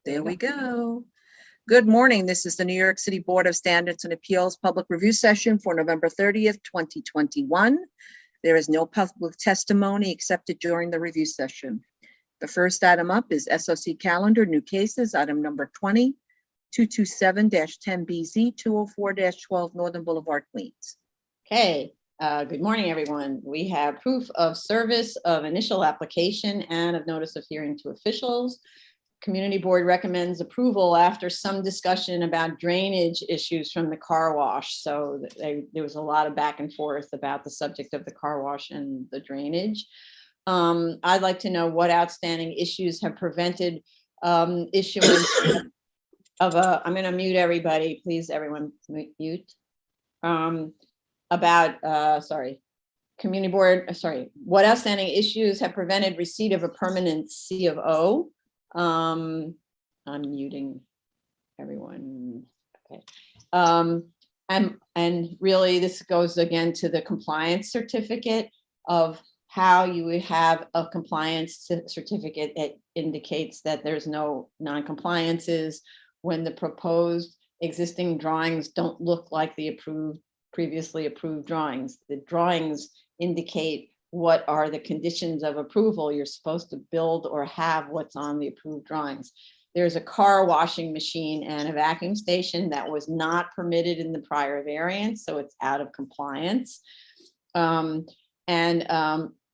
There we go. Good morning. This is the New York City Board of Standards and Appeals Public Review Session for November 30th, 2021. There is no public testimony accepted during the review session. The first item up is SOC calendar, new cases, item number 227-10BZ, 204-12 Northern Boulevard, Queens. Okay, good morning, everyone. We have proof of service of initial application and of notice of hearing to officials. Community Board recommends approval after some discussion about drainage issues from the car wash. So there was a lot of back and forth about the subject of the car wash and the drainage. I'd like to know what outstanding issues have prevented issuance of a, I'm going to mute everybody, please, everyone mute. Community Board, what outstanding issues have prevented receipt of a permanent C of O? I'm muting everyone. Okay. And really this goes again to the compliance certificate of how you would have a compliance certificate that indicates that there's no non-compliances when the proposed existing drawings don't look like the previously approved drawings. The drawings indicate what are the conditions of approval. You're supposed to build or have what's on the approved drawings. There's a car washing machine and a vacuum station that was not permitted in the prior variance, so it's out of compliance.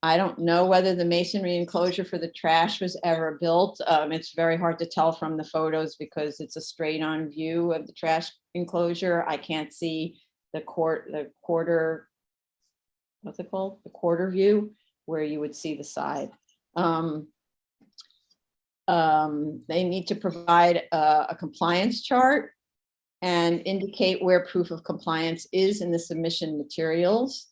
I don't know whether the masonry enclosure for the trash was ever built. It's very hard to tell from the photos because it's a straight on view of the trash enclosure. I can't see the quarter, what's it called? The quarter view where you would see the side. They need to provide a compliance chart and indicate where proof of compliance is in the submission materials.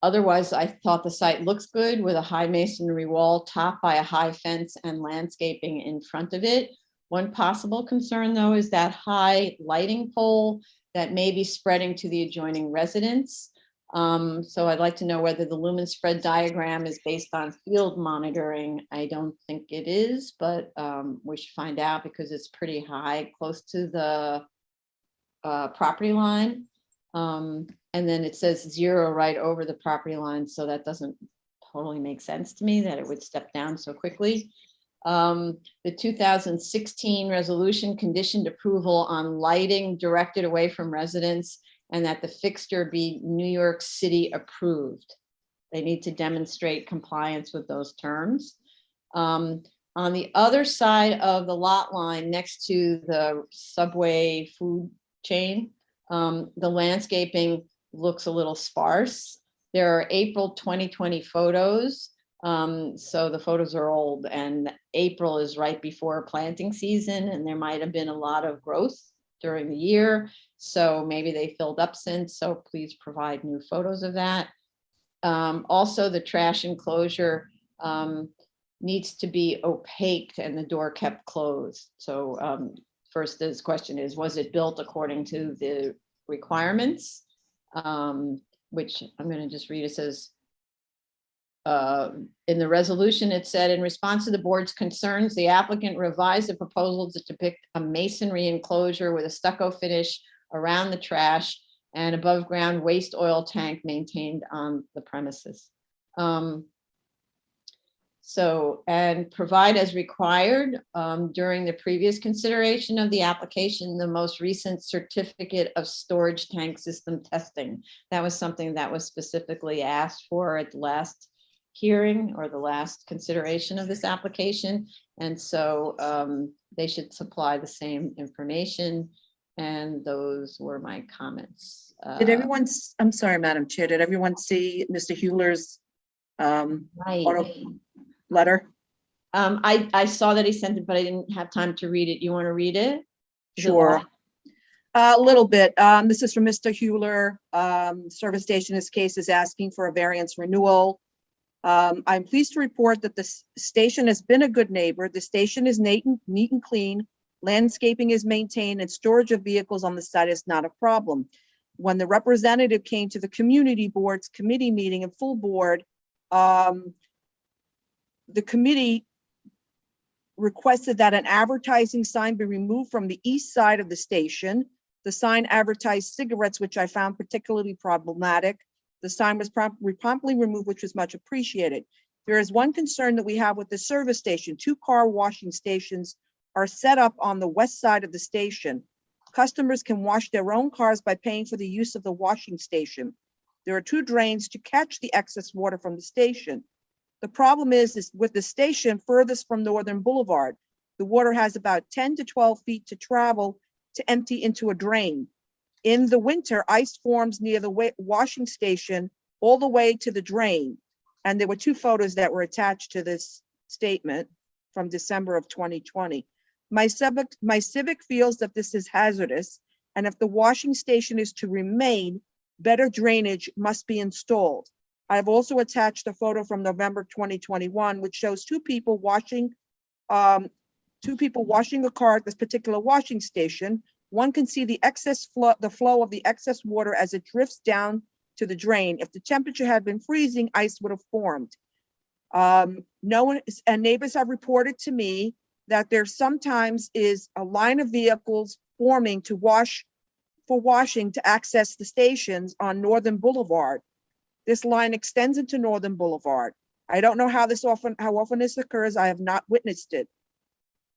Otherwise, I thought the site looks good with a high masonry wall topped by a high fence and landscaping in front of it. One possible concern, though, is that high lighting pole that may be spreading to the adjoining residents. So I'd like to know whether the lumen spread diagram is based on field monitoring. I don't think it is, but we should find out because it's pretty high, close to the property line. And then it says 0 right over the property line. So that doesn't totally make sense to me that it would step down so quickly. The 2016 resolution conditioned approval on lighting directed away from residents and that the fixture be New York City approved. They need to demonstrate compliance with those terms. On the other side of the lot line next to the Subway food chain, the landscaping looks a little sparse. There are April 2020 photos. So the photos are old and April is right before planting season and there might have been a lot of growth during the year. So maybe they filled up since, so please provide new photos of that. Also the trash enclosure needs to be opaque and the door kept closed. So first this question is, was it built according to the requirements? Which I'm going to just read. It says, in the resolution, it said, in response to the board's concerns, the applicant revised the proposal to depict a masonry enclosure with a stucco finish around the trash and above ground waste oil tank maintained on the premises. And provide as required during the previous consideration of the application, the most recent certificate of storage tank system testing. That was something that was specifically asked for at the last hearing or the last consideration of this application. And so they should supply the same information. And those were my comments. Did everyone, I'm sorry, Madam Chair, did everyone see Mr. Hewler's letter? I saw that he sent it, but I didn't have time to read it. You want to read it? Sure. A little bit. This is from Mr. Hewler. Service station, this case is asking for a variance renewal. I'm pleased to report that the station has been a good neighbor. The station is neat and clean. Landscaping is maintained and storage of vehicles on the site is not a problem. When the representative came to the community board's committee meeting and full board, the committee requested that an advertising sign be removed from the east side of the station. The sign advertised cigarettes, which I found particularly problematic. The sign was promptly removed, which was much appreciated. There is one concern that we have with the service station. 2 car washing stations are set up on the west side of the station. Customers can wash their own cars by paying for the use of the washing station. There are 2 drains to catch the excess water from the station. The problem is with the station furthest from Northern Boulevard, the water has about 10 to 12 feet to travel to empty into a drain. In the winter, ice forms near the washing station all the way to the drain. And there were 2 photos that were attached to this statement from December of 2020. My civic feels that this is hazardous, and if the washing station is to remain, better drainage must be installed. I've also attached a photo from November 2021, which shows 2 people washing a car at this particular washing station. One can see the flow of the excess water as it drifts down to the drain. If the temperature had been freezing, ice would have formed. Neighbors have reported to me that there sometimes is a line of vehicles forming to washing to access the stations on Northern Boulevard. This line extends into Northern Boulevard. I don't know how often this occurs. I have not witnessed it.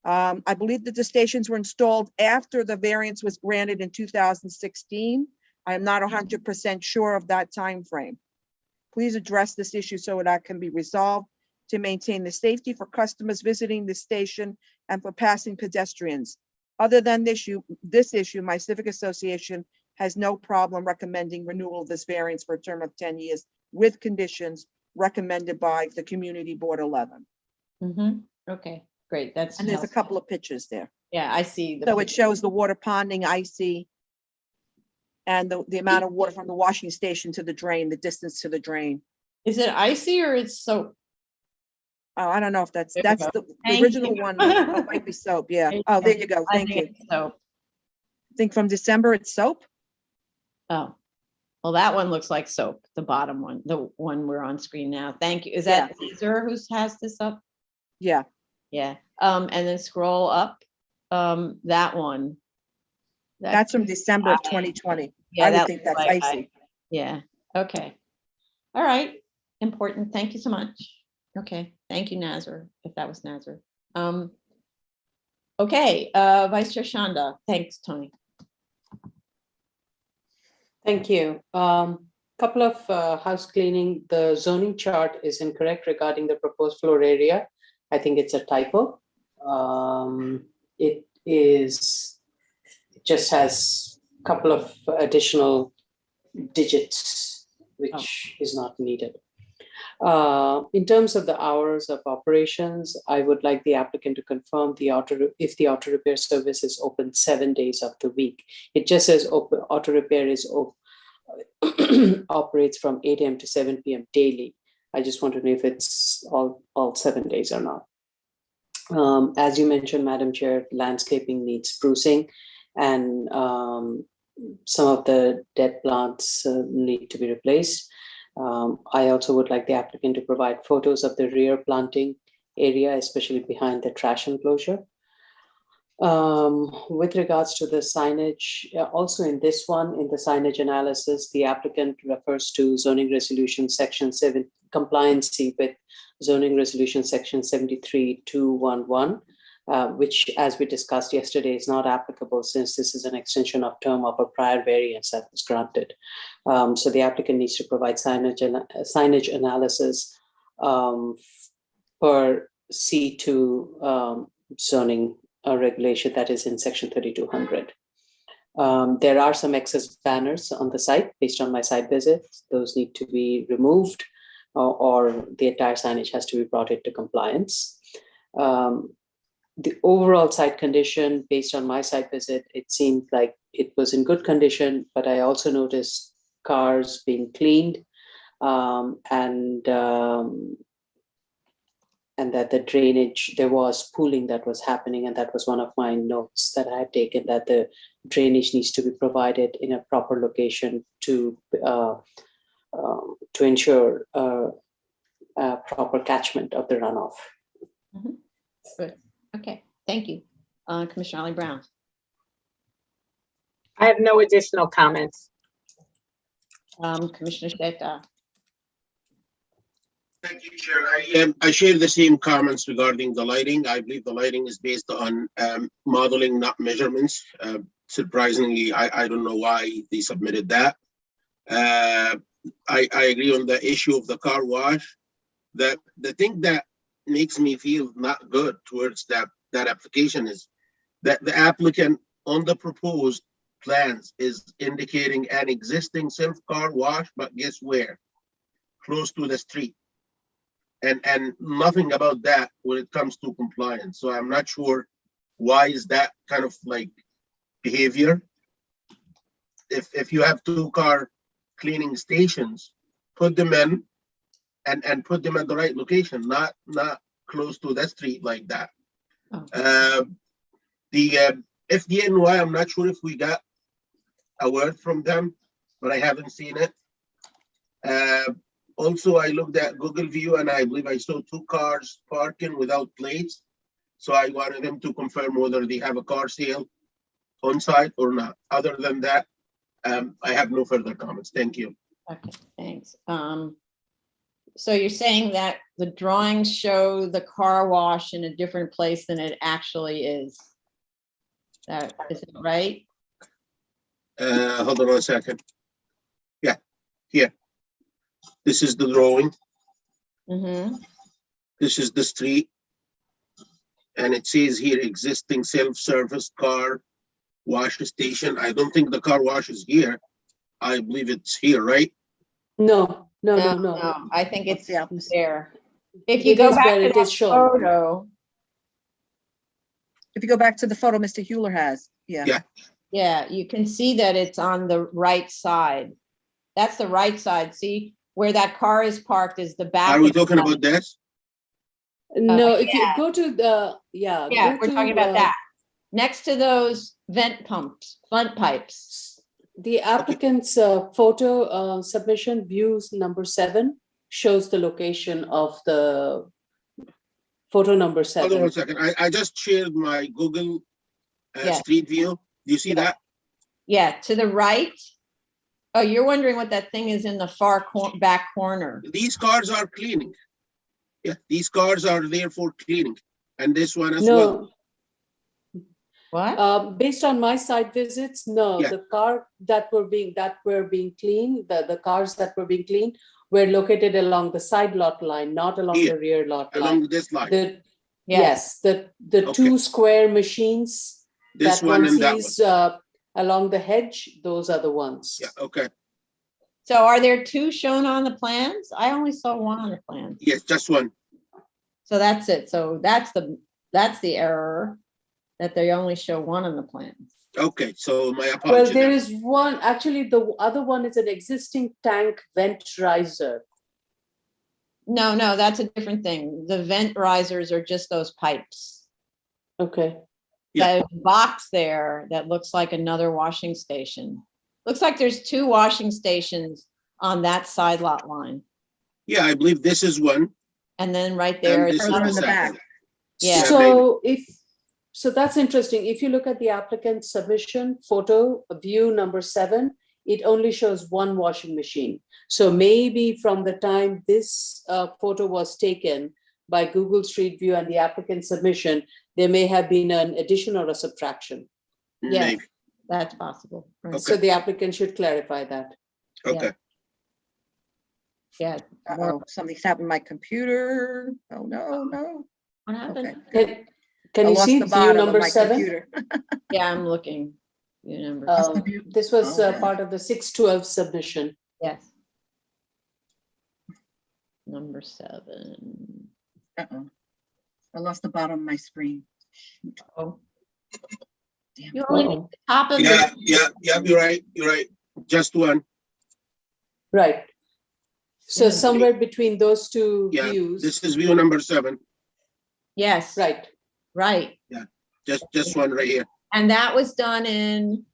I believe that the stations were installed after the variance was granted in 2016. I am not 100% sure of that time frame. Please address this issue so that can be resolved to maintain the safety for customers visiting the station and for passing pedestrians. Other than this issue, my civic association has no problem recommending renewal of this variance for a term of 10 years with conditions recommended by the Community Board 11. Okay, great. That's And there's a helpful. couple of pictures there. Yeah, I see. So it shows the water ponding icy and the amount of water from the washing station to the drain, the distance to the drain. Is it icy or it's soap? Oh, I don't know if that's There we go. the Thank original you. one. Oh, it might be soap. Yeah. Oh, there you go. I Thank think you. it's soap. I think from December it's soap. Oh, well, that one looks like soap, the bottom one, the one we're on screen now. Thank you. Is that Caesar who has this up? Yeah. Yeah. And then scroll up. That one. That's from December of 2020. Yeah, I would that think looks that's like icy. Yeah. Okay. All right. Important. Thank you so much. Okay. Thank you, Nazar, if that was Nazar. Okay. Vice Chair Shanda. Thanks, Tony. Thank you. Couple of house cleaning. The zoning chart is incorrect regarding the proposed floor area. I think it's a typo. It just has a couple of additional digits, which is not needed. In terms of the hours of operations, I would like the applicant to confirm if the auto repair service is open 7 days of the week. It just says auto repair is operates from 8 a.m. to 7 p.m. daily. I just want to know if it's all 7 days or not. As you mentioned, Madam Chair, landscaping needs sprucing, and some of the dead plants need to be replaced. I also would like the applicant to provide photos of the rear planting area, especially behind the trash enclosure. With regards to the signage, also in this one, in the signage analysis, the applicant refers to zoning resolution section 7, compliancy with zoning resolution section 73211, which, as we discussed yesterday, is not applicable since this is an extension of term of a prior variance that was granted. So the applicant needs to provide signage analysis per C2 zoning regulation that is in section 3200. There are some excess banners on the site based on my site visits. Those need to be removed, or the entire signage has to be brought into compliance. The overall site condition based on my site visit, it seemed like it was in good condition, but I also noticed cars being cleaned, and that the drainage, there was pooling that was happening, and that was one of my notes that I had taken, that the drainage needs to be provided in a proper location to ensure proper catchment of the runoff. Good. Okay, thank you. Commissioner Ollie Brown. I have no additional comments. Commissioner Sheta. Thank you, Chair. I share the same comments regarding the lighting. I believe the lighting is based on modeling, not measurements. Surprisingly, I don't know why they submitted that. I agree on the issue of the car wash. The thing that makes me feel not good towards that application is that the applicant on the proposed plans is indicating an existing self-car wash, but guess where? Close to the street. And nothing about that when it comes to compliance. So I'm not sure why is that kind of like behavior. If you have 2 car cleaning stations, put them in and put them at the right location, not close to the street like that. Oh. The FDNY, I'm not sure if we got a word from them, but I haven't seen it. Also, I looked at Google View and I believe I saw 2 cars parking without plates. So I wanted them to confirm whether they have a car sale on site or not. Other than that, I have no further comments. Thank you. Okay, thanks. So you're saying that the drawings show the car wash in a different place than it actually is? Is it right? Hold on 1 second. Yeah, here. This is the drawing. Mm-hmm. This is the street. And it says here existing self-service car wash station. I don't think the car wash is here. I believe it's here, right? No. No, I think it's the opposite. there. If you It go is back where to it that is shown. photo, If you go back to the photo Mr. Hewler has, yeah. yeah, you can see that it's on the right side. That's the right side. See where that car is parked is the back. Are we of the talking house. about this? No, if you go to the, Yeah, go we're to, talking about that. Next to those vent pipes. The applicant's photo submission views number 7 shows the location of the photo number Hold on 1 7. second. I just shared my Google Yeah. Street View. Do you see Yeah. that? Yeah, to the right. Oh, you're wondering what that thing is in the far back corner. These cars are cleaning. Yeah, these cars are there for cleaning. And this one as well. No, What? based on my site visits, no, Yeah. the car that were being cleaned, the cars that were being cleaned were located along the side lot line, not along Here, the rear lot line. Along this line. Yes, the Okay. 2 square machines This that one one and that one. sees along the hedge, those are the ones. Yeah, okay. So are there 2 shown on the plans? I only saw 1 on the plans. Yes, just one. So that's it. So that's the error, that they only show 1 on the plans. Okay, so my Well, apology. there then. is one, actually, the other one is an existing tank vent riser. No, that's a different thing. The vent risers are just those pipes. Okay. Yeah. That box there that looks like another washing station. Looks like there's 2 washing stations on that side lot line. Yeah, I believe this is one. And then right there And is this is Further the in the back. second. Yeah. So that's interesting. If you look at the applicant's submission photo view number 7, it only shows 1 washing machine. So maybe from the time this photo was taken by Google Street View and the applicant submission, there may have been an addition or a subtraction. Yes. Maybe. That's possible. Right. So the applicant should clarify that. Okay. Yeah. Uh-oh, something's happened to my computer. Oh, no. What happened? Okay. Can I you lost see the view bottom of number my 7? computer. Yeah, I'm looking. View number. That's the view. This was Oh, yeah. part of the 612 submission. Yes. Number 7. Uh-oh. I lost the bottom of my screen. Shoot. Oh. Damn You it. only need the top of Yeah, the. yeah, you're right. Just one. Right. So Yeah. somewhere between those 2 Yeah, views. this is view number 7. Yes. Right. Right. Just one right here. And that was done in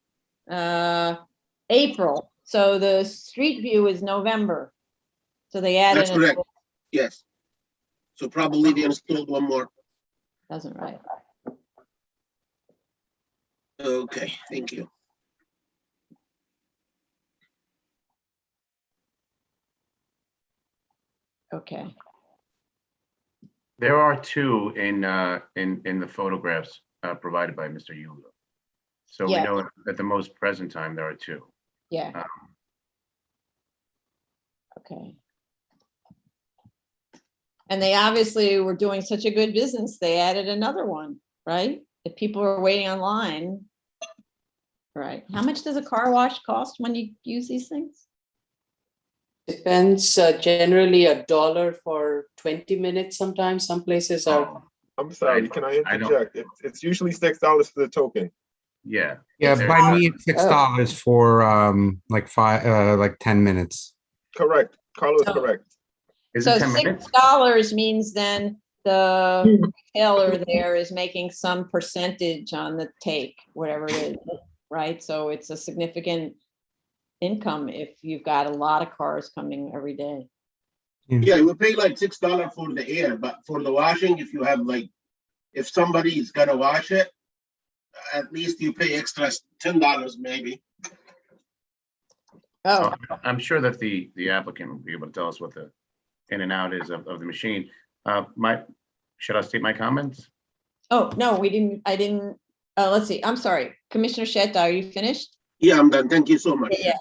April. So the street view is November. So they added. That's correct. Yes. So probably they installed one more. Doesn't right. Okay, thank you. Okay, There are two in the photographs provided by Mr. Yulo. So we Yeah. know at the most present time, there are two. yeah, Um, okay. And they obviously were doing such a good business, they added another one, right? If people are waiting online. Right, how much does a car wash cost when you use these things? Depends, generally $1 for 20 minutes sometimes. Some places are, oh, I'm sorry, can I I don't- interject? It's usually $6 for the token. Yeah. Yeah, There's by not- me, it's $6 for like 10 minutes. Correct. Carlo is So- correct. Is So it 10 minutes? $6 means then the retailer there is making some percentage on the take, whatever it is, right? So it's a significant income if you've got a lot of cars coming every day. Yeah, we pay like $6 for the air, but for the washing, if you have like, if somebody's gonna wash it, at least you pay extra $10 maybe. Oh, I'm sure that the applicant will be able to tell us what the in and out is of the machine. Should I state my comments? oh, no, I didn't, let's see, I'm sorry. Commissioner Shetta, are you finished? Yeah, I'm done. Thank you so much. Yeah,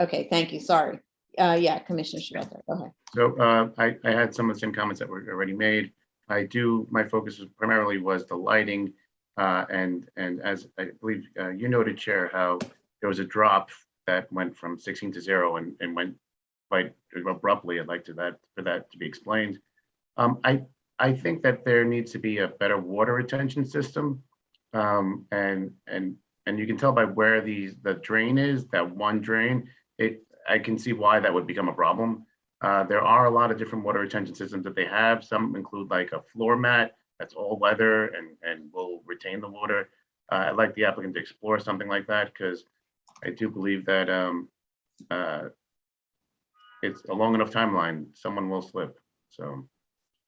okay, thank you, sorry. Yeah, Commissioner Shetta, go ahead. So I had some of the same comments that were already made. My focus primarily was the lighting. And as I believe you noted, Chair, how there was a drop that went from 16 to 0 and went quite abruptly. I'd like for that to be explained. I think that there needs to be a better water retention system. And you can tell by where the drain is, that one drain, I can see why that would become a problem. There are a lot of different water retention systems that they have. Some include like a floor mat that's all weather and will retain the water. I'd like the applicant to explore something like that because I do believe that it's a long enough timeline, someone will slip. So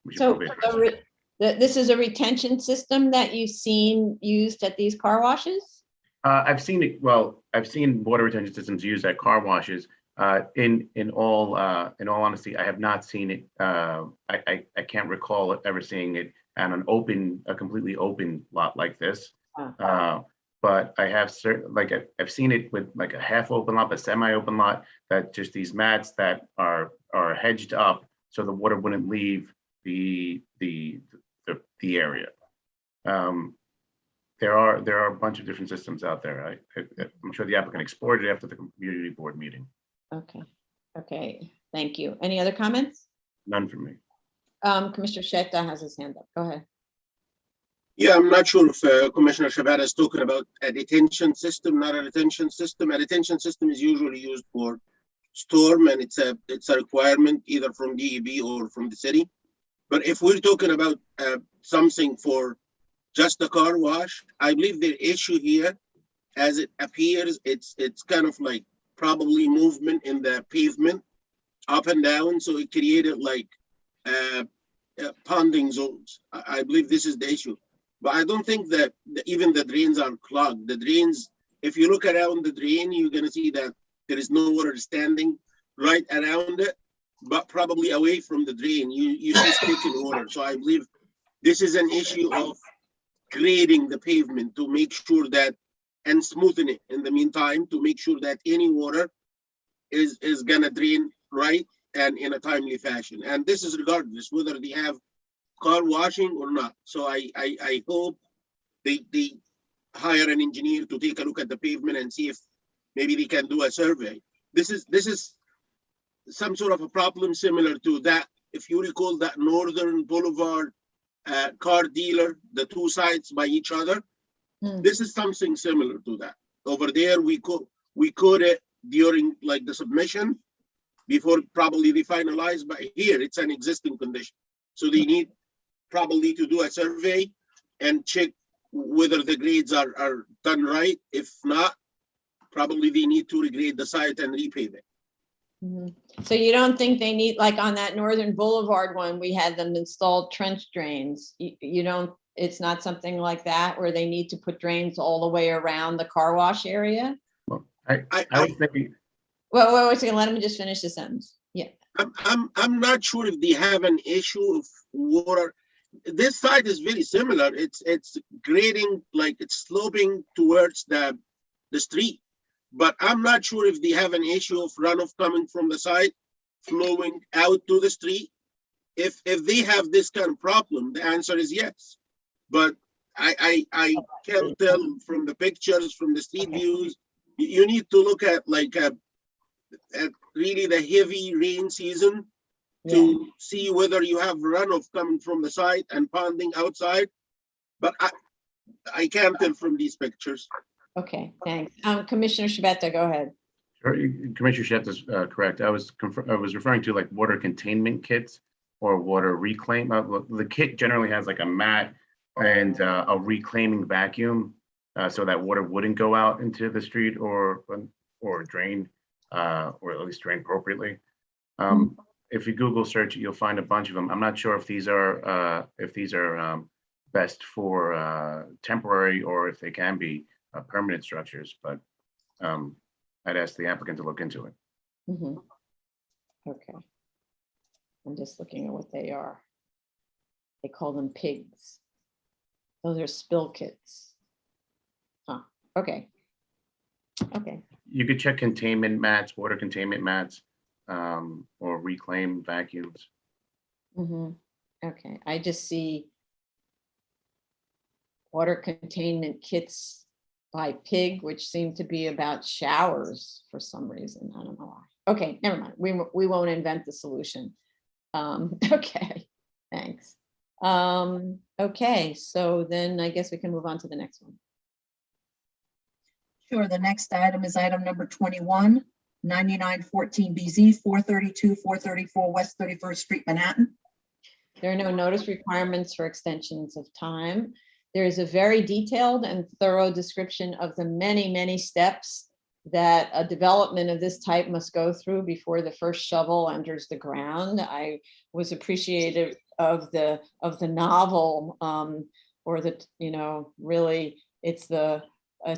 we should So probably address it. this is a retention system that you've seen used at these car washes? I've seen it. Well, I've seen water retention systems used at car washes. In all honesty, I have not seen it. I can't recall ever seeing it on a completely open lot like this. But I have I've seen it with like a half open lot, a semi-open lot, that just these mats that are hedged up so the water wouldn't leave the area. There are a bunch of different systems out there. I'm sure the applicant explored it after the community board meeting. Okay, thank you. Any other comments? None from me. Commissioner Shetta has his hand up. Go ahead. Yeah, I'm not sure if Commissioner Shabbat is talking about a detention system, not a retention system. A detention system is usually used for storm, and it's a requirement either from DEB or from the city. But if we're talking about something for just a car wash, I believe the issue here, as it appears, it's kind of like probably movement in the pavement up and down, so it created like ponding zones. I believe this is the issue. But I don't think that even the drains are clogged. The drains, if you look around the drain, you're going to see that there is no water standing right around it, but probably away from the drain, you see sticking water. So I believe this is an issue of grading the pavement to make sure that, and smoothing it in the meantime, to make sure that any water is going to drain right and in a timely fashion. And this is regardless whether they have car washing or not. So I hope they hire an engineer to take a look at the pavement and see if maybe they can do a survey. This is some sort of a problem similar to that. If you recall that Northern Boulevard car dealer, the two sides by each other, this is something similar to that. Over there, we code it during like the submission before probably they finalize, but here it's an existing condition. So they need probably to do a survey and check whether the grades are done right. If not, probably they need to regrade the site and repave it. So you don't think they need, like on that Northern Boulevard one, we had them installed trench drains. You don't, it's not something like that where they need to put drains all the way around the car wash area? Well, I I, would say, Well, wait a second, let me just finish the sentence. Yeah, I'm not sure if they have an issue of water. This side is very similar. It's grading, like it's sloping towards the street. But I'm not sure if they have an issue of runoff coming from the side, flowing out to the street. If they have this kind of problem, the answer is yes. But I can't tell from the pictures, from the street views. You need to look at like at really the heavy rain season to see whether you have runoff coming from the side and ponding outside. But I can't tell from these pictures. okay, thanks. Commissioner Shabeta, go ahead. Sure, Commissioner Shett is correct. I was referring to like water containment kits or water reclaim. The kit generally has like a mat and a reclaiming vacuum, so that water wouldn't go out into the street or drain, or at least drain appropriately. If you Google search it, you'll find a bunch of them. I'm not sure if these are best for temporary or if they can be permanent structures, but I'd ask the applicant to look into it. Mhm. Okay. I'm just looking at what they are. They call them pigs. Those are spill kits. Huh, okay. Okay, You could check containment mats, water containment mats, or reclaim vacuums. okay, I just see water containment kits by Pig, which seem to be about showers for some reason. I don't know why. Okay, never mind. We won't invent the solution. Okay, thanks. Okay, so then I guess we can move on to the next one. Sure, the next item is item number 21, 9914 BZ, 432, 434 West 31st Street, Manhattan. There are no notice requirements for extensions of time. There is a very detailed and thorough description of the many, many steps that a development of this type must go through before the first shovel enters the ground. I was appreciative of the novel, or the, really it's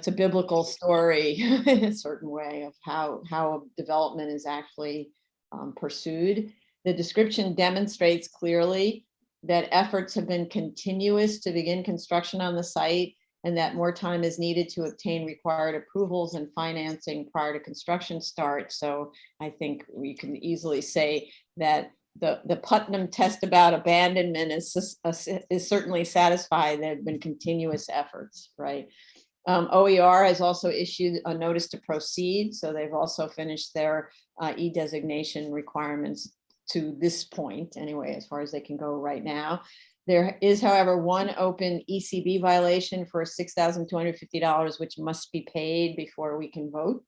a biblical story in a certain way of how development is actually pursued. The description demonstrates clearly that efforts have been continuous to begin construction on the site, and that more time is needed to obtain required approvals and financing prior to construction start. So I think we can easily say that the Putnam test about abandonment is certainly satisfied. There have been continuous efforts, right? OER has also issued a notice to proceed, so they've also finished their e-designation requirements to this point anyway, as far as they can go right now. There is, however, one open ECB violation for $6,250, which must be paid before we can vote.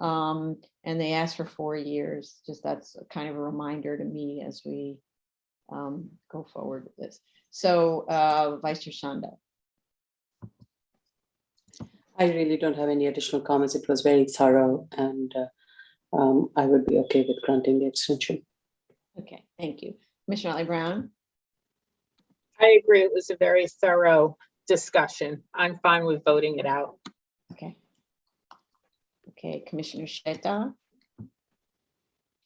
And they asked for 4 years. Just that's kind of a reminder to me as we go forward with this. So Vice Chair Shanda. I really don't have any additional comments. It was very thorough, and I would be okay with granting the extension. Okay, thank you. Commissioner Ali Brown. I agree. It was a very thorough discussion. I'm fine with voting it out. Okay. Okay, Commissioner Sheta.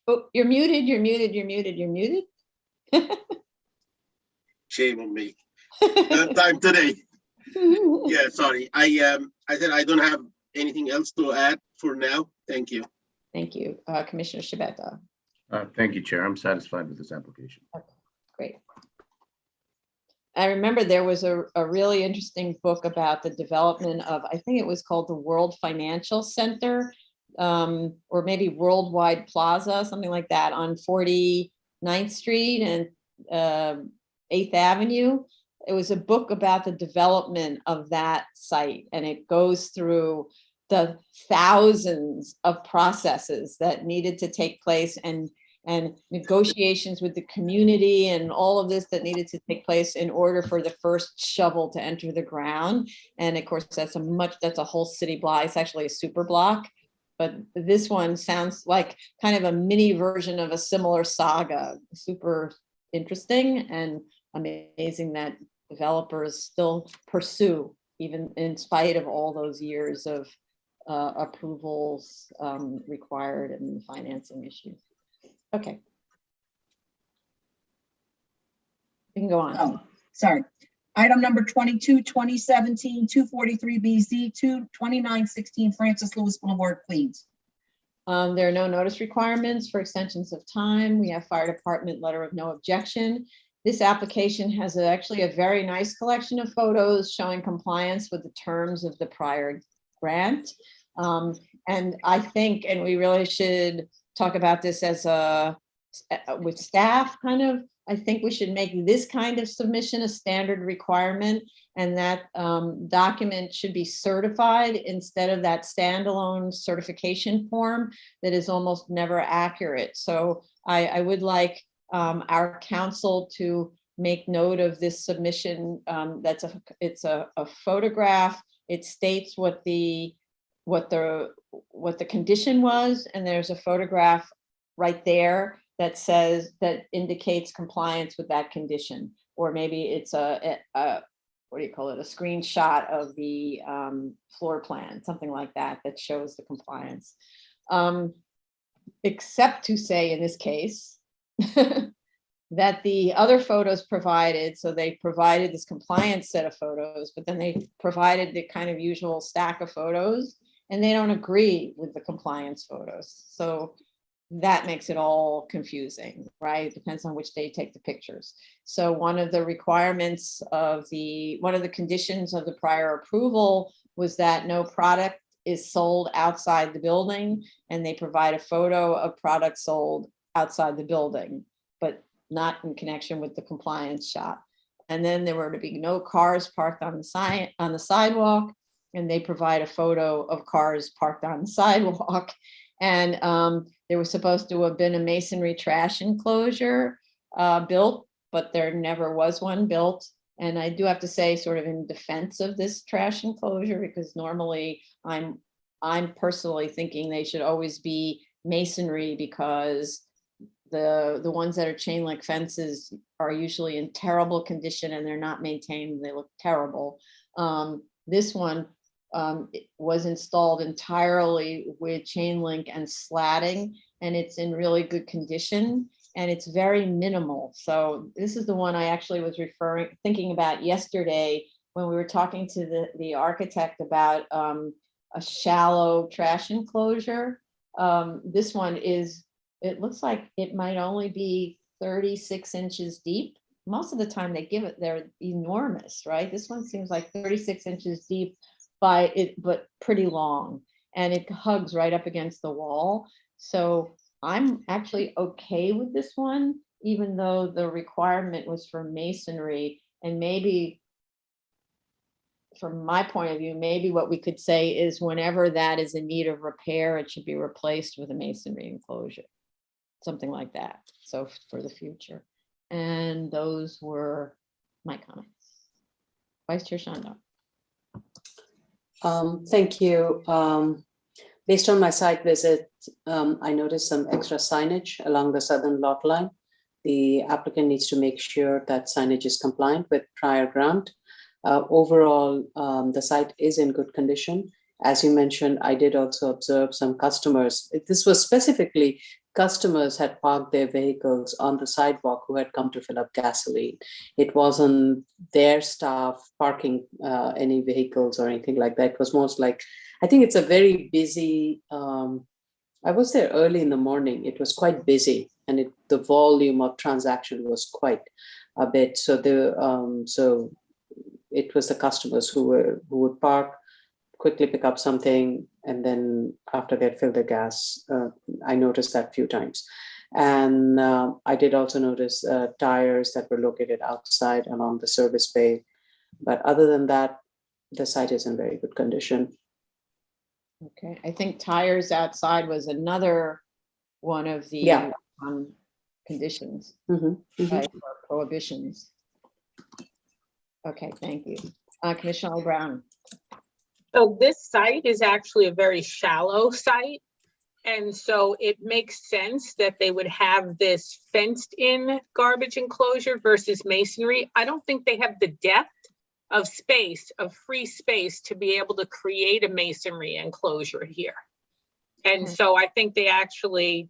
Oh, you're muted, you're muted, you're muted, you're muted. Shame on me. Third time today. Yeah, sorry. I said I don't have anything else to add for now. Thank you. Thank you. Commissioner Shabeta. Thank you, Chair. I'm satisfied with this application. Okay, great. I remember there was a really interesting book about the development of, I think it was called the World Financial Center, or maybe Worldwide Plaza, something like that, on 49th Street and 8th Avenue. It was a book about the development of that site, and it goes through the thousands of processes that needed to take place, and negotiations with the community and all of this that needed to take place in order for the first shovel to enter the ground. And of course, that's a whole city block. It's actually a super block, but this one sounds like kind of a mini version of a similar saga. Super interesting and amazing that developers still pursue, even in spite of all those years of approvals required and financing issues. Okay. We can go on. Oh, sorry. Item number 22, 2017, 243BZ, 2916 Francis Lewis Boulevard, Queens. There are no notice requirements for extensions of time. We have fire department letter of no objection. This application has actually a very nice collection of photos showing compliance with the terms of the prior grant. And I think, and we really should talk about this as with staff kind of, I think we should make this kind of submission a standard requirement, and that document should be certified instead of that standalone certification form that is almost never accurate. So I would like our council to make note of this submission. It's a photograph. It states what the condition was, and there's a photograph right there that says, that indicates compliance with that condition. Or maybe it's a what do you call it, a screenshot of the floor plan, something like that, that shows the compliance. Except to say in this case, that the other photos provided, so they provided this compliance set of photos, but then they provided the kind of usual stack of photos, and they don't agree with the compliance photos. So that makes it all confusing, right? It depends on which day you take the pictures. So one of the requirements of one of the conditions of the prior approval was that no product is sold outside the building, and they provide a photo of products sold outside the building, but not in connection with the compliance shot. And then there were to be no cars parked on the sidewalk, and they provide a photo of cars parked on the sidewalk. And there was supposed to have been a masonry trash enclosure built, but there never was one built. And I do have to say, sort of in defense of this trash enclosure, because normally I'm personally thinking they should always be masonry, because the ones that are chain link fences are usually in terrible condition and they're not maintained. They look terrible. This one it was installed entirely with chain link and slatting, and it's in really good condition, and it's very minimal. So this is the one I actually was thinking about yesterday when we were talking to the architect about a shallow trash enclosure. This one it looks like it might only be 36 inches deep. Most of the time they give it, they're enormous, right? This one seems like 36 inches deep by it, but pretty long, and it hugs right up against the wall. So I'm actually okay with this one, even though the requirement was for masonry. And maybe from my point of view, maybe what we could say is whenever that is in need of repair, it should be replaced with a masonry enclosure, something like that. So for the future. And those were my comments. Vice Chair Shando. Thank you. Based on my site visit, I noticed some extra signage along the southern lot line. The applicant needs to make sure that signage is compliant with prior grant. Overall, the site is in good condition. As you mentioned, I did also observe some customers. This was specifically customers had parked their vehicles on the sidewalk who had come to fill up gasoline. It wasn't their staff parking any vehicles or anything like that. It was most like, I think it's a very busy, I was there early in the morning. It was quite busy, and the volume of transaction was quite a bit. So so it was the customers who would park, quickly pick up something, and then after they'd filled their gas, I noticed that a few times. And I did also notice tires that were located outside along the service bay. But other than that, the site is in very good condition. Okay, I think tires outside was another one of the Yeah. Conditions, Mhm, mhm. right, or prohibitions. Okay, thank you. Commissioner Brown. So this site is actually a very shallow site. And so it makes sense that they would have this fenced in garbage enclosure versus masonry. I don't think they have the depth of space, of free space, to be able to create a masonry enclosure here. And so I think they actually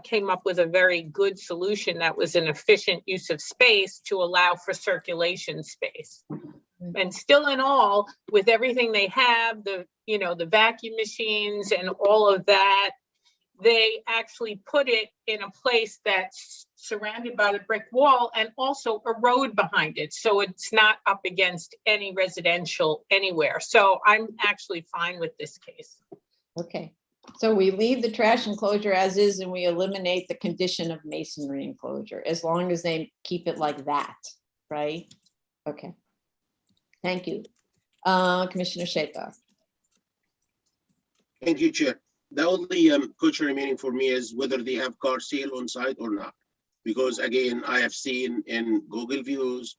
came up with a very good solution that was an efficient use of space to allow for circulation space. And still in all, with everything they have, the vacuum machines and all of that, they actually put it in a place that's surrounded by the brick wall and also a road behind it. So it's not up against any residential anywhere. So I'm actually fine with this case. Okay, so we leave the trash enclosure as is and we eliminate the condition of masonry enclosure, as long as they keep it like that, right? Okay. Thank you. Commissioner Sheta. Thank you, Chair. The only question remaining for me is whether they have car sale on site or not. Because again, I have seen in Google Views,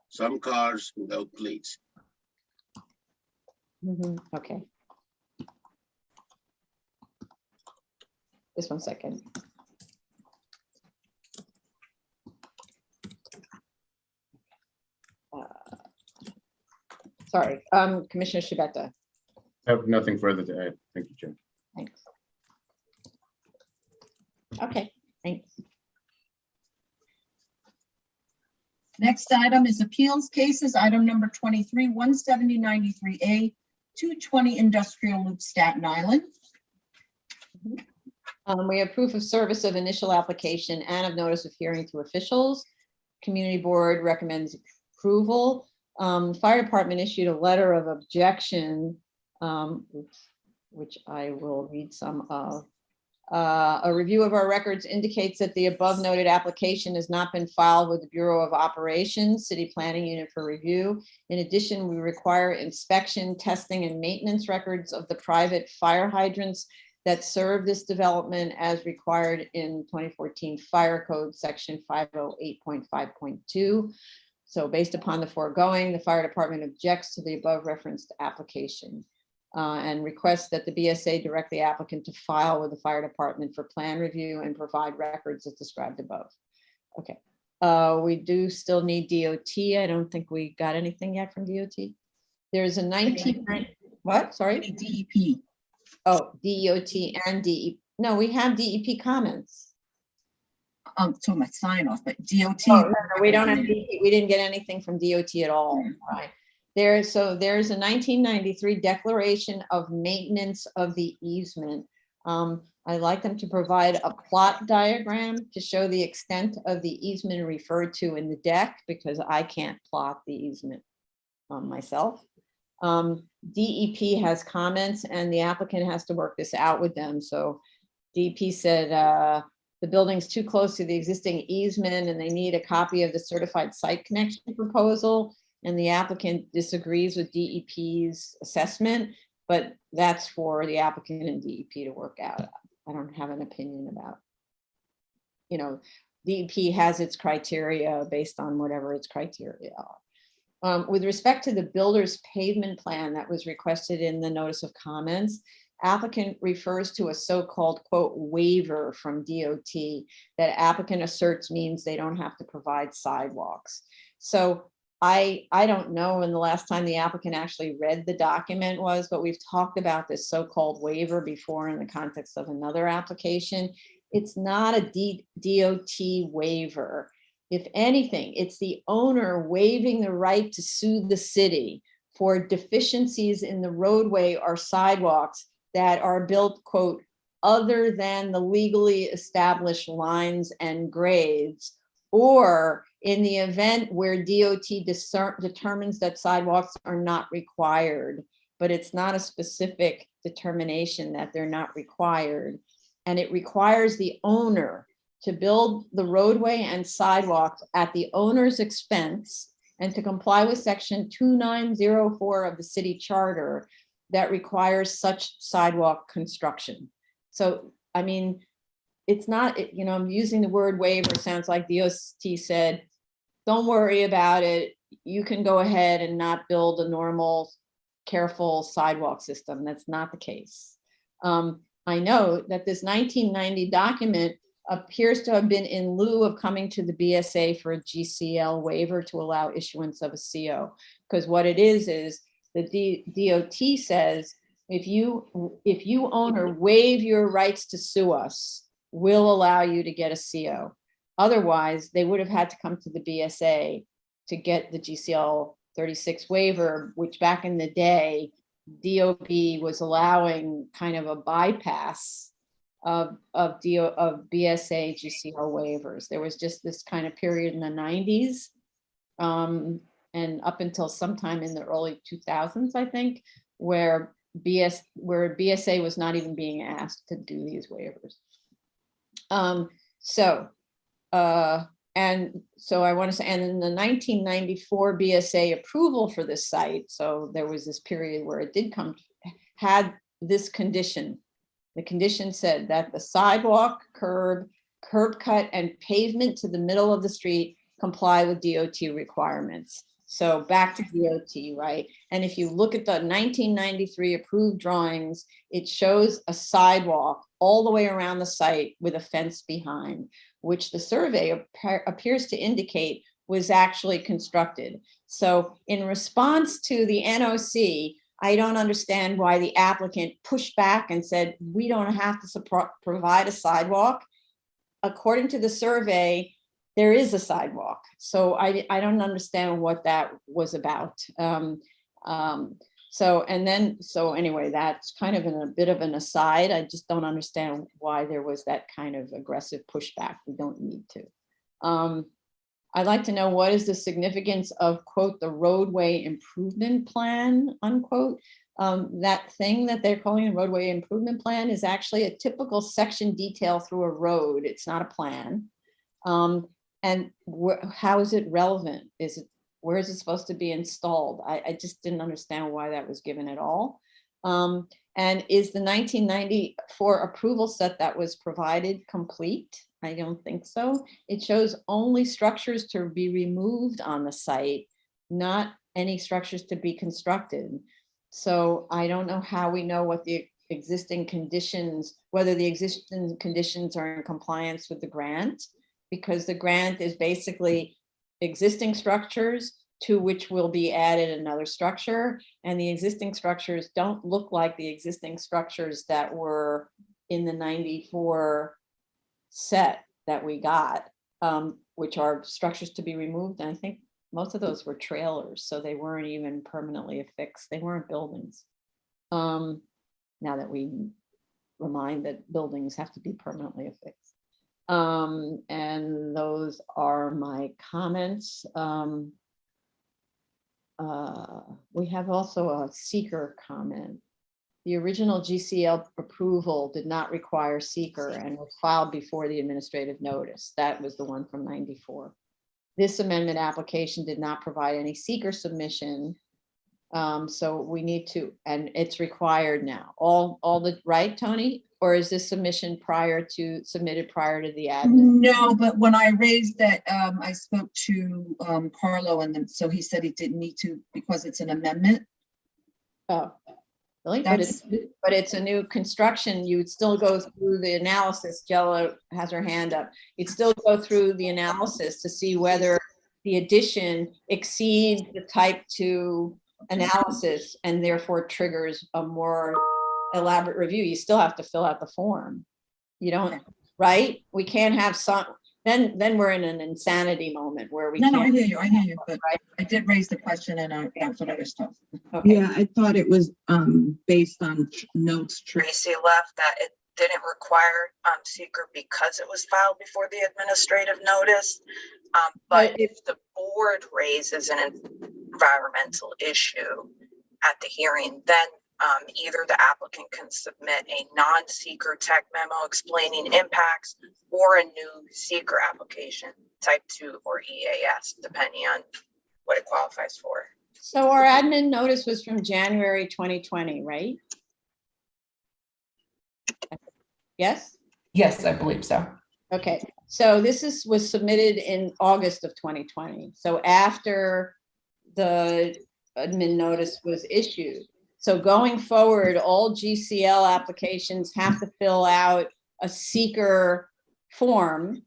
some cars without plates. Okay. Just 1 second. Sorry, Commissioner Shibata. I have nothing further to add. Thank you, Chair. Thanks. Okay, thanks. Next item is appeals cases, item number 23, 17093A, 220 Industrial Loop, Staten Island. We have proof of service of initial application and of notice of hearing to officials. Community Board recommends approval. Fire Department issued a letter of objection, which I will read some of. A review of our records indicates that the above noted application has not been filed with the Bureau of Operations, City Planning Unit for review. In addition, we require inspection, testing, and maintenance records of the private fire hydrants that serve this development as required in 2014 Fire Code Section 508.5.2. So based upon the foregoing, the Fire Department objects to the above referenced application and requests that the BSA direct the applicant to file with the Fire Department for plan review and provide records as described above. Okay, we do still need DOT. I don't think we got anything yet from DOT. There's a 19, what, sorry? DEP. Oh, DOT and DEP. No, we have DEP comments. So my sign off, but DOT. Oh, no, we don't have DEP. We didn't get anything from DOT at all. Right. There's a 1993 declaration of maintenance of the easement. I'd like them to provide a plot diagram to show the extent of the easement referred to in the deck, because I can't plot the easement myself. DEP has comments and the applicant has to work this out with them. So DEP said the building's too close to the existing easement and they need a copy of the certified site connection proposal. And the applicant disagrees with DEP's assessment, but that's for the applicant and DEP to work out. I don't have an opinion about, DEP has its criteria based on whatever its criteria are. With respect to the builder's pavement plan that was requested in the notice of comments, applicant refers to a so-called quote waiver from DOT that applicant asserts means they don't have to provide sidewalks. So I don't know when the last time the applicant actually read the document was, but we've talked about this so-called waiver before in the context of another application. It's not a DOT waiver. If anything, it's the owner waiving the right to sue the city for deficiencies in the roadway or sidewalks that are built, quote, other than the legally established lines and grades, or in the event where DOT determines that sidewalks are not required, but it's not a specific determination that they're not required. And it requires the owner to build the roadway and sidewalks at the owner's expense and to comply with section 2904 of the city charter that requires such sidewalk construction. So, I mean, it's not, I'm using the word waiver, sounds like DOT said, don't worry about it. You can go ahead and not build a normal, careful sidewalk system. That's not the case. I note that this 1990 document appears to have been in lieu of coming to the BSA for a GCL waiver to allow issuance of a CO. Because what it is the DOT says, if you owner waive your rights to sue us, we'll allow you to get a CO. Otherwise, they would have had to come to the BSA to get the GCL 36 waiver, which back in the day, DOB was allowing kind of a bypass of BSA GCL waivers. There was just this kind of period in the 90s and up until sometime in the early 2000s, I think, where BSA was not even being asked to do these waivers. And so I want to say, and in the 1994 BSA approval for this site, so there was this period where it did had this condition. The condition said that the sidewalk, curb cut, and pavement to the middle of the street comply with DOT requirements. So back to DOT, right? And if you look at the 1993 approved drawings, it shows a sidewalk all the way around the site with a fence behind, which the survey appears to indicate was actually constructed. So in response to the NOC, I don't understand why the applicant pushed back and said, we don't have to provide a sidewalk. According to the survey, there is a sidewalk. So I don't understand what that was about. So anyway, that's kind of a bit of an aside. I just don't understand why there was that kind of aggressive pushback. We don't need to. I'd like to know what is the significance of, quote, the roadway improvement plan, unquote. That thing that they're calling a roadway improvement plan is actually a typical section detail through a road. It's not a plan. And how is it relevant? Where is it supposed to be installed? I just didn't understand why that was given at all. And is the 1994 approval set that was provided complete? I don't think so. It shows only structures to be removed on the site, not any structures to be constructed. So I don't know how we know what the existing conditions, whether the existing conditions are in compliance with the grant, because the grant is basically existing structures to which will be added another structure. And the existing structures don't look like the existing structures that were in the 94 set that we got, which are structures to be removed. And I think most of those were trailers, so they weren't even permanently affixed. They weren't buildings. Now that we remind that buildings have to be permanently affixed. And those are my comments. We have also a seeker comment. The original GCL approval did not require seeker and was filed before the administrative notice. That was the one from 94. This amendment application did not provide any seeker submission. So we need to, and it's required now. Right, Tony? Or is this submitted prior to the admin? No, but when I raised that, I spoke to Carlo, and then so he said he didn't need to because it's an amendment. Oh, really? But it's a new construction. You would still go through the analysis. Jella has her hand up. You'd still go through the analysis to see whether the addition exceeds the type 2 analysis and therefore triggers a more elaborate review. You still have to fill out the form. You don't, right? We can't have some, then we're in an insanity moment where we can't. No, I hear you, but right? I did raise the question and that's what I was told. Okay. Yeah, I thought it was based on notes Tracy left that it didn't require seeker because it was filed before the administrative notice. But if the board raises an environmental issue at the hearing, then either the applicant can submit a non-seeker tech memo explaining impacts or a new seeker application, type 2 or EAS, depending on what it qualifies for. So our admin notice was from January 2020, right? Yes? Yes, I believe so. Okay, so this was submitted in August of 2020. So after the admin notice was issued. So going forward, all GCL applications have to fill out a seeker form,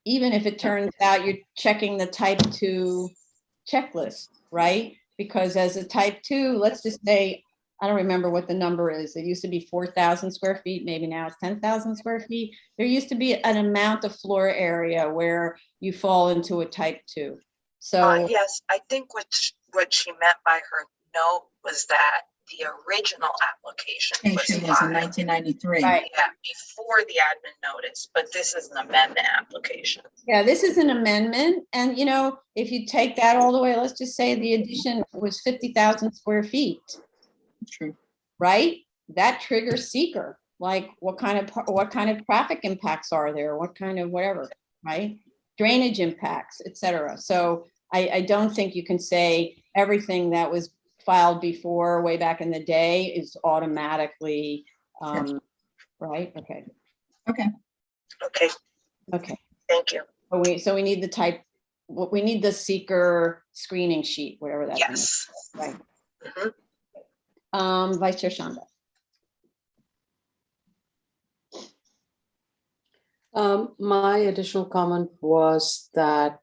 even if it turns out you're checking the type 2 checklist, right? Because as a type 2, let's just say, I don't remember what the number is. It used to be 4,000 square feet. Maybe now it's 10,000 square feet. There used to be an amount of floor area where you fall into a type 2. So Yes, I think what she meant by her note was that the original application was Application was in filed, 1993. right. yeah, before the admin notice, but this is an amendment application. Yeah, this is an amendment. And, you know, if you take that all the way, let's just say the addition was 50,000 square feet, True. right? That triggers seeker. Like what kind of traffic impacts are there? What kind of whatever, right? Drainage impacts, et cetera. So I don't think you can say everything that was filed before way back in the day is automatically, right? Okay. Okay. Okay, Okay. thank you. So we need the type, we need the seeker screening sheet, whatever that is. Yes. Right. Mhm. Vice Chair Shanda. My additional comment was that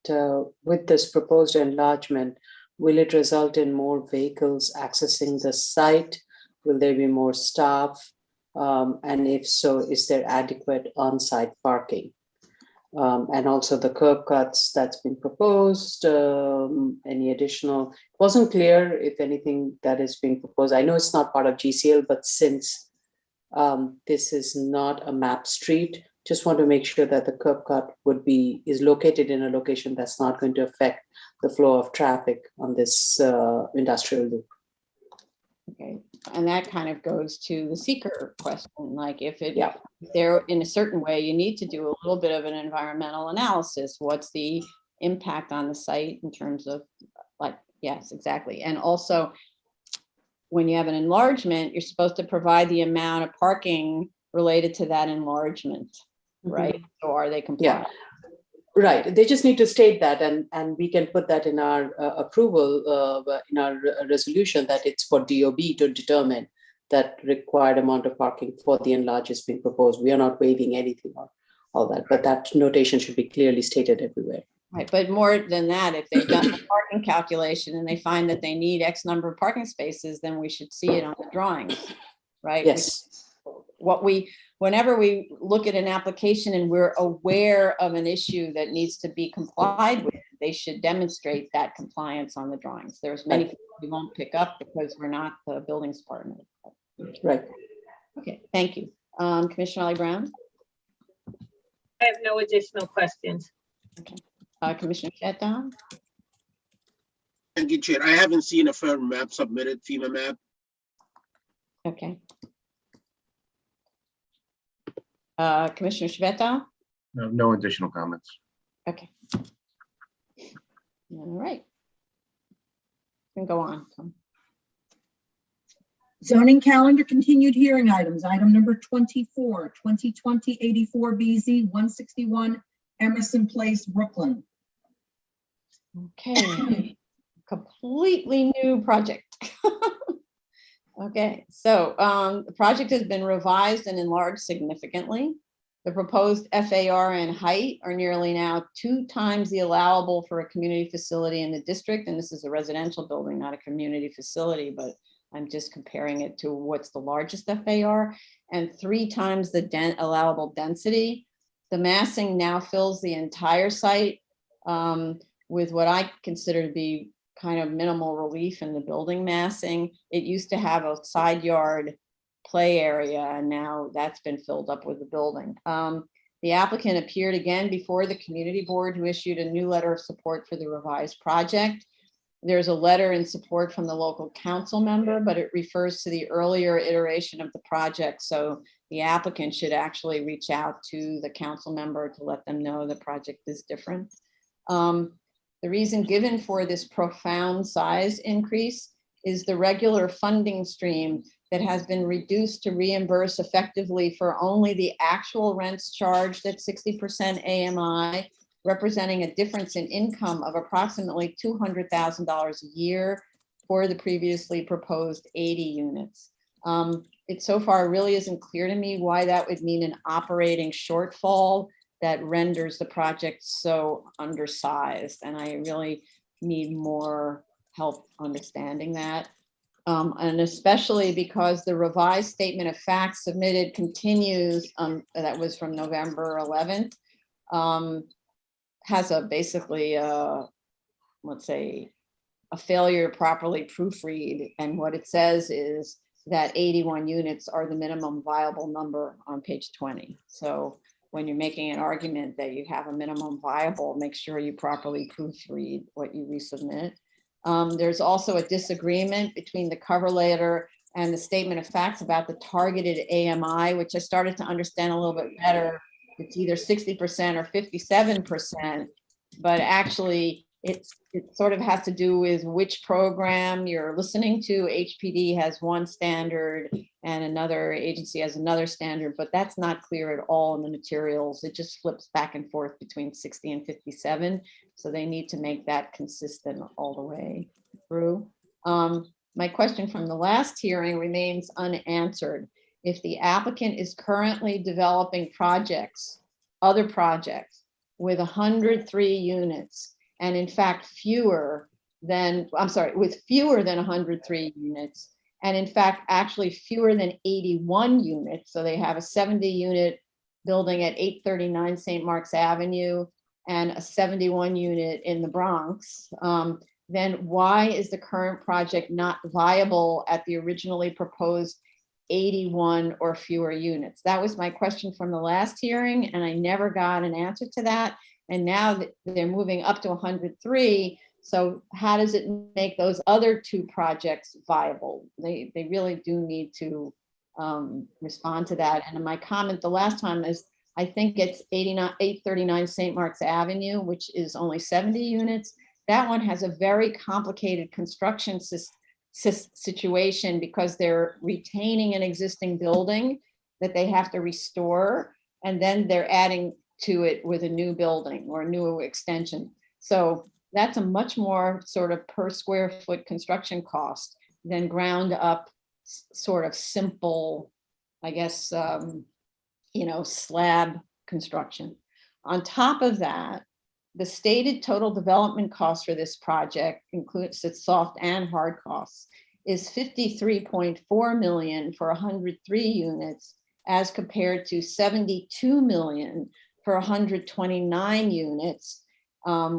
with this proposed enlargement, will it result in more vehicles accessing the site? Will there be more staff? And if so, is there adequate on-site parking? And also the curb cuts that's been proposed, any additional, it wasn't clear if anything that is being proposed. I know it's not part of GCL, but since this is not a map street, just want to make sure that the curb cut is located in a location that's not going to affect the flow of traffic on this industrial loop. Okay, and that kind of goes to the seeker question, like if Yeah. they're in a certain way, you need to do a little bit of an environmental analysis. What's the impact on the site in terms of, like, yes, exactly. And also, when you have an enlargement, you're supposed to provide the amount of parking related to that enlargement, right? So are they compliant? Right, they just need to state that, and we can put that in our approval, in our resolution, that it's for DOB to determine that required amount of parking for the enlarge is being proposed. We are not waiving anything or all that, but that notation should be clearly stated everywhere. Right, but more than that, if they've done the parking calculation and they find that they need X number of parking spaces, then we should see it on the drawings, right? Yes. Whenever we look at an application and we're aware of an issue that needs to be complied with, they should demonstrate that compliance on the drawings. There's many things we won't pick up because we're not the buildings department. Right. Okay, thank you. Commissioner Ali Brown? I have no additional questions. Okay. Commissioner Shetdown? Thank you, Chair. I haven't seen a firm map submitted, FEMA map. Okay. Commissioner Shveto? No additional comments. Okay. All right. We can go on. Zoning calendar continued hearing items. Item number 24, 2020-84BZ 161 Emerson Place, Brooklyn. Okay. Completely new project. Okay, so the project has been revised and enlarged significantly. The proposed FAR and height are nearly now 2 times the allowable for a community facility in the district. And this is a residential building, not a community facility, but I'm just comparing it to what's the largest FAR, and 3 times the allowable density. The massing now fills the entire site with what I consider to be kind of minimal relief in the building massing. It used to have a side yard play area, and now that's been filled up with the building. The applicant appeared again before the community board, who issued a new letter of support for the revised project. There's a letter in support from the local council member, but it refers to the earlier iteration of the project. So the applicant should actually reach out to the council member to let them know the project is different. The reason given for this profound size increase is the regular funding stream that has been reduced to reimburse effectively for only the actual rents charged at 60% AMI, representing a difference in income of approximately $200,000 a year. for the previously proposed 80 units. It so far really isn't clear to me why that would mean an operating shortfall that renders the project so undersized. And I really need more help understanding that. And especially because the revised statement of facts submitted continues, that was from November 11th, has a basically, let's say, a failure to properly proofread. And what it says is that 81 units are the minimum viable number on page 20. So when you're making an argument that you have a minimum viable, make sure you properly proofread what you resubmit. There's also a disagreement between the cover letter and the statement of facts about the targeted AMI, which I started to understand a little bit better. It's either 60% or 57%, but actually it sort of has to do with which program you're listening to. HPD has one standard and another agency has another standard, but that's not clear at all in the materials. It just flips back and forth between 60 and 57. So they need to make that consistent all the way through. My question from the last hearing remains unanswered. If the applicant is currently developing projects, other projects with 103 units, and in fact, with fewer than 103 units, and in fact, actually fewer than 81 units. So they have a 70 unit building at 839 St. Mark's Avenue and a 71 unit in the Bronx. Then why is the current project not viable at the originally proposed 81 or fewer units? That was my question from the last hearing, and I never got an answer to that. And now they're moving up to 103. So how does it make those other two projects viable? They really do need to respond to that. And my comment the last time is, I think it's 839 St. Mark's Avenue, which is only 70 units. That one has a very complicated construction situation because they're retaining an existing building that they have to restore, and then they're adding to it with a new building or a new extension. So that's a much more sort of per square foot construction cost than ground up sort of simple, I guess, slab construction. On top of that, the stated total development cost for this project includes its soft and hard costs is $53.4 million for 103 units as compared to $72 million for 129 units,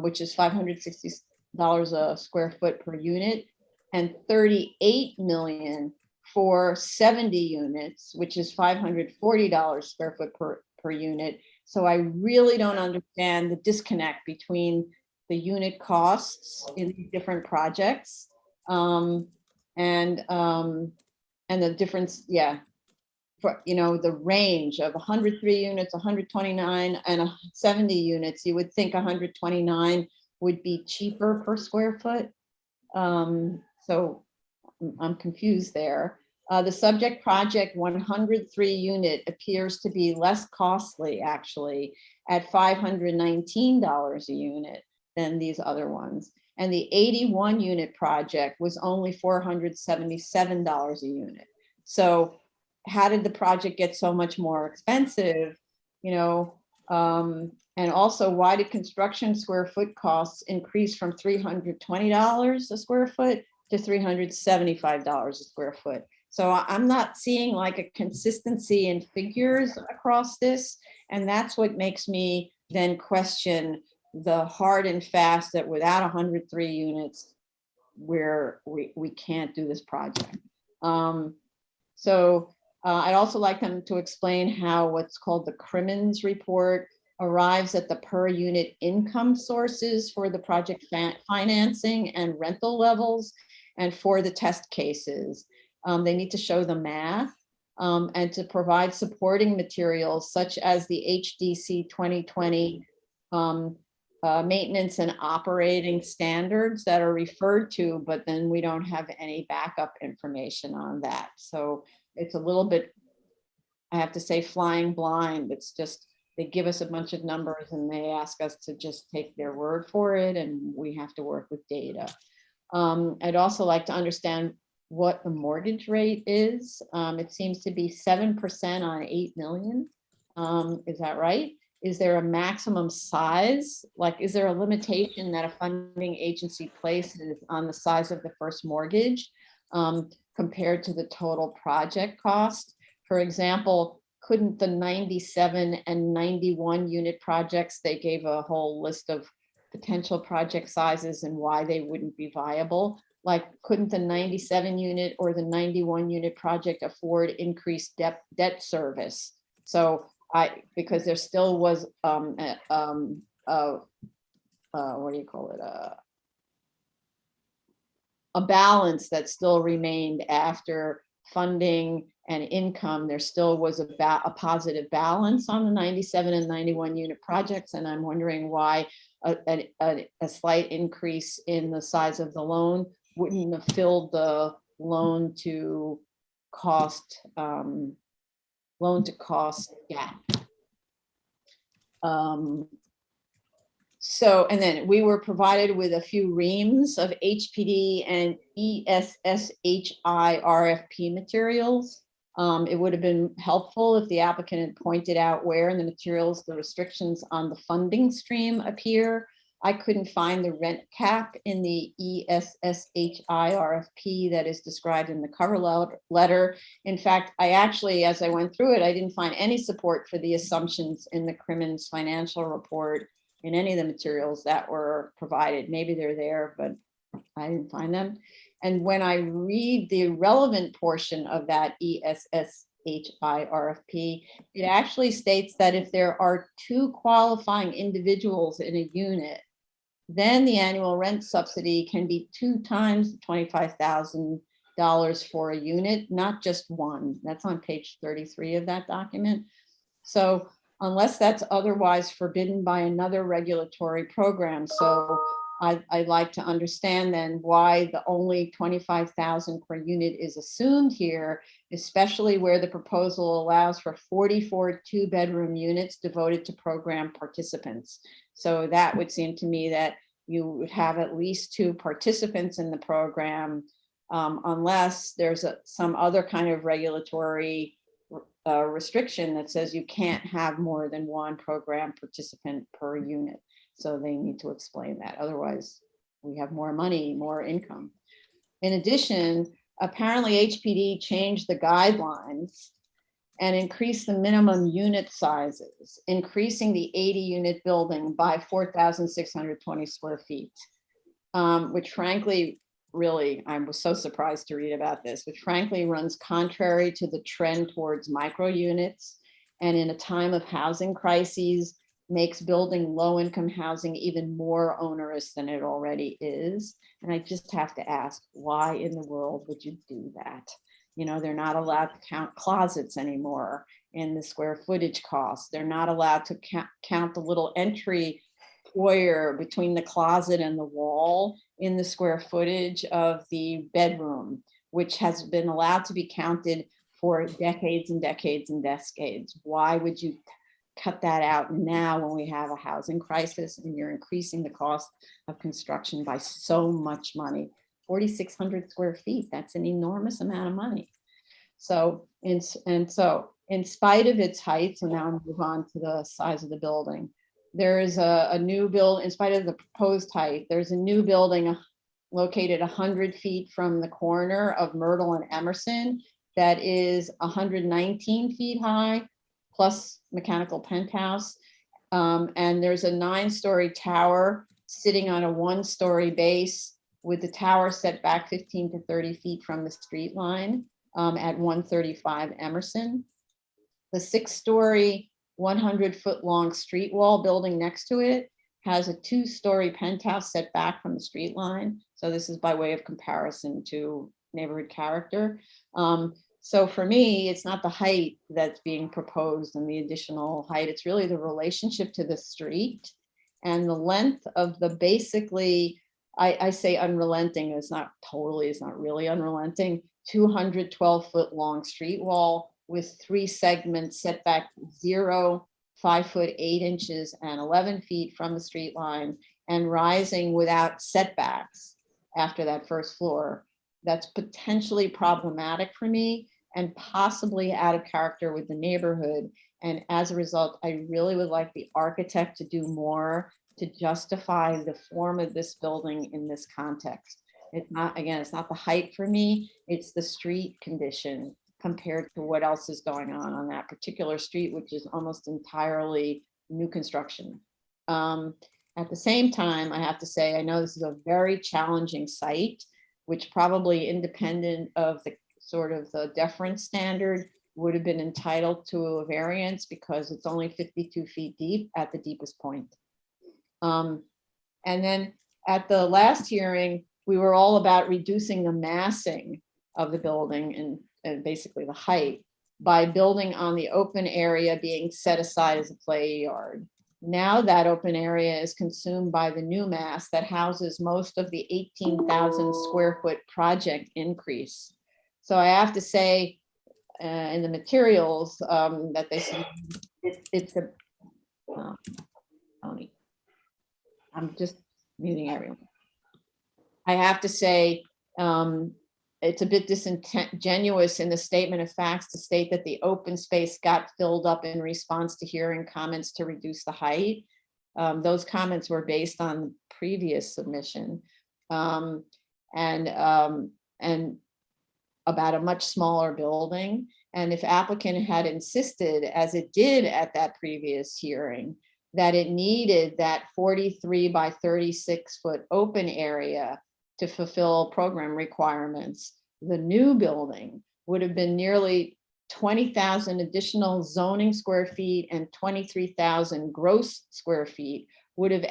which is $560 a square foot per unit, and $38 million for 70 units, which is $540 square foot per unit. So I really don't understand the disconnect between the unit costs in these different projects and the difference, for, the range of 103 units, 129 and 70 units. You would think 129 would be cheaper per square foot. So I'm confused there. The subject project 103 unit appears to be less costly actually at $519 a unit than these other ones. And the 81 unit project was only $477 a unit. So how did the project get so much more expensive? And also, why did construction square foot costs increase from $320 a square foot to $375 a square foot? So I'm not seeing like a consistency in figures across this. And that's what makes me then question the hard and fast that without 103 units, we can't do this project. I'd also like them to explain how what's called the Crimmins report arrives at the per unit income sources for the project financing and rental levels and for the test cases. They need to show the math and to provide supporting materials such as the HDC 2020 maintenance and operating standards that are referred to, but then we don't have any backup information on that. So it's a little bit, I have to say, flying blind. It's just, they give us a bunch of numbers and they ask us to just take their word for it, and we have to work with data. I'd also like to understand what the mortgage rate is. It seems to be 7% on 8 million. Is that right? Is there a maximum size? Like, is there a limitation that a funding agency places on the size of the first mortgage compared to the total project cost? For example, couldn't the 97 and 91 unit projects, they gave a whole list of potential project sizes and why they wouldn't be viable. Like, couldn't the 97 unit or the 91 unit project afford increased debt service? So because there still was what do you call it? A balance that still remained after funding and income. There still was a positive balance on the 97 and 91 unit projects. And I'm wondering why a slight increase in the size of the loan wouldn't have filled the loan to cost gap. So, and then we were provided with a few reams of HPD and ESSHI RFP materials. It would have been helpful if the applicant had pointed out where in the materials the restrictions on the funding stream appear. I couldn't find the rent cap in the ESSHI RFP that is described in the cover letter. In fact, I actually, as I went through it, I didn't find any support for the assumptions in the Crimmins financial report in any of the materials that were provided. Maybe they're there, but I didn't find them. And when I read the relevant portion of that ESSHI RFP, it actually states that if there are 2 qualifying individuals in a unit, then the annual rent subsidy can be 2 times $25,000 for a unit, not just one. That's on page 33 of that document. So unless that's otherwise forbidden by another regulatory program. So I'd like to understand then why the only 25,000 per unit is assumed here, especially where the proposal allows for 44 2-bedroom units devoted to program participants. So that would seem to me that you would have at least 2 participants in the program, unless there's some other kind of regulatory restriction that says you can't have more than 1 program participant per unit. So they need to explain that. Otherwise, we have more money, more income. In addition, apparently HPD changed the guidelines and increased the minimum unit sizes, increasing the 80 unit building by 4,620 square feet, which frankly, really, I was so surprised to read about this, which frankly runs contrary to the trend towards micro units, and in a time of housing crises, makes building low-income housing even more onerous than it already is. And I just have to ask, why in the world would you do that? You know, they're not allowed to count closets anymore in the square footage costs. They're not allowed to count the little entry foyer between the closet and the wall in the square footage of the bedroom, which has been allowed to be counted for decades and decades and decades. Why would you cut that out now when we have a housing crisis and you're increasing the cost of construction by so much money? 4,600 square feet, that's an enormous amount of money. So, in spite of its height, so now I'll move on to the size of the building. There is a new build, in spite of the proposed height, there's a new building located 100 feet from the corner of Myrtle and Emerson that is 119 feet high, plus mechanical penthouse. And there's a 9-story tower sitting on a 1-story base with the tower set back 15 to 30 feet from the street line at 135 Emerson. The 6-story, 100-foot long street wall building next to it has a 2-story penthouse set back from the street line. So this is by way of comparison to neighborhood character. So for me, it's not the height that's being proposed and the additional height, it's really the relationship to the street and the length of the basically, I say unrelenting, it's not really unrelenting, 212-foot long street wall with 3 segments set back 0, 5 foot 8 inches and 11 feet from the street line and rising without setbacks after that first floor. That's potentially problematic for me and possibly out of character with the neighborhood. And as a result, I really would like the architect to do more to justify the form of this building in this context. It's not, again, it's not the height for me, it's the street condition compared to what else is going on that particular street, which is almost entirely new construction. At the same time, I have to say, I know this is a very challenging site, which probably independent of the sort of the deference standard would have been entitled to a variance because it's only 52 feet deep at the deepest point. And then at the last hearing, we were all about reducing the massing of the building and basically the height by building on the open area being set aside as a play yard. Now that open area is consumed by the new mass that houses most of the 18,000 square foot project increase. So I have to say, in the materials that they see, it's a, Tony, I'm just muting everyone. I have to say, it's a bit disingenuous in the statement of facts to state that the open space got filled up in response to hearing comments to reduce the height. Those comments were based on the previous submission and about a much smaller building. And if applicant had insisted, as it did at that previous hearing, that it needed that 43 by 36 foot open area to fulfill program requirements, the new building would have been nearly 20,000 additional zoning square feet and 23,000 gross square feet, would have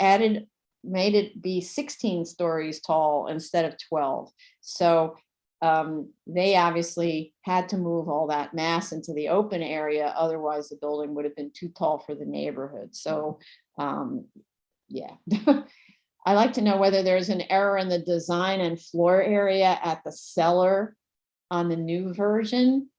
made it be 16 stories tall instead of 12. So they obviously had to move all that mass into the open area. Otherwise, the building would have been too tall for the neighborhood. So yeah. I like to know whether there's an error in the design and floor area at the cellar on the new version.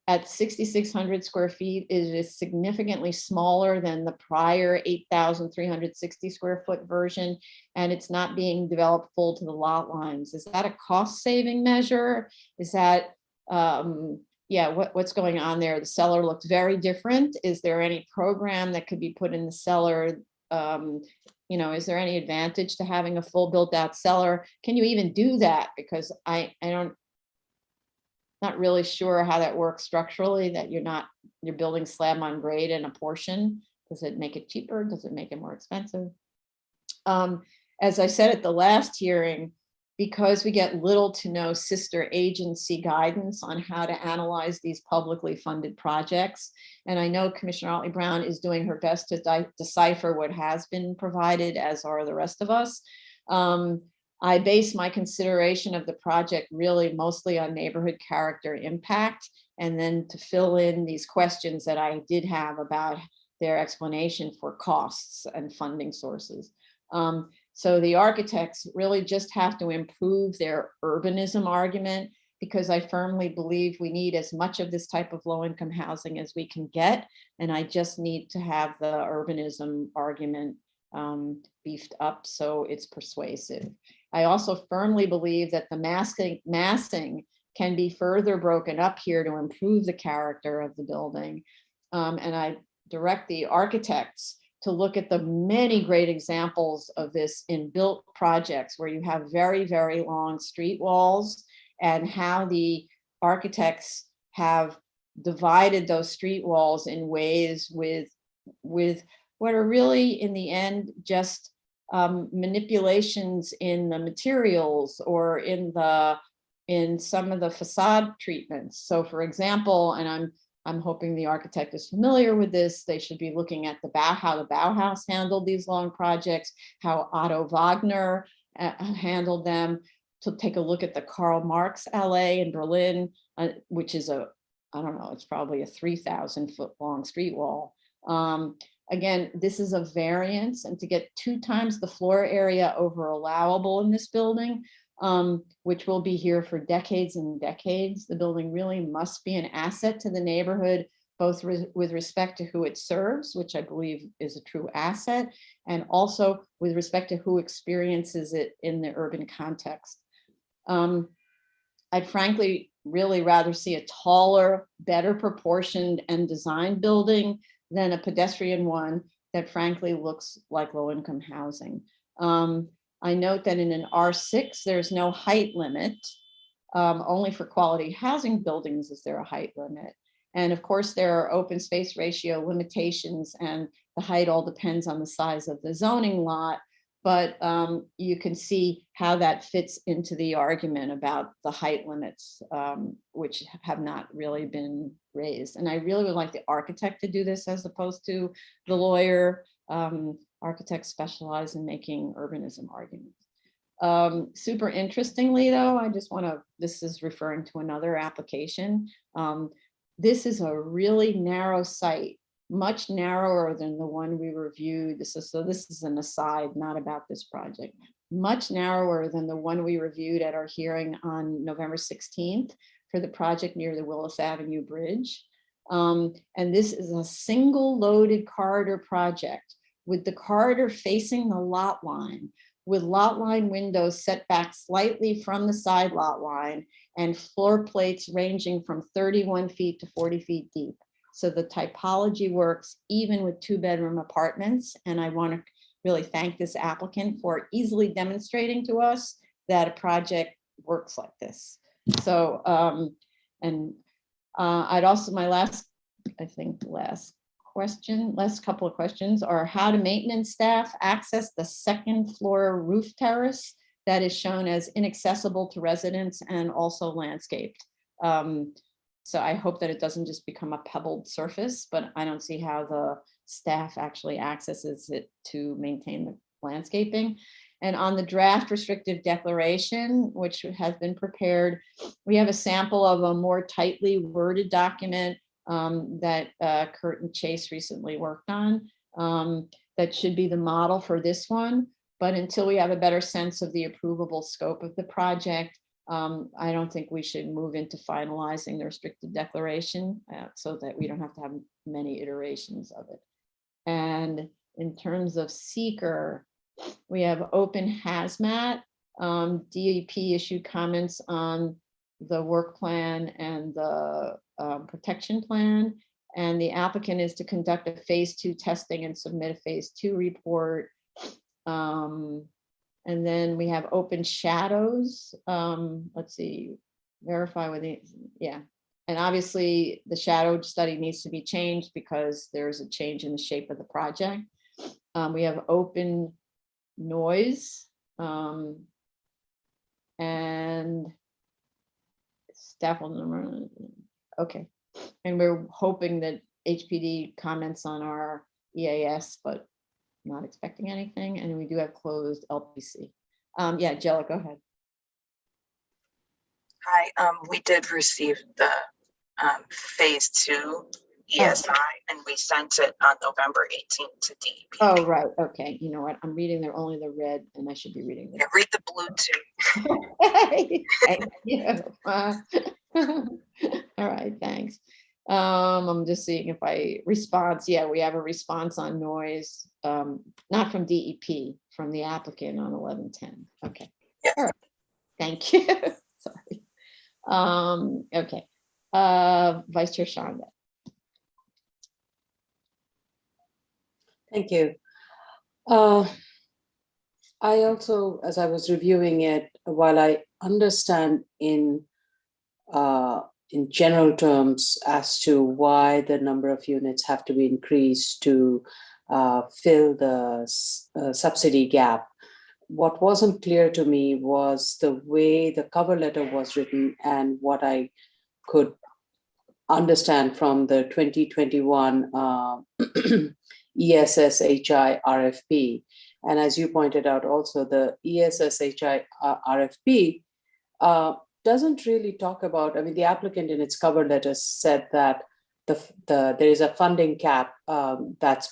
At 6,600 square feet, it is significantly smaller than the prior 8,360 square foot version, and it's not being developed full to the lot lines. Is that a cost saving measure? Is that, yeah, what's going on there? The cellar looks very different. Is there any program that could be put in the cellar? You know, is there any advantage to having a full built out cellar? Can you even do that? Because I don't, not really sure how that works structurally, that you're building slab on grade in a portion. Does it make it cheaper? Does it make it more expensive? As I said at the last hearing, because we get little to no sister agency guidance on how to analyze these publicly funded projects, and I know Commissioner Otley Brown is doing her best to decipher what has been provided, as are the rest of us. I base my consideration of the project really mostly on neighborhood character impact, and then to fill in these questions that I did have about their explanation for costs and funding sources. So the architects really just have to improve their urbanism argument, because I firmly believe we need as much of this type of low-income housing as we can get. And I just need to have the urbanism argument beefed up so it's persuasive. I also firmly believe that the massing can be further broken up here to improve the character of the building. And I direct the architects to look at the many great examples of this in built projects where you have very, very long street walls, and how the architects have divided those street walls in ways with what are really in the end just manipulations in the materials or in some of the facade treatments. So for example, and I'm hoping the architect is familiar with this, they should be looking at how the Bauhaus handled these long projects, how Otto Wagner handled them, to take a look at the Karl Marx LA in Berlin, which is I don't know, it's probably a 3,000 foot long street wall. Again, this is a variance, and to get 2 times the floor area over allowable in this building, which will be here for decades and decades. The building really must be an asset to the neighborhood both with respect to who it serves, which I believe is a true asset, and also with respect to who experiences it in the urban context. I'd frankly really rather see a taller, better proportioned and designed building than a pedestrian one that frankly looks like low-income housing. I note that in an R6, there's no height limit. Only for quality housing buildings is there a height limit. And of course, there are open space ratio limitations, and the height all depends on the size of the zoning lot. But you can see how that fits into the argument about the height limits, which have not really been raised. And I really would like the architect to do this as opposed to the lawyer. Architects specialize in making urbanism arguments. Super interestingly, though, I just want to, this is referring to another application. This is a really narrow site, much narrower than the one we reviewed. This is an aside, not about this project. Much narrower than the one we reviewed at our hearing on November 16th for the project near the Willis Avenue Bridge. And this is a single loaded corridor project with the corridor facing the lot line, with lot line windows set back slightly from the side lot line and floor plates ranging from 31 feet to 40 feet deep. So the typology works even with 2-bedroom apartments. And I want to really thank this applicant for easily demonstrating to us that a project works like this. So, I'd also, my last couple of questions are how do maintenance staff access the second floor roof terrace that is shown as inaccessible to residents and also landscaped? So I hope that it doesn't just become a pebbled surface, but I don't see how the staff actually accesses it to maintain the landscaping. And on the draft restrictive declaration, which has been prepared, we have a sample of a more tightly worded document that Kurt and Chase recently worked on. That should be the model for this one. But until we have a better sense of the approvable scope of the project, I don't think we should move into finalizing the restricted declaration so that we don't have to have many iterations of it. And in terms of seeker, we have open hazmat. DEP issued comments on the work plan and the protection plan. And the applicant is to conduct a phase 2 testing and submit a phase 2 report. And then we have open shadows. Let's see, verify with the, yeah. And obviously the shadow study needs to be changed because there's a change in the shape of the project. We have open noise and staff will, okay. And we're hoping that HPD comments on our EAS, but not expecting anything. And we do have closed LPC. Yeah, Jella, go ahead. Hi, we did receive the phase 2 ESI and we sent it on November 18th to DEP. Oh, right. Okay. You know what? I'm reading there only the red and I should be reading the Yeah, read the blue too. Thank you. All right, thanks. I'm just seeing if I response. Yeah, we have a response on noise, not from DEP, from the applicant on 1110. Okay. Yes. All right. Thank you. Sorry. Okay. Vice Chair Shonda. Thank you. I also, as I was reviewing it, while I understand in general terms as to why the number of units have to be increased to fill the subsidy gap, what wasn't clear to me was the way the cover letter was written and what I could understand from the 2021 ESSHI RFP. And as you pointed out also, the ESSHI RFP doesn't really talk about, I mean, the applicant in its cover letter said that there is a funding cap that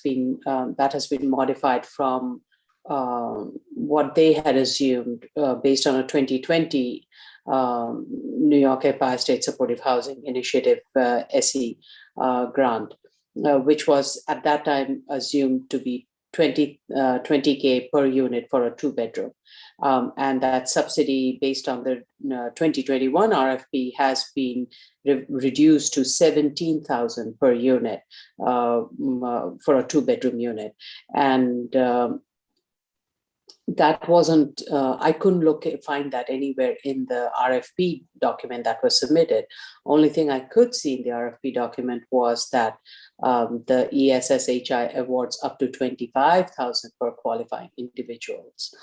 has been modified from what they had assumed based on a 2020 New York Empire State Supportive Housing Initiative SE grant, which was at that time assumed to be 20K per unit for a 2-bedroom. And that subsidy based on the 2021 RFP has been reduced to 17,000 per unit for a 2-bedroom unit. And that wasn't, I couldn't find that anywhere in the RFP document that was submitted. Only thing I could see in the RFP document was that the ESSHI awards up to 25,000 per qualifying individuals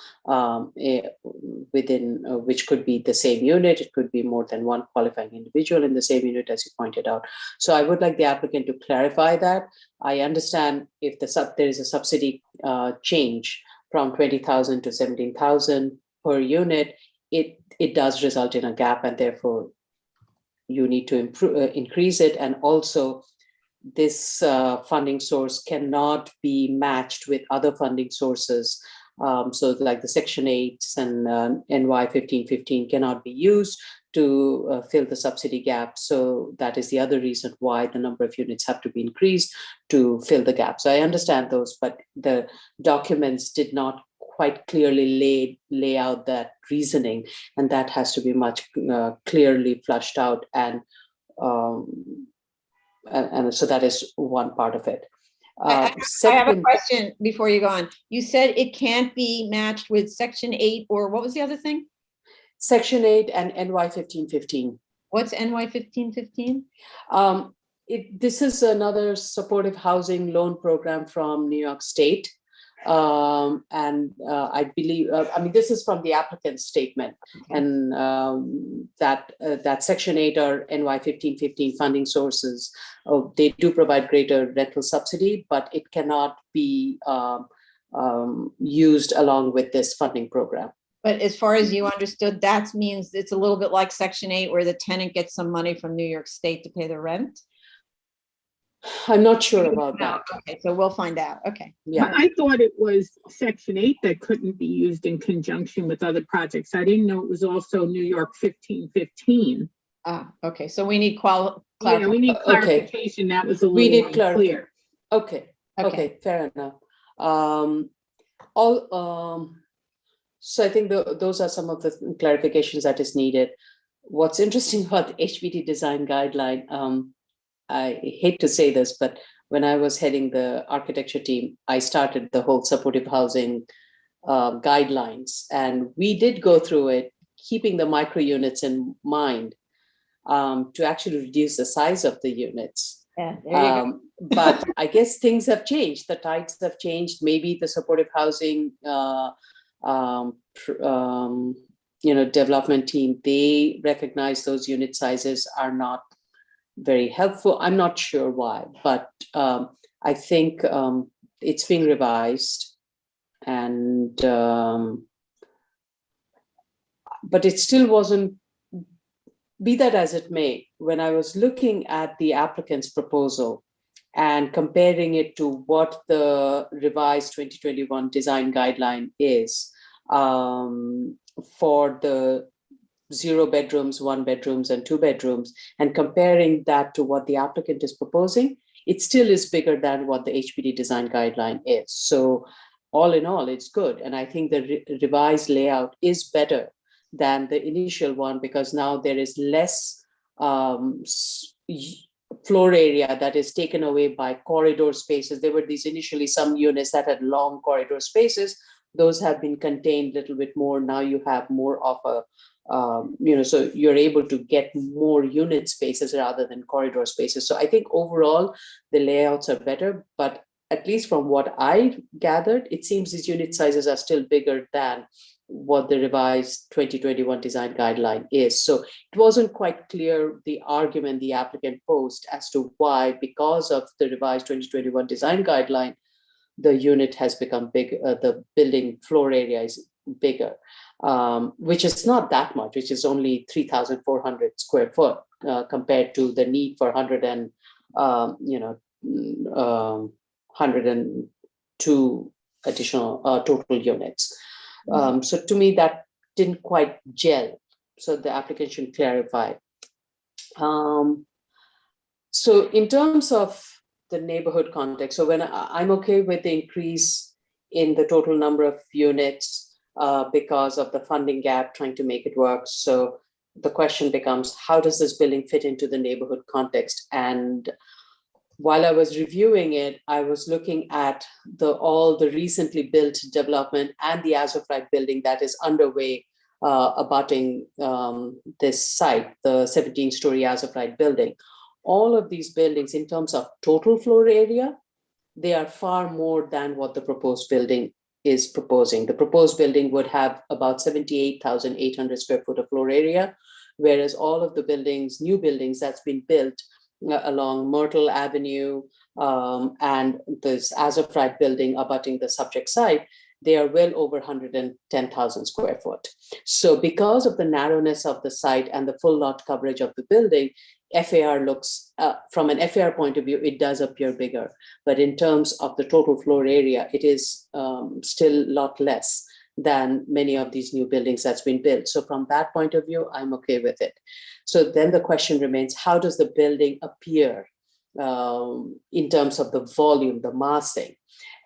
within, which could be the same unit. It could be more than one qualifying individual in the same unit, as you pointed out. So I would like the applicant to clarify that. I understand if there is a subsidy change from 20,000 to 17,000 per unit, it does result in a gap, and therefore you need to increase it. And also, this funding source cannot be matched with other funding sources. So like the Section 8s and NY 1515 cannot be used to fill the subsidy gap. So that is the other reason why the number of units have to be increased to fill the gap. So I understand those, but the documents did not quite clearly lay out that reasoning, and that has to be much clearly flushed out. And so that is one part of it. I have a question before you go on. You said it can't be matched with Section 8, or what was the other thing? Section 8 and NY 1515. What's NY 1515? This is another supportive housing loan program from New York State. And I believe, I mean, this is from the applicant's statement, okay. And that Section 8 or NY 1515 funding sources, they do provide greater rental subsidy, but it cannot be used along with this funding program. But as far as you understood, that means it's a little bit like Section 8, where the tenant gets some money from New York State to pay the rent? I'm not sure about that. Okay, so we'll find out. Okay. Yeah. I thought it was Section 8 that couldn't be used in conjunction with other projects. I didn't know it was also New York 1515. Okay. So we need clarification. Yeah, we need clarification. Okay. That was a little unclear. Okay. Okay. Fair enough. So I think those are some of the clarifications that is needed. What's interesting about the HPD design guideline, I hate to say this, but when I was heading the architecture team, I started the whole supportive housing guidelines, and we did go through it, keeping the micro units in mind to actually reduce the size of the units. Yeah, there you go. But I guess things have changed. The tides have changed. Maybe the supportive housing development team, they recognize those unit sizes are not very helpful. I'm not sure why, but I think it's being revised, and but it still wasn't. Be that as it may, when I was looking at the applicant's proposal and comparing it to what the revised 2021 design guideline is for the 0 bedrooms, 1 bedrooms, and 2 bedrooms, and comparing that to what the applicant is proposing, it still is bigger than what the HPD design guideline is. So all in all, it's good. And I think the revised layout is better than the initial one, because now there is less floor area that is taken away by corridor spaces. There were these initially some units that had long corridor spaces. Those have been contained a little bit more. Now you have more of a, so you're able to get more unit spaces rather than corridor spaces. So I think overall the layouts are better, but at least from what I gathered, it seems these unit sizes are still bigger than what the revised 2021 design guideline is. So it wasn't quite clear the argument the applicant posed as to why, because of the revised 2021 design guideline, the unit has become big, the building floor area is bigger, which is not that much, which is only 3,400 square foot compared to the need for 102 additional total units. So to me, that didn't quite gel. So the applicant should clarify. So in terms of the neighborhood context, so when I'm okay with the increase in the total number of units because of the funding gap, trying to make it work. So the question becomes, how does this building fit into the neighborhood context? And while I was reviewing it, I was looking at all the recently built development and the as of right building that is underway abutting this site, the 17-story as of right building. All of these buildings, in terms of total floor area, they are far more than what the proposed building is proposing. The proposed building would have about 78,800 square foot of floor area, whereas all of the buildings, new buildings that's been built along Myrtle Avenue and this as of right building abutting the subject site, they are well over 110,000 square foot. So because of the narrowness of the site and the full lot coverage of the building, FAR looks, from an FAR point of view, it does appear bigger. But in terms of the total floor area, it is still a lot less than many of these new buildings that's been built. So from that point of view, I'm okay with it. So then the question remains, how does the building appear in terms of the volume, the massing?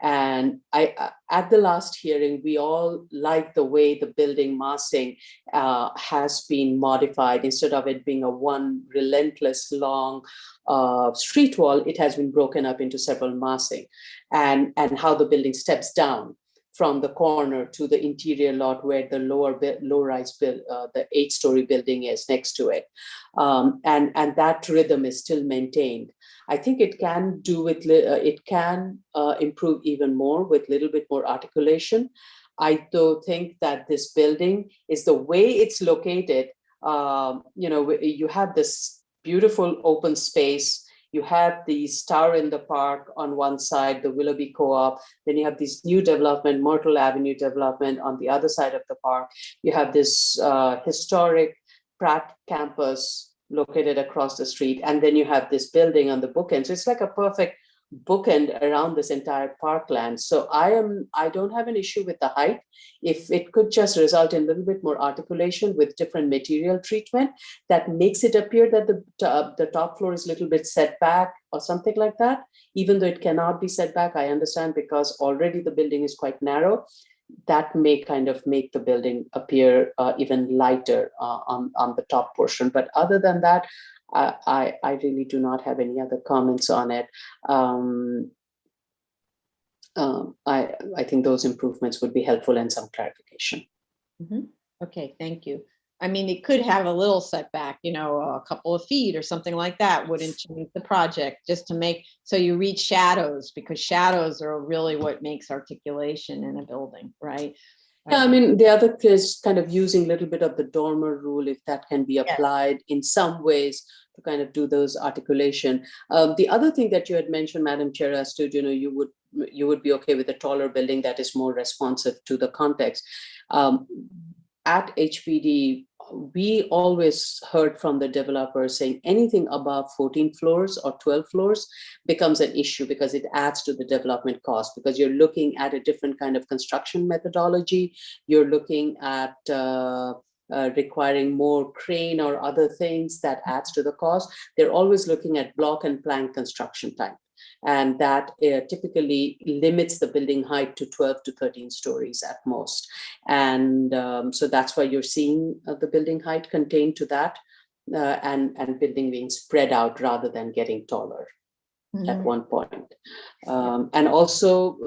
And at the last hearing, we all like the way the building massing has been modified. Instead of it being a one relentless long street wall, it has been broken up into several massing, and how the building steps down from the corner to the interior lot where the low-rise the 8-story building is next to it. And that rhythm is still maintained. I think it can improve even more with a little bit more articulation. I though think that this building is the way it's located. You have this beautiful open space. You have the Star in the Park on one side, the Willoughby Co-op. Then you have this new development, Myrtle Avenue development on the other side of the park. You have this historic Pratt campus located across the street. And then you have this building on the bookend. So it's like a perfect bookend around this entire parkland. So I don't have an issue with the height. If it could just result in a little bit more articulation with different material treatment that makes it appear that the top floor is a little bit set back or something like that, even though it cannot be set back, I understand, because already the building is quite narrow. That may kind of make the building appear even lighter on the top portion. But other than that, I really do not have any other comments on it. I think those improvements would be helpful and some clarification. Mm-hmm. Okay, thank you. I mean, it could have a little setback, a couple of feet or something like that wouldn't change the project, just to make, so you reach shadows, because shadows are really what makes articulation in a building, right? Yeah, I mean, the other is kind of using a little bit of the Dormer rule, if that can be applied in some ways to kind of do those articulation. The other thing that you had mentioned, Madam Chair, as to, you would be okay with a taller building that is more responsive to the context. At HPD, we always heard from the developers saying anything above 14 floors or 12 floors becomes an issue because it adds to the development cost, because you're looking at a different kind of construction methodology. You're looking at requiring more crane or other things that adds to the cost. They're always looking at block and plank construction time. And that typically limits the building height to 12 to 13 stories at most. And so that's why you're seeing the building height contained to that and building being spread out rather than getting taller at one point. And also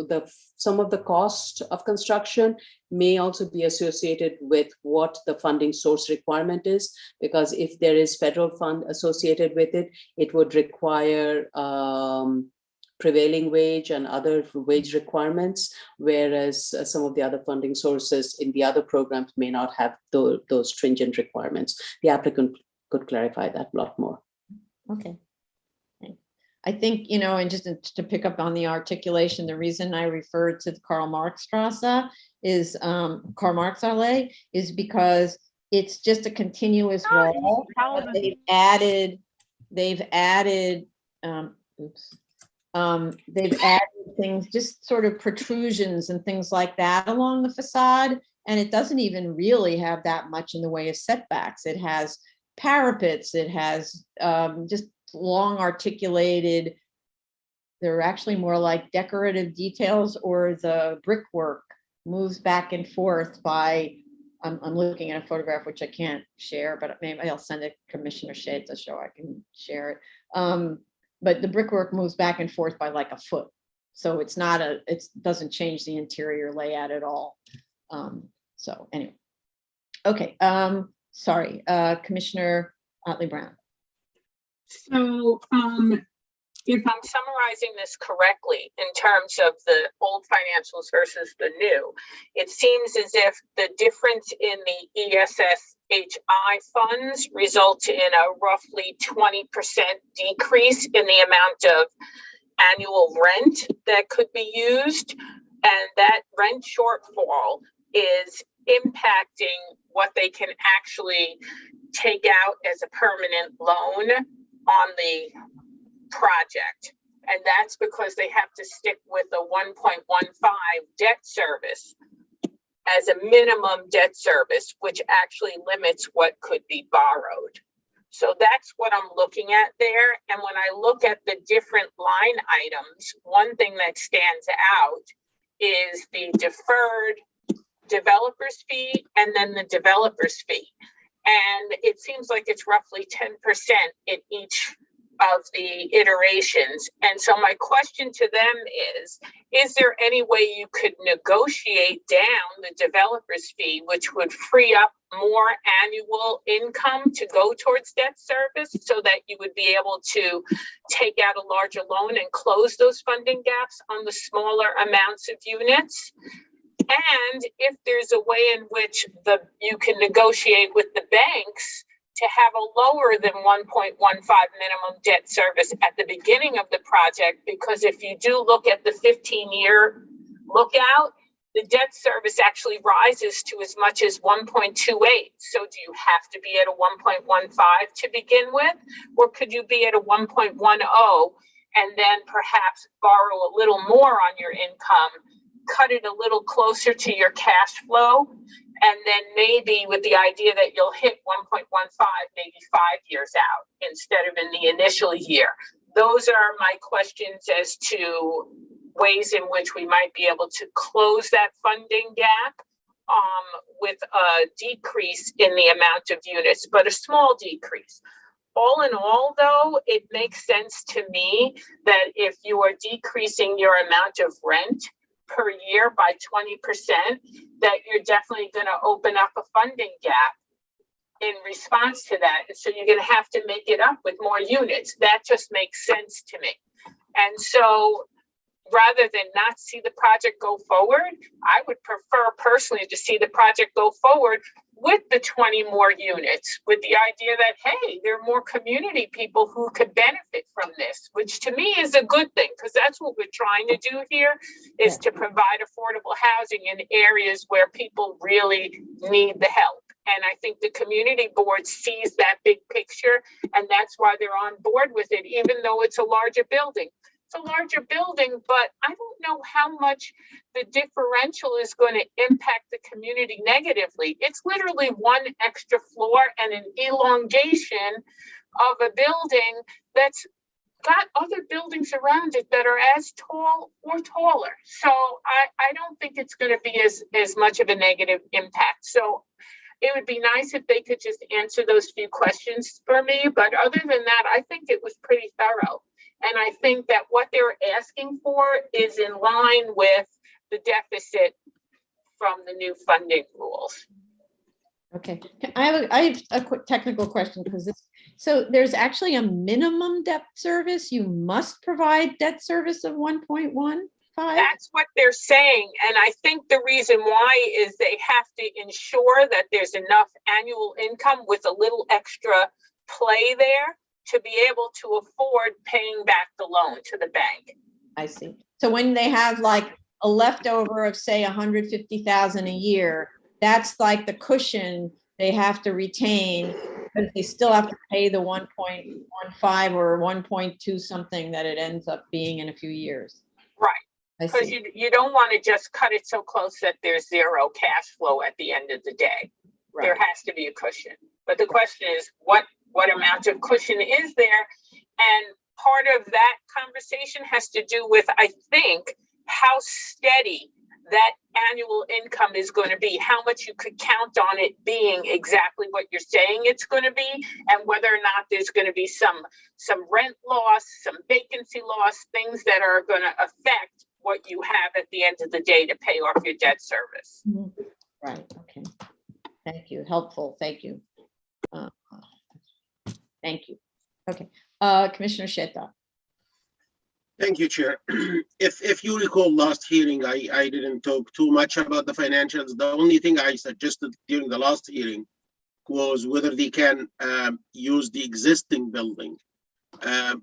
some of the cost of construction may also be associated with what the funding source requirement is, because if there is federal fund associated with it, it would require prevailing wage and other wage requirements, whereas some of the other funding sources in the other programs may not have those stringent requirements. The applicant could clarify that a lot more. Okay. I think, and just to pick up on the articulation, the reason I referred to the Karl Marx Strasse is Karl Marx Allee is because it's just a continuous wall. They've added things, just sort of protrusions and things like that along the facade. And it doesn't even really have that much in the way of setbacks. It has parapets, it has just long articulated, they're actually more like decorative details, or the brickwork moves back and forth by, I'm looking at a photograph which I can't share, but maybe I'll send it to Commissioner Shea to show I can share it. But the brickwork moves back and forth by like a foot. So it's not it doesn't change the interior layout at all. So anyway, okay, sorry, Commissioner Otley Brown. So, if I'm summarizing this correctly, in terms of the old financials versus the new, it seems as if the difference in the ESSHI funds results in a roughly 20% decrease in the amount of annual rent that could be used. And that rent shortfall is impacting what they can actually take out as a permanent loan on the project. And that's because they have to stick with a 1.15 debt service as a minimum debt service, which actually limits what could be borrowed. So that's what I'm looking at there. And when I look at the different line items, one thing that stands out is the deferred developer's fee and then the developer's fee. And it seems like it's roughly 10% in each of the iterations. And so my question to them is there any way you could negotiate down the developer's fee, which would free up more annual income to go towards debt service, so that you would be able to take out a larger loan and close those funding gaps on the smaller amounts of units? And if there's a way in which you can negotiate with the banks to have a lower than 1.15 minimum debt service at the beginning of the project, because if you do look at the 15-year lookout, the debt service actually rises to as much as 1.28. So do you have to be at a 1.15 to begin with, or could you be at a 1.10 and then perhaps borrow a little more on your income, cut it a little closer to your cash flow, and then maybe with the idea that you'll hit 1.15 maybe 5 years out instead of in the initial year? Those are my questions as to ways in which we might be able to close that funding gap with a decrease in the amount of units, but a small decrease. All in all, though, it makes sense to me that if you are decreasing your amount of rent per year by 20%, that you're definitely going to open up a funding gap in response to that. And so you're going to have to make it up with more units. That just makes sense to me. And so rather than not see the project go forward, I would prefer personally to see the project go forward with the 20 more units, with the idea that, hey, there are more community people who could benefit from this, which to me is a good thing, because that's what we're trying to do here, is to provide affordable housing in areas where people really need the help. And I think the community board sees that big picture, and that's why they're on board with it, even though it's a larger building. It's a larger building, but I don't know how much the differential is going to impact the community negatively. It's literally one extra floor and an elongation of a building that's got other buildings around it that are as tall or taller. So I don't think it's going to be as much of a negative impact. So it would be nice if they could just answer those few questions for me. But other than that, I think it was pretty thorough. And I think that what they're asking for is in line with the deficit from the new funding rules. Okay, I have a quick technical question, because so there's actually a minimum debt service. You must provide debt service of 1.15. That's what they're saying. And I think the reason why is they have to ensure that there's enough annual income with a little extra play there to be able to afford paying back the loan to the bank. I see. So when they have like a leftover of say 150,000 a year, that's like the cushion they have to retain, but they still have to pay the 1.15 or 1.2 something that it ends up being in a few years. Right. Because you don't want to just cut it so close that there's zero cash flow at the end of the day. Right. There has to be a cushion. But the question is, what amount of cushion is there? And part of that conversation has to do with, I think, how steady that annual income is going to be, how much you could count on it being exactly what you're saying it's going to be, and whether or not there's going to be some rent loss, some vacancy loss, things that are going to affect what you have at the end of the day to pay off your debt service. Right, okay. Thank you, helpful, thank you. Thank you. Okay, Commissioner Sheta. Thank you, Chair. If you recall last hearing, I didn't talk too much about the financials. The only thing I suggested during the last hearing was whether they can use the existing building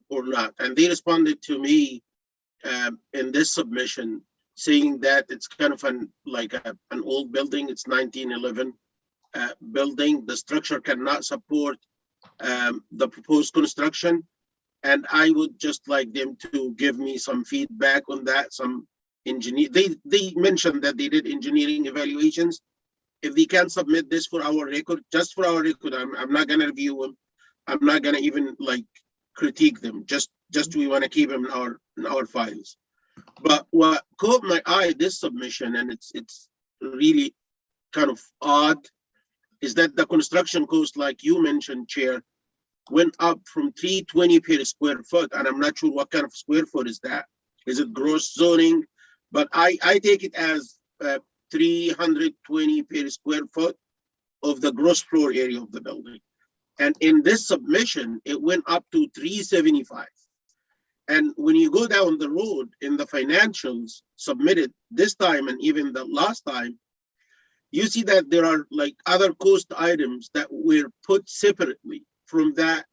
or not. And they responded to me in this submission saying that it's kind of an old building. It's 1911 building. The structure cannot support the proposed construction. And I would just like them to give me some feedback on that. Some engineer, they mentioned that they did engineering evaluations. If they can submit this for our record, just for our record, I'm not gonna review them. I'm not gonna even critique them. Just we want to keep them in our files. But what caught my eye this submission, and it's really kind of odd, is that the construction cost, like you mentioned, Chair, went up from $320 per square foot, and I'm not sure what kind of square foot is that. Is it gross zoning? But I take it as $320 per square foot of the gross floor area of the building. And in this submission, it went up to $375. And when you go down the road in the financials submitted this time and even the last time, you see that there are other cost items that were put separately from that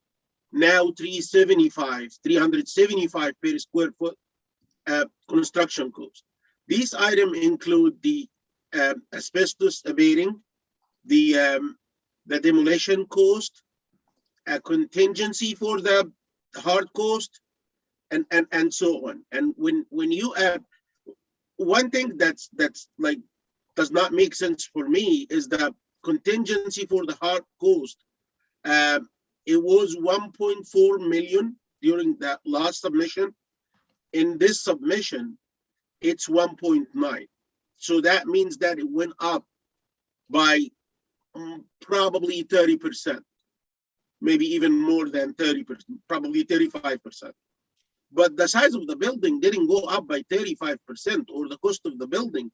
now $375 per square foot construction cost. These items include the asbestos abating, the demolition cost, a contingency for the hard cost, and so on. And when you add, one thing that's does not make sense for me is the contingency for the hard cost. It was 1.4 million during that last submission. In this submission, it's 1.9. So that means that it went up by probably 30%, maybe even more than 30%, probably 35%. But the size of the building didn't go up by 35%, or the cost of the building.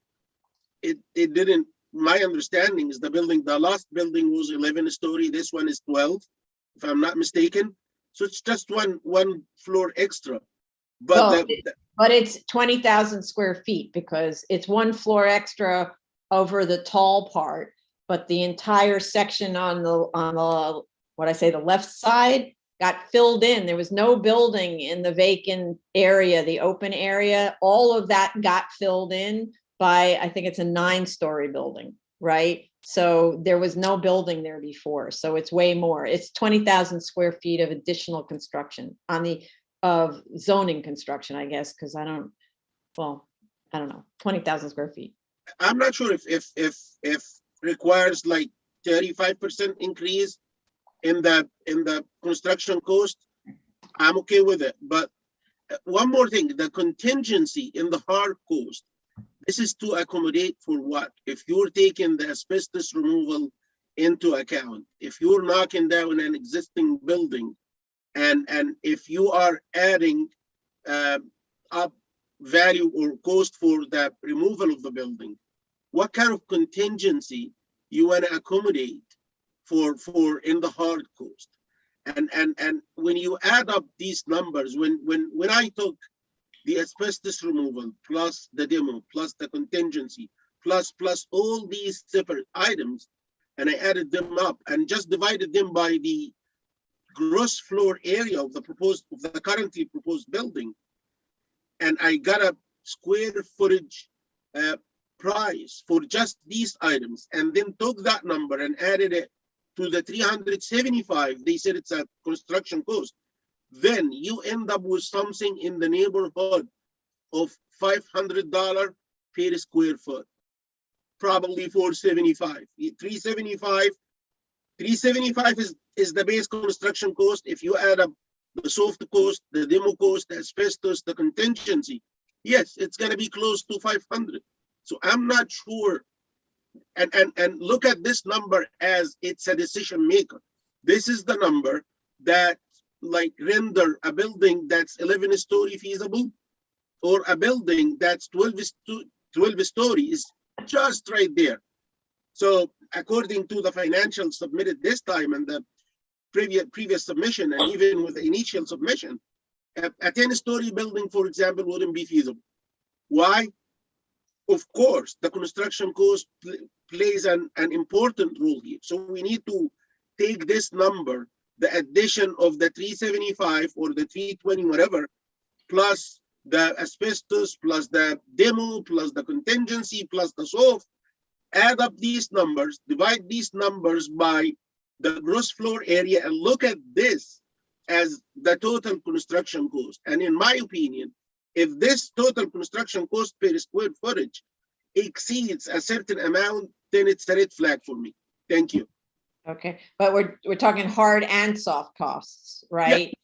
It didn't. My understanding is the last building was 11-story. This one is 12, if I'm not mistaken. So it's just one floor extra. But but it's 20,000 square feet because it's one floor extra over the tall part, but the entire section on the the left side got filled in. There was no building in the vacant area, the open area. All of that got filled in by, I think it's a 9-story building, right? So there was no building there before. So it's way more. It's 20,000 square feet of additional construction on the of zoning construction, I guess, because I don't know, 20,000 square feet. I'm not sure if requires 35% increase in the construction cost. I'm okay with it. But one more thing, the contingency in the hard cost, this is to accommodate for what? If you're taking the asbestos removal into account, if you're knocking down an existing building, and if you are adding up value or cost for the removal of the building, what kind of contingency you want to accommodate for in the hard cost? And when you add up these numbers, when I took the asbestos removal plus the demo plus the contingency plus all these separate items, and I added them up and just divided them by the gross floor area of the currently proposed building, and I got a square footage price for just these items, and then took that number and added it to the 375. They said it's a construction cost. Then you end up with something in the neighborhood of $500 per square foot, probably $475. 375 is the base construction cost. If you add up the soft cost, the demo cost, the asbestos, the contingency, yes, it's going to be close to 500. So I'm not sure. And look at this number as it's a decision maker. This is the number that like render a building that's 11-story feasible, or a building that's 12 stories, just right there. So according to the financials submitted this time and the previous submission, and even with the initial submission, a 10-story building, for example, wouldn't be feasible. Why? Of course, the construction cost plays an important role here. So we need to take this number, the addition of the 375 or the 320, whatever, plus the asbestos, plus the demo, plus the contingency, plus the soft, add up these numbers, divide these numbers by the gross floor area, and look at this as the total construction cost. And in my opinion, if this total construction cost per square footage exceeds a certain amount, then it's a red flag for me. Thank you. Okay, but we're talking hard and soft costs, right?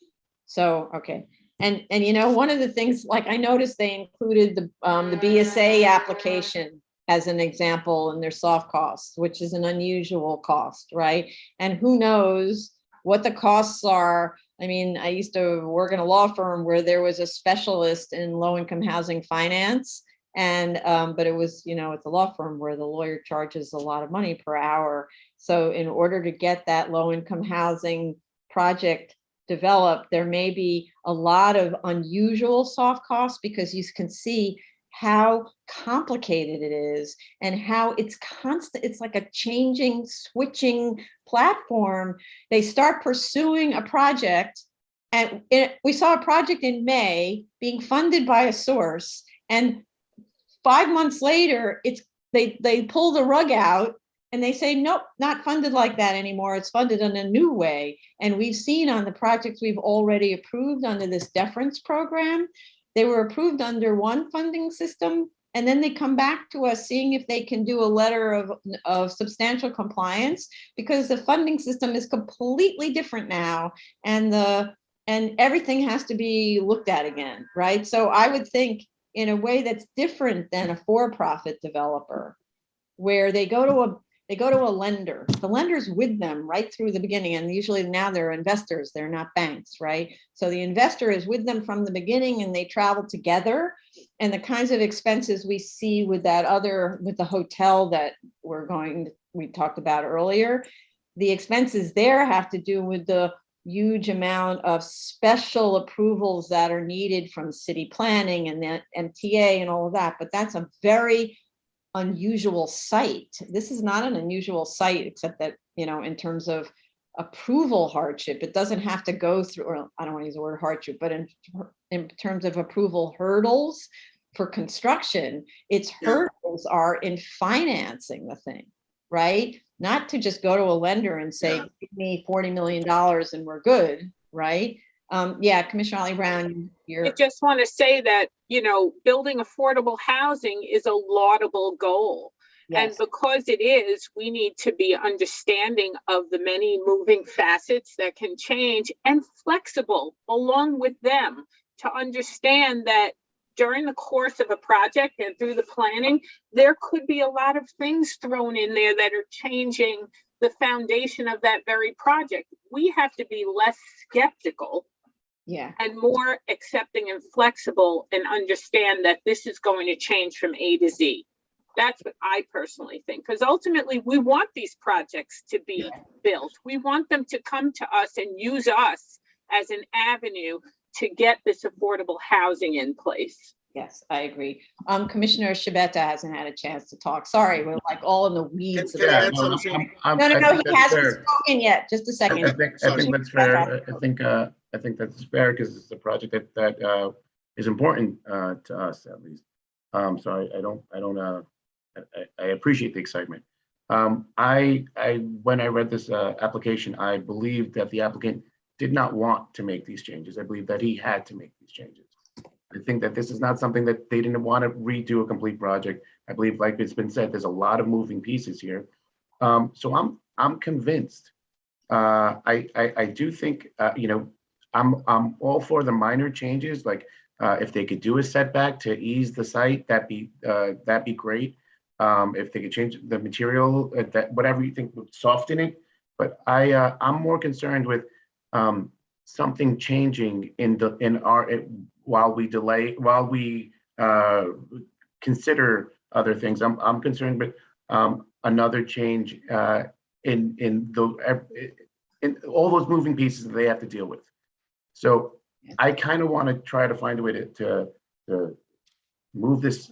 So, okay. And you know, one of the things, like I noticed they included the BSA application as an example in their soft costs, which is an unusual cost, right? And who knows what the costs are. I mean, I used to work in a law firm where there was a specialist in low-income housing finance. And, but it was, you know, it's a law firm where the lawyer charges a lot of money per hour. So in order to get that low-income housing project developed, there may be a lot of unusual soft costs, because you can see how complicated it is and how it's constant. It's like a changing, switching platform. They start pursuing a project, and we saw a project in May being funded by a source, and 5 months later, they pull the rug out and they say, nope, not funded like that anymore. It's funded in a new way. And we've seen on the projects we've already approved under this deference program, they were approved under one funding system, and then they come back to us seeing if they can do a letter of substantial compliance, because the funding system is completely different now, and everything has to be looked at again, right? So I would think in a way that's different than a for-profit developer, where they go to a lender. The lender's with them right through the beginning, and usually now they're investors, they're not banks, right? So the investor is with them from the beginning, and they travel together. And the kinds of expenses we see with with the hotel that we talked about earlier, the expenses there have to do with the huge amount of special approvals that are needed from city planning and the MTA and all of that. But that's a very unusual site. This is not an unusual site, except that, you know, in terms of approval hardship, it doesn't have to go through, or I don't want to use the word hardship, but in terms of approval hurdles for construction, its hurdles are in financing the thing, right? Not to just go to a lender and say, give me $40 million and we're good, right? Yeah, Commissioner Ali Brown, I just want to say that, you know, building affordable housing is a laudable goal. Yes. And because it is, we need to be understanding of the many moving facets that can change, and flexible along with them, to understand that during the course of a project and through the planning, there could be a lot of things thrown in there that are changing the foundation of that very project. We have to be less skeptical, and more accepting and flexible, and understand that this is going to change from A to Z. That's what I personally think, because ultimately we want these projects to be built. We want them to come to us and use us as an avenue to get this affordable housing in place. Yes, I agree. Commissioner Shabeta hasn't had a chance to talk. Sorry, we're like all in the weeds. Can I add No, something? he hasn't spoken yet. Just a second. I think that's fair. I think that's fair, because it's a project that is important to us, at least. So I appreciate the excitement. When I read this application, I believed that the applicant did not want to make these changes. I believe that he had to make these changes. I think that this is not something that they didn't want to redo a complete project. I believe, like it's been said, there's a lot of moving pieces here. So I'm convinced. I do think, you know, I'm all for the minor changes, like if they could do a setback to ease the site, that'd be great. If they could change the material, that whatever you think would soften it. But I'm more concerned with something changing while we consider other things. I'm concerned with another change in all those moving pieces that they have to deal with. So I kind of want to try to find a way to move this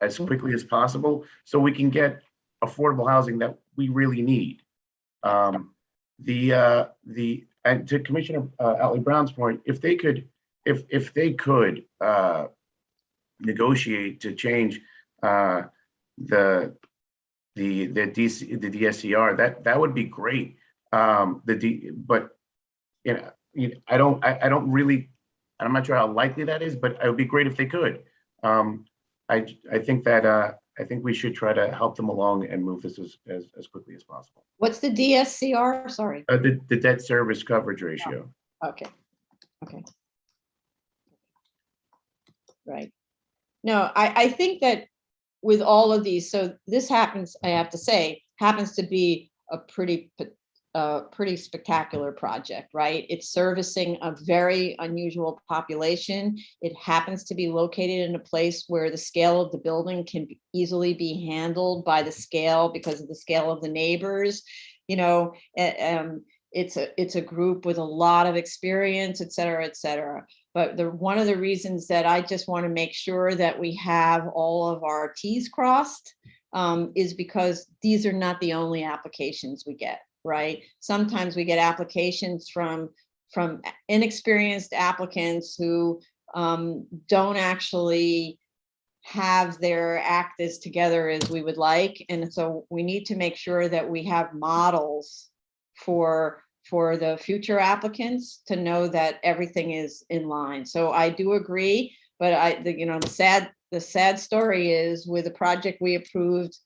as quickly as possible so we can get affordable housing that we really need. And to Commissioner Ally Brown's point, if they could negotiate to change the DSCR, that would be great. But I'm not sure how likely that is, but it would be great if they could. I think we should try to help them along and move this as quickly as possible. What's the DSCR? Sorry. The debt service coverage ratio. Okay. Right. No, I think that with all of these, so this happens, I have to say, happens to be a pretty spectacular project, right? It's servicing a very unusual population. It happens to be located in a place where the scale of the building can easily be handled by the scale because of the scale of the neighbors. It's a group with a lot of experience, et cetera, et cetera. But one of the reasons that I just want to make sure that we have all of our T's crossed is because these are not the only applications we get, right? Sometimes we get applications from inexperienced applicants who don't actually have their act as together as we would like. And so we need to make sure that we have models for the future applicants to know that everything is in line. So I do agree, but the sad story is with the project we approved,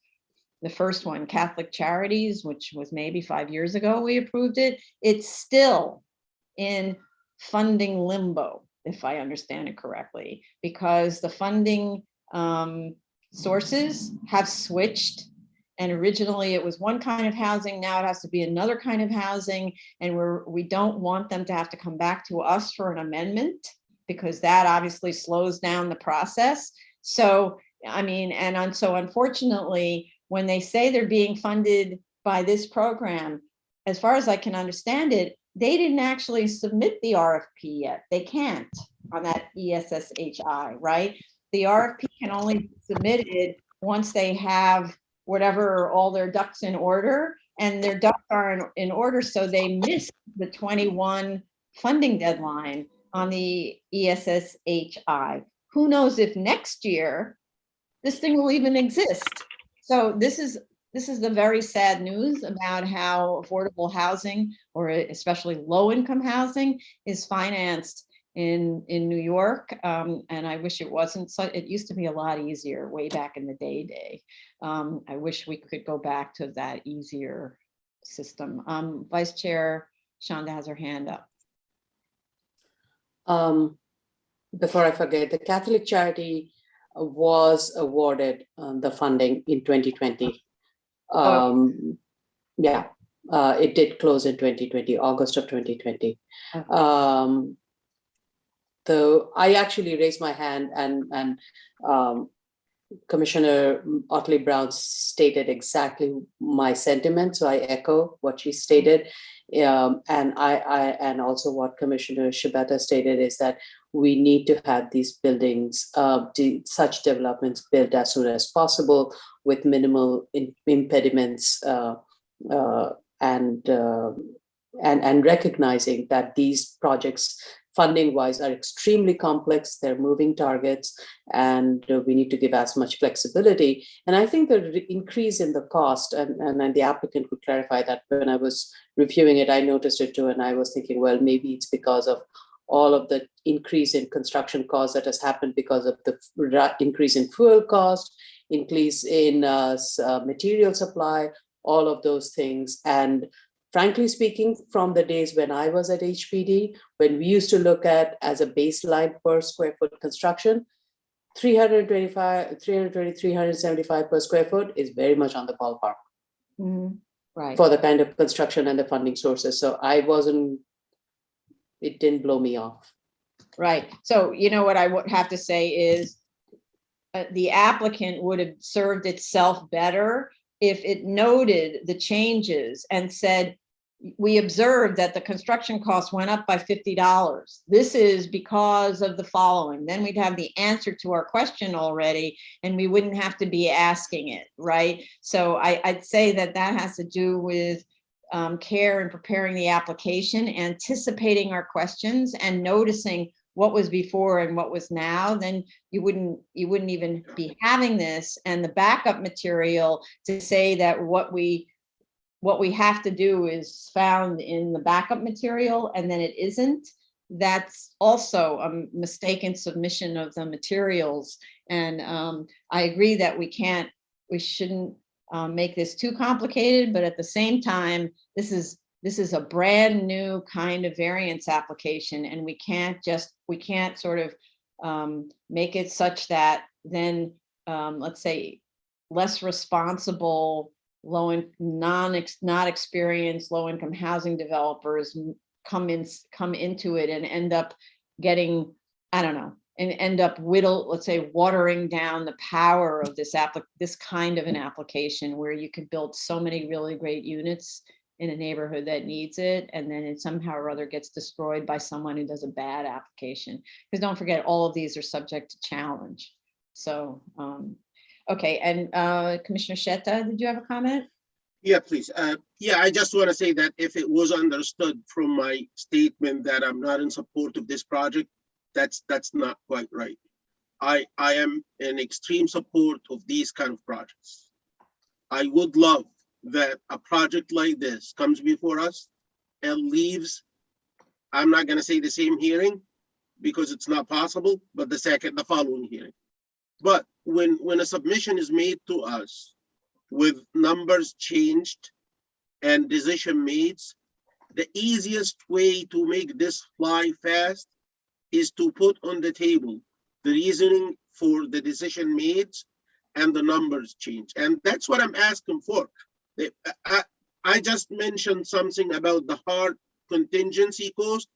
the first one, Catholic Charities, which was maybe 5 years ago, we approved it. It's still in funding limbo, if I understand it correctly, because the funding sources have switched. And originally it was one kind of housing, now it has to be another kind of housing. And we don't want them to have to come back to us for an amendment because that obviously slows down the process. So, so unfortunately, when they say they're being funded by this program, as far as I can understand it, they didn't actually submit the RFP yet. They can't on that ESSHI, right? The RFP can only be submitted once they have whatever, all their ducks in order, and their ducks are in order, so they missed the 21 funding deadline on the ESSHI. Who knows if next year this thing will even exist? So this is the very sad news about how affordable housing, or especially low-income housing, is financed in New York, and I wish it wasn't. So it used to be a lot easier way back in the day. I wish we could go back to that easier system. Vice Chair Shonda has her hand up. Before I forget, the Catholic Charity was awarded the funding in 2020. It did close in 2020, August of 2020. Okay. So I actually raised my hand, and Commissioner Otley Brown stated exactly my sentiment. So I echo what she stated, and also what Commissioner Shibata stated is that we need to have these buildings, such developments built as soon as possible with minimal impediments, and recognizing that these projects, funding-wise, are extremely complex. They're moving targets, and we need to give as much flexibility. And I think the increase in the cost, and the applicant could clarify that, when I was reviewing it, I noticed it too, and I was thinking, well, maybe it's because of all of the increase in construction costs that has happened because of the increase in fuel cost, increase in material supply, all of those things. And frankly speaking, from the days when I was at HPD, when we used to look at as a baseline per square foot construction, 325, 320, 375 per square foot is very much on the ballpark Right. for the kind of construction and the funding sources. So it didn't blow me off. Right. So, you know, what I would have to say is the applicant would have served itself better if it noted the changes and said, we observed that the construction costs went up by $50. This is because of the following. Then we'd have the answer to our question already, and we wouldn't have to be asking it, right? So I'd say that has to do with care in preparing the application, anticipating our questions and noticing what was before and what was now. Then you wouldn't even be having this and the backup material to say that what we have to do is found in the backup material and then it isn't. That's also a mistaken submission of the materials. And I agree that we shouldn't make this too complicated, but at the same time, this is a brand new kind of variance application, and we can't sort of make it such that then let's say less responsible, not experienced low-income housing developers come into it and end up getting, I don't know, and end up let's say watering down the power of this kind of an application where you could build so many really great units in a neighborhood that needs it, and then it somehow or other gets destroyed by someone who does a bad application. Because don't forget, all of these are subject to challenge. So, okay, and Commissioner Shetta, did you have a comment? Yeah, please. Yeah, I just want to say that if it was understood from my statement that I'm not in support of this project, that's not quite right. I am in extreme support of these kind of projects. I would love that a project like this comes before us and leaves, I'm not going to say the same hearing because it's not possible, but the following hearing. But when a submission is made to us with numbers changed and decision made, the easiest way to make this fly fast is to put on the table the reasoning for the decision made and the numbers change. And that's what I'm asking for. I just mentioned something about the hard contingency cost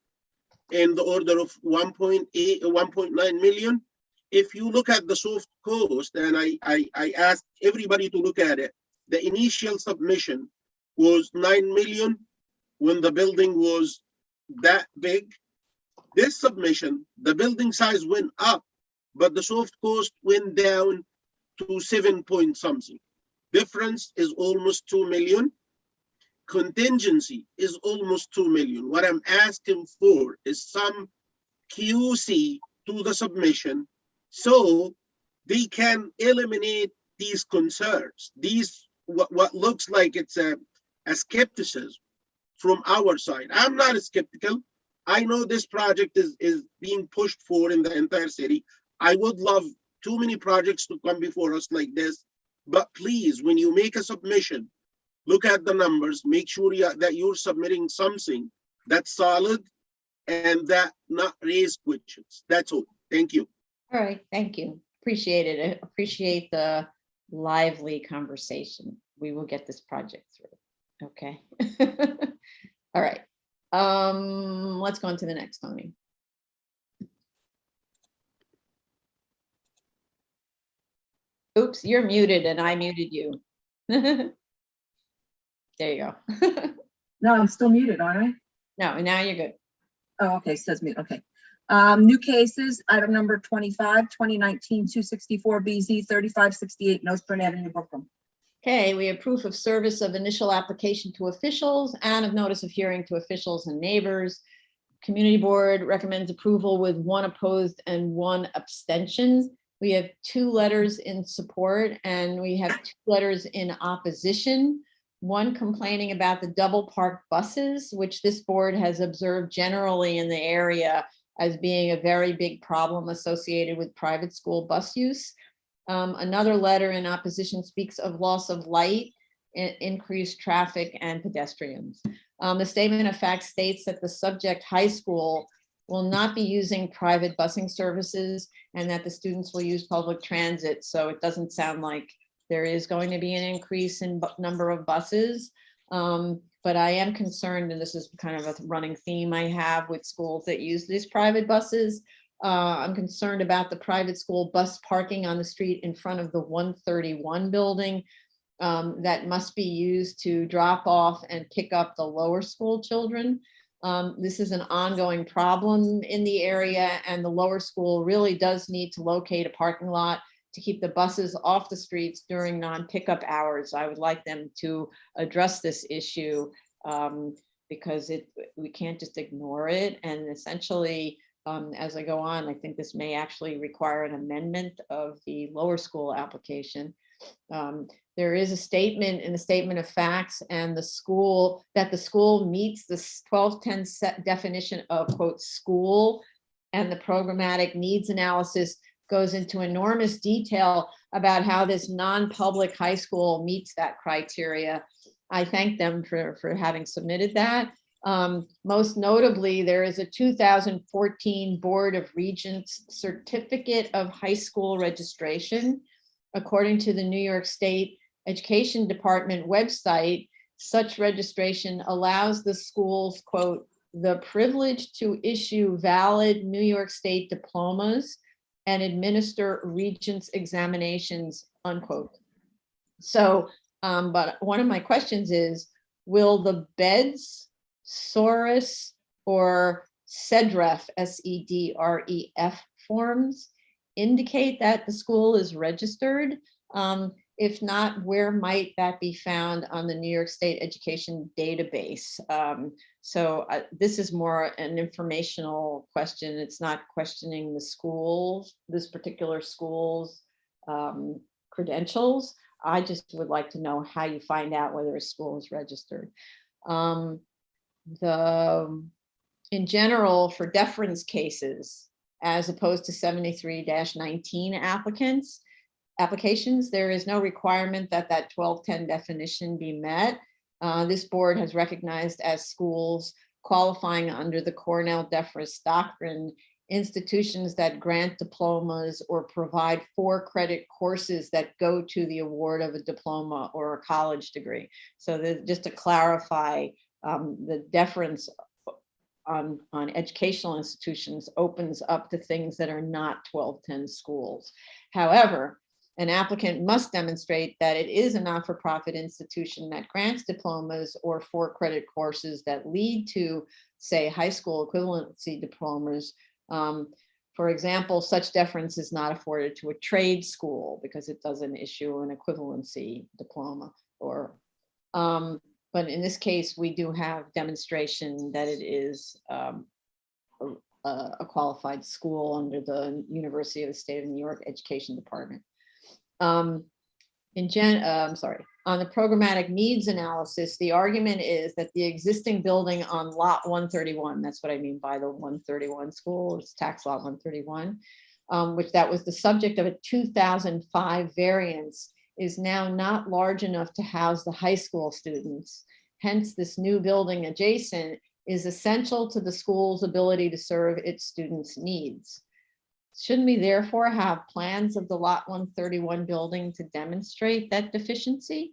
in the order of 1.9 million. If you look at the soft cost, and I asked everybody to look at it, the initial submission was 9 million when the building was that big. This submission, the building size went up, but the soft cost went down to 7 point something. Difference is almost 2 million. Contingency is almost 2 million. What I'm asking for is some QC to the submission so they can eliminate these concerns. These, what looks like it's a skepticism from our side. I'm not skeptical. I know this project is being pushed for in the entire city. I would love too many projects to come before us like this. But please, when you make a submission, look at the numbers, make sure that you're submitting something that's solid and that not raise questions. That's all. Thank you. All right, thank you. Appreciate it. I appreciate the lively conversation. We will get this project through. Okay. All right. Let's go on to the next, Tony. Oops, you're muted and I muted you. There you go. No, I'm still muted, aren't I? No, now you're good. Oh, okay, says mute, okay. New cases, item number 25, 2019-264 BZ 3568 Nostrand Avenue, Brooklyn. Okay, we have proof of service of initial application to officials and of notice of hearing to officials and neighbors. Community Board recommends approval with 1 opposed and 1 abstention. We have 2 letters in support and we have 2 letters in opposition. One complaining about the double parked buses, which this board has observed generally in the area as being a very big problem associated with private school bus use. Another letter in opposition speaks of loss of light increased traffic and pedestrians. The statement of fact states that the subject high school will not be using private busing services and that the students will use public transit. So it doesn't sound like there is going to be an increase in number of buses. But I am concerned, and this is kind of a running theme I have with schools that use these private buses. I'm concerned about the private school bus parking on the street in front of the 131 building that must be used to drop off and pick up the lower school children. This is an ongoing problem in the area, and the lower school really does need to locate a parking lot to keep the buses off the streets during non-pickup hours. I would like them to address this issue because we can't just ignore it. And essentially, as I go on, I think this may actually require an amendment of the lower school application. There is a statement in the statement of facts and the school that the school meets the 1210 set definition of quote school, and the programmatic needs analysis goes into enormous detail about how this non-public high school meets that criteria. I thank them for having submitted that. Most notably, there is a 2014 Board of Regents Certificate of High School Registration. According to the New York State Education Department website, such registration allows the schools, quote, the privilege to issue valid New York State diplomas and administer Regents examinations, unquote. So, but one of my questions is, will the BEDS, SORUS, or SEDREF, SEDREF forms indicate that the school is registered? If not, where might that be found on the New York State Education Database? This is more an informational question. It's not questioning the schools, this particular school's credentials. I just would like to know how you find out whether a school is registered. In general, for deference cases, as opposed to 73-19 applications, there is no requirement that 1210 definition be met. This board has recognized as schools qualifying under the Cornell deference doctrine institutions that grant diplomas or provide 4-credit courses that go to the award of a diploma or a college degree. So just to clarify, the deference on educational institutions opens up to things that are not 1210 schools. However, an applicant must demonstrate that it is a not-for-profit institution that grants diplomas or 4-credit courses that lead to, say, high school equivalency diplomas. For example, such deference is not afforded to a trade school because it doesn't issue an equivalency diploma. But in this case, we do have demonstration that it is a qualified school under the University of the State of New York Education Department. On the programmatic needs analysis, the argument is that the existing building on lot 131, that's what I mean by the 131 school, it's tax lot 131, which that was the subject of a 2005 variance, is now not large enough to house the high school students. Hence, this new building adjacent is essential to the school's ability to serve its students' needs. Shouldn't we therefore have plans of the lot 131 building to demonstrate that deficiency?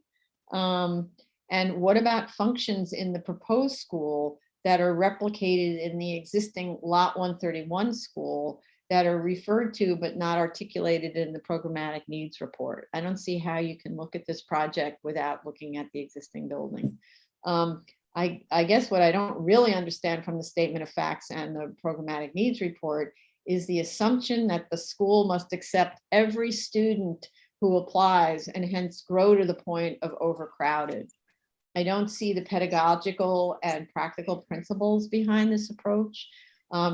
And what about functions in the proposed school that are replicated in the existing lot 131 school that are referred to but not articulated in the programmatic needs report? I don't see how you can look at this project without looking at the existing building. I guess what I don't really understand from the statement of facts and the programmatic needs report is the assumption that the school must accept every student who applies and hence grow to the point of overcrowded. I don't see the pedagogical and practical principles behind this approach.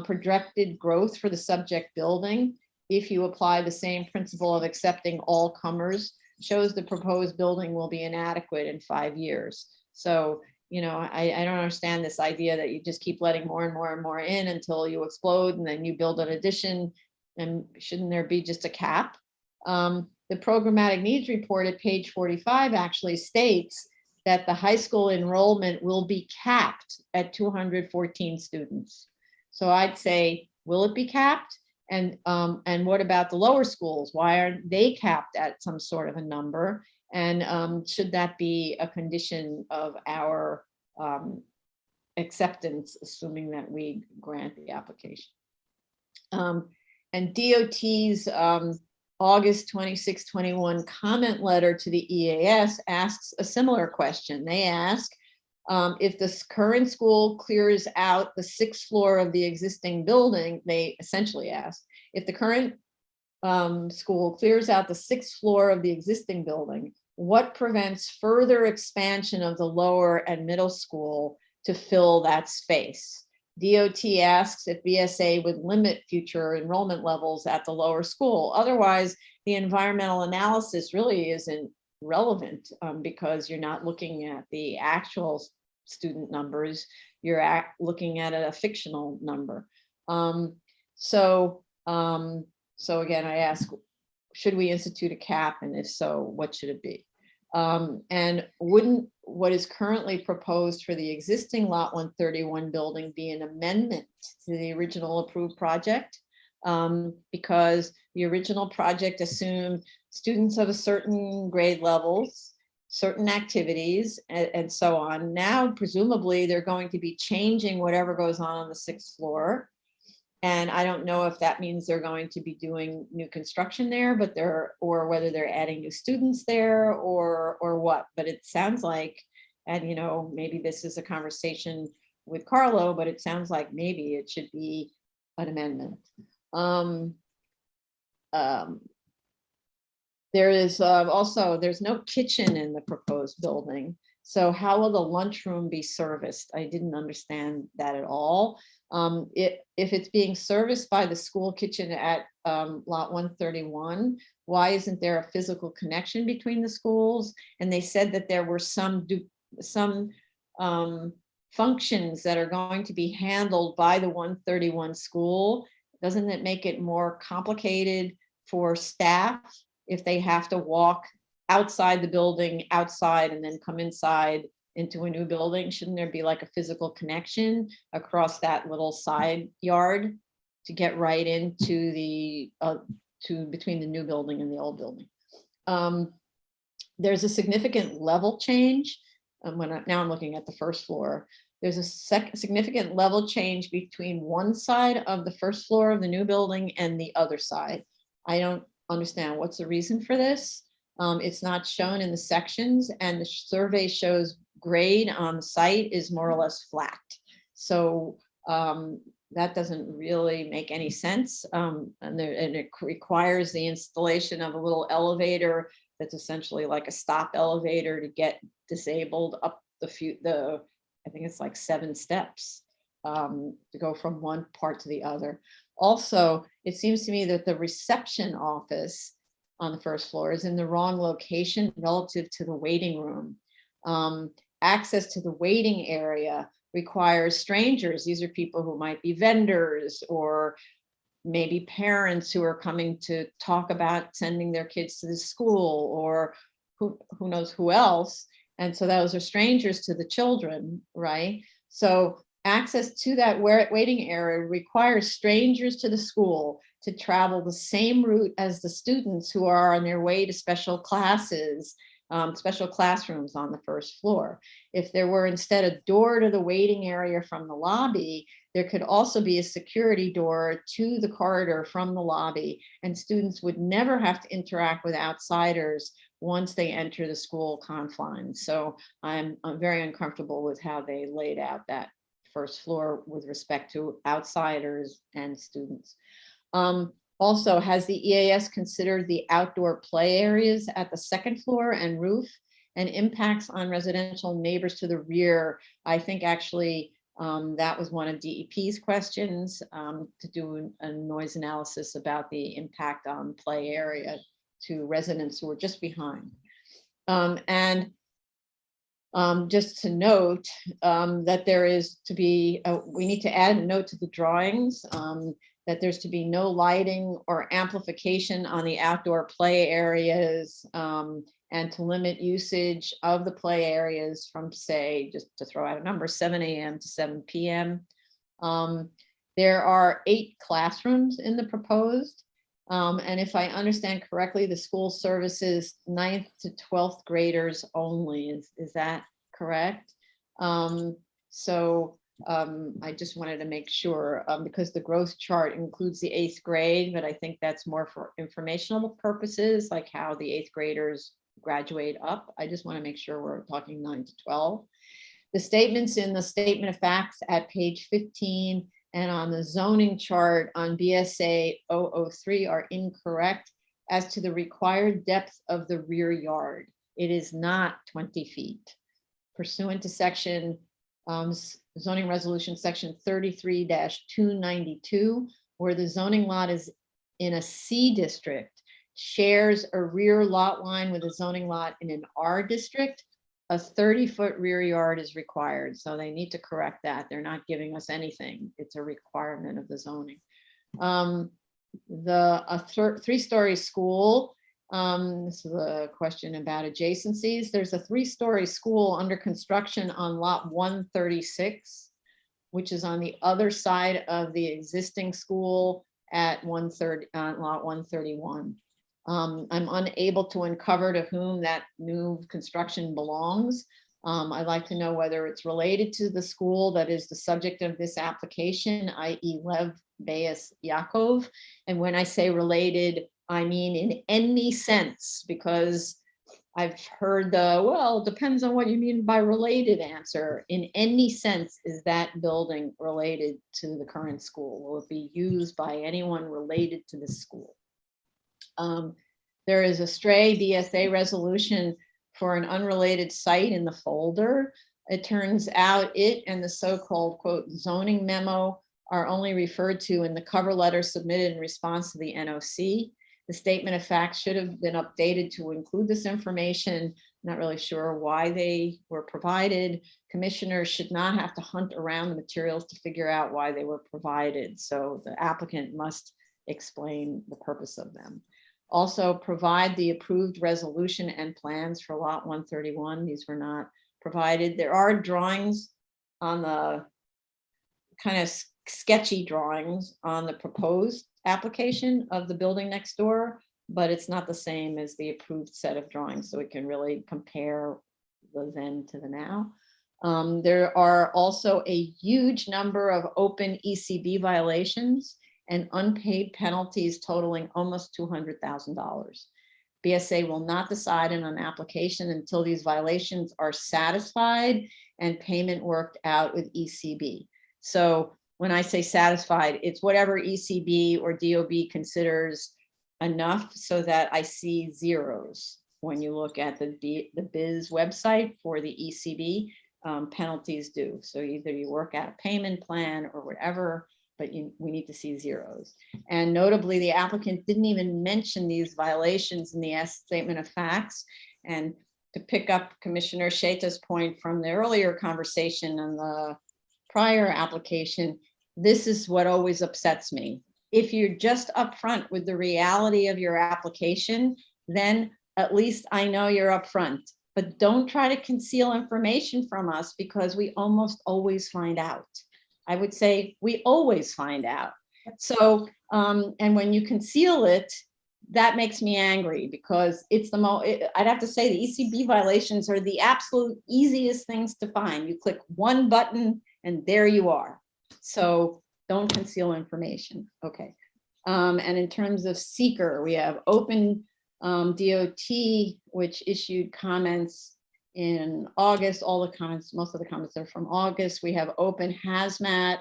Projected growth for the subject building, if you apply the same principle of accepting all comers, shows the proposed building will be inadequate in 5 years. So, you know, I don't understand this idea that you just keep letting more and more and more in until you explode and then you build an addition. And shouldn't there be just a cap? The programmatic needs report at page 45 actually states that the high school enrollment will be capped at 214 students. So I'd say, will it be capped? And what about the lower schools? Why aren't they capped at some sort of a number? And should that be a condition of our acceptance, assuming that we grant the application? And DOT's August 26, 21 comment letter to the EAS asks a similar question. They ask if this current school clears out the 6th floor of the existing building. They essentially ask if the current school clears out the 6th floor of the existing building, what prevents further expansion of the lower and middle school to fill that space? DOT asks if BSA would limit future enrollment levels at the lower school. Otherwise, the environmental analysis really isn't relevant because you're not looking at the actual student numbers, you're looking at a fictional number. So again, I ask, should we institute a cap, and if so, what should it be? And wouldn't what is currently proposed for the existing Lot 131 building be an amendment to the original approved project? Because the original project assumed students of a certain grade levels, certain activities, and so on. Now, presumably, they're going to be changing whatever goes on the 6th floor. And I don't know if that means they're going to be doing new construction there, but or whether they're adding new students there or what. But it sounds like, and maybe this is a conversation with Carlo, but it sounds like maybe it should be an amendment. There is also, there's no kitchen in the proposed building. So how will the lunchroom be serviced? I didn't understand that at all. If it's being serviced by the school kitchen at Lot 131, why isn't there a physical connection between the schools? And they said that there were some functions that are going to be handled by the 131 school. Doesn't it make it more complicated for staff if they have to walk outside the building, outside, and then come inside into a new building? Shouldn't there be like a physical connection across that little side yard to get right into the between the new building and the old building? There's a significant level change. Now I'm looking at the 1st floor. There's a significant level change between one side of the 1st floor of the new building and the other side. I don't understand what's the reason for this. It's not shown in the sections, and the survey shows grade on the site is more or less flat. So that doesn't really make any sense. And it requires the installation of a little elevator that's essentially like a stop elevator to get disabled up I think it's like 7 steps to go from one part to the other. Also, it seems to me that the reception office on the 1st floor is in the wrong location relative to the waiting room. Access to the waiting area requires strangers. These are people who might be vendors or maybe parents who are coming to talk about sending their kids to the school, or who knows who else. And so those are strangers to the children, right? So access to that waiting area requires strangers to the school to travel the same route as the students who are on their way to special classes, special classrooms on the 1st floor. If there were instead a door to the waiting area from the lobby, there could also be a security door to the corridor from the lobby, and students would never have to interact with outsiders once they enter the school confines. So I'm very uncomfortable with how they laid out that 1st floor with respect to outsiders and students. Also, has the EAS considered the outdoor play areas at the 2nd floor and roof and impacts on residential neighbors to the rear? I think actually that was one of DEP's questions, to do a noise analysis about the impact on play area to residents who are just behind. Just to note that there is to be, we need to add a note to the drawings that there's to be no lighting or amplification on the outdoor play areas, and to limit usage of the play areas from, say, just to throw out a number, 7 a.m. to 7 p.m. There are 8 classrooms in the proposed. And if I understand correctly, the school services 9th to 12th graders only. Is that correct? I just wanted to make sure, because the growth chart includes the 8th grade, but I think that's more for informational purposes, like how the 8th graders graduate up. I just want to make sure we're talking 9 to 12. The statements in the statement of facts at page 15 and on the zoning chart on BSA 003 are incorrect as to the required depth of the rear yard. It is not 20 feet. Pursuant to section zoning resolution section 33-292, where the zoning lot is in a C district, shares a rear lot line with a zoning lot in an R district, a 30-foot rear yard is required. So they need to correct that. They're not giving us anything. It's a requirement of the zoning. A 3-story school. This is a question about adjacencies. There's a 3-story school under construction on lot 136, which is on the other side of the existing school at lot 131. I'm unable to uncover to whom that new construction belongs. I'd like to know whether it's related to the school that is the subject of this application, i.e. Lev Beis Yaakov. And when I say related, I mean in any sense, because I've heard the, well, depends on what you mean by related answer. In any sense, is that building related to the current school? Will it be used by anyone related to the school? There is a stray DSA resolution for an unrelated site in the folder. It turns out it and the so-called quote zoning memo are only referred to in the cover letter submitted in response to the NOC. The statement of facts should have been updated to include this information. Not really sure why they were provided. Commissioners should not have to hunt around the materials to figure out why they were provided. So the applicant must explain the purpose of them. Also provide the approved resolution and plans for lot 131. These were not provided. There are drawings on the kind of sketchy drawings on the proposed application of the building next door, but it's not the same as the approved set of drawings. So we can really compare the then to the now. There are also a huge number of open ECB violations and unpaid penalties totaling almost $200,000. BSA will not decide on an application until these violations are satisfied and payment worked out with ECB. So when I say satisfied, it's whatever ECB or DOB considers enough so that I see zeros. When you look at the BIZ website for the ECB, penalties due. So either you work out a payment plan or whatever, but we need to see zeros. And notably, the applicant didn't even mention these violations in the statement of facts. And to pick up Commissioner Sheta's point from the earlier conversation on the prior application, this is what always upsets me. If you're just upfront with the reality of your application, then at least I know you're upfront. But don't try to conceal information from us because we almost always find out. I would say we always find out. So, and when you conceal it, that makes me angry because it's the I'd have to say the ECB violations are the absolute easiest things to find. You click one button and there you are. So don't conceal information. Okay. And in terms of seeker, we have Open DOT, which issued comments in August. All the comments, most of the comments are from August. We have Open Hazmat.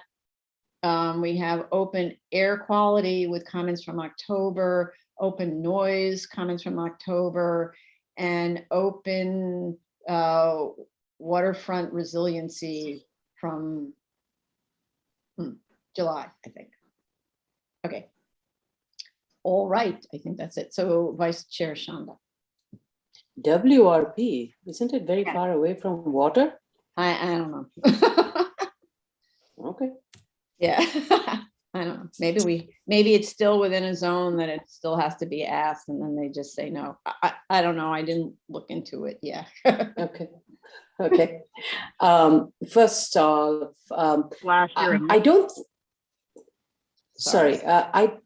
We have Open Air Quality with comments from October, Open Noise comments from October, and Open Waterfront Resiliency from July, I think. Okay. All right, I think that's it. So Vice Chair Shanda. WRP, isn't it very far away from water? I don't know. Okay. Yeah, I don't know, maybe it's still within a zone that it still has to be asked, and then they just say no. I don't know, I didn't look into it, yeah. Okay. Okay. First off, Last year. I don't, Sorry. sorry,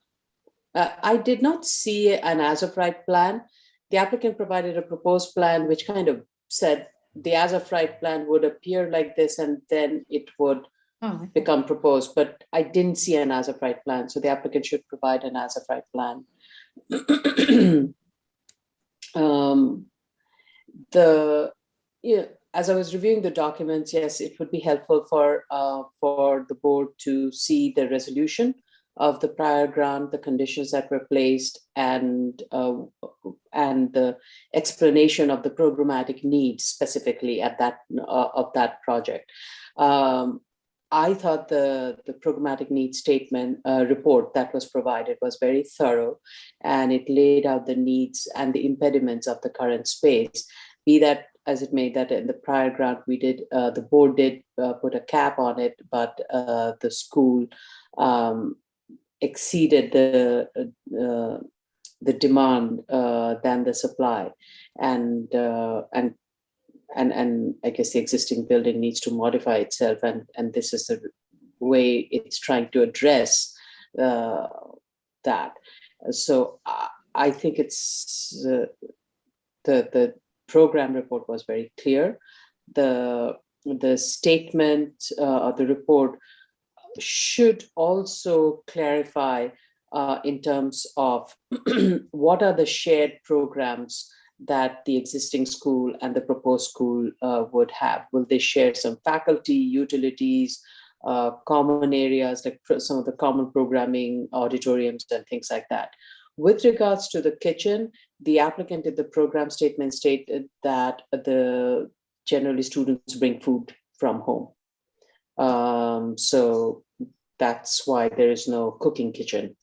I did not see an as of right plan. The applicant provided a proposed plan which kind of said the as of right plan would appear like this and then it would Oh, become proposed, but I didn't see an as of right plan. So the applicant should provide an as of right plan. As I was reviewing the documents, yes, it would be helpful for the board to see the resolution of the prior grant, the conditions that were placed, and the explanation of the programmatic needs specifically at that of that project. I thought the programmatic needs statement report that was provided was very thorough, and it laid out the needs and the impediments of the current space. Be that as it may, that in the prior grant we did, the board did put a cap on it, but the school exceeded the demand than the supply, and I guess the existing building needs to modify itself, and this is the way it's trying to address that. So I think it's the program report was very clear. The statement or the report should also clarify in terms of what are the shared programs that the existing school and the proposed school would have. Will they share some faculty, utilities, common areas, like some of the common programming, auditoriums, and things like that? With regards to the kitchen, the applicant in the program statement stated that generally students bring food from home. So that's why there is no cooking kitchen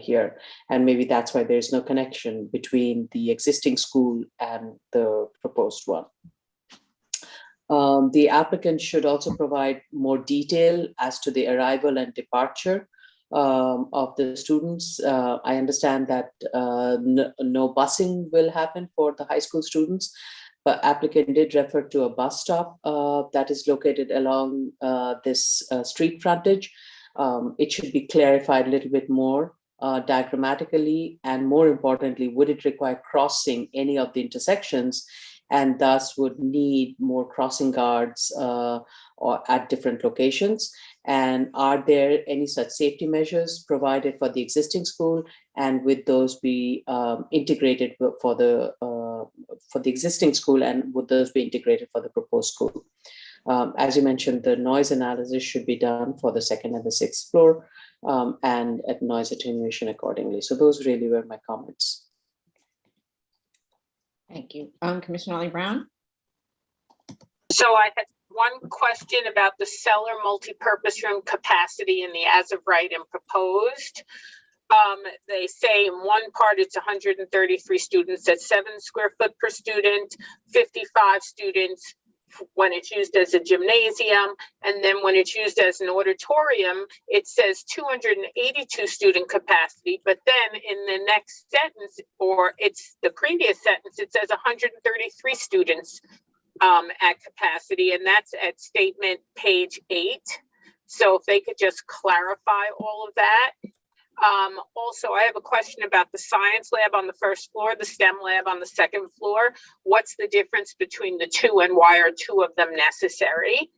here. And maybe that's why there's no connection between the existing school and the proposed one. The applicant should also provide more detail as to the arrival and departure of the students. I understand that no busing will happen for the high school students, but applicant did refer to a bus stop that is located along this street frontage. It should be clarified a little bit more diagrammatically, and more importantly, would it require crossing any of the intersections, and thus would need more crossing guards or at different locations? And are there any such safety measures provided for the existing school, and would those be integrated for the existing school, and would those be integrated for the proposed school? As you mentioned, the noise analysis should be done for the second and the sixth floor, and at noise attenuation accordingly. So those really were my comments. Thank you. Commissioner Ollie Brown? So I had one question about the cellar multipurpose room capacity in the as of right and proposed. They say in one part it's 133 students, that's 7 square foot per student, 55 students when it's used as a gymnasium, and then when it's used as an auditorium, it says 282 student capacity, but then in the next sentence, or it's the previous sentence, it says 133 students at capacity, and that's at statement page 8. So if they could just clarify all of that. Also, I have a question about the science lab on the first floor, the STEM lab on the second floor. What's the difference between the two, and why are 2 of them necessary?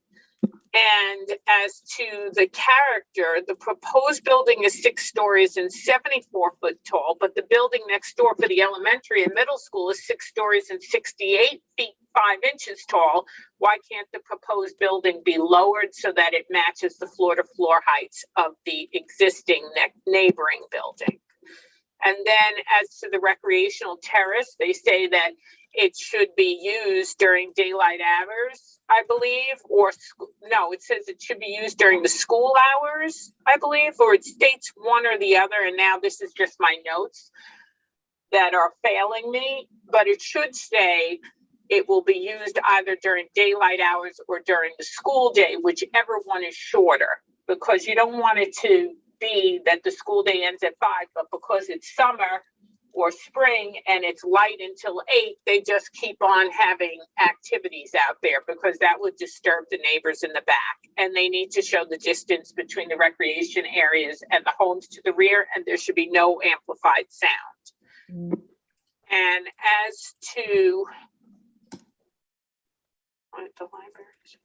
And as to the character, the proposed building is 6 stories and 74 foot tall, but the building next door for the elementary and middle school is 6 stories and 68 feet 5 inches tall. Why can't the proposed building be lowered so that it matches the floor-to-floor heights of the existing neighboring building? And then as to the recreational terrace, they say that it should be used during daylight hours, I believe, or no, it says it should be used during the school hours, I believe, or it states one or the other. And now this is just my notes that are failing me, but it should say it will be used either during daylight hours or during the school day, whichever one is shorter, because you don't want it to be that the school day ends at 5, but because it's summer or spring and it's light until 8, they just keep on having activities out there because that would disturb the neighbors in the back. And they need to show the distance between the recreation areas and the homes to the rear, and there should be no amplified sound. And as to the libraries.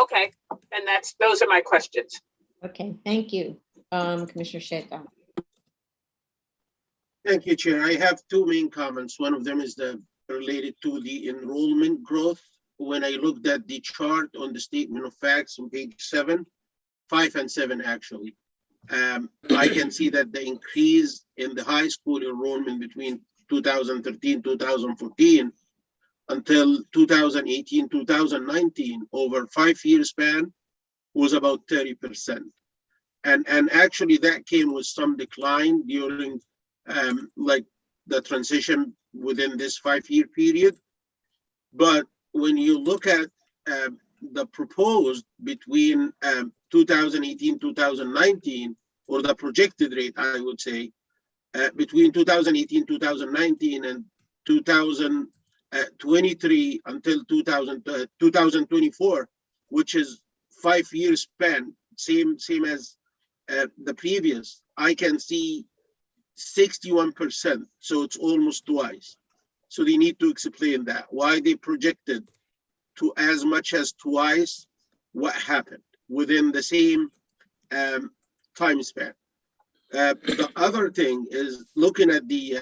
Okay, and those are my questions. Okay, thank you. Commissioner Sheta. Thank you, Chair. I have two main comments. One of them is related to the enrollment growth. When I looked at the chart on the statement of facts on page 7, 5 and 7 actually, I can see that the increase in the high school enrollment between 2013, 2014 until 2018, 2019 over 5-year span was about 30%. And actually that came with some decline during like the transition within this 5-year period. But when you look at the proposed between 2018, 2019, or the projected rate, I would say, between 2018, 2019 and 2023 until 2024, which is 5-year span, same as the previous, I can see 61%. So it's almost twice. So they need to explain that, why they projected to as much as twice what happened within the same time span. The other thing is looking at the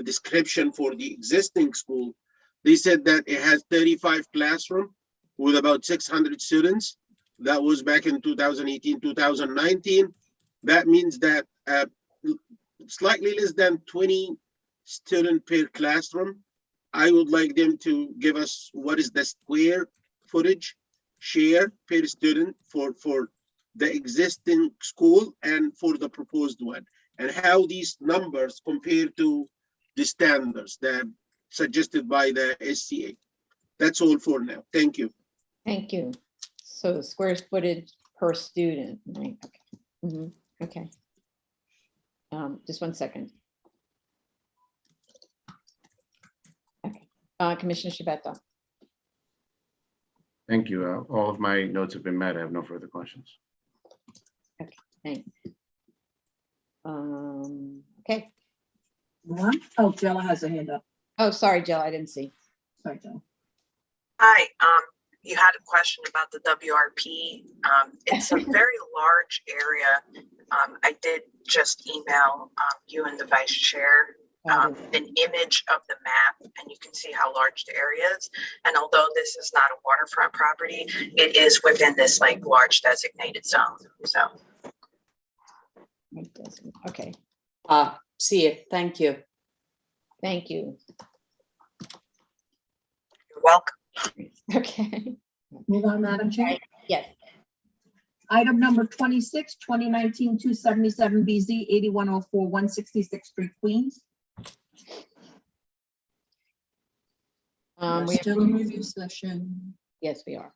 description for the existing school. They said that it has 35 classrooms with about 600 students. That was back in 2018, 2019. That means that slightly less than 20 students per classroom. I would like them to give us what is the square footage share per student for the existing school and for the proposed one, and how these numbers compare to the standards that suggested by the SCA. That's all for now. Thank you. Thank you. So square footage per student, right? Okay. Mhm. Okay. Just 1 second. Okay. Commissioner Shabeta. Thank you. All of my notes have been met. I have no further questions. Okay, thanks. Okay. Oh, Jella has a hand up. Oh, sorry, Jill, I didn't see. Sorry, Jella. Hi, you had a question about the WRP. It's a very large area. I did just email you and the vice chair an image of the map, and you can see how large the area is. And although this is not a waterfront property, it is within this like large designated zone. So. Okay, See it. Thank you. thank you. You're welcome. Okay, Move on, Madam Chair. yes. Item number 26, 2019-277 BZ, 8104 166th Street, Queens. We Still in review session. Yes, we are.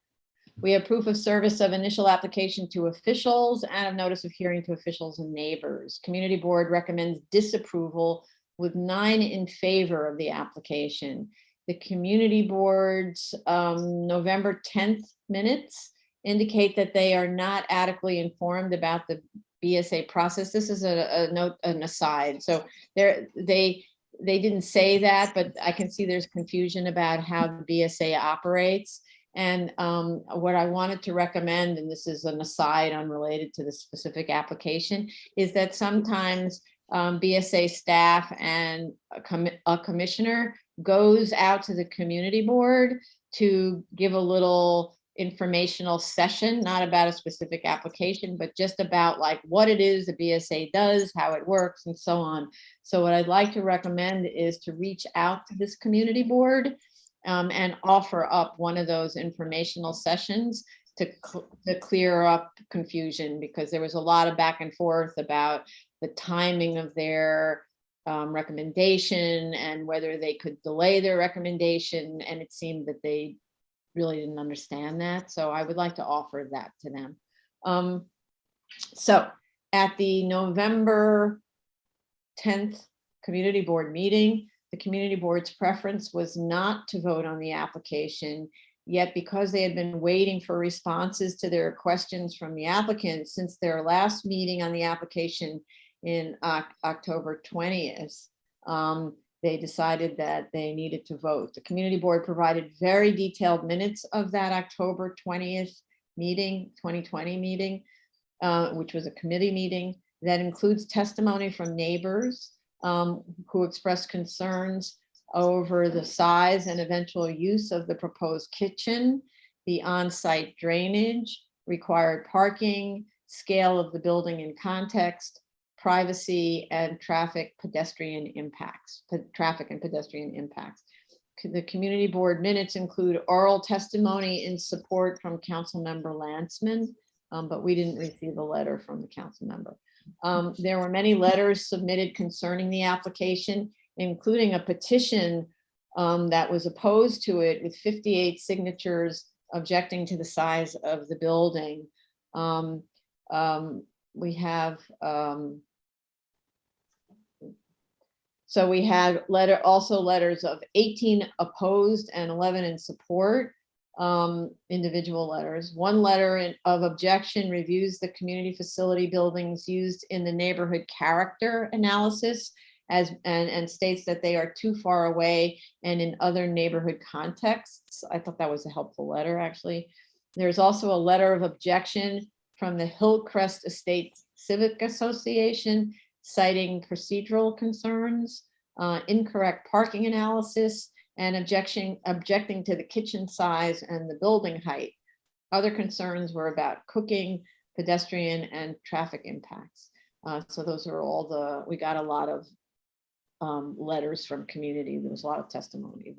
We have proof of service of initial application to officials and of notice of hearing to officials and neighbors. Community board recommends disapproval with 9 in favor of the application. The community board's November 10th minutes indicate that they are not adequately informed about the BSA process. This is a note, an aside. So they didn't say that, but I can see there's confusion about how the BSA operates. And what I wanted to recommend, and this is an aside unrelated to the specific application, is that sometimes BSA staff and a commissioner goes out to the community board to give a little informational session, not about a specific application, but just about like what it is the BSA does, how it works, and so on. So what I'd like to recommend is to reach out to this community board and offer up one of those informational sessions to clear up confusion, because there was a lot of back and forth about the timing of their recommendation and whether they could delay their recommendation. And it seemed that they really didn't understand that. So I would like to offer that to them. So at the November 10th community board meeting, the community board's preference was not to vote on the application. Yet because they had been waiting for responses to their questions from the applicant since their last meeting on the application in October 20th, they decided that they needed to vote. The community board provided very detailed minutes of that October 20th meeting, 2020 meeting, which was a committee meeting that includes testimony from neighbors who expressed concerns over the size and eventual use of the proposed kitchen, the on-site drainage, required parking, scale of the building in context, privacy, and traffic and pedestrian impacts. The community board minutes include oral testimony in support from Councilmember Landsman, but we didn't receive a letter from the council member. There were many letters submitted concerning the application, including a petition that was opposed to it with 58 signatures objecting to the size of the building. We have, so we had also letters of 18 opposed and 11 in support, individual letters. One letter of objection reviews the community facility buildings used in the neighborhood character analysis and states that they are too far away and in other neighborhood contexts. I thought that was a helpful letter, actually. There's also a letter of objection from the Hillcrest Estates Civic Association citing procedural concerns, incorrect parking analysis, and objecting to the kitchen size and the building height. Other concerns were about cooking, pedestrian, and traffic impacts. So those are all we got a lot of letters from community. There was a lot of testimony.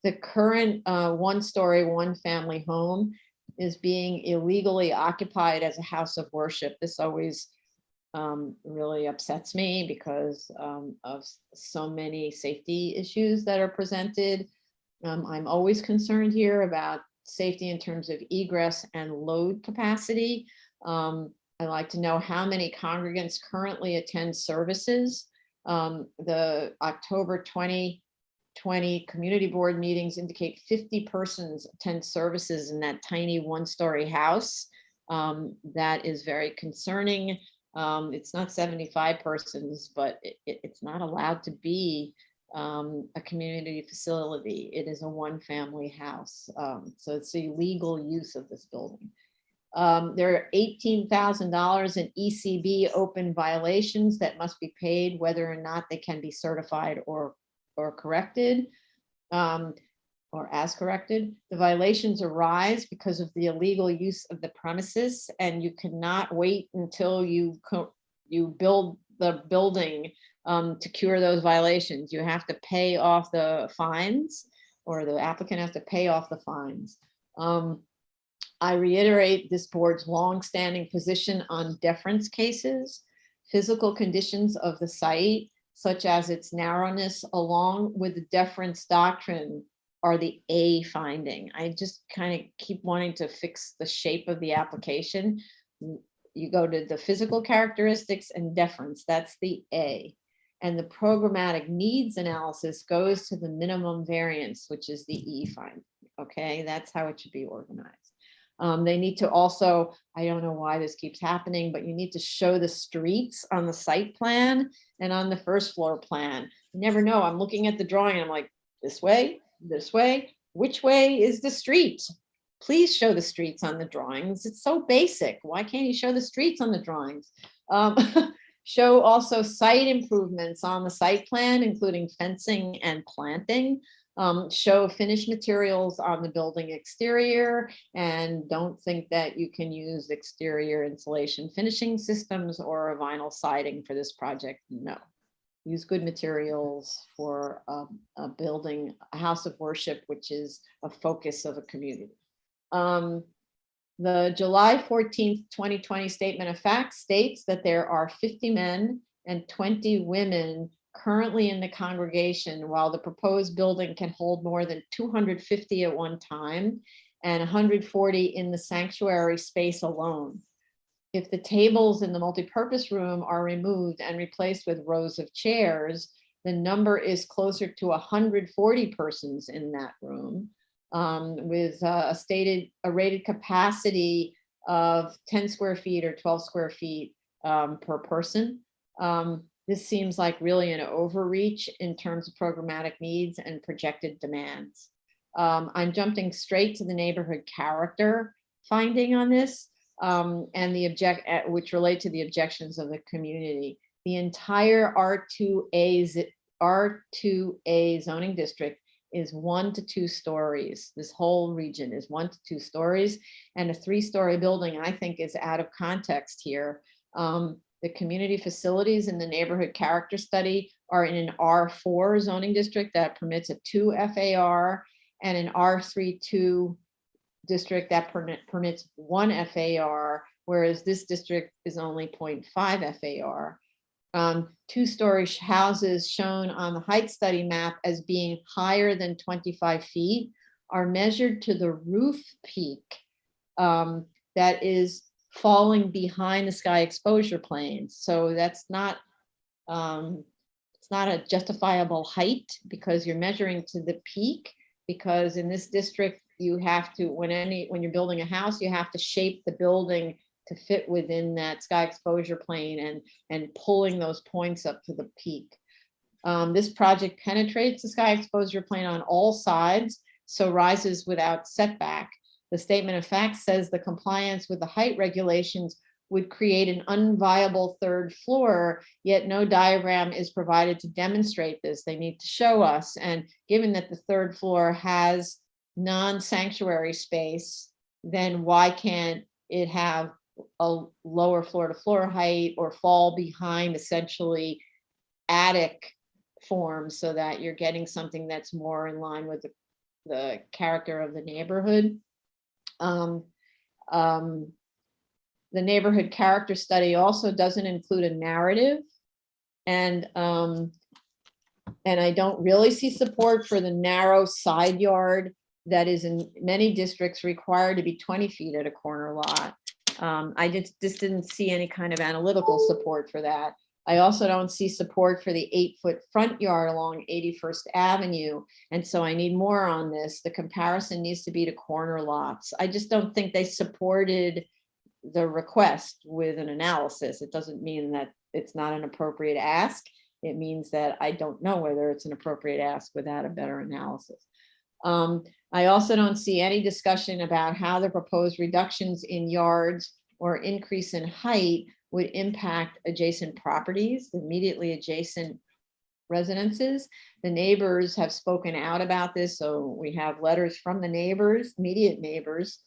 The current one-story, one-family home is being illegally occupied as a house of worship. This always really upsets me because of so many safety issues that are presented. I'm always concerned here about safety in terms of egress and load capacity. I'd like to know how many congregants currently attend services. The October 2020 community board meetings indicate 50 persons attend services in that tiny one-story house. That is very concerning. It's not 75 persons, but it's not allowed to be a community facility. It is a one-family house. So it's the illegal use of this building. There are $18,000 in ECB open violations that must be paid, whether or not they can be certified or corrected, or as corrected. The violations arise because of the illegal use of the premises, and you cannot wait until you build the building to cure those violations. You have to pay off the fines, or the applicant has to pay off the fines. I reiterate this board's longstanding position on deference cases. Physical conditions of the site, such as its narrowness, along with the deference doctrine, are the A finding. I just kind of keep wanting to fix the shape of the application. You go to the physical characteristics and deference, that's the A. And the programmatic needs analysis goes to the minimum variance, which is the E finding. Okay, that's how it should be organized. They need to also, I don't know why this keeps happening, but you need to show the streets on the site plan and on the first floor plan. You never know. I'm looking at the drawing and I'm like, this way, which way is the street? Please show the streets on the drawings. It's so basic. Why can't you show the streets on the drawings? Show also site improvements on the site plan, including fencing and planting. Show finished materials on the building exterior, and don't think that you can use exterior insulation finishing systems or a vinyl siding for this project. No. Use good materials for a building, a house of worship, which is a focus of a community. The July 14th, 2020 statement of facts states that there are 50 men and 20 women currently in the congregation, while the proposed building can hold more than 250 at one time. and 140 in the sanctuary space alone. If the tables in the multipurpose room are removed and replaced with rows of chairs, the number is closer to 140 persons in that room, with a rated capacity of 10 square feet or 12 square feet per person. This seems like really an overreach in terms of programmatic needs and projected demands. I'm jumping straight to the neighborhood character finding on this, and which relate to the objections of the community. The entire R2A zoning district is 1 to 2 stories. This whole region is 1 to 2 stories, and a 3-story building, I think, is out of context here. The community facilities in the neighborhood character study are in an R4 zoning district that permits a 2 FAR, and an R32 district that permits 1 FAR, whereas this district is only 0.5 FAR. 2-story houses shown on the height study map as being higher than 25 feet are measured to the roof peak that is falling behind the sky exposure planes. So that's not, it's not a justifiable height because you're measuring to the peak, because in this district, you have to, when you're building a house, you have to shape the building to fit within that sky exposure plane and pulling those points up to the peak. This project penetrates the sky exposure plane on all sides, so rises without setback. The statement of facts says the compliance with the height regulations would create an unviable 3rd floor, yet no diagram is provided to demonstrate this. They need to show us. And given that the 3rd floor has non-sanctuary space, then why can't it have a lower floor to floor height or fall behind essentially attic form so that you're getting something that's more in line with the character of the neighborhood? The neighborhood character study also doesn't include a narrative, and I don't really see support for the narrow side yard that is in many districts required to be 20 feet at a corner lot. I just didn't see any kind of analytical support for that. I also don't see support for the 8-foot front yard along 81st Avenue. And so I need more on this. The comparison needs to be to corner lots. I just don't think they supported the request with an analysis. It doesn't mean that it's not an appropriate ask. It means that I don't know whether it's an appropriate ask without a better analysis. I also don't see any discussion about how the proposed reductions in yards or increase in height would impact adjacent properties, immediately adjacent residences. The neighbors have spoken out about this, so we have letters from the neighbors, immediate neighbors,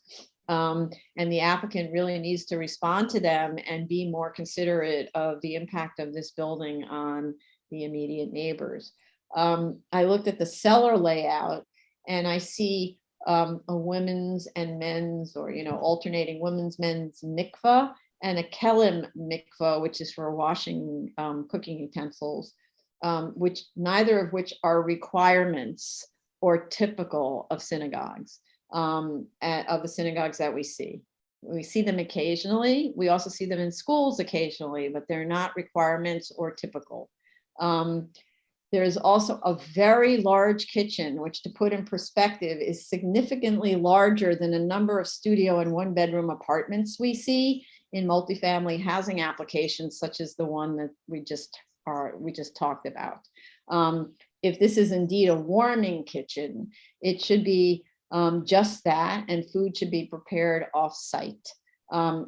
and the applicant really needs to respond to them and be more considerate of the impact of this building on the immediate neighbors. I looked at the cellar layout and I see a women's and men's, or alternating women's, men's mikvah, and a kelim mikvah, which is for washing cooking utensils, which neither of which are requirements or typical of synagogues, of the synagogues that we see. We see them occasionally. We also see them in schools occasionally, but they're not requirements or typical. There is also a very large kitchen, which, to put in perspective, is significantly larger than a number of studio and 1-bedroom apartments we see in multifamily housing applications, such as the one that we just talked about. If this is indeed a warming kitchen, it should be just that, and food should be prepared off-site.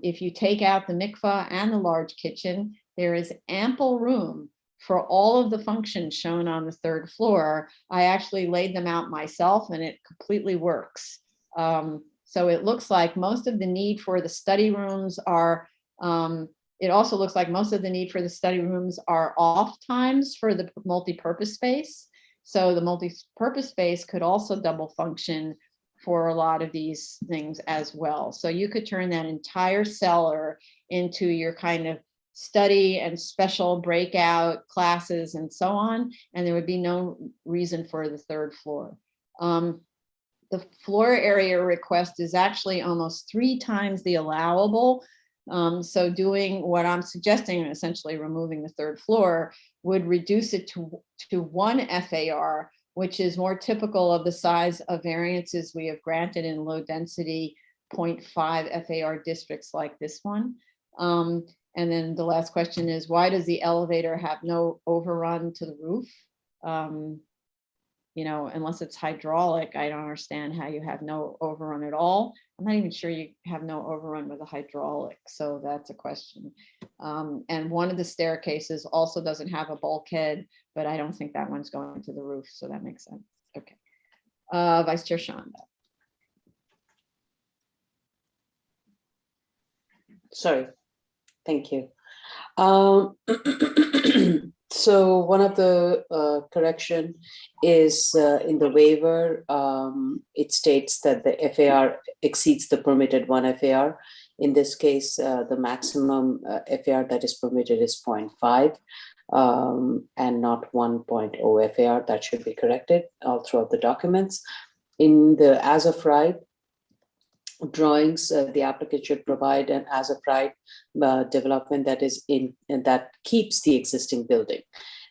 If you take out the mikvah and the large kitchen, there is ample room for all of the functions shown on the 3rd floor. I actually laid them out myself and it completely works. So it looks like most of the need for the study rooms are, it also looks like most of the need for the study rooms are off times for the multi-purpose space. So the multi-purpose space could also double function for a lot of these things as well. So you could turn that entire cellar into your kind of study and special breakout classes and so on, and there would be no reason for the 3rd floor. the floor area request is actually almost 3 times the allowable. So doing what I'm suggesting, essentially removing the 3rd floor, would reduce it to 1 FAR, which is more typical of the size of variances we have granted in low density 0.5 FAR districts like this one. And then the last question is, why does the elevator have no overrun to the roof? You know, unless it's hydraulic, I don't understand how you have no overrun at all. I'm not even sure you have no overrun with a hydraulic, so that's a question. And one of the staircases also doesn't have a bulkhead, but I don't think that one's going to the roof, so that makes sense. Okay. Vice Chair Shonda. Sorry, thank you. So one of the correction is in the waiver, it states that the FAR exceeds the permitted 1 FAR. In this case, the maximum FAR that is permitted is 0.5 and not 1.0 FAR. That should be corrected all throughout the documents. In the as of right drawings, the applicant should provide an as of right development that is in and that keeps the existing building.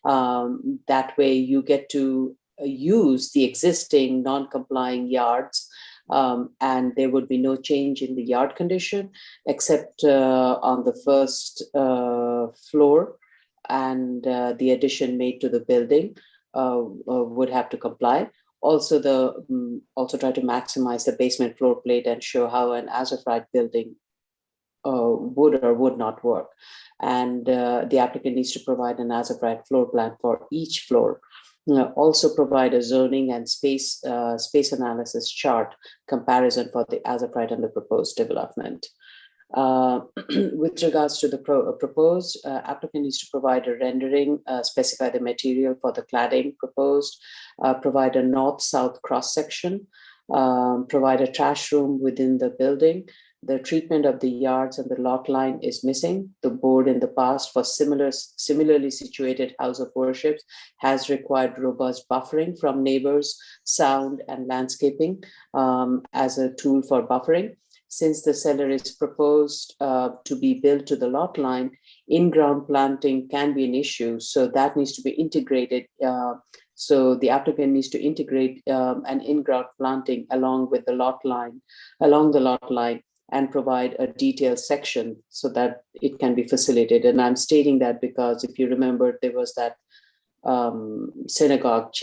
That way you get to use the existing non-complying yards, and there would be no change in the yard condition except on the 1st floor, and the addition made to the building would have to comply. Also, also try to maximize the basement floor plate and show how an as of right building would or would not work. And the applicant needs to provide an as of right floor plan for each floor. Also provide a zoning and space analysis chart comparison for the as of right and the proposed development. With regards to the proposed, applicant needs to provide a rendering, specify the material for the cladding proposed, provide a north-south cross-section, provide a trash room within the building. The treatment of the yards and the lot line is missing. The board in the past for similarly situated house of worships has required robust buffering from neighbors, sound and landscaping as a tool for buffering. Since the cellar is proposed to be built to the lot line, in-ground planting can be an issue. So that needs to be integrated. So the applicant needs to integrate an in-ground planting along the lot line, and provide a detailed section so that it can be facilitated. And I'm stating that because if you remember, there was that synagogue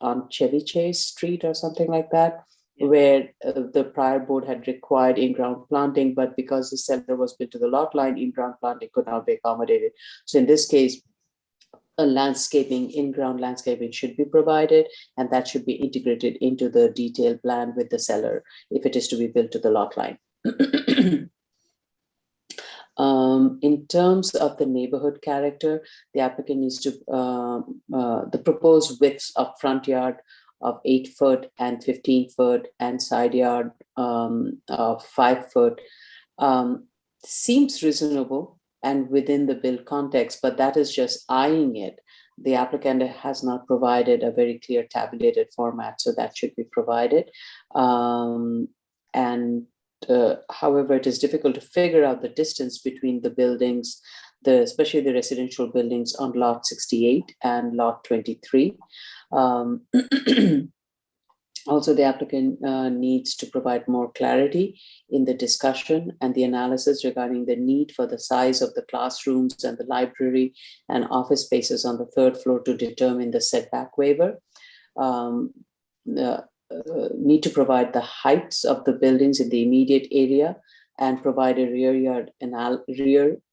on Chevy Chase Street or something like that, where the prior board had required in-ground planting, but because the cellar was built to the lot line, in-ground planting could not be accommodated. So in this case, a in-ground landscaping should be provided, and that should be integrated into the detailed plan with the cellar if it is to be built to the lot line. In terms of the neighborhood character, the applicant needs to, the proposed widths of front yard of 8 foot and 15 foot and side yard of 5 foot seems reasonable and within the build context, but that is just eyeing it. The applicant has not provided a very clear tabulated format, so that should be provided. However, it is difficult to figure out the distance between the buildings, especially the residential buildings on lot 68 and lot 23. Also, the applicant needs to provide more clarity in the discussion and the analysis regarding the need for the size of the classrooms and the library and office spaces on the 3rd floor to determine the setback waiver. Need to provide the heights of the buildings in the immediate area and provide a rear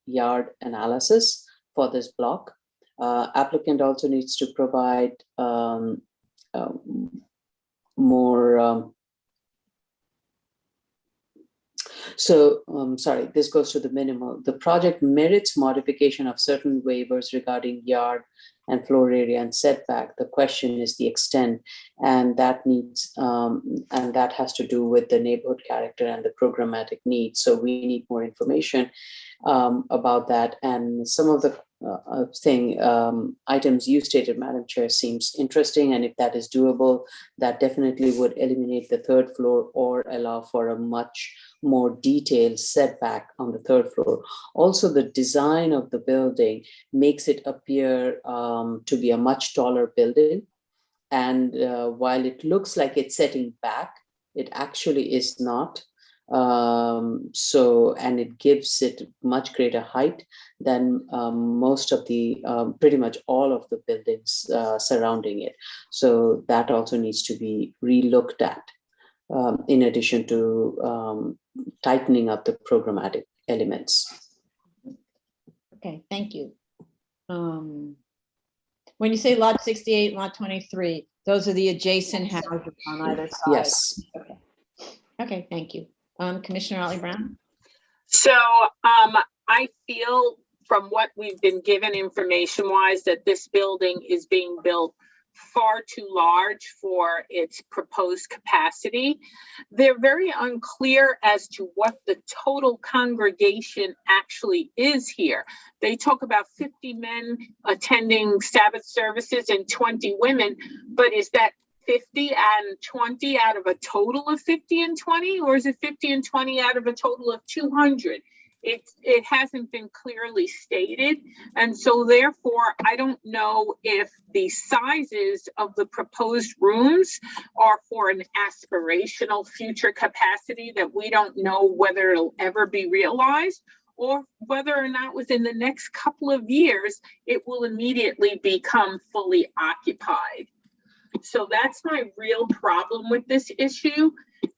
yard analysis for this block. Applicant also needs to provide more. Sorry, this goes to the minimal. The project merits modification of certain waivers regarding yard and floor area and setback. The question is the extent, and that needs, and that has to do with the neighborhood character and the programmatic needs. So we need more information about that. And some of the thing, items you stated, Madam Chair, seems interesting. And if that is doable, that definitely would eliminate the third floor or allow for a much more detailed setback on the third floor. Also, the design of the building makes it appear to be a much taller building. And while it looks like it's setting back, it actually is not. And it gives it much greater height than most of the, pretty much all of the buildings surrounding it. So that also needs to be relooked at, in addition to tightening up the programmatic elements. Okay, thank you. When you say lot 68, lot 23, those are the adjacent houses on either side? Yes. Okay. Okay, thank you. Commissioner Otley Brown? So I feel from what we've been given information wise that this building is being built far too large for its proposed capacity. They're very unclear as to what the total congregation actually is here. They talk about 50 men attending Sabbath services and 20 women, but is that 50 and 20 out of a total of 50 and 20, or is it 50 and 20 out of a total of 200? It hasn't been clearly stated. And so therefore, I don't know if the sizes of the proposed rooms are for an aspirational future capacity that we don't know whether it'll ever be realized, or whether or not within the next couple of years, it will immediately become fully occupied. So that's my real problem with this issue.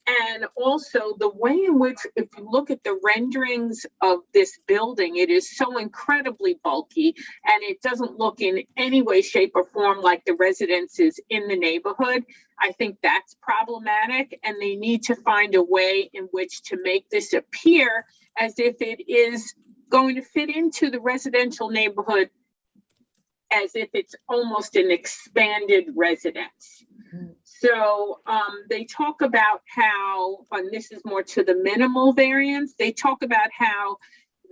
And also the way in which, if you look at the renderings of this building, it is so incredibly bulky and it doesn't look in any way, shape or form like the residences in the neighborhood. I think that's problematic, and they need to find a way in which to make this appear as if it is going to fit into the residential neighborhood, as if it's almost an expanded residence. So they talk about how, and this is more to the minimal variance, they talk about how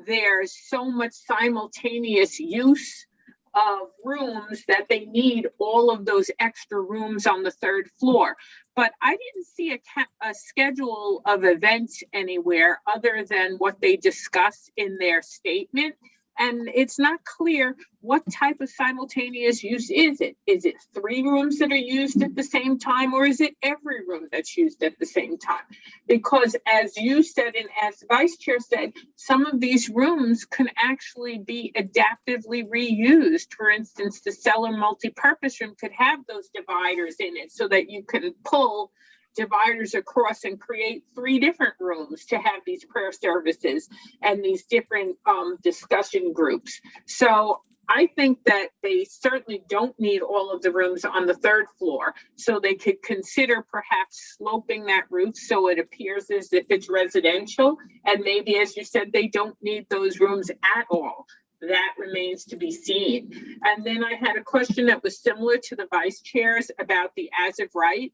there's so much simultaneous use of rooms that they need all of those extra rooms on the third floor. But I didn't see a schedule of events anywhere other than what they discuss in their statement. And it's not clear what type of simultaneous use is it? Is it 3 rooms that are used at the same time, or is it every room that's used at the same time? Because as you said, and as the Vice Chair said, some of these rooms can actually be adaptively reused. For instance, the cellar multi-purpose room could have those dividers in it so that you can pull dividers across and create 3 different rooms to have these prayer services and these different discussion groups. So I think that they certainly don't need all of the rooms on the 3rd floor. So they could consider perhaps sloping that roof so it appears as if it's residential. And maybe, as you said, they don't need those rooms at all. That remains to be seen. And then I had a question that was similar to the Vice Chair's about the as of right.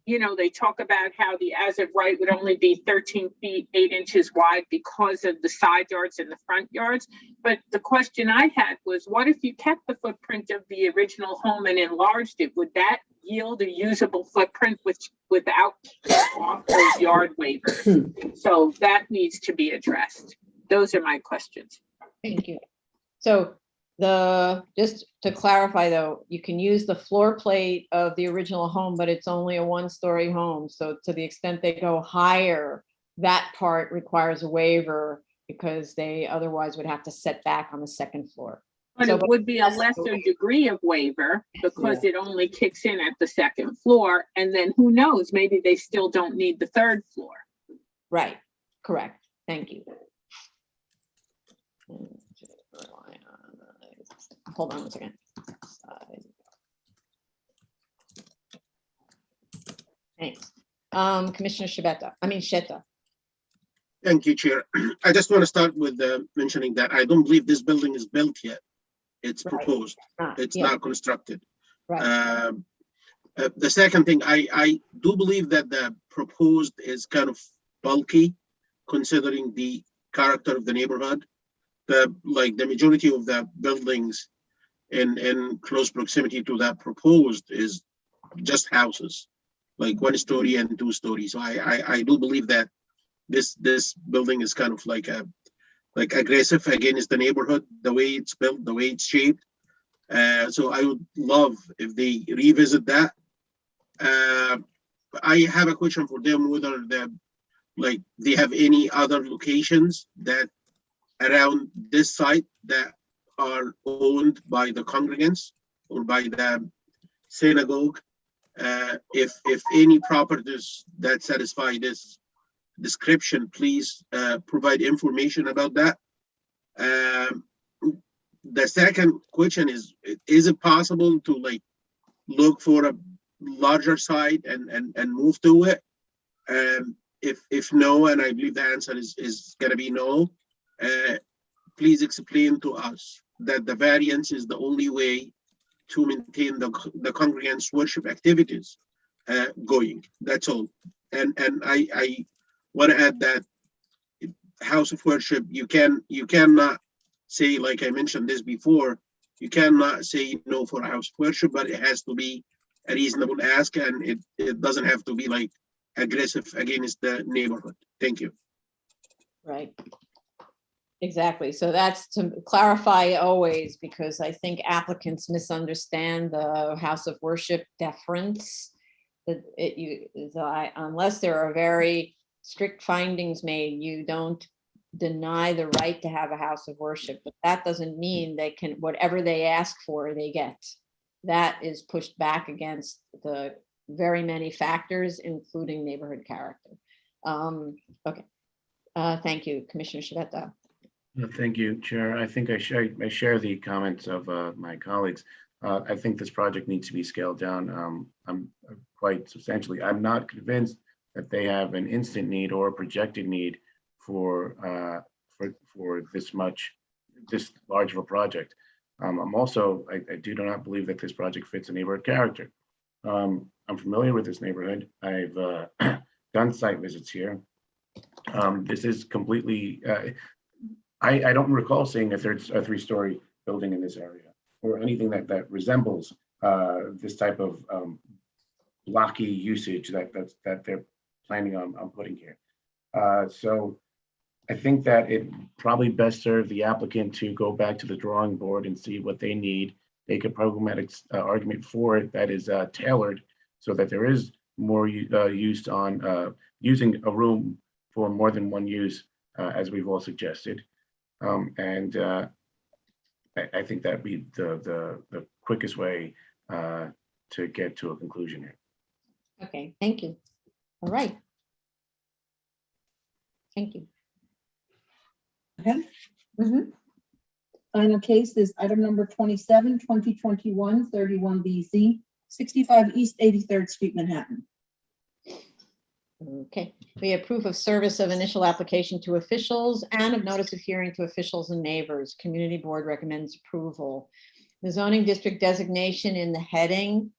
You know, they talk about how the as of right would only be 13 feet, 8 inches wide because of the side yards and the front yards. But the question I had was, what if you kept the footprint of the original home and enlarged it? Would that yield a usable footprint without off those yard waivers? So that needs to be addressed. Those are my questions. Thank you. So just to clarify though, you can use the floor plate of the original home, but it's only a 1-story home. So to the extent they go higher, that part requires a waiver because they otherwise would have to set back on the 2nd floor. But So, it would be a lesser degree of waiver because it only kicks in at the 2nd floor. And then who knows, maybe they still don't need the 3rd floor. Right, correct. Thank you. Hold on a second. Thanks. Commissioner Sheta. Thank you, Chair. I just want to start with mentioning that I don't believe this building is built yet. It's proposed. It's not constructed. Right. The second thing, I do believe that the proposed is kind of bulky, considering the character of the neighborhood. the majority of the buildings in close proximity to that proposed is just houses, like 1 story and 2 stories. So I do believe that this building is kind of like aggressive against the neighborhood, the way it's built, the way it's shaped. So I would love if they revisit that. I have a question for them, whether they have any other locations that around this site that are owned by the congregants or by the synagogue. If any properties that satisfy this description, please provide information about that. The second question is it possible to look for a larger site and move to it? If no, and I believe the answer is going to be no, please explain to us that the variance is the only way to maintain the congregants' worship activities going. That's all. And I want to add that house of worship, you cannot say, like I mentioned this before, you cannot say no for a house of worship, but it has to be a reasonable ask, and it doesn't have to be aggressive against the neighborhood. Thank you. Right. Exactly. So that's to clarify always, because I think applicants misunderstand the house of worship deference. That unless there are very strict findings made, you don't deny the right to have a house of worship. But that doesn't mean they can, whatever they ask for, they get. That is pushed back against the very many factors, including neighborhood character. Okay. Thank you, Commissioner Shabeta. Thank you, Chair. I think I share the comments of my colleagues. I think this project needs to be scaled down. I'm quite substantially. I'm not convinced that they have an instant need or a projected need for this large of a project. I'm also, I do not believe that this project fits a neighborhood character. I'm familiar with this neighborhood. I've done site visits here. This is completely, I don't recall seeing a 3-story building in this area or anything that resembles this type of blocky usage that they're planning on putting here. So I think that it probably best served the applicant to go back to the drawing board and see what they need, make a programmatic argument for it that is tailored so that there is more use on using a room for more than one use, as we've all suggested. I think that'd be the quickest way to get to a conclusion here. Okay, thank you. All right. Thank you. Okay. Mhm. Final case is item number 27, 2021, 31 BZ, 65 East 83rd Street, Manhattan. Okay, we approve of service of initial application to officials and of notice of hearing to officials and neighbors. Community board recommends approval. The zoning district designation in the heading,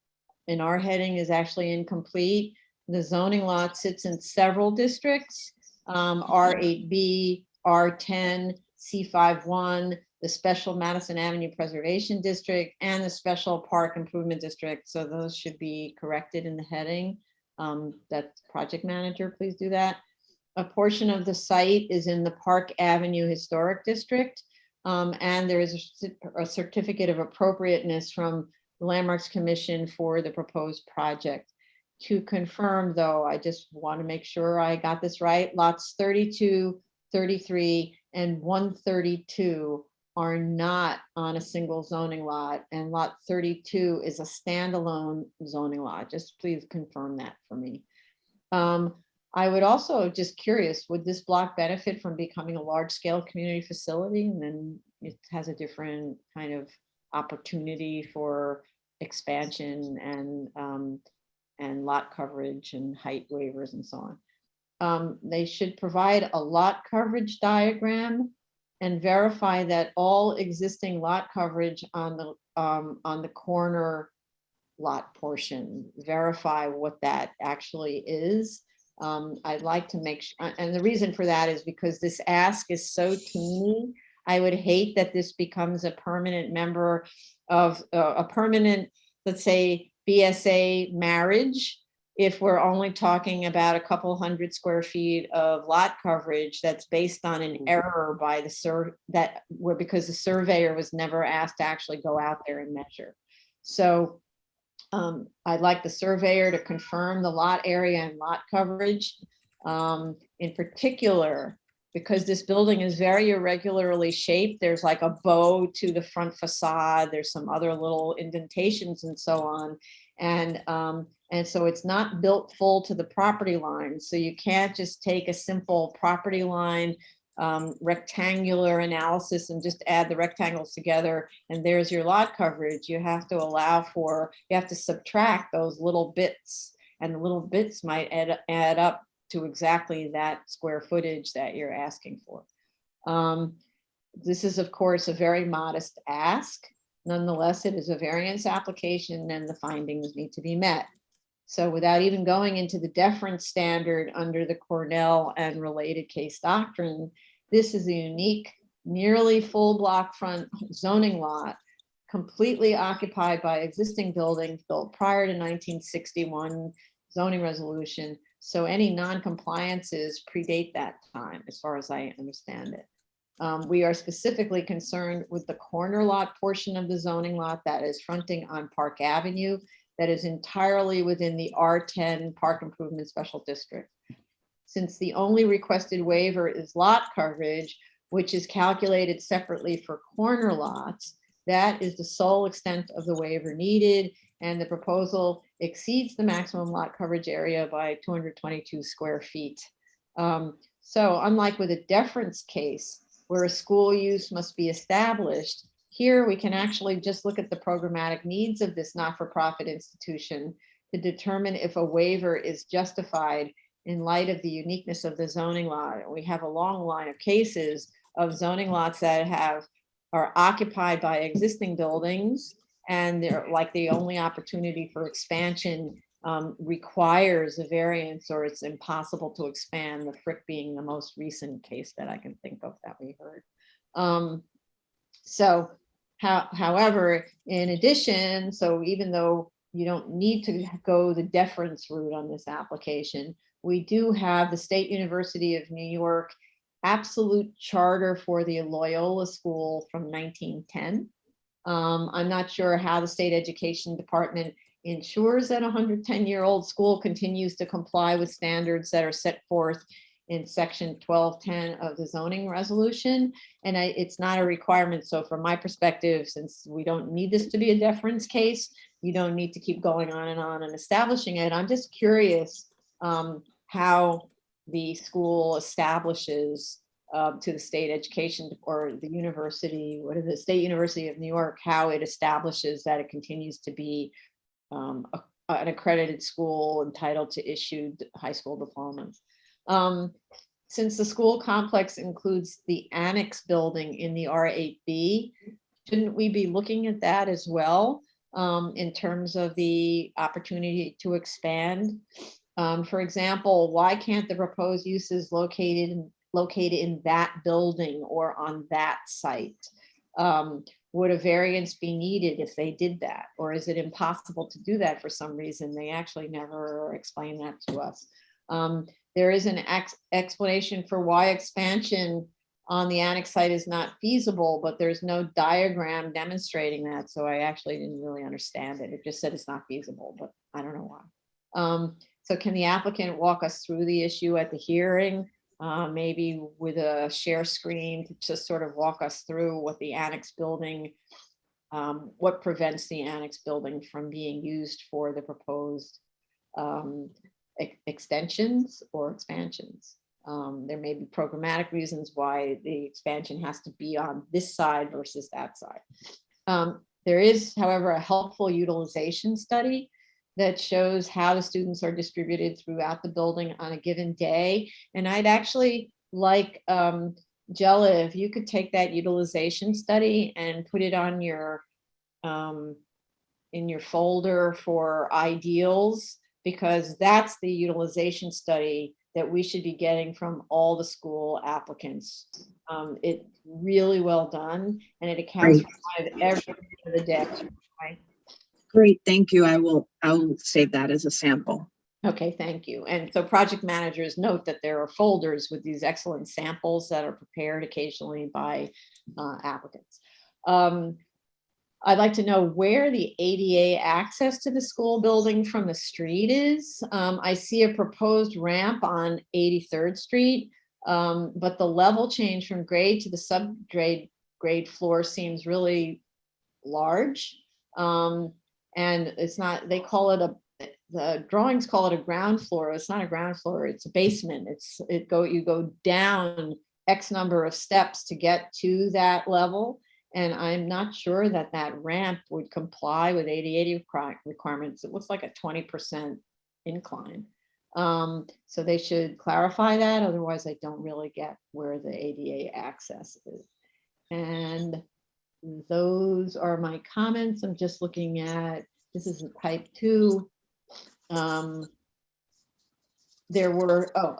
in our heading, is actually incomplete. The zoning lot sits in several districts, R8B, R10, C51, the special Madison Avenue Preservation District, and the special Park Improvement District. So those should be corrected in the heading. That project manager, please do that. A portion of the site is in the Park Avenue Historic District, and there is a certificate of appropriateness from the Landmarks Commission for the proposed project. To confirm, though, I just want to make sure I got this right. Lots 32, 33, and 132 are not on a single zoning lot, and lot 32 is a standalone zoning lot. Just please confirm that for me. I would also, just curious, would this block benefit from becoming a large-scale community facility? And then it has a different kind of opportunity for expansion and lot coverage and height waivers and so on. They should provide a lot coverage diagram and verify that all existing lot coverage on the corner lot portion, verify what that actually is. I'd like to make sure, and the reason for that is because this ask is so teeny. I would hate that this becomes a permanent member of a permanent, let's say, BSA marriage. If we're only talking about a couple hundred square feet of lot coverage that's based on an error by the because the surveyor was never asked to actually go out there and measure. So I'd like the surveyor to confirm the lot area and lot coverage. In particular, because this building is very irregularly shaped, there's like a bow to the front facade, there's some other little indentations and so on. And so it's not built full to the property line. So you can't just take a simple property line rectangular analysis and just add the rectangles together and there's your lot coverage. You have to subtract those little bits, and the little bits might add up to exactly that square footage that you're asking for. This is, of course, a very modest ask. Nonetheless, it is a variance application and the findings need to be met. So without even going into the deference standard under the Cornell and related case doctrine, this is a unique, nearly full block front zoning lot, completely occupied by existing buildings built prior to 1961 zoning resolution. So any non-compliances predate that time, as far as I understand it. We are specifically concerned with the corner lot portion of the zoning lot that is fronting on Park Avenue, that is entirely within the R10 Park Improvement Special District. Since the only requested waiver is lot coverage, which is calculated separately for corner lots, that is the sole extent of the waiver needed, and the proposal exceeds the maximum lot coverage area by 222 square feet. So unlike with a deference case, where a school use must be established, here we can actually just look at the programmatic needs of this not-for-profit institution to determine if a waiver is justified in light of the uniqueness of the zoning law. We have a long line of cases of zoning lots that are occupied by existing buildings, and they're like the only opportunity for expansion requires a variance, or it's impossible to expand, the Frick being the most recent case that I can think of that we heard. However, in addition, so even though you don't need to go the deference route on this application, we do have the State University of New York absolute charter for the Loyola School from 1910. I'm not sure how the state education department ensures that a 110-year-old school continues to comply with standards that are set forth in section 1210 of the zoning resolution. And it's not a requirement. So from my perspective, since we don't need this to be a deference case, you don't need to keep going on and establishing it. I'm just curious how the school establishes to the state education or the university, what is it, State University of New York, how it establishes that it continues to be an accredited school entitled to issued high school diplomas. Since the school complex includes the annex building in the R8B, shouldn't we be looking at that as well in terms of the opportunity to expand? For example, why can't the proposed uses located in that building or on that site? Would a variance be needed if they did that? Or is it impossible to do that for some reason? They actually never explained that to us. There is an explanation for why expansion on the annex site is not feasible, but there's no diagram demonstrating that. So I actually didn't really understand it. It just said it's not feasible, but I don't know why. So can the applicant walk us through the issue at the hearing? Maybe with a share screen to just sort of walk us through what the annex building, what prevents the annex building from being used for the proposed extensions or expansions. There may be programmatic reasons why the expansion has to be on this side versus that side. There is, however, a helpful utilization study that shows how the students are distributed throughout the building on a given day. And I'd actually like, Jella, if you could take that utilization study and put it on your, in your folder for ideals, because that's the utilization study that we should be getting from all the school applicants. It really well done, and it accounts for kind of every bit of the day. Right? Great, thank you. I'll save that as a sample. Okay, thank you. And so project managers note that there are folders with these excellent samples that are prepared occasionally by applicants. I'd like to know where the ADA access to the school building from the street is. I see a proposed ramp on 83rd Street, but the level change from grade to the subgrade floor seems really large. And it's not, they call it the drawings call it a ground floor. It's not a ground floor, it's a basement. You go down X number of steps to get to that level. And I'm not sure that that ramp would comply with ADA requirements. It looks like a 20% incline. So they should clarify that. Otherwise, I don't really get where the ADA access is. And those are my comments. I'm just looking at, this is type 2. A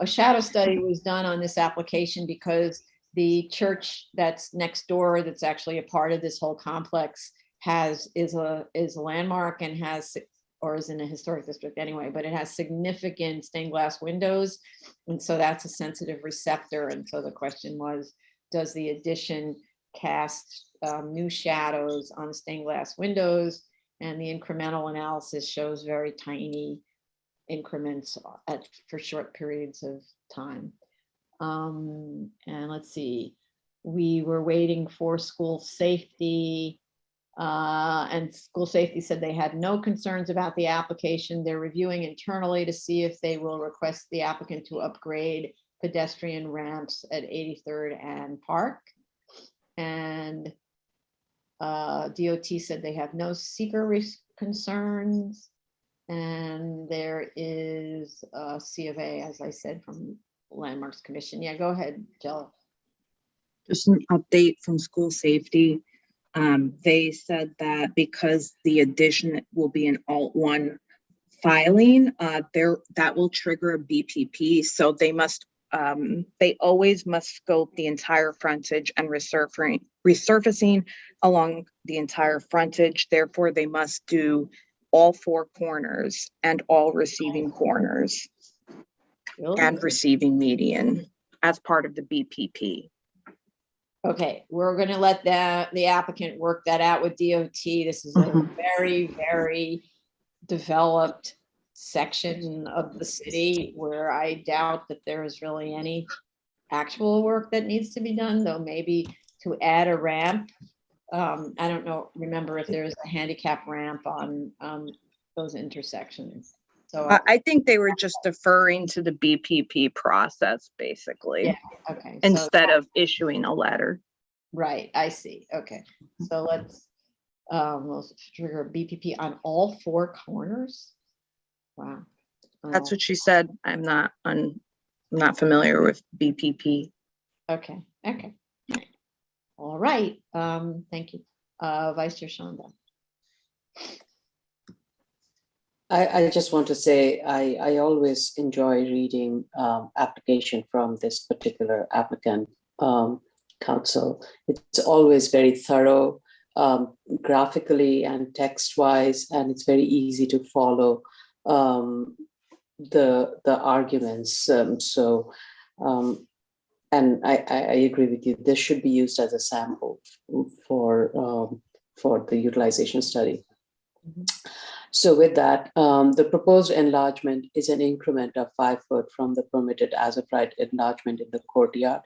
shadow study was done on this application because the church that's next door, that's actually a part of this whole complex, is a landmark and is in a historic district anyway, but it has significant stained glass windows, and so that's a sensitive receptor. And so the question was, does the addition cast new shadows on stained glass windows? And the incremental analysis shows very tiny increments for short periods of time. And let's see, we were waiting for school safety, and school safety said they had no concerns about the application. They're reviewing internally to see if they will request the applicant to upgrade pedestrian ramps at 83rd and Park. And DOT said they have no seeker concerns. And there is a C of A, as I said, from Landmarks Commission. Yeah, go ahead, Jill. Just an update from school safety. They said that because the addition will be an Alt-1 filing, that will trigger a BPP. So they always must scope the entire frontage and resurfacing along the entire frontage. Therefore, they must do all 4 corners and all receiving corners. Really? And receiving median as part of the BPP. Okay, we're going to let the applicant work that out with DOT. This is a very, very developed section of the city where I doubt that there is really any actual work that needs to be done, though maybe to add a ramp. I don't remember if there's a handicap ramp on those intersections. So I think they were just deferring to the BPP process, basically. Yeah, okay. Instead of issuing a letter. Right, I see. Okay, so let's trigger BPP on all 4 corners. Wow. That's what she said. I'm not familiar with BPP. Okay. All right. Thank you. Vice Chair Shonda. I just want to say I always enjoy reading application from this particular applicant council. It's always very thorough, graphically and text-wise, and it's very easy to follow the arguments. And I agree with you. This should be used as a sample for the utilization study. Mm-hmm. So with that, the proposed enlargement is an increment of 5 foot from the permitted as of right enlargement in the courtyard.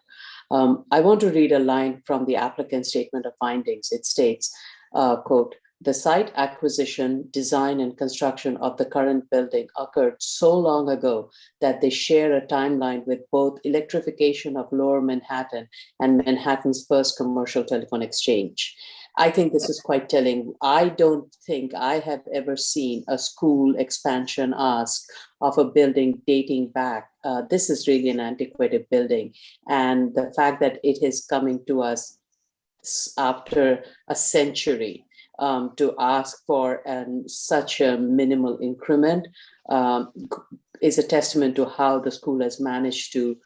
I want to read a line from the applicant statement of findings. It states, quote, "The site acquisition, design, and construction of the current building occurred so long ago that they share a timeline with both electrification of Lower Manhattan and Manhattan's first commercial telephone exchange." I think this is quite telling. I don't think I have ever seen a school expansion ask of a building dating back. This is really an antiquated building. And the fact that it is coming to us after a century to ask for such a minimal increment is a testament to how the school has managed to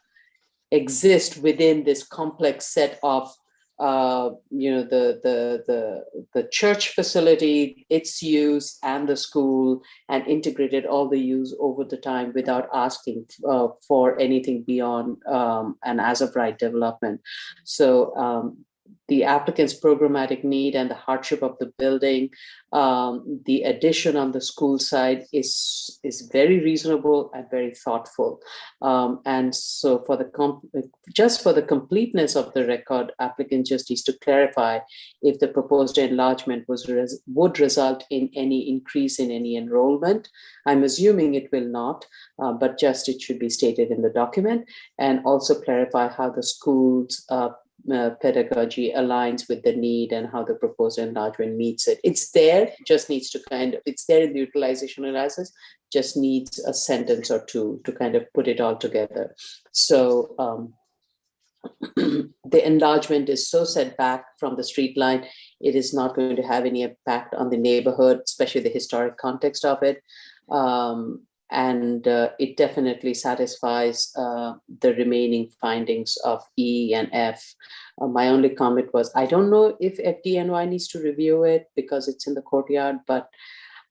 exist within this complex set of the church facility, its use, and the school, and integrated all the use over the time without asking for anything beyond an as of right development. So the applicant's programmatic need and the hardship of the building, the addition on the school side is very reasonable and very thoughtful. And so for just for the completeness of the record, applicant just needs to clarify if the proposed enlargement would result in any increase in any enrollment. I'm assuming it will not, but just it should be stated in the document, and also clarify how the school's pedagogy aligns with the need and how the proposed enlargement meets it. It's there, just needs to it's there in the utilization analysis, just needs a sentence or two to kind of put it all together. So the enlargement is so set back from the street line, it is not going to have any impact on the neighborhood, especially the historic context of it. And it definitely satisfies the remaining findings of E and F. My only comment was, I don't know if FDNY needs to review it because it's in the courtyard, but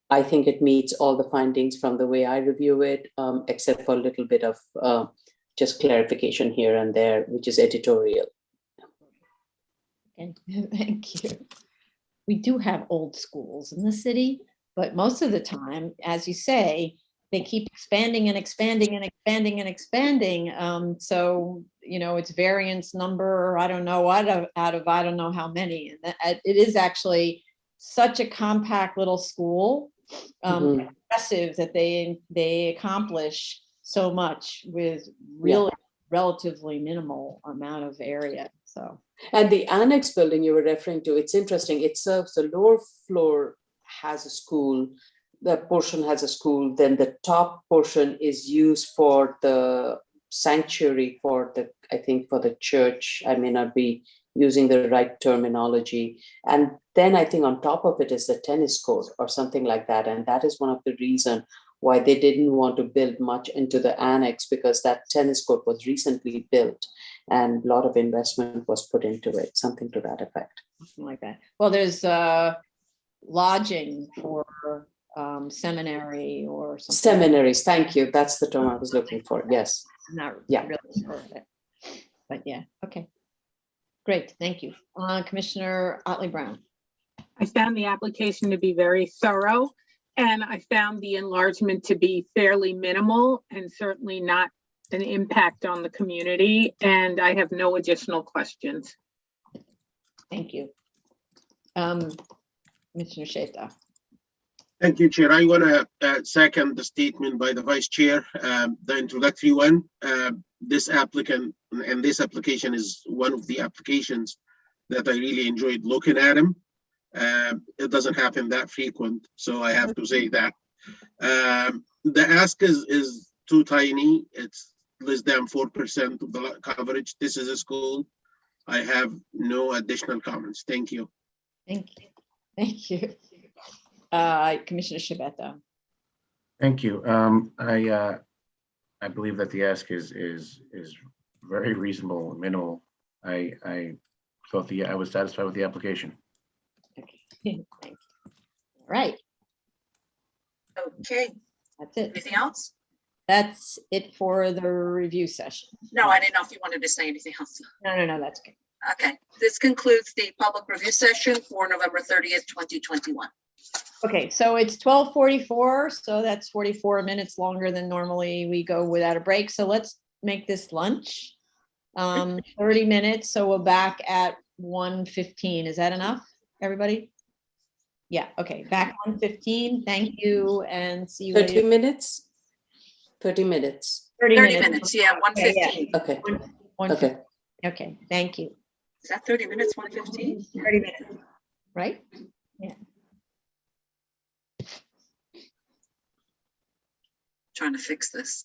I think it meets all the findings from the way I review it, except for a little bit of just clarification here and there, which is editorial. Okay. Thank you. We do have old schools in the city, but most of the time, as you say, they keep expanding and expanding and expanding and expanding. So, it's variance number, I don't know, out of I don't know how many. And it is actually such a compact little school. Impressive that they accomplish so much with really relatively minimal amount of area. So, and the annex building you were referring to, it's interesting. It serves the lower floor has a school. That portion has a school, then the top portion is used for the sanctuary for the church. I may not be using the right terminology. And then I think on top of it is the tennis court or something like that. And that is one of the reasons why they didn't want to build much into the annex, because that tennis court was recently built and a lot of investment was put into it, something to that effect. Something like that. Well, there's lodging for seminary or something. Seminaries, thank you. That's the term I was looking for. Yes. I'm not Yeah. really sure of it. But yeah, okay. Great, thank you. Commissioner Otley Brown. I found the application to be very thorough, and I found the enlargement to be fairly minimal and certainly not an impact on the community. And I have no additional questions. Thank you. Commissioner Sheta. Thank you, Chair. I want to second the statement by the Vice Chair, the introductory one. This applicant and this application is one of the applications that I really enjoyed looking at them. It doesn't happen that frequent, so I have to say that. The ask is too tiny. It's less than 4% of the coverage. This is a school. I have no additional comments. Thank you. Thank you. Thank you. Commissioner Shabeta. Thank you. I believe that the ask is very reasonable and minimal. I thought I was satisfied with the application. Okay. Thank you. All right. Okay, That's it. anything else? That's it for the review session. No, I didn't know if you wanted to say anything else. No, that's okay. Okay, this concludes the public review session for November 30th, 2021. Okay, so it's 12:44, so that's 44 minutes longer than normally we go without a break. So let's make this lunch. 30 minutes, so we're back at 1:15. Is that enough, everybody? Yeah, okay, back 1:15. Thank you, and see you 30 later. minutes? 30 minutes. 30 minutes, yeah, 1:15. Okay. Okay. Okay, thank you. Is that 30 minutes, 1:15? 30 minutes, right? Yeah. Trying to fix this.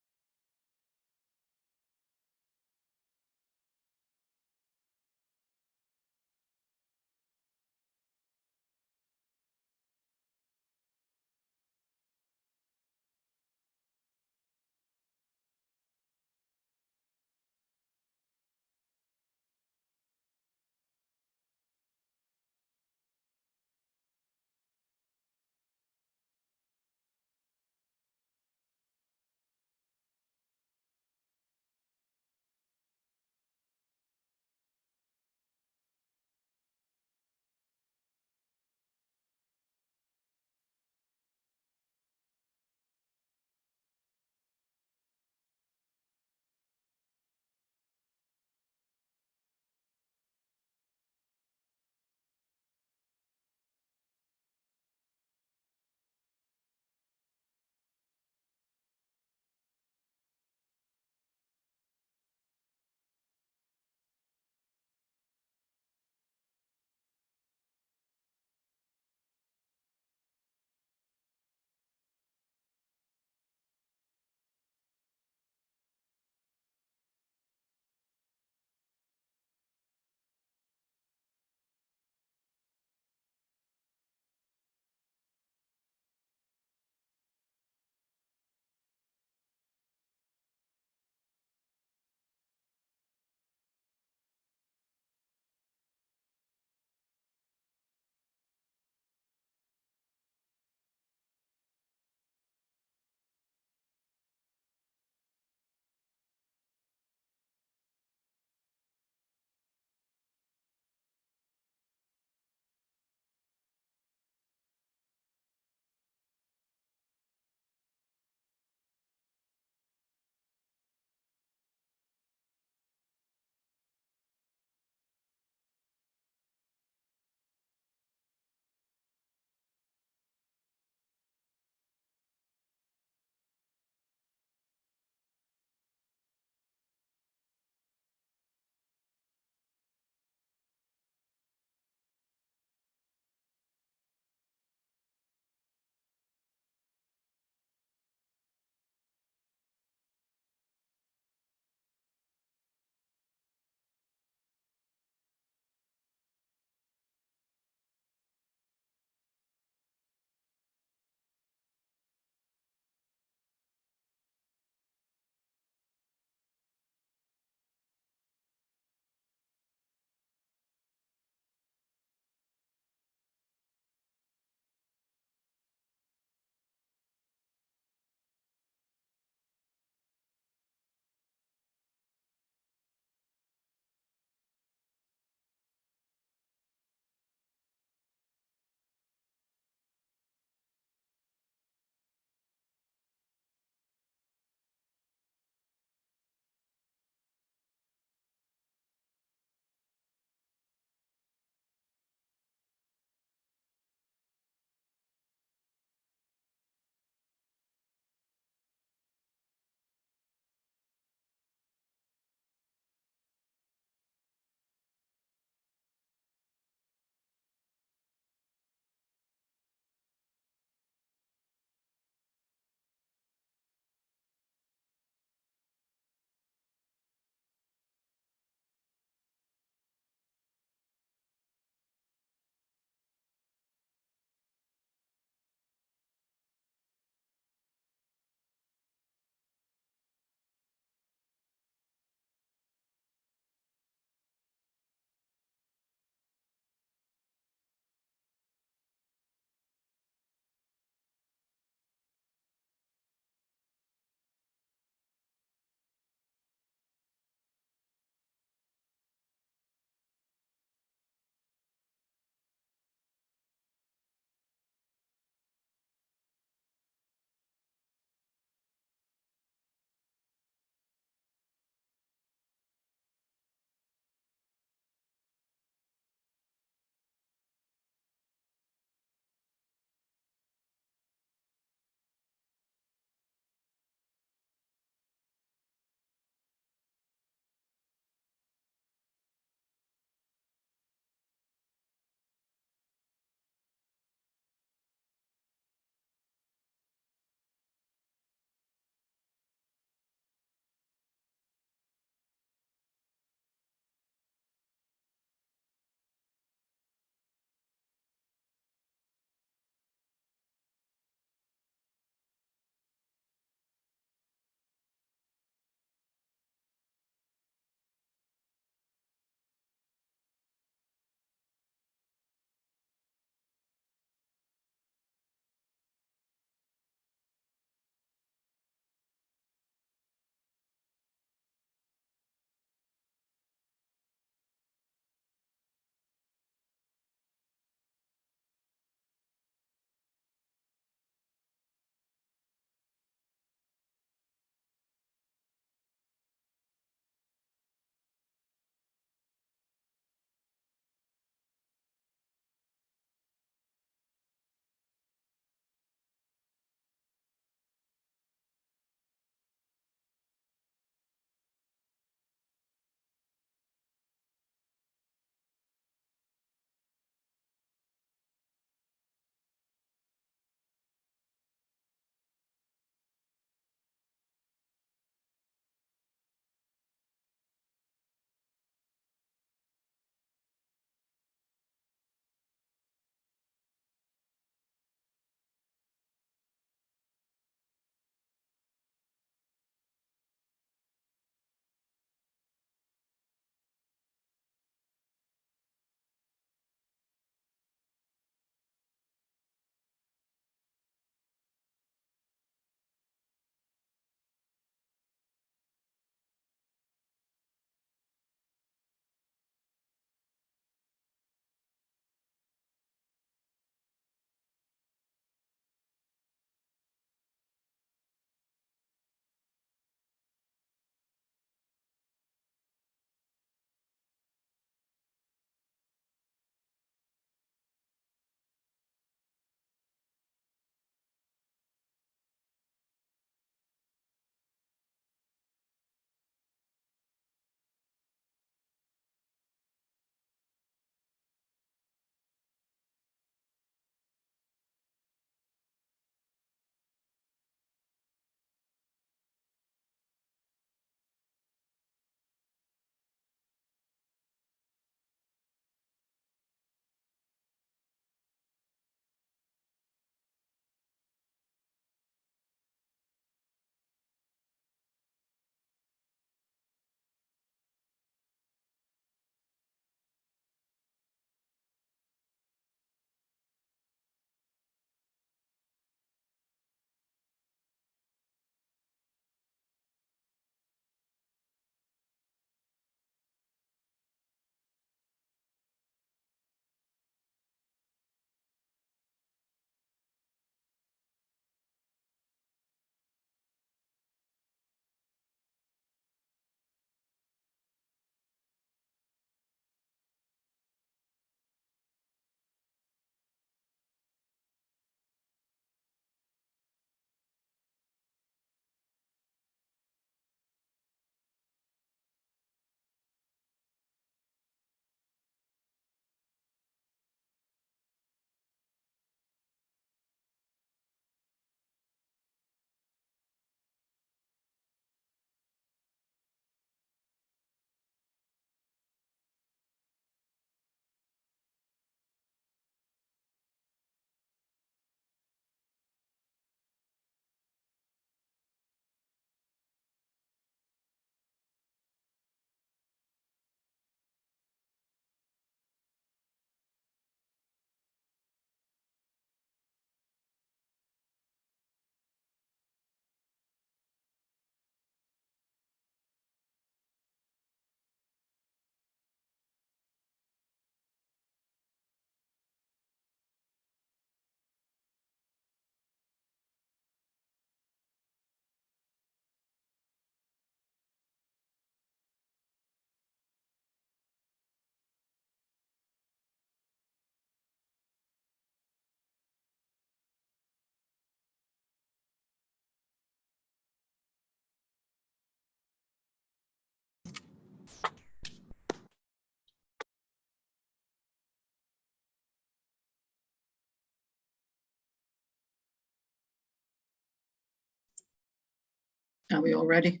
Are we all ready?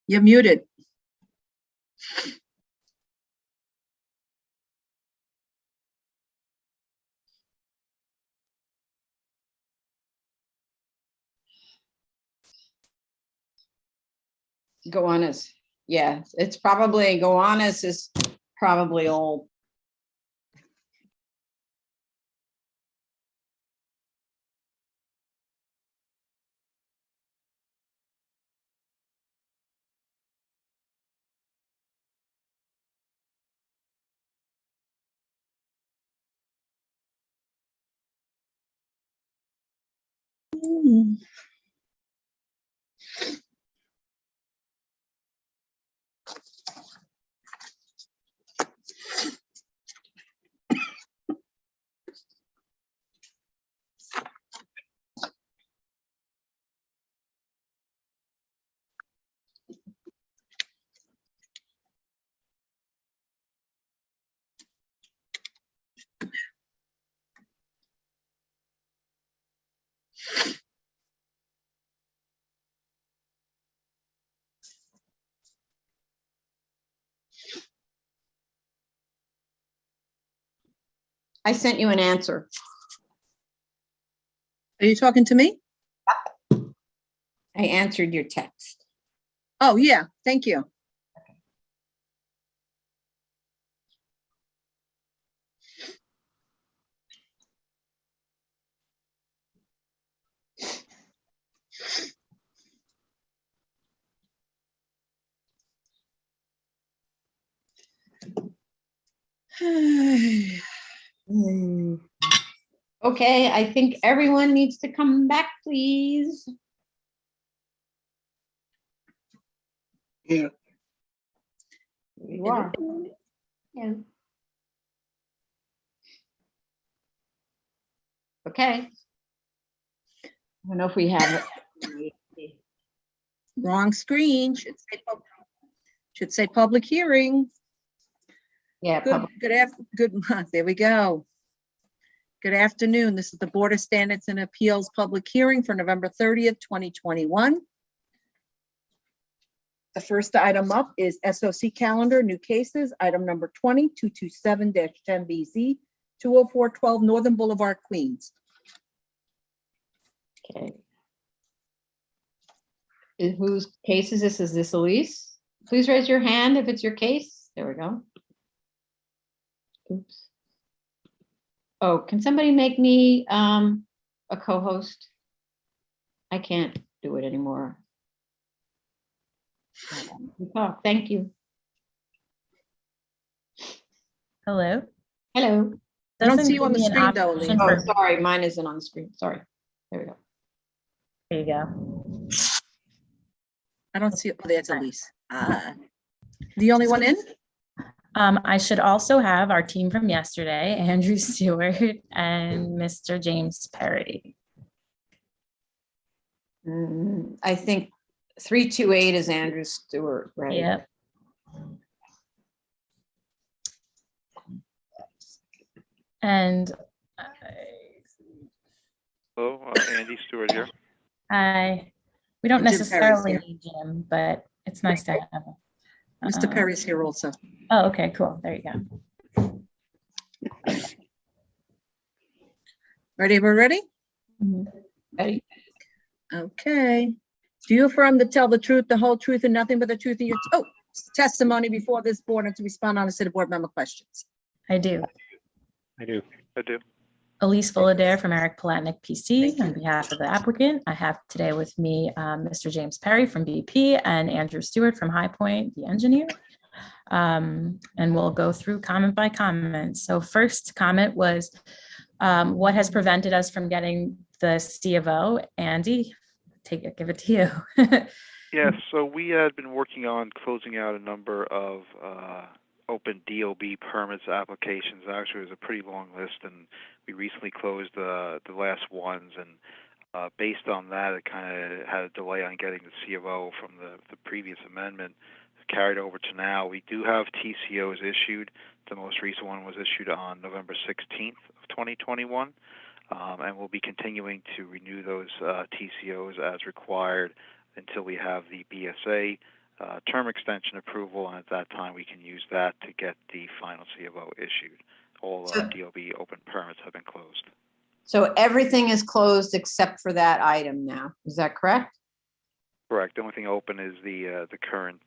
You're muted. Gowanus. Yeah, it's probably, Gowanus is probably old. I sent you an answer. Are you talking to me? I answered your text. Oh, yeah, thank you. Okay, I think everyone needs to come back, please. Here, You are. Yeah. Okay. I don't know if we have it. Wrong screen. Should say public hearing. Yeah, Good, there we go. Good afternoon. This is the Board of Standards and Appeals public hearing for November 30th, 2021. The first item up is SOC calendar, new cases, item number 20227-10BZ, 20412 Northern Boulevard, Queens. Okay. Whose case is this? Is this Elise? Please raise your hand if it's your case. There we go. Oops. Oh, can somebody make me a co-host? I can't do it anymore. Oh, thank you. Hello. Hello. I don't Doesn't see you on the give me an screen though, option Lee. Oh, for- sorry, mine isn't on the screen. Sorry. There we go. There you go. I don't see, oh, there's Elise. The only one in? I should also have our team from yesterday, Andrew Stewart and Mr. James Perry. I think 328 is Andrew Stewart, right? Yep. And Hello, Andy Stewart here. we don't Jim Perry's necessarily here. need Jim, but it's nice to have him. Mr. Perry's here also. Oh, okay, cool. There you go. Ready, we're ready? Ready? Okay. Do you affirm to tell the truth, the whole truth, and nothing but the truth in your testimony before this board and to respond honestly to board member questions? I do. I do. Elise Fullader from Eric Palatnik PC on behalf of the applicant. I have today with me Mr. James Perry from BP and Andrew Stewart from High Point, the engineer. And we'll go through comment by comment. So first comment was, what has prevented us from getting the C of O? Andy, give it to you. Yes, so we had been working on closing out a number of open DOB permits applications. Actually, it was a pretty long list, and we recently closed the last ones. And based on that, it kind of had a delay on getting the C of O from the previous amendment carried over to now. We do have TCOs issued. The most recent one was issued on November 16th of 2021. And we'll be continuing to renew those TCOs as required until we have the BSA term extension approval, and at that time we can use that to get the final CFO issued. All DOB open permits have been closed. So everything is closed except for that item now. Is that correct? Correct. The only thing open is the current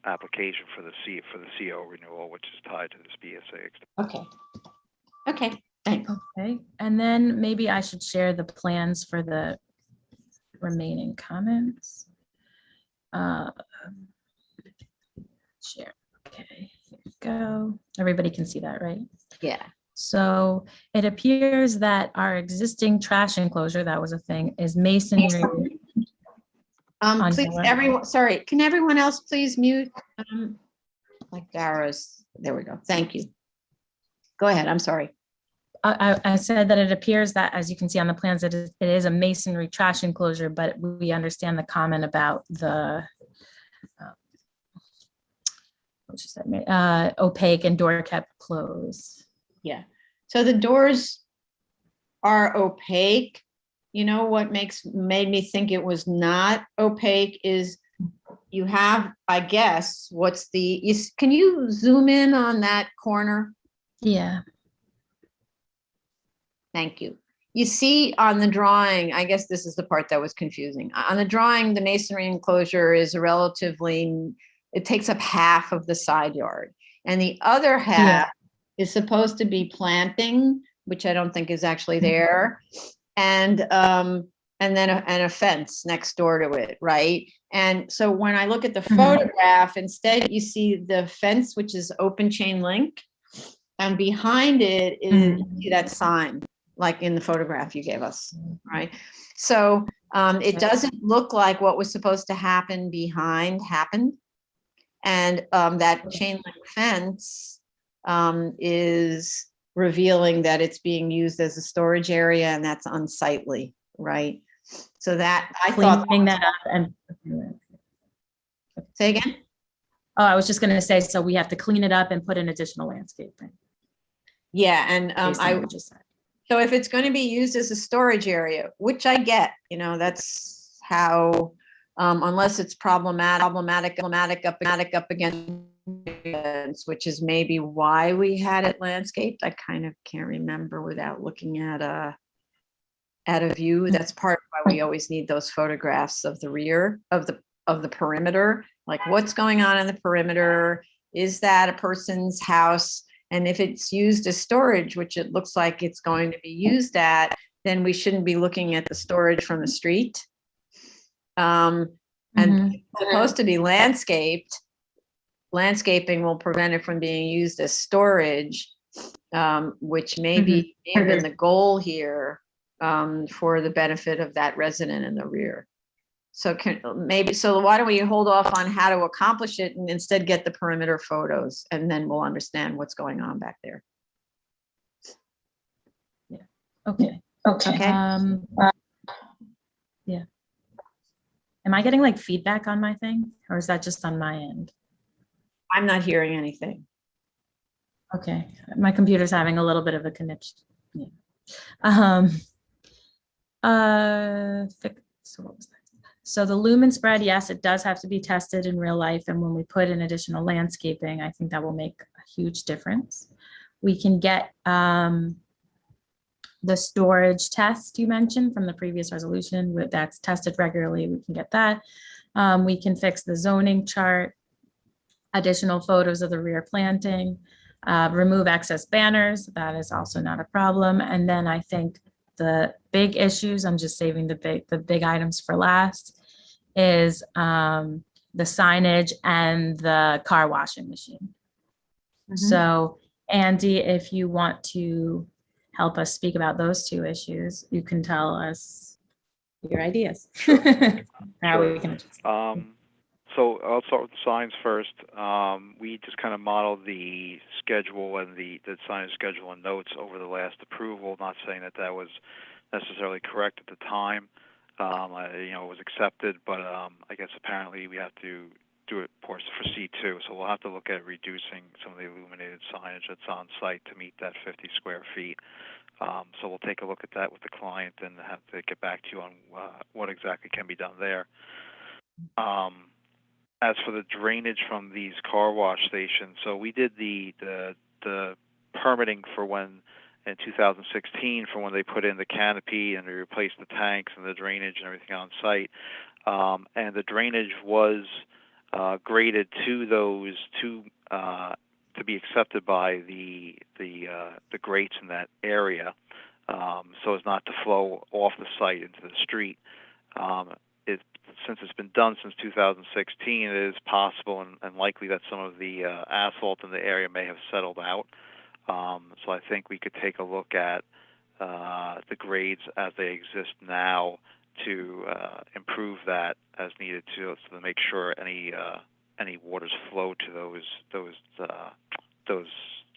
application for the CO renewal, which is tied to this BSA extension. Okay. Okay. Thanks. Okay, and then maybe I should share the plans for the remaining comments. Share. Okay, here we go. Everybody can see that, right? Yeah. So it appears that our existing trash enclosure, that was a thing, is masonry. Please, everyone, sorry, can everyone else please mute? Like Dara's, there we go. Thank you. Go ahead, I'm sorry. I said that it appears that, as you can see on the plans, it is a masonry trash enclosure, but we understand the comment about the opaque and door kept closed. Yeah. So the doors are opaque. You know what made me think it was not opaque is you have, I guess, can you zoom in on that corner? Yeah. Thank you. You see on the drawing, I guess this is the part that was confusing. On the drawing, the masonry enclosure is it takes up half of the side yard. And the other half is supposed to be planting, which I don't think is actually there. And then a fence next door to it, right? And so when I look at the photograph, instead you see the fence, which is open chain link. And behind it is you see that sign, like in the photograph you gave us, right? So it doesn't look like what was supposed to happen behind happened. And that chain link fence is revealing that it's being used as a storage area, and that's unsightly, right? So that I thought Cleaning that up and say again. Oh, I was just going to say, so we have to clean it up and put in additional landscaping. Yeah, and based on what you just said. so if it's going to be used as a storage area, which I get, that's how, unless it's problematic up against, which is maybe why we had it landscaped. I kind of can't remember without looking at a view. That's part of why we always need those photographs of the rear of the perimeter, like what's going on in the perimeter. Is that a person's house? And if it's used as storage, which it looks like it's going to be used at, then we shouldn't be looking at the storage from the street. And it's supposed to be landscaped. Landscaping will prevent it from being used as storage, which may be even the goal here for the benefit of that resident in the rear. So why don't we hold off on how to accomplish it and instead get the perimeter photos, and then we'll understand what's going on back there. Yeah. Okay. Okay. Yeah. Am I getting like feedback on my thing, or is that just on my end? I'm not hearing anything. Okay. My computer's having a little bit of a connection. Yeah. So what was that? So the lumen spread, yes, it does have to be tested in real life. And when we put in additional landscaping, I think that will make a huge difference. We can get the storage test you mentioned from the previous resolution that's tested regularly. We can get that. We can fix the zoning chart, additional photos of the rear planting, remove excess banners. That is also not a problem. And then I think the big issues, I'm just saving the big items for last, is the signage and the car washing machine. So Andy, if you want to help us speak about those two issues, you can tell us your ideas. How we can adjust. So I'll start with the signs first. We just kind of modeled the schedule and the signage schedule and notes over the last approval, not saying that was necessarily correct at the time. It was accepted, but I guess apparently we have to do it for C2. So we'll have to look at reducing some of the illuminated signage that's on site to meet that 50 square feet. So we'll take a look at that with the client and have to get back to you on what exactly can be done there. As for the drainage from these car wash stations, so we did the permitting for when in 2016 for when they put in the canopy and they replaced the tanks and the drainage and everything on site. And the drainage was graded to those to be accepted by the grates in that area, so as not to flow off the site into the street. Since it's been done since 2016, it is possible and likely that some of the asphalt in the area may have settled out. So I think we could take a look at the grades as they exist now to improve that as needed to make sure any waters flow to those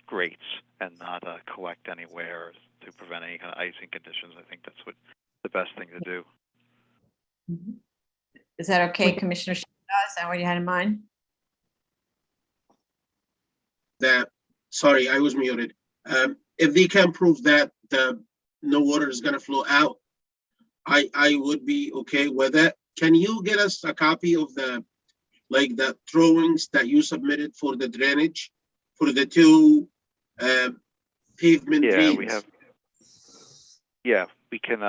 grates and not collect anywhere to prevent any kind of icing conditions. I think that's what the best thing to do. Is that okay, Commissioner Shah? Is that what you had in mind? Sorry, I was muted. If they can prove that no water is going to flow out, I would be okay with it. Can you get us a copy of the drawings that you submitted for the drainage for the two pavement drains? We have. Yeah, we can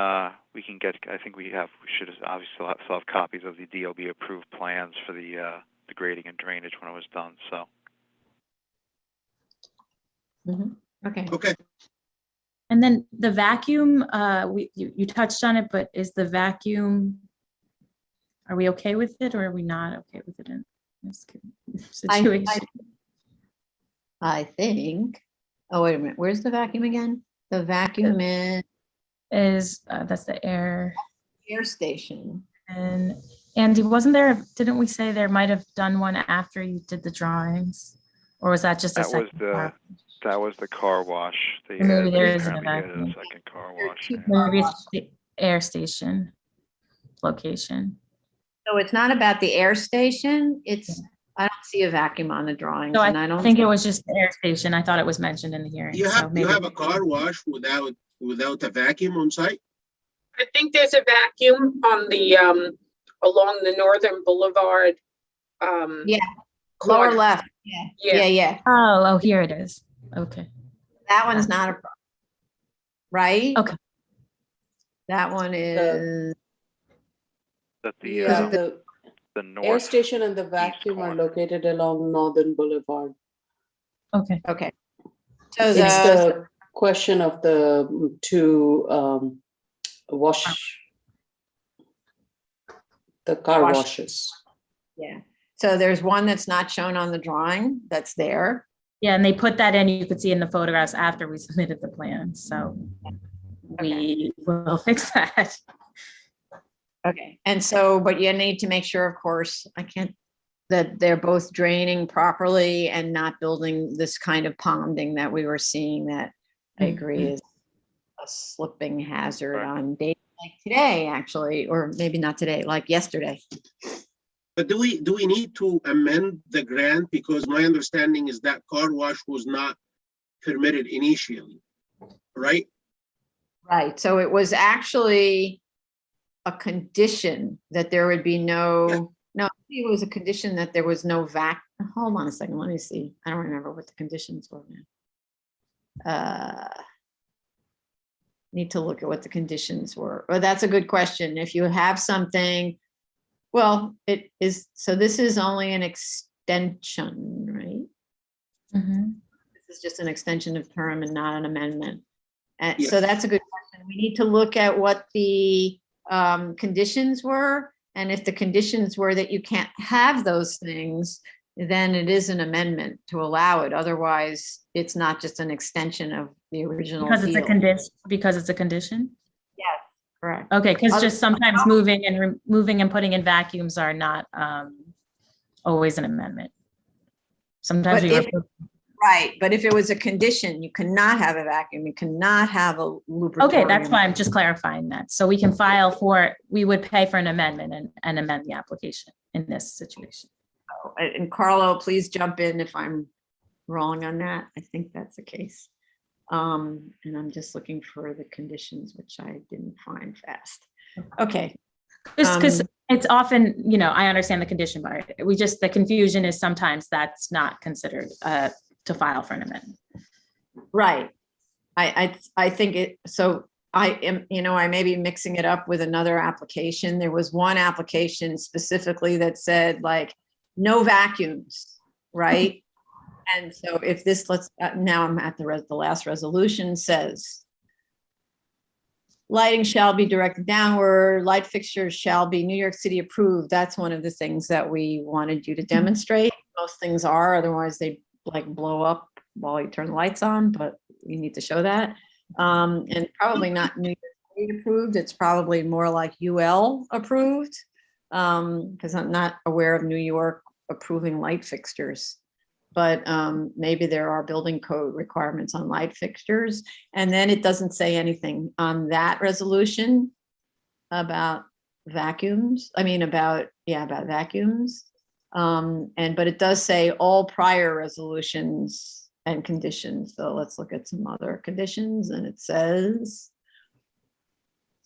get. I think we should obviously still have copies of the DOB approved plans for the grading and drainage when it was done. So. Okay. Okay. And then the vacuum, you touched on it, but is the vacuum, are we okay with it or are we not okay with it in this situation? I think, oh, wait a minute. Where's the vacuum again? The vacuum is that's the air station. And Andy, didn't we say there might have done one after you did the drawings? Or was that just that was the car wash. Maybe there isn't a vacuum. A second car wash. Maybe it's the air station location. So it's not about the air station. I don't see a vacuum on the drawings. So and I don't think it was just the air station. I thought it was mentioned in the hearing. You have a car wash without a vacuum on site? I think there's a vacuum on the along the Northern Boulevard. Lower left. Yeah. Oh, here it is. Okay. That one's not a problem. Right? Okay. That one is The north air station and the vacuum are located along Northern Boulevard. Okay. So It's the question of the two car washes. Yeah. So there's one that's not shown on the drawing that's there. Yeah, and they put that in, you could see in the photographs after we submitted the plan. So we will fix that. Okay. And so, but you need to make sure, of course, that they're both draining properly and not building this kind of ponding that we were seeing that I agree is a slipping hazard on days like today, actually, or maybe not today, like yesterday. But do we need to amend the grant? Because my understanding is that car wash was not permitted initially, right? Right. So it was actually a condition that there would be it was a condition that there was no hold on a second, let me see. I don't remember what the conditions were now. Need to look at what the conditions were. Well, that's a good question. If you have something, well, it is, so this is only an extension, right? This is just an extension of term and not an amendment. And Yes. so that's a good question. We need to look at what the conditions were. And if the conditions were that you can't have those things, then it is an amendment to allow it. Otherwise, it's not just an extension of the original Because it's a deal. condition. Because it's a condition. Yes, correct. Okay, because just sometimes moving and removing and putting in vacuums are not always an amendment. Sometimes Right, but if it was a condition, you cannot have a vacuum, you cannot have a lubricatorium. Okay, that's why I'm just clarifying that. So we can file we would pay for an amendment and amend the application in this situation. And Carlo, please jump in if I'm wrong on that. I think that's the case. And I'm just looking for the conditions, which I didn't find fast. Okay. Just because it's often, you know, I understand the condition, but the confusion is sometimes that's not considered to file for an amendment. Right. I think it, so I am, you know, I may be mixing it up with another application. There was one application specifically that said like, no vacuums, right? And so if this, now I'm at the last resolution says, lighting shall be directed downward, light fixtures shall be New York City approved. That's one of the things that we wanted you to demonstrate. Most things are, otherwise they like blow up while you turn the lights on, but you need to show that. And probably not New York City approved. It's probably more like UL approved, because I'm not aware of New York approving light fixtures. But maybe there are building code requirements on light fixtures. And then it doesn't say anything on that resolution about vacuums. I mean, about vacuums. But it does say all prior resolutions and conditions. So let's look at some other conditions. And it says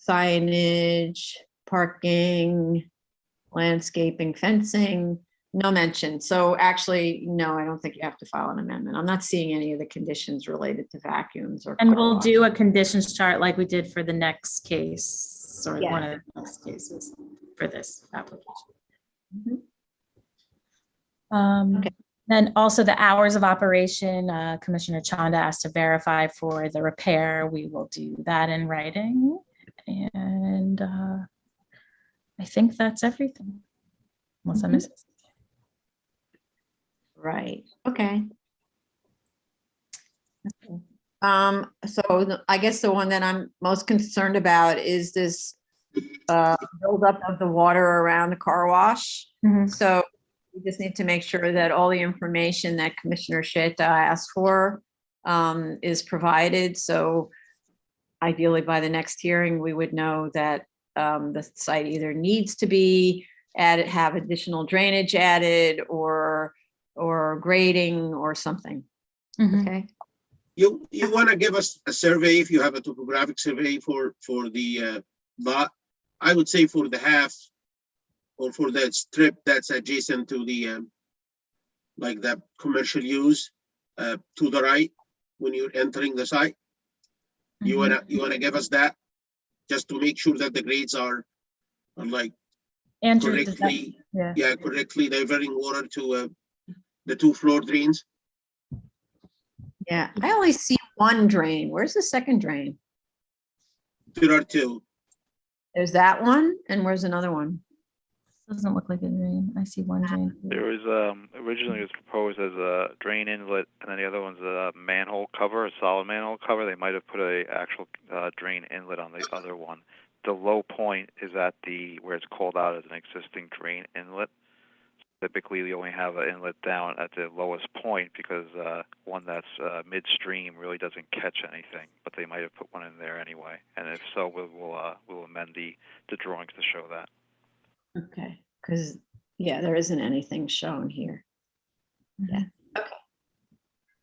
signage, parking, landscaping, fencing, no mention. So actually, no, I don't think you have to file an amendment. I'm not seeing any of the conditions related to vacuums or. And we'll do a conditions chart like we did for the next case, or one of the next cases for this application. Okay. Then also the hours of operation, Commissioner Chanda asked to verify for the repair. We will do that in writing. And I think that's everything, unless I missed something. Right, okay. So I guess the one that I'm most concerned about is this buildup of the water around the car wash. So we just need to make sure that all the information that Commissioner Sheta asked for is provided. So ideally by the next hearing, we would know that the site either needs to be added, have additional drainage added, or grading or something. Okay. You want to give us a survey if you have a topographic survey for the lot? I would say for the half or for that strip that's adjacent to the like the commercial use to the right when you're entering the site. You wanna give us that just to make sure that the grades are like Andrew, correctly correctly diverting water to the 2 floor drains. Yeah, I only see one drain. Where's the second drain? There are 2. There's that one, and where's another one? Doesn't look like a drain. I see one drain. There was originally it was proposed as a drain inlet, and then the other one's a manhole cover, a solid manhole cover. They might have put a actual drain inlet on the other one. The low point is at where it's called out as an existing drain inlet. Typically, we only have an inlet down at the lowest point because one that's midstream really doesn't catch anything. But they might have put one in there anyway, and if so, we'll amend the drawings to show that. Okay, because there isn't anything shown here. Yeah. Okay.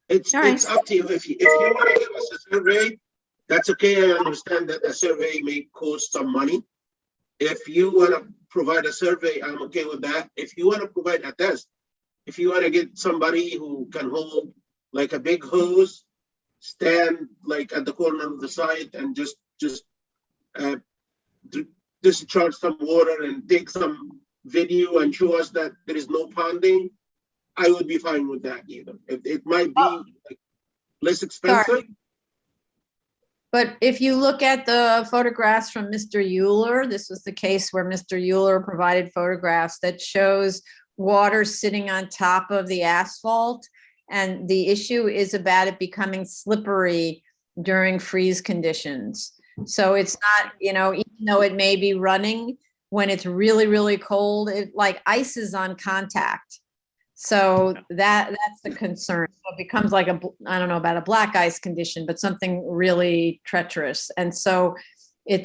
It's up to you. If you want to give us a survey, that's okay. I understand that a survey may cost some money. If you want to provide a survey, I'm okay with that. If you want to provide a test, if you want to get somebody who can hold like a big hose, stand like at the corner of the site and just discharge some water and take some video and show us that there is no ponding, I would be fine with that either. It might be like less expensive. Sorry. But if you look at the photographs from Mr. Euler, this was the case where Mr. Euler provided photographs that shows water sitting on top of the asphalt. And the issue is about it becoming slippery during freeze conditions. So it's not, even though it may be running, when it's really, really cold, it like ices on contact. So that's the concern. So it becomes like I don't know about a black ice condition, but something really treacherous. And so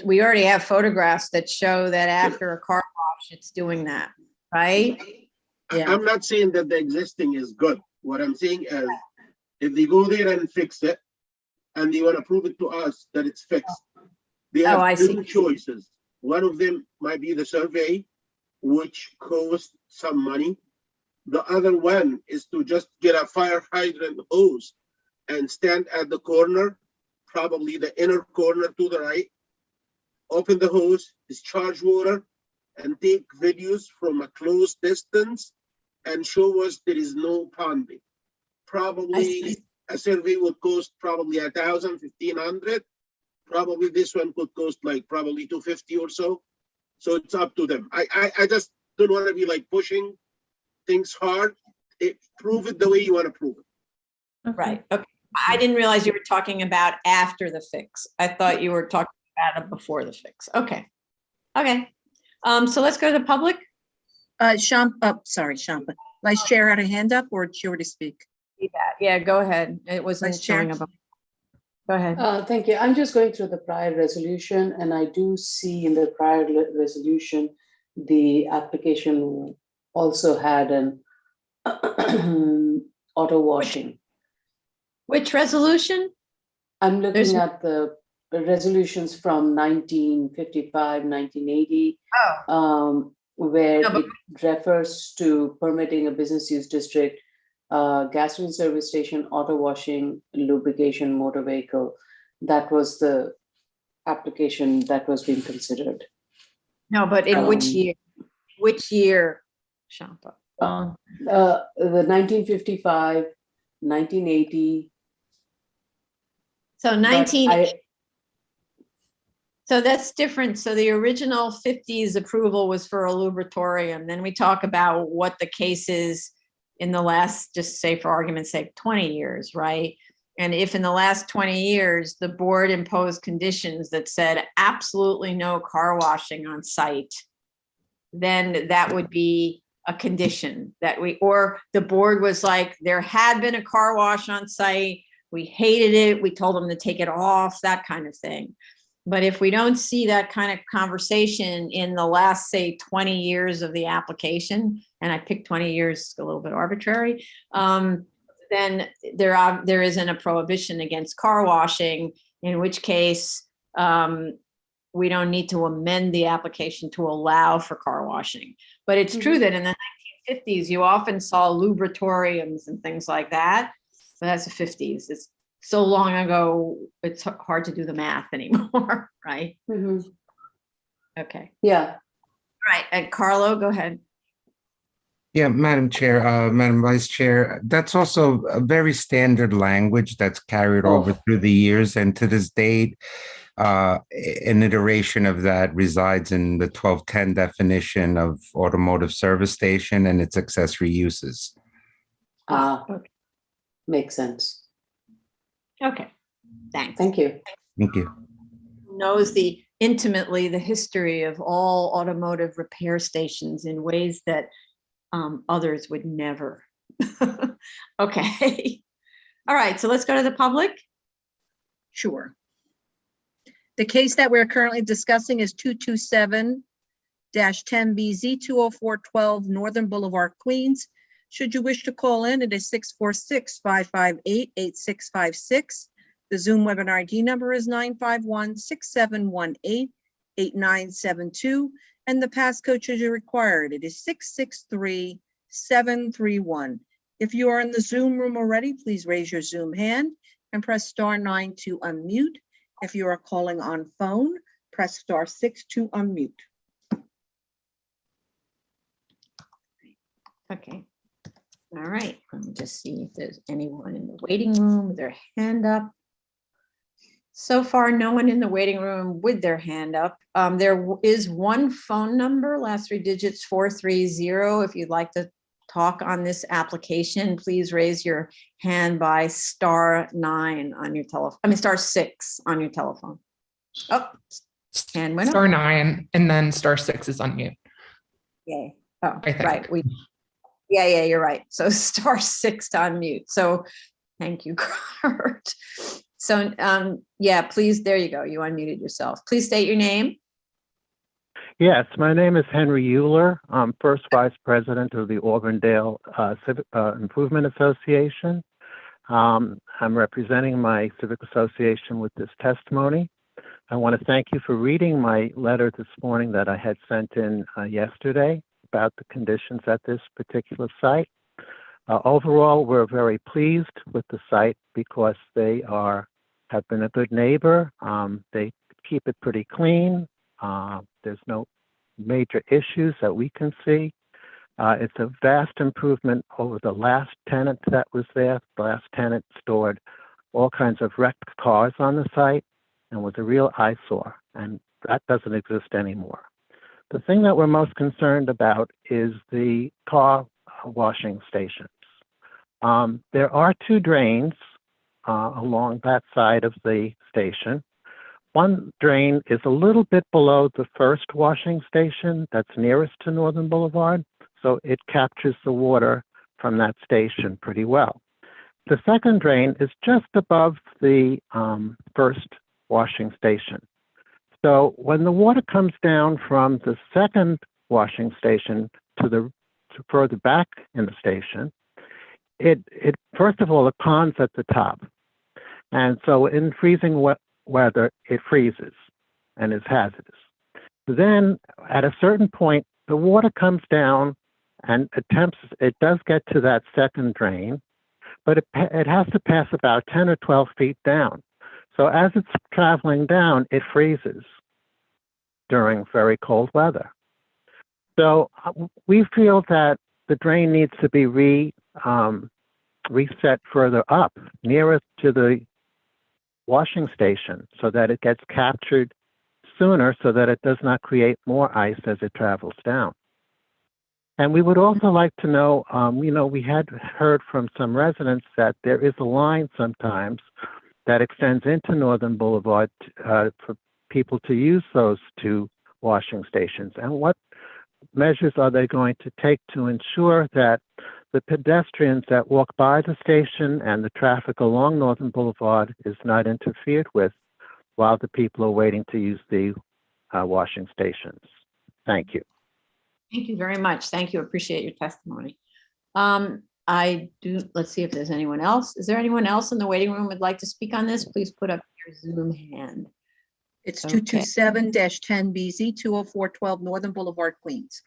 we already have photographs that show that after a car wash, it's doing that, right? Yeah. I'm not saying that the existing is good. What I'm saying is if they go there and fix it, and they want to prove it to us that it's fixed. They Oh, have I see. two choices. One of them might be the survey, which costs some money. The other one is to just get a fire hydrant hose and stand at the corner, probably the inner corner to the right, open the hose, discharge water, and take videos from a close distance and show us there is no ponding. Probably a survey would cost probably 1,000, 1,500. Probably this one could cost like probably 250 or so. So it's up to them. I just don't want to be like pushing things hard. Prove it the way you want to prove it. Right, okay. I didn't realize you were talking about after the fix. I thought you were talking about it before the fix. Okay. Okay. So let's go to the public. Sorry, Shampa. Vice Chair had a hand up, or she already speak? Yeah, go ahead. It wasn't Vice Chair. showing up. Go ahead. Thank you. I'm just going through the prior resolution, and I do see in the prior resolution, the application also had an auto washing. Which resolution? I'm There's- looking at the resolutions from 1955, 1980, where No, but- it refers to permitting a business use district, gasoline service station, auto washing, lubrication, motor vehicle. That was the application that was being considered. No, but in which year? Which year, Shampa? The 1955, 1980. So but 19, so that's different. So the original 50s approval was for a lubritorium. Then we talk about what the case is in the last, just say for argument's sake, 20 years, right? And if in the last 20 years, the board imposed conditions that said absolutely no car washing on site, then that would be a condition that or the board was like, there had been a car wash on site, we hated it, we told them to take it off, that kind of thing. But if we don't see that kind of conversation in the last, say, 20 years of the application, and I picked 20 years, a little bit arbitrary, then there isn't a prohibition against car washing, in which case we don't need to amend the application to allow for car washing. But it's true that in the 1950s, you often saw lubritoriums and things like that. But that's the 50s. It's so long ago, it's hard to do the math anymore, right? Mm-hmm. Okay. Yeah. All right. And Carlo, go ahead. Yeah, Madam Chair, Madam Vice Chair, that's also a very standard language that's carried over through the years. And to this date, an iteration of that resides in the 1210 definition of automotive service station and its accessory uses. Okay. Makes sense. Okay. Thanks. Thank you. Thank you. Knows intimately the history of all automotive repair stations in ways that others would never. Okay. All right, so let's go to the public. Sure. The case that we're currently discussing is 227-10BZ 20412 Northern Boulevard, Queens. Should you wish to call in, it is 646-558-8656. The Zoom webinar ID number is 951-6718-8972. And the passcode should you require it, it is 663731. If you are in the Zoom room already, please raise your Zoom hand and press *9 to unmute. If you are calling on phone, press *6 to unmute. Okay. All right. Let me just see if there's anyone in the waiting room with their hand up. So far, no one in the waiting room with their hand up. There is one phone number, last 3 digits 430. If you'd like to talk on this application, please raise your hand by *9 on your telephone. I mean, *6 on your telephone. Oh, hand went up. *9 and then *6 is unmute. Yay. Oh, I think. right. Yeah, you're right. So *6 to unmute. So thank you, Kurt. So yeah, please, there you go. You unmuted yourself. Please state your name. Yes, my name is Henry Euler. I'm first vice president of the Auburndale Civic Improvement Association. I'm representing my civic association with this testimony. I want to thank you for reading my letter this morning that I had sent in yesterday about the conditions at this particular site. Overall, we're very pleased with the site because they have been a good neighbor. They keep it pretty clean. There's no major issues that we can see. It's a vast improvement over the last tenant that was there. The last tenant stored all kinds of wrecked cars on the site and was a real eyesore, and that doesn't exist anymore. The thing that we're most concerned about is the car washing stations. There are two drains along that side of the station. One drain is a little bit below the first washing station that's nearest to Northern Boulevard, so it captures the water from that station pretty well. The second drain is just above the first washing station. So when the water comes down from the second washing station to further back in the station, it first of all, it ponds at the top. And so in freezing weather, it freezes and is hazardous. Then at a certain point, the water comes down and it does get to that second drain, but it has to pass about 10 or 12 feet down. So as it's traveling down, it freezes during very cold weather. So we feel that the drain needs to be reset further up, nearer to the washing station, so that it gets captured sooner, so that it does not create more ice as it travels down. And we would also like to know, we had heard from some residents that there is a line sometimes that extends into Northern Boulevard for people to use those two washing stations. And what measures are they going to take to ensure that the pedestrians that walk by the station and the traffic along Northern Boulevard is not interfered with while the people are waiting to use the washing stations? Thank you. Thank you very much. Thank you. Appreciate your testimony. Let's see if there's anyone else. Is there anyone else in the waiting room would like to speak on this? Please put up your Zoom hand. It's Okay. 227-10BZ, 20412 Northern Boulevard, Queens.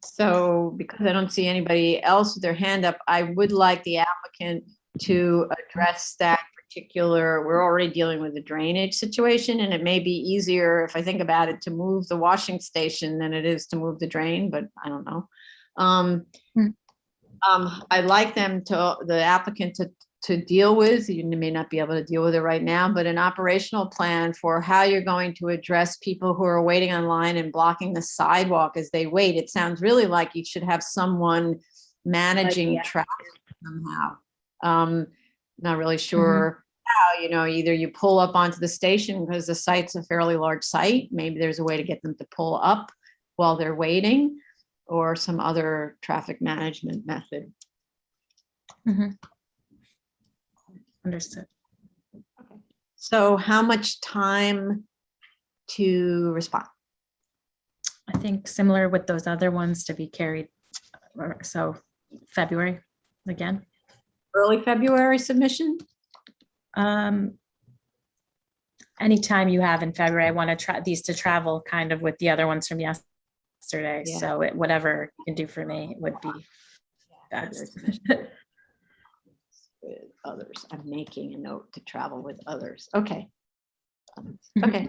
So because I don't see anybody else with their hand up, I would like the applicant to address that particular, we're already dealing with the drainage situation, and it may be easier, if I think about it, to move the washing station than it is to move the drain, but I don't know. I'd like the applicant to deal with, you may not be able to deal with it right now, but an operational plan for how you're going to address people who are waiting online and blocking the sidewalk as they wait. It sounds really like you should have someone managing traffic somehow. Not really sure how, either you pull up onto the station because the site's a fairly large site. Maybe there's a way to get them to pull up while they're waiting, or some other traffic management method. Understood. Okay. So how much time to respond? I think similar with those other ones to be carried. So February again. Early February submission? Anytime you have in February. I want to try these to travel kind of with the other ones from yesterday. Yeah. So whatever you can do for me would be best. With others. I'm making a note to travel with others. Okay. Okay.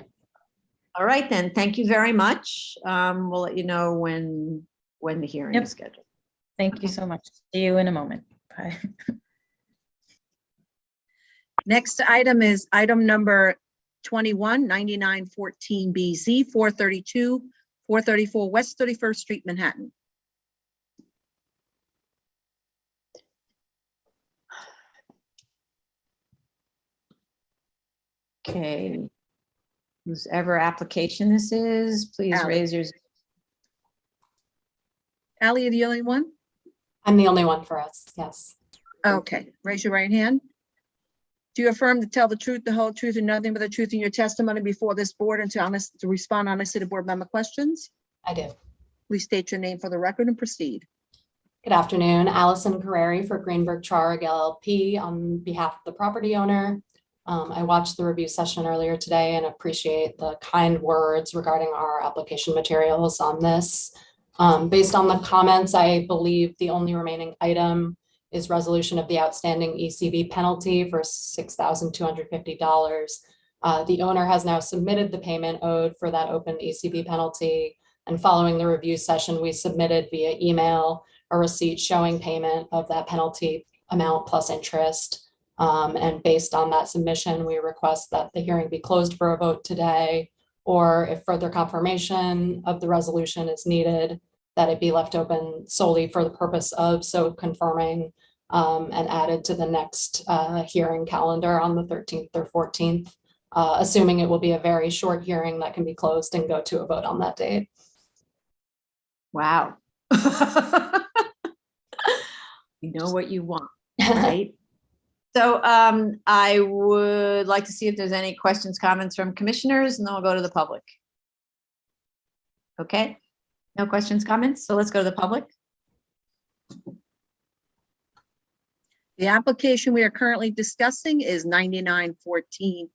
All right then. Thank you very much. We'll let you know when the hearing is scheduled. Thank you so much. See you in a moment. Bye. Next item is item number 21, 9914BZ, 434 West 31st Street, Manhattan. Okay. Whosever application this is, please Ally. raise your. Ally, are you the only one? I'm the only one for us, yes. Okay, raise your right hand. Do you affirm to tell the truth, the whole truth, and nothing but the truth in your testimony before this board and to respond honestly to board member questions? I do. Please state your name for the record and proceed. Good afternoon, Allison Carreri for Greenberg Traurig LLP on behalf of the property owner. I watched the review session earlier today and appreciate the kind words regarding our application materials on this. Based on the comments, I believe the only remaining item is resolution of the outstanding ECB penalty for $6,250. The owner has now submitted the payment owed for that open ECB penalty. And following the review session, we submitted via email a receipt showing payment of that penalty amount plus interest. And based on that submission, we request that the hearing be closed for a vote today, or if further confirmation of the resolution is needed, that it be left open solely for the purpose of so confirming and added to the next hearing calendar on the 13th or 14th, assuming it will be a very short hearing that can be closed and go to a vote on that date. Wow. You know what you want, right? So I would like to see if there's any questions, comments from commissioners, and then we'll go to the public. Okay, no questions, comments. So let's go to the public. The application we are currently discussing is 9914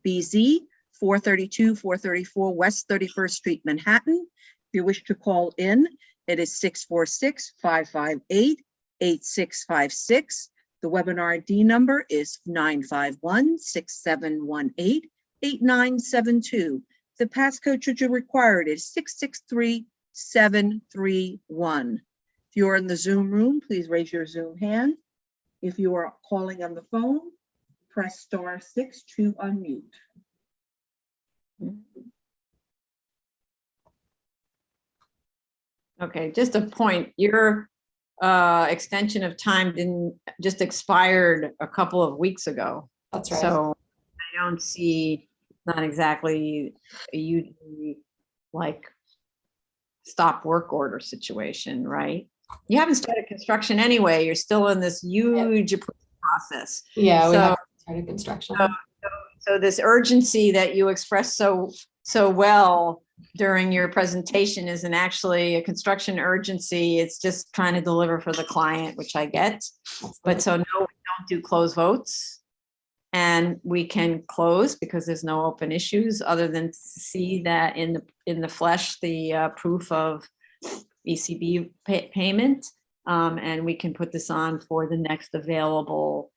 BZ, 432, 434 West 31st Street, Manhattan. If you wish to call in, it is 646-558-8656. The webinar ID number is 951-6718-8972. The passcode, should you require it, is 663731. If you're in the Zoom room, please raise your Zoom hand. If you are calling on the phone, press *6 to unmute. Okay, just a point. Your extension of time didn't just expired a couple of weeks ago. That's right. So I don't see, not exactly a like stop work order situation, right? You haven't started construction anyway. You're still in this huge process. Yeah, we So- have started construction. So this urgency that you expressed so well during your presentation isn't actually a construction urgency. It's just trying to deliver for the client, which I get. But so no, we don't do close votes. And we can close because there's no open issues other than to see that in the flesh, the proof of ECB payment. And we can put this on for the next available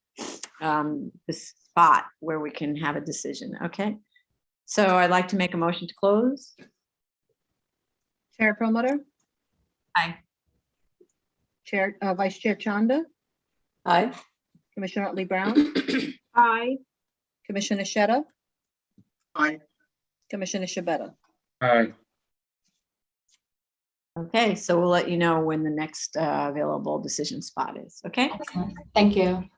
spot where we can have a decision. Okay. So I'd like to make a motion to close. Chair Perlmutter? Aye. Vice Chair Chanda? Aye. Commissioner Otley Brown? Aye. Commissioner Sheta? Aye. Commissioner Shabeta? Aye. Okay, so we'll let you know when the next available decision spot is. Okay. Excellent. Thank you.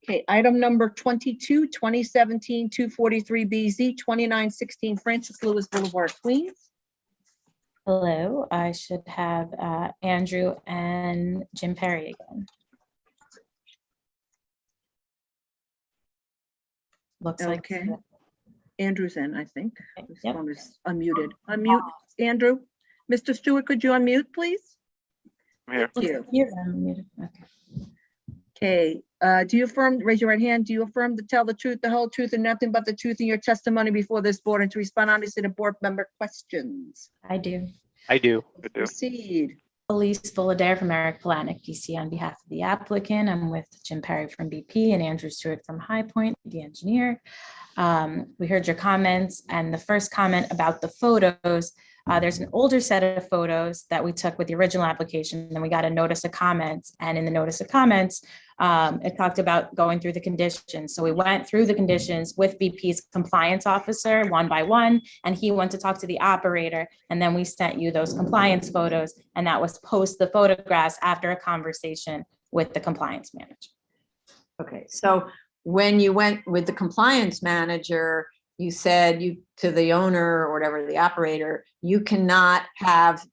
Okay, item number 22, 2017-243BZ, 2916 Francis Lewis Boulevard, Queens. Hello, I should have Andrew and Jim Perry again. Looks like. Okay. Andrew's in, I think. This Yep. phone is unmuted. Unmute, Andrew. Mr. Stewart, could you unmute, please? I'm here. Thank you. You're unmuted. Okay. Okay, do you affirm, raise your right hand, do you affirm to tell the truth, the whole truth, and nothing but the truth in your testimony before this board and to respond honestly to board member questions? I do. I do. Proceed. Elise Fullader from Eric Palatnik, PC, on behalf of the applicant. I'm with Jim Perry from BP and Andrew Stewart from High Point, the engineer. We heard your comments, and the first comment about the photos, there's an older set of photos that we took with the original application, and then we got a notice of comments, and in the notice of comments, it talked about going through the conditions. So we went through the conditions with BP's compliance officer one by one, and he went to talk to the operator, and then we sent you those compliance photos, and that was post the photographs after a conversation with the compliance manager. Okay, so when you went with the compliance manager, you said to the owner or whatever, the operator, you cannot have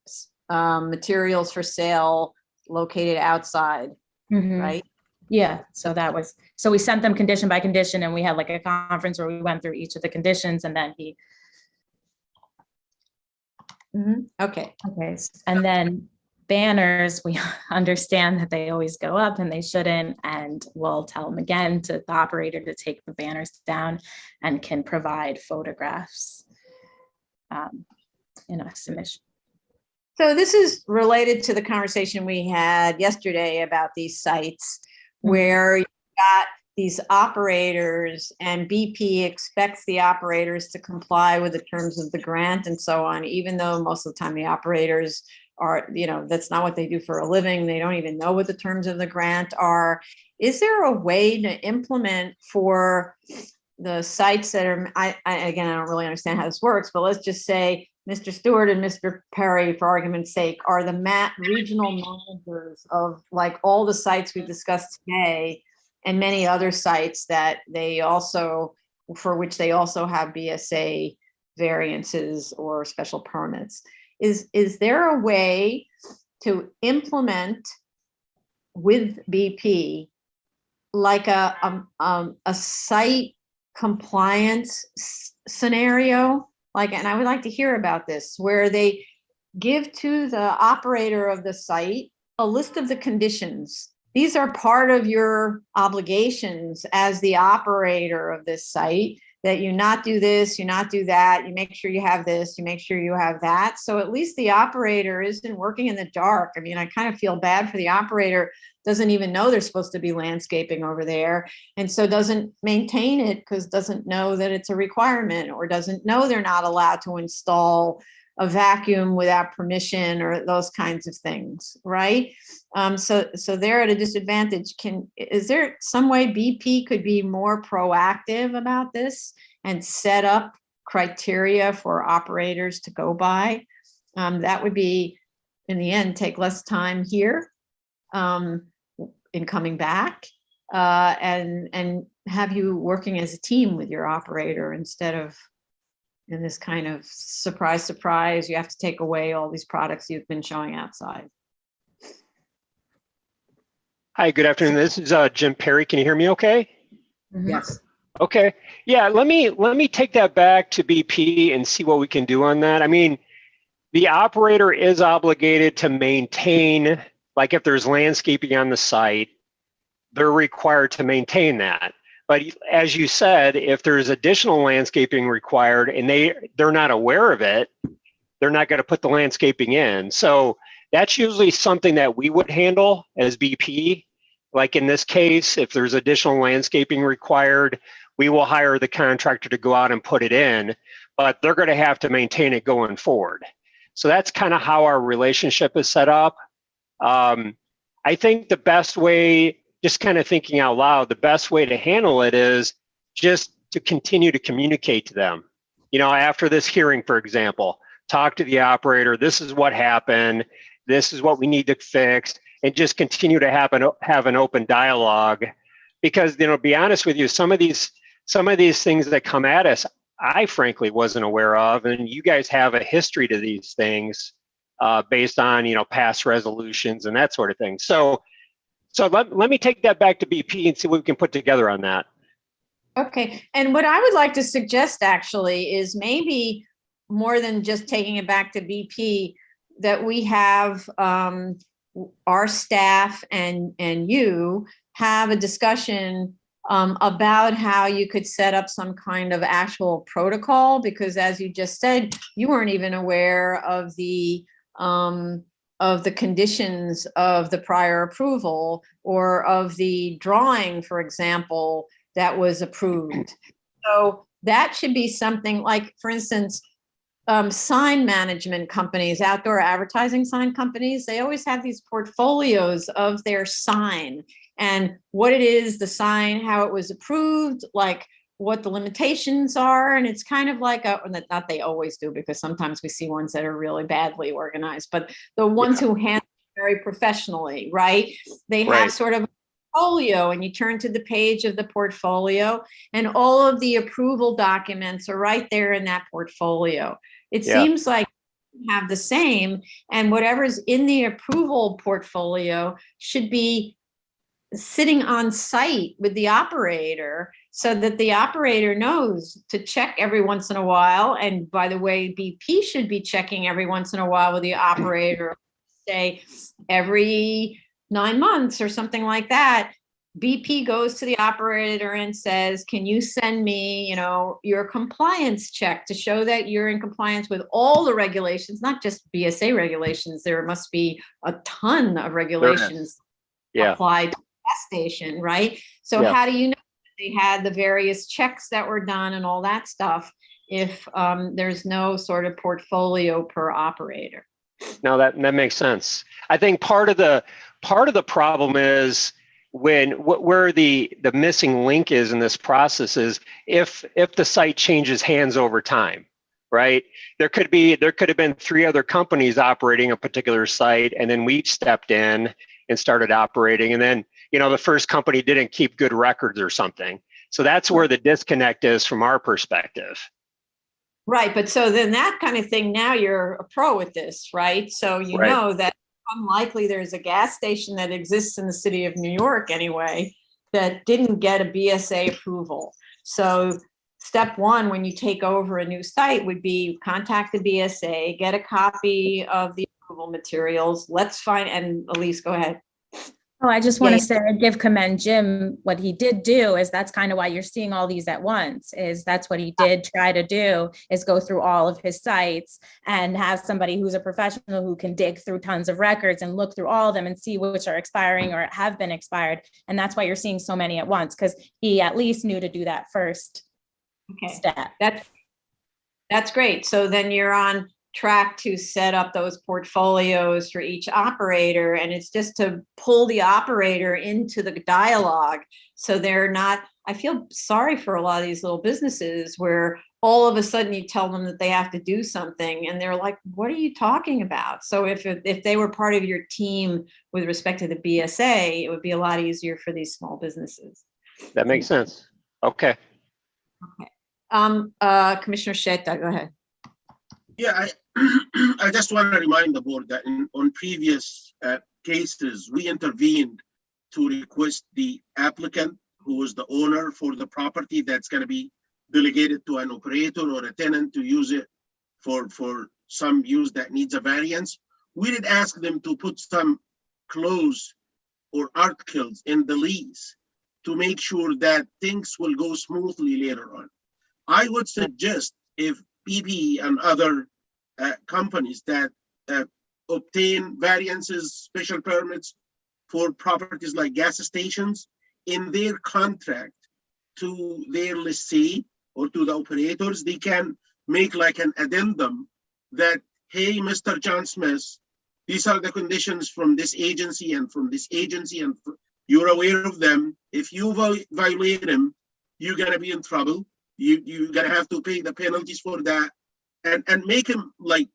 materials for sale located outside, right? Yeah, so we sent them condition by condition, and we had like a conference where we went through each of the conditions, and then he. Okay. Okay, and then banners, we understand that they always go up and they shouldn't, and we'll tell them again to the operator to take the banners down and can provide photographs in a submission. So this is related to the conversation we had yesterday about these sites where you got these operators and BP expects the operators to comply with the terms of the grant and so on, even though most of the time the operators are, that's not what they do for a living. They don't even know what the terms of the grant are. Is there a way to implement for the sites that are, again, I don't really understand how this works, but let's just say Mr. Stewart and Mr. Perry, for argument's sake, are the regional managers of like all the sites we discussed today and many other sites that they also, for which they also have BSA variances or special permits. Is there a way to implement with BP like a site compliance scenario? Like, and I would like to hear about this, where they give to the operator of the site a list of the conditions. These are part of your obligations as the operator of this site, that you not do this, you not do that, you make sure you have this, you make sure you have that. So at least the operator isn't working in the dark. I mean, I kind of feel bad for the operator, doesn't even know there's supposed to be landscaping over there, and so doesn't maintain it because doesn't know that it's a requirement, or doesn't know they're not allowed to install a vacuum without permission, or those kinds of things, right? So they're at a disadvantage. Is there some way BP could be more proactive about this and set up criteria for operators to go by? That would be, in the end, take less time here in coming back, and have you working as a team with your operator instead of in this kind of surprise, you have to take away all these products you've been showing outside. Hi, good afternoon. This is Jim Perry. Can you hear me okay? Yes. Okay. Yeah, let me take that back to BP and see what we can do on that. I mean, the operator is obligated to maintain, like if there's landscaping on the site, they're required to maintain that. But as you said, if there's additional landscaping required and they're not aware of it, they're not going to put the landscaping in. So that's usually something that we would handle as BP. Like in this case, if there's additional landscaping required, we will hire the contractor to go out and put it in, but they're going to have to maintain it going forward. So that's kind of how our relationship is set up. I think the best way, just kind of thinking out loud, the best way to handle it is just to continue to communicate to them. After this hearing, for example, talk to the operator, this is what happened, this is what we need to fix, and just continue to have an open dialogue. Because, to be honest with you, some of these things that come at us, I frankly wasn't aware of, and you guys have a history to these things based on, past resolutions and that sort of thing. So let me take that back to BP and see what we can put together on that. Okay, and what I would like to suggest actually is maybe more than just taking it back to BP, that we have our staff and you have a discussion about how you could set up some kind of actual protocol, because as you just said, you weren't even aware of the conditions of the prior approval or of the drawing, for example, that was approved. So that should be something like, for instance, sign management companies, outdoor advertising sign companies, they always have these portfolios of their sign and what it is, the sign, how it was approved, like what the limitations are. And it's kind of like not they always do, because sometimes we see ones that are really badly organized, but the ones who handle it very professionally, right? They have sort of a portfolio, and you turn to the page of the portfolio and all of the approval documents are right there in that portfolio. It seems like you have the same, and whatever's in the approval portfolio should be sitting on site with the operator, so that the operator knows to check every once in a while. And by the way, BP should be checking every once in a while with the operator, say every 9 months or something like that, BP goes to the operator and says, can you send me, your compliance check to show that you're in compliance with all the regulations, not just BSA regulations. There must be a ton of regulations applied to the gas station, right? So how do you know that they had the various checks that were done and all that stuff if there's no sort of portfolio per operator? No, that makes sense. I think part of the problem is where the missing link is in this process is if the site changes hands over time, right? There could have been 3 other companies operating a particular site, and then we each stepped in and started operating, and then the first company didn't keep good records or something. So that's where the disconnect is from our perspective. Right, but so then that kind of thing, now you're a pro at this, right? So you know that unlikely there's a gas station that exists in the city of New York anyway that didn't get a BSA approval. So step 1, when you take over a new site, would be contact the BSA, get a copy of the approval materials. Let's find, and Elise, go ahead. Oh, I just want to commend Jim. What he did do is that's kind of why you're seeing all these at once, is that's what he did try to do, is go through all of his sites and have somebody who's a professional who can dig through tons of records and look through all of them and see which are expiring or have been expired. And that's why you're seeing so many at once, because he at least knew to do that first step. That's great. So then you're on track to set up those portfolios for each operator, and it's just to pull the operator into the dialogue so they're not, I feel sorry for a lot of these little businesses where all of a sudden you tell them that they have to do something and they're like, what are you talking about? So if they were part of your team with respect to the BSA, it would be a lot easier for these small businesses. That makes sense. Okay. Commissioner Sheta, go ahead. Yeah, I just want to remind the board that on previous cases, we intervened to request the applicant, who was the owner for the property that's going to be delegated to an operator or a tenant to use it for some use that needs a variance. We did ask them to put some clause or articles in the lease to make sure that things will go smoothly later on. I would suggest if BP and other companies that obtain variances, special permits for properties like gas stations, in their contract to their lessee or to the operators, they can make like an addendum that, hey, Mr. John Smith, these are the conditions from this agency and from this agency, and you're aware of them. If you violate them, you're gonna be in trouble. You're gonna have to pay the penalties for that, and make them like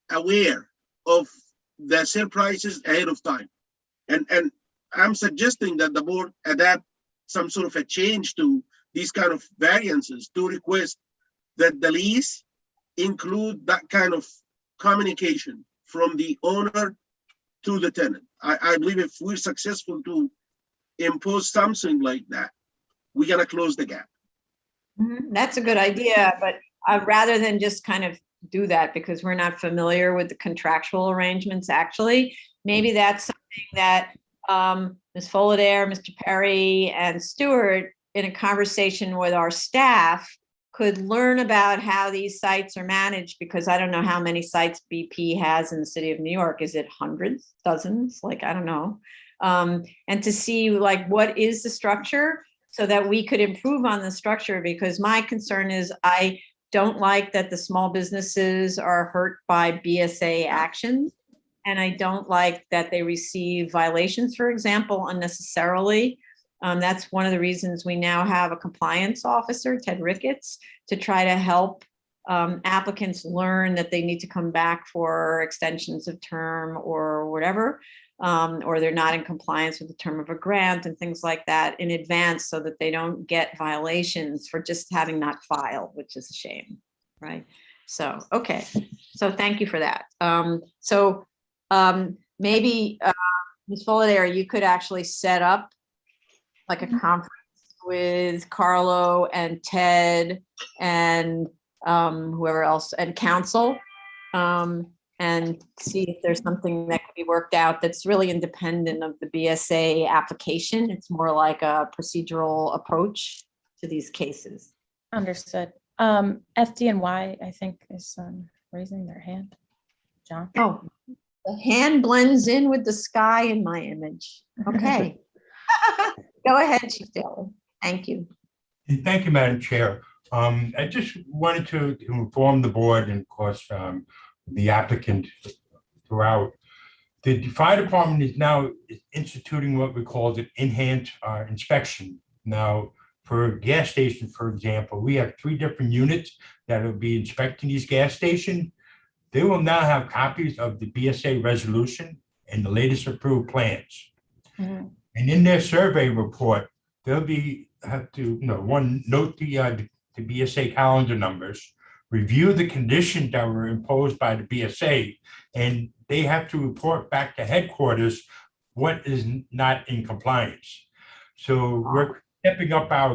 aware of the surprises ahead of time. And I'm suggesting that the board adapt some sort of a change to these kind of variances to request that the lease include that kind of communication from the owner to the tenant. I believe if we're successful to impose something like that, we're gonna close the gap. That's a good idea, but rather than just kind of do that because we're not familiar with the contractual arrangements, actually, maybe that's something that Ms. Fullader, Mr. Perry, and Stewart, in a conversation with our staff, could learn about how these sites are managed, because I don't know how many sites BP has in the city of New York. Is it hundreds, dozens? Like, I don't know. And to see like what is the structure so that we could improve on the structure, because my concern is I don't like that the small businesses are hurt by BSA actions. And I don't like that they receive violations, for example, unnecessarily. That's one of the reasons we now have a compliance officer, Ted Ricketts, to try to help applicants learn that they need to come back for extensions of term or whatever, or they're not in compliance with the term of a grant and things like that in advance so that they don't get violations for just having not filed, which is a shame, right? So, okay, so thank you for that. Maybe Ms. Fullader, you could actually set up like a conference with Carlo and Ted and whoever else and council, and and see if there's something that can be worked out that's really independent of the BSA application. It's more like a procedural approach to these cases. Understood. FDNY, I think, is raising their hand. John? Oh, the hand blends in with the sky in my image. Okay. Go ahead, Chief Daly. Thank you. Thank you, Madam Chair. I just wanted to inform the board and of course the applicant throughout. The fire department is now instituting what we call an enhanced inspection. Now, for a gas station, for example, we have 3 different units that will be inspecting these gas stations. They will now have copies of the BSA resolution and the latest approved plans. Mhm. And in their survey report, they'll have to, one, note the BSA calendar numbers, review the conditions that were imposed by the BSA, and they have to report back to headquarters what is not in compliance. So we're stepping up our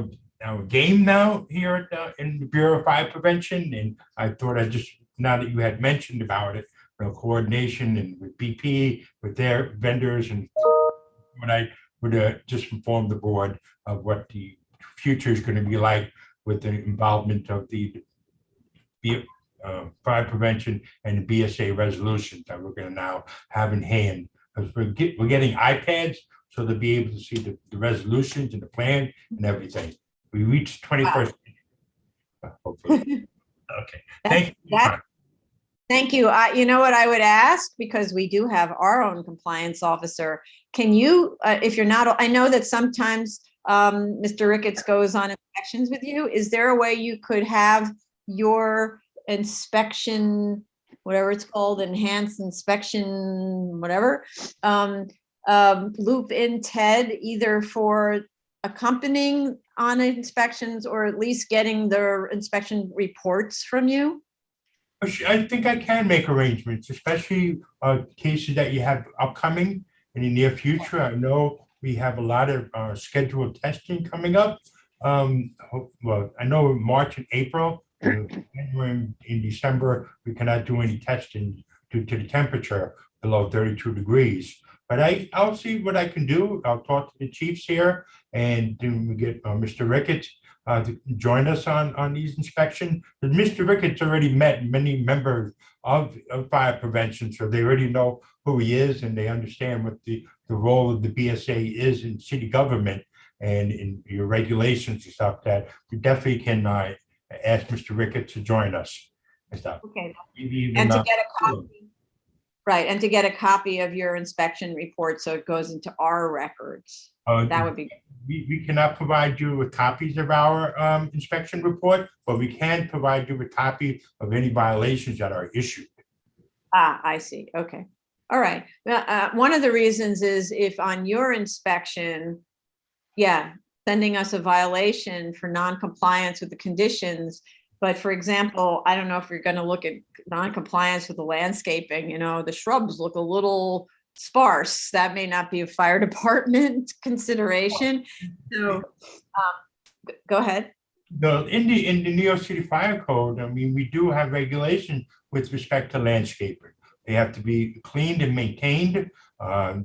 game now here at in the Bureau of Fire Prevention, and I thought now that you had mentioned about it, coordination and with BP, with their vendors, and when I would just inform the board of what the future is going to be like with the involvement of the fire prevention and the BSA resolutions that we're going to now have in hand. Because we're getting iPads, so they'll be able to see the resolutions and the plan and everything. We reached 21st. Hopefully. Okay. Thank you. Thank you. You know what I would ask, because we do have our own compliance officer. Can you, if you're not, I know that sometimes Mr. Ricketts goes on inspections with you. Is there a way you could have your inspection, whatever it's called, enhanced inspection, whatever, loop in Ted either for accompanying on inspections or at least getting their inspection reports from you? I think I can make arrangements, especially cases that you have upcoming in the near future. I know we have a lot of scheduled testing coming up. Well, I know in March and April, in December, we cannot do any testing due to the temperature below 32 degrees. But I'll see what I can do. I'll talk to the chiefs here, and then we get Mr. Ricketts to join us on these inspections. But Mr. Ricketts already met many members of fire prevention, so they already know who he is, and they understand what the role of the BSA is in city government and in your regulations and stuff, that we definitely can ask Mr. Ricketts to join us and stuff. Okay. Maybe And to even, get a copy, right, and to get a copy of your inspection report so it goes into our records. That would be. We cannot provide you with copies of our inspection report, but we can provide you with copy of any violations that are issued. Ah, I see. Okay. All right. One of the reasons is if on your inspection, sending us a violation for non-compliance with the conditions. But for example, I don't know if you're going to look at non-compliance with the landscaping, the shrubs look a little sparse. That may not be a fire department consideration. So go ahead. In the New York City Fire Code, I mean, we do have regulations with respect to landscaping. They have to be cleaned and maintained.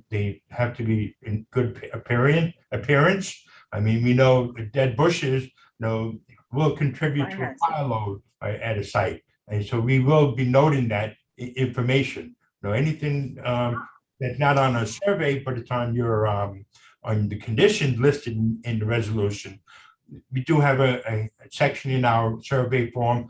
They have to be in good appearance. I mean, we know dead bushes, will contribute to a fire load at a site. And so we will be noting that information. Anything that's not on a survey, but it's on your on the conditions listed in the resolution. We do have a section in our survey form.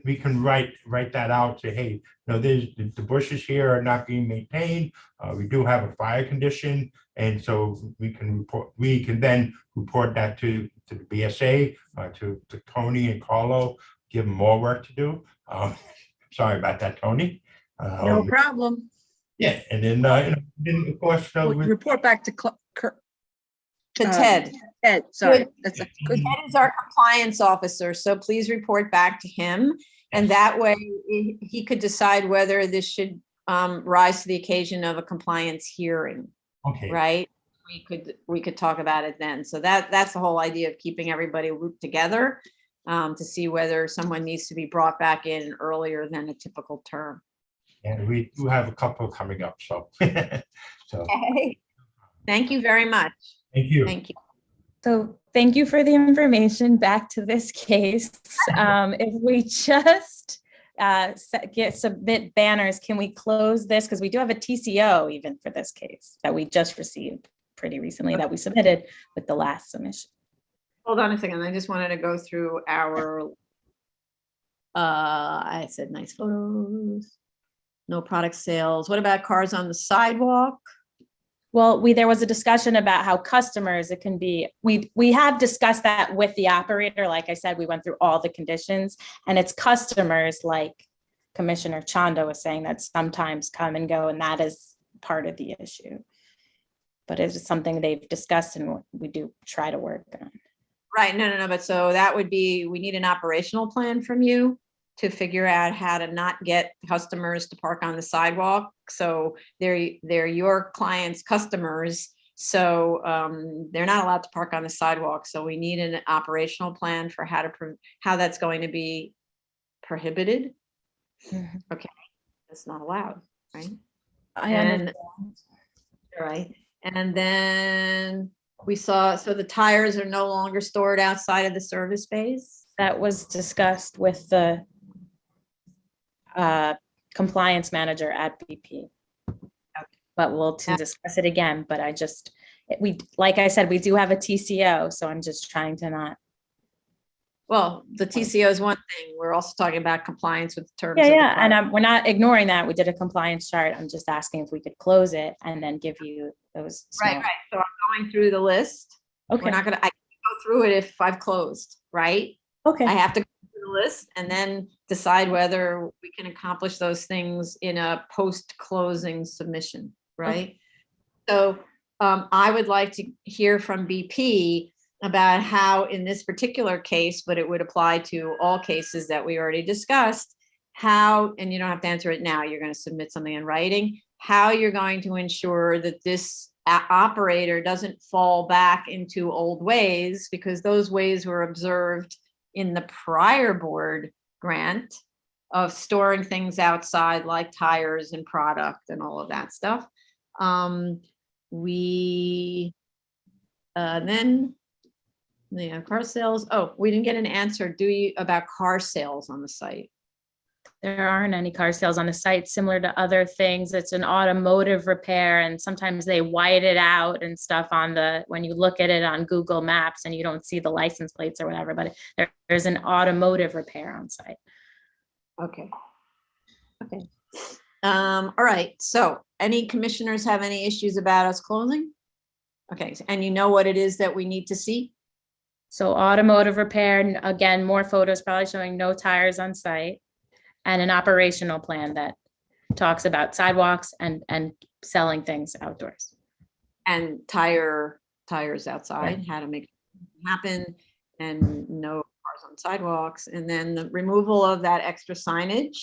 We can write that out. Say, hey, there's the bushes here are not being maintained. We do have a fire condition, and so we can report. We can then report that to the BSA, to Tony and Carlo. Give them more work to do. Sorry about that, Tony. No problem. Yeah, and then of course report back to Ted. Ted, sorry. Good. That's a good. Ted is our compliance officer, so please report back to him. And that way he could decide whether this should rise to the occasion of a compliance hearing. Okay. Right? We could talk about it then. So that's the whole idea of keeping everybody looped together to see whether someone needs to be brought back in earlier than a typical term. And we do have a couple coming up, so. So, Okay. Thank you very much. thank you. Thank you. So thank you for the information. Back to this case. If we just submit banners, can we close this? Because we do have a TCO even for this case that we just received pretty recently that we submitted with the last submission. Hold on a second. I just wanted to go through our, I said nice photos, no product sales. What about cars on the sidewalk? Well, there was a discussion about how customers, it can be, we have discussed that with the operator. Like I said, we went through all the conditions, and it's customers like Commissioner Chanda was saying that sometimes come and go, and that is part of the issue. But it's something they've discussed and we do try to work on. Right, no, but so that would be, we need an operational plan from you to figure out how to not get customers to park on the sidewalk. So they're your clients' customers. So they're not allowed to park on the sidewalk. So we need an operational plan for how that's going to be prohibited. Okay, that's not allowed, right? I understand. All right, and then we saw, so the tires are no longer stored outside of the service bays? That was discussed with the compliance manager at BP. But we'll discuss it again, but like I said, we do have a TCO, so I'm just trying to not. Well, the TCO is one thing. We're also talking about compliance with terms. Yeah, and we're not ignoring that. We did a compliance chart. I'm just asking if we could close it and then give you those. Right. So I'm going through the list. Okay. I can go through it if I've closed, right? Okay. I have to go through the list and then decide whether we can accomplish those things in a post-closing submission, right? Okay. So I would like to hear from BP about how in this particular case, but it would apply to all cases that we already discussed, how, and you don't have to answer it now, you're going to submit something in writing, how you're going to ensure that this operator doesn't fall back into old ways, because those ways were observed in the prior board grant of storing things outside like tires and product and all of that stuff. Then car sales. Oh, we didn't get an answer, about car sales on the site? There aren't any car sales on the site. Similar to other things, it's an automotive repair, and sometimes they white it out and stuff when you look at it on Google Maps and you don't see the license plates or whatever, but there's an automotive repair on site. Okay. All right, so any commissioners have any issues about us closing? Okay, and you know what it is that we need to see? So automotive repair, and again, more photos probably showing no tires on site, and an operational plan that talks about sidewalks and selling things outdoors. And tires outside, how to make it happen, and no cars on sidewalks, and then the removal of that extra signage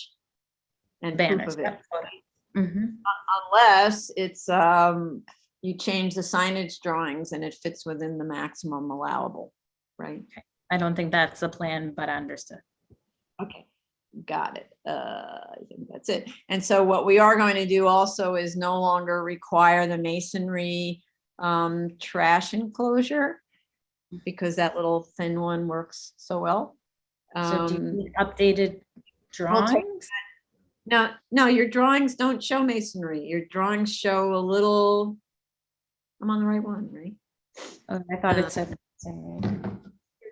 and banners. Proof of it. Unless it's you change the signage drawings and it fits within the maximum allowable, right? I don't think that's the plan, but I understood. Okay, got it. I think that's it. And so what we are going to do also is no longer require the masonry trash enclosure, because that little thin one works so well. So do you need updated drawings? No, your drawings don't show masonry. Your drawings show a little, I'm on the right one, right? Oh, I thought it said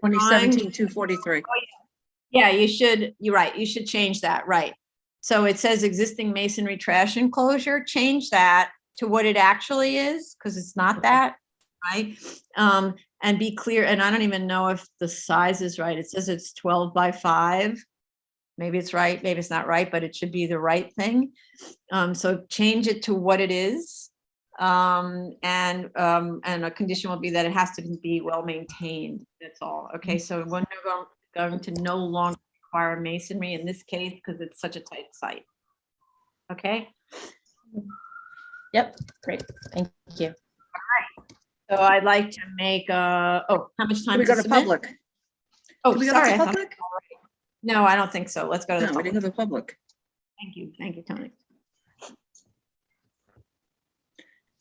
2017-243. Yeah, you should, you're right, you should change that, right. So it says existing masonry trash enclosure, change that to what it actually is, because it's not that, right? And be clear, and I don't even know if the size is right. It says it's 12 by 5. Maybe it's right, maybe it's not right, but it should be the right thing. So change it to what it is. And a condition will be that it has to be well maintained. That's all. Okay, so we're going to no longer require masonry in this case because it's such a tight site. Okay. Yep, great. Thank you. All right. So I'd like to make how much time? We go to public. Oh, Did we go sorry. to public? No, I don't think so. Let's go to the No, we public. didn't go to public. Thank you, Tony.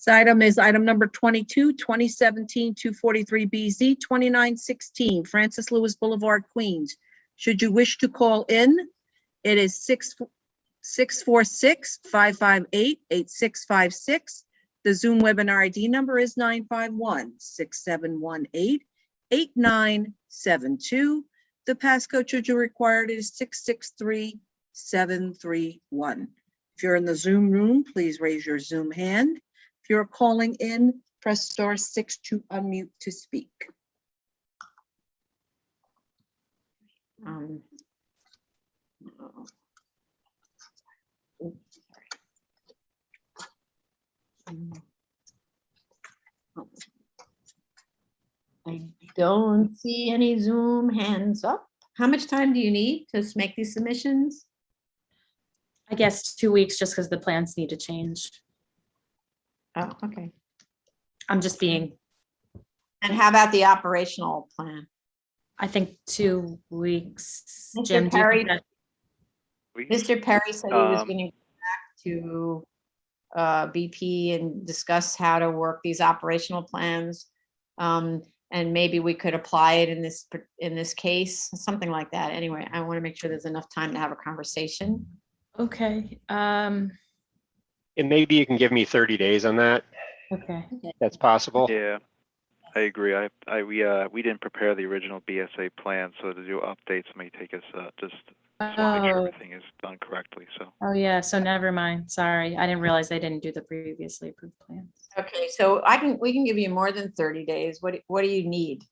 This item is item number 22, 2017-243BZ, 2916 Francis Lewis Boulevard, Queens. Should you wish to call in, it is 646-558-8656. The Zoom webinar ID number is 951-6718-8972. The passcode should you require it is 663731. If you're in the Zoom room, please raise your Zoom hand. If you're calling in, press *6 to unmute to speak. I don't see any Zoom hands up. How much time do you need to make these submissions? I guess 2 weeks, just because the plans need to change. Oh, okay. I'm just being, And how about the operational plan? I think 2 weeks. Mr. Jim, do you Perry, think that- Mr. Perry said he was Um, going to go back to BP and discuss how to work these operational plans. And maybe we could apply it in this case, something like that. Anyway, I want to make sure there's enough time to have a conversation. Okay, And maybe you can give me 30 days on that. okay. That's possible. Yeah, I agree. We didn't prepare the original BSA plan, so to do updates may take us just to make sure Oh, everything is done correctly. So oh yeah, so never mind. Sorry, I didn't realize they didn't do the previously approved plans. Okay, so we can give you more than 30 days. What do you need?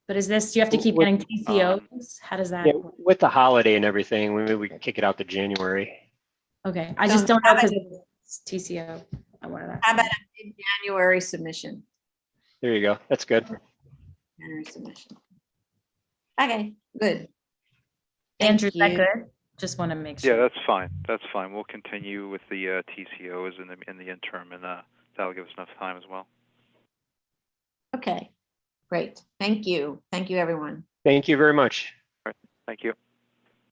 But is this, do you have to keep With- getting TCOs? How does that Yeah, work? with the holiday and everything, maybe we can kick it out to January. Okay, I just don't know because it's TCO. I wanted that. How about a mid-January submission? There you go. That's good. January submission. Okay, good. Thank Andrew, is that you. good? Just want to make yeah, sure. that's fine. That's fine. We'll continue with the TCOs in the interim, and that'll give us enough time as well. Okay, great. Thank you. Thank you, everyone. Thank you very much. Thank you.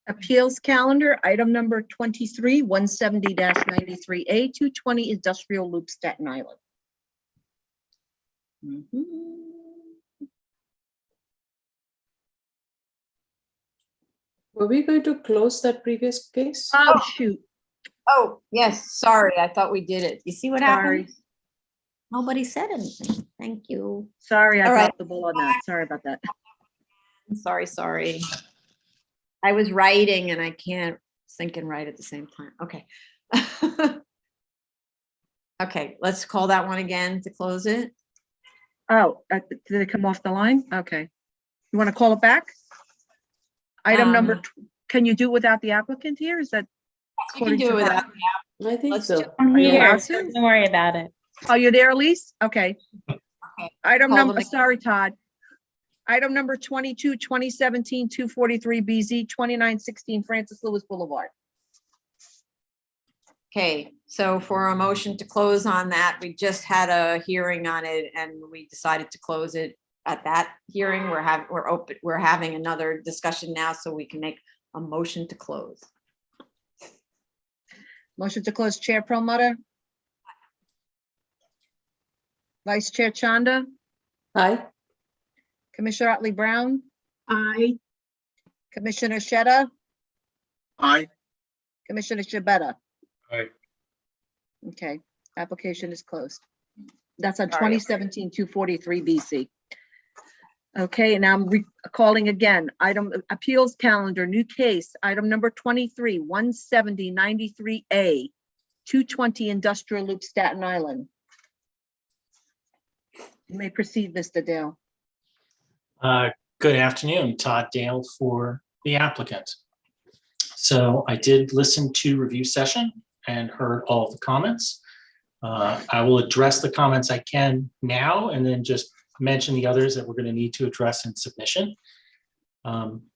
Appeals calendar, item number 23, 170-93A, 220 Industrial Loop, Staten Island. Were we going to close that previous case? Oh, shoot. Oh, yes, sorry. I thought we did it. You see what Sorry. happened? Nobody said anything. Thank you. Sorry, I All right. dropped the ball on that. Sorry about that. Sorry. I was writing and I can't think and write at the same time. Okay. Okay, let's call that one again to close it. Oh, did it come off the line? Okay. You want to call it back? Item number, can you do it without the applicant here? Is that? You can do it without. I think Let's so. do- I'm Are you here, allowed so to? don't worry about it. Oh, you're there, Elise? Okay. Okay. Item Call number, them again. sorry, Todd. Item number 22, 2017-243BZ, 2916 Francis Lewis Boulevard. Okay, so for a motion to close on that, we just had a hearing on it and we decided to close it at that hearing. We're having another discussion now, so we can make a motion to close. Motion to close, Chair Perlmutter. Vice Chair Chanda, Aye. Commissioner Otley Brown, Aye. Commissioner Sheta, Aye. Commissioner Shabeta. Aye. Okay, application is closed. That's on Sorry. 2017-243BC. Okay, and I'm calling again, item appeals calendar, new case, item number 23, 170-93A, 220 Industrial Loop, Staten Island. You may proceed, Mr. Dale. Good afternoon, Todd Dale for the applicant. So I did listen to review session and heard all of the comments. I will address the comments I can now and then just mention the others that we're going to need to address in submission.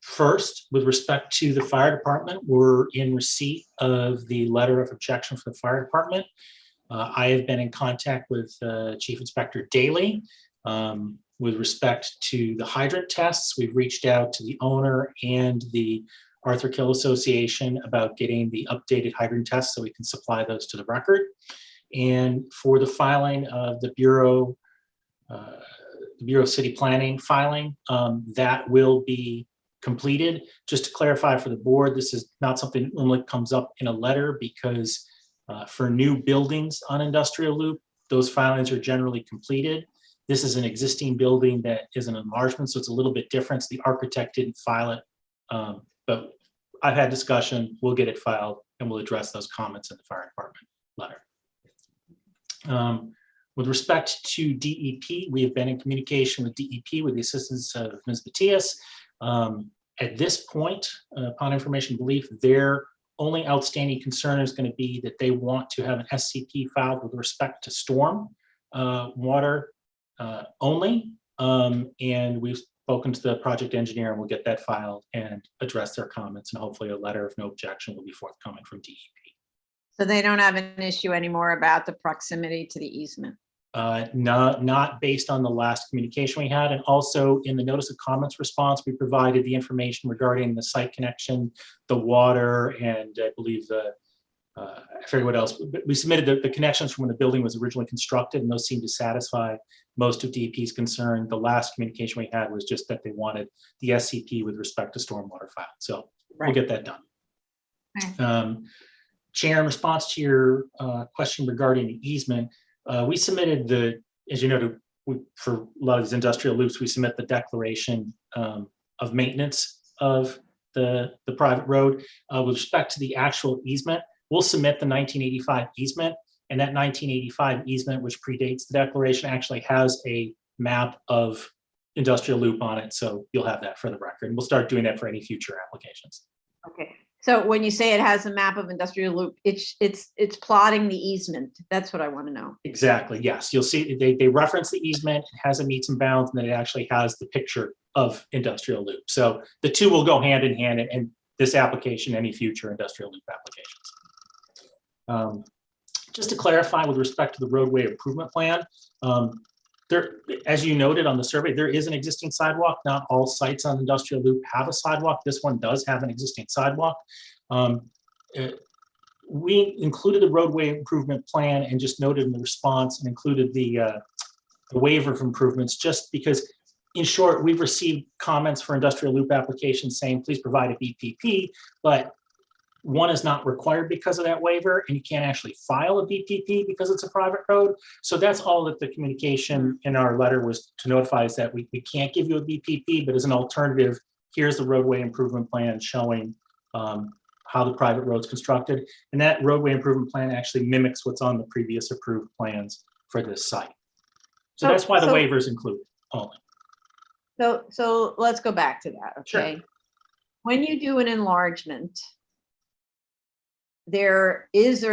First, with respect to the fire department, we're in receipt of the letter of objection from the fire department. I have been in contact with Chief Inspector Daly. With respect to the hydrant tests, we've reached out to the owner and the Arthur Kill Association about getting the updated hydrant tests so we can supply those to the record. And for the filing of the Bureau of City Planning filing, that will be completed. Just to clarify for the board, this is not something that normally comes up in a letter because for new buildings on Industrial Loop, those filings are generally completed. This is an existing building that is an enlargement, so it's a little bit different. The architect didn't file it, but I've had discussion, we'll get it filed and we'll address those comments in the fire department letter. With respect to DEP, we have been in communication with DEP with the assistance of Ms. Matias. At this point, upon information belief, their only outstanding concern is going to be that they want to have an SCP filed with respect to storm water only. And we've spoken to the project engineer and we'll get that filed and address their comments, and hopefully a letter of no objection will be forthcoming from DEP. So they don't have an issue anymore about the proximity to the easement? Not based on the last communication we had. And also in the notice of comments response, we provided the information regarding the site connection, the water, and I believe I forget what else. But we submitted the connections from when the building was originally constructed, and those seemed to satisfy most of DEP's concern. The last communication we had was just that they wanted the SCP with respect to stormwater file. So we'll get that done. Okay. Chair, in response to your question regarding the easement, we submitted as you know, for a lot of these industrial loops, we submit the declaration of maintenance of the private road. With respect to the actual easement, we'll submit the 1985 easement, and that 1985 easement, which predates the declaration, actually has a map of industrial loop on it. So you'll have that for the record. And we'll start doing that for any future applications. Okay. So when you say it has a map of industrial loop, it's plotting the easement. That's what I want to know. Exactly. Yes. You'll see they reference the easement, it has a meets and bounds, and then it actually has the picture of industrial loop. So the two will go hand in hand in this application, any future industrial loop applications. Just to clarify with respect to the roadway improvement plan, there, as you noted on the survey, there is an existing sidewalk. Not all sites on industrial loop have a sidewalk. This one does have an existing sidewalk. We included the roadway improvement plan and just noted in the response and included the waiver of improvements, just because, in short, we've received comments for industrial loop applications saying, please provide a BPP, but one is not required because of that waiver, and you can't actually file a BPP because it's a private road. So that's all that the communication in our letter was to notify us, that we can't give you a BPP, but as an alternative, here's the roadway improvement plan showing how the private road's constructed. And that roadway improvement plan actually mimics what's on the previous approved plans for this site. So that's why the waiver is included only. So let's go back to that, okay? Sure. When you do an enlargement, there is,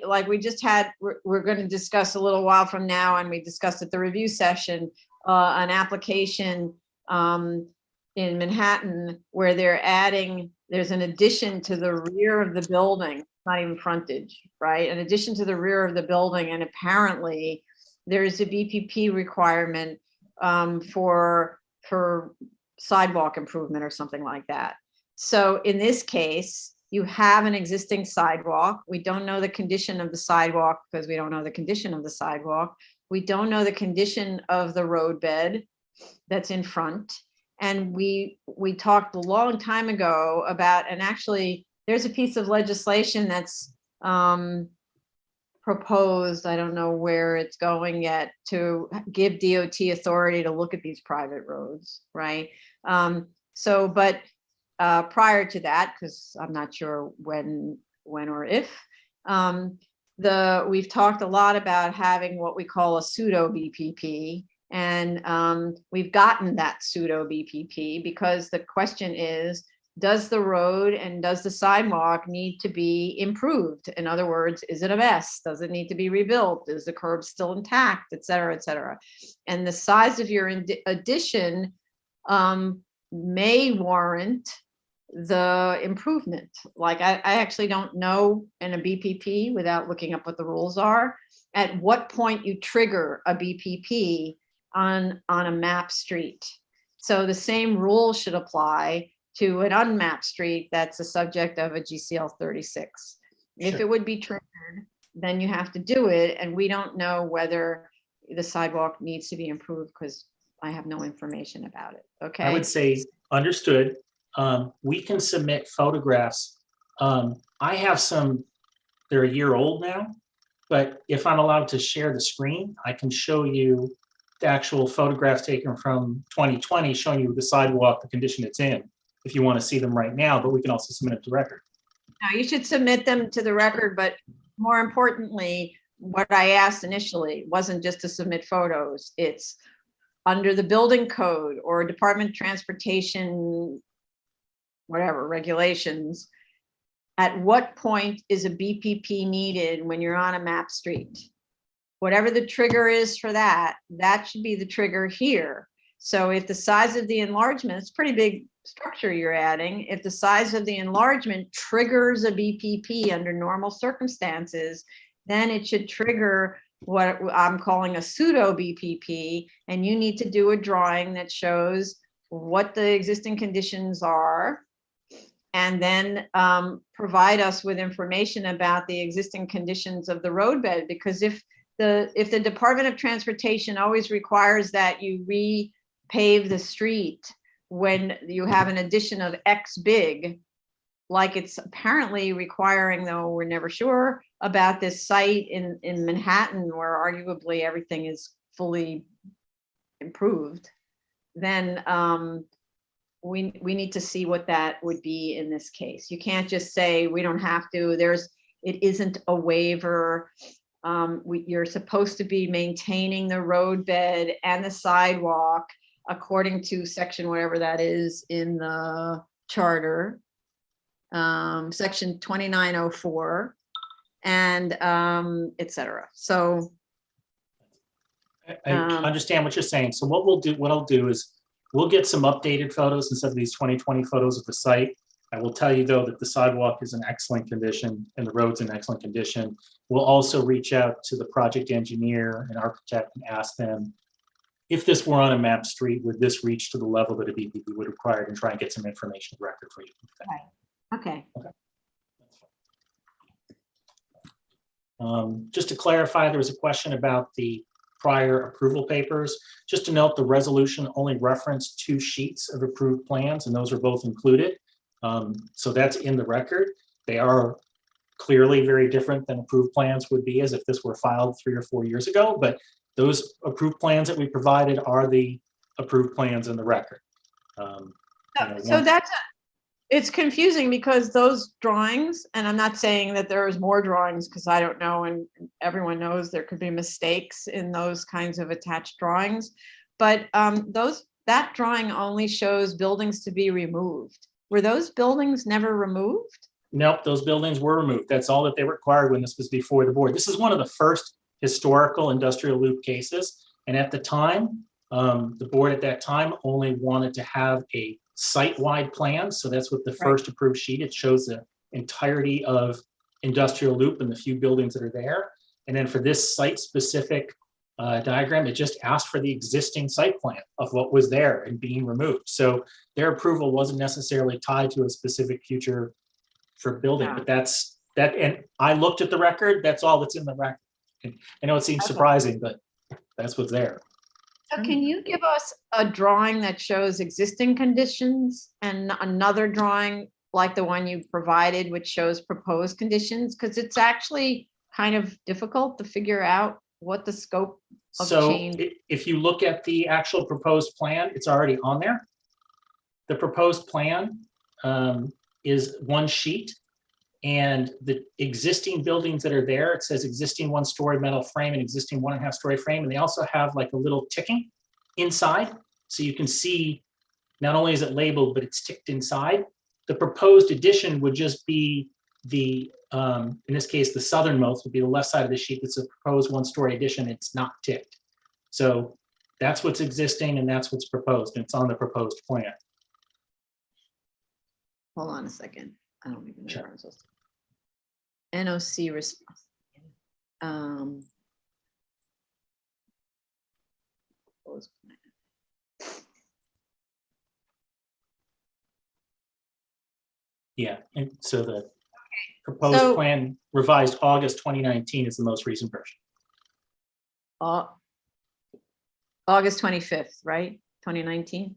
like we just had, we're going to discuss a little while from now, and we discussed at the review session, an application in Manhattan where they're adding, there's an addition to the rear of the building, not even frontage, right? An addition to the rear of the building, and apparently there's a BPP requirement for sidewalk improvement or something like that. So in this case, you have an existing sidewalk. We don't know the condition of the sidewalk because we don't know the condition of the sidewalk. We don't know the condition of the roadbed that's in front. And we talked a long time ago about, and actually there's a piece of legislation that's proposed, I don't know where it's going yet, to give DOT authority to look at these private roads, right? Prior to that, because I'm not sure when or if, we've talked a lot about having what we call a pseudo BPP, and we've gotten that pseudo BPP because the question is, does the road and does the sidewalk need to be improved? In other words, is it a mess? Does it need to be rebuilt? Is the curb still intact, et cetera, et cetera? And the size of your addition may warrant the improvement. Like I actually don't know in a BPP, without looking up what the rules are, at what point you trigger a BPP on a map street. So the same rule should apply to an unmapped street that's the subject of a GCL 36. If Sure. it would be triggered, then you have to do it, and we don't know whether the sidewalk needs to be improved because I have no information about it, okay? I would say, understood. We can submit photographs. I have some, they're a year old now, but if I'm allowed to share the screen, I can show you the actual photographs taken from 2020, showing you the sidewalk, the condition it's in, if you want to see them right now, but we can also submit it to record. No, you should submit them to the record, but more importantly, what I asked initially wasn't just to submit photos. It's under the building code or Department of Transportation, whatever, regulations. At what point is a BPP needed when you're on a map street? Whatever the trigger is for that, that should be the trigger here. So if the size of the enlargement, it's a pretty big structure you're adding. If the size of the enlargement triggers a BPP under normal circumstances, then it should trigger what I'm calling a pseudo BPP. And you need to do a drawing that shows what the existing conditions are, and then provide us with information about the existing conditions of the roadbed. Because if the Department of Transportation always requires that you repave the street when you have an addition of X big, like it's apparently requiring, though we're never sure about this site in Manhattan, where arguably everything is fully improved, then we need to see what that would be in this case. You can't just say we don't have to. It isn't a waiver. You're supposed to be maintaining the roadbed and the sidewalk according to section whatever that is in the charter, section 2904, and et cetera. So I understand what you're saying. So what I'll do is we'll get some updated photos instead of these 2020 photos of the site. I will tell you though that the sidewalk is in excellent condition and the road's in excellent condition. We'll also reach out to the project engineer and architect and ask them, if this were on a map street, would this reach to the level that a BPP would require, and try and get some information record for you. okay. Just to clarify, there was a question about the prior approval papers. Just to note, the resolution only referenced 2 sheets of approved plans, and those are both included. So that's in the record. They are clearly very different than approved plans would be as if this were filed 3 or 4 years ago, but those approved plans that we provided are the approved plans in the record. It's confusing because those drawings, and I'm not saying that there's more drawings because I don't know, and everyone knows there could be mistakes in those kinds of attached drawings, but that drawing only shows buildings to be removed. Were those buildings never removed? Nope, those buildings were removed. That's all that they required when this was before the board. This is one of the first historical industrial loop cases. And at the time, the board at that time only wanted to have a site-wide plan. So that's what the first approved sheet, it shows the entirety of industrial loop and the few buildings that are there. And then for this site-specific diagram, it just asked for the existing site plan of what was there and being removed. So their approval wasn't necessarily tied to a specific future for building, but that's that. And I looked at the record, that's all that's in the record. I know it seems surprising, but that's what's there. So can you give us a drawing that shows existing conditions and another drawing like the one you provided, which shows proposed conditions? Because it's actually kind of difficult to figure out what the scope of change. So if you look at the actual proposed plan, it's already on there. The proposed plan is one sheet, and the existing buildings that are there, it says existing 1-story metal frame and existing 1.5-story frame. And they also have like a little ticking inside. So you can see not only is it labeled, but it's ticked inside. The proposed addition would just be the, in this case, the southernmost would be the left side of the sheet. That's a proposed 1-story addition. It's not ticked. So that's what's existing and that's what's proposed. And it's on the proposed plan. Hold on a second. I don't even know where I'm supposed to. NOC response. Yeah, and so the proposed So- plan revised August 2019 is the most recent version. August 25th, right? 2019?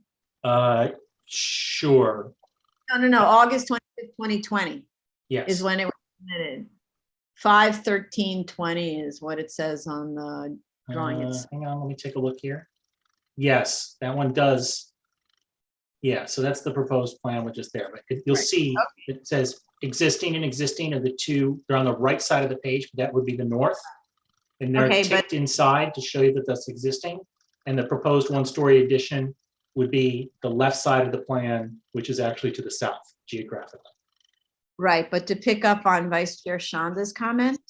Sure, No, August 25th, 2020 yes. is when it was submitted. 5/13/20 is what it says on the drawing. Hang on, let me take a look here. Yes, that one does. Yeah, so that's the proposed plan, which is there, but you'll Right. see it says existing and existing are the two, they're on the right side of the page, but that would be the north. And they're Okay, but- ticked inside to show you that that's existing. And the proposed one-story addition would be the left side of the plan, which is actually to the south geographically. Right, but to pick up on Vice Chair Shanda's comment,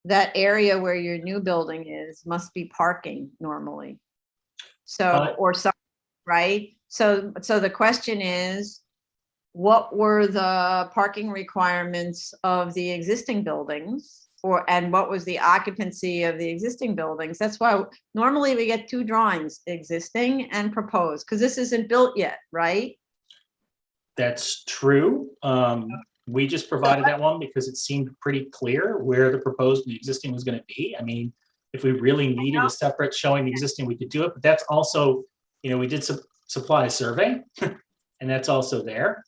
that area where your new building is must be parking normally. So, or some, right? So the question is, what were the parking requirements of the existing buildings? And what was the occupancy of the existing buildings? That's why normally we get two drawings, existing and proposed, because this isn't built yet, right? That's true. We just provided that one because it seemed pretty clear where the proposed and the existing was going to be. I mean, if we really needed a separate showing the existing, we could do it, but that's also, we did supply a survey and that's also there.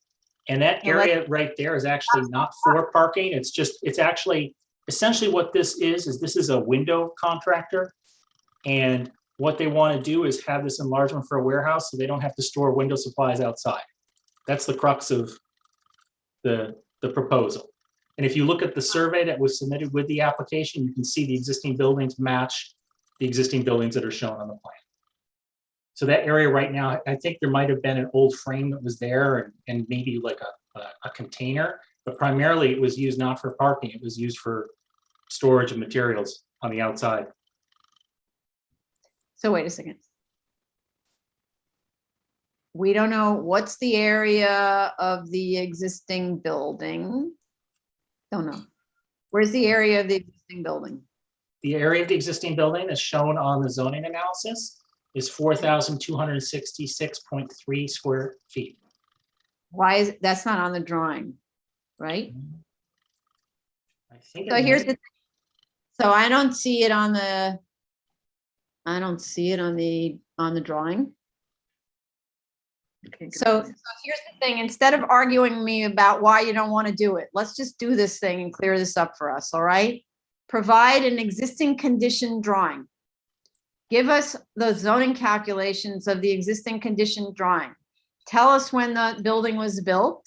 And that area right there is actually not for parking. It's actually, essentially what this is this is a window contractor. And what they want to do is have this enlargement for a warehouse so they don't have to store window supplies outside. That's the crux of the proposal. And if you look at the survey that was submitted with the application, you can see the existing buildings match the existing buildings that are shown on the plan. So that area right now, I think there might have been an old frame that was there and maybe like a container, but primarily it was used not for parking, it was used for storage of materials on the outside. So wait a second. We don't know what's the area of the existing building. Don't know. Where's the area of the existing building? The area of the existing building is shown on the zoning analysis is 4,266.3 square feet. Why is that's not on the drawing, right? I think So here's the, so I don't see it on the, on the drawing. So here's the thing, instead of arguing me about why you don't want to do it, let's just do this thing and clear this up for us, all right? Provide an existing condition drawing. Give us the zoning calculations of the existing condition drawing. Tell us when the building was built,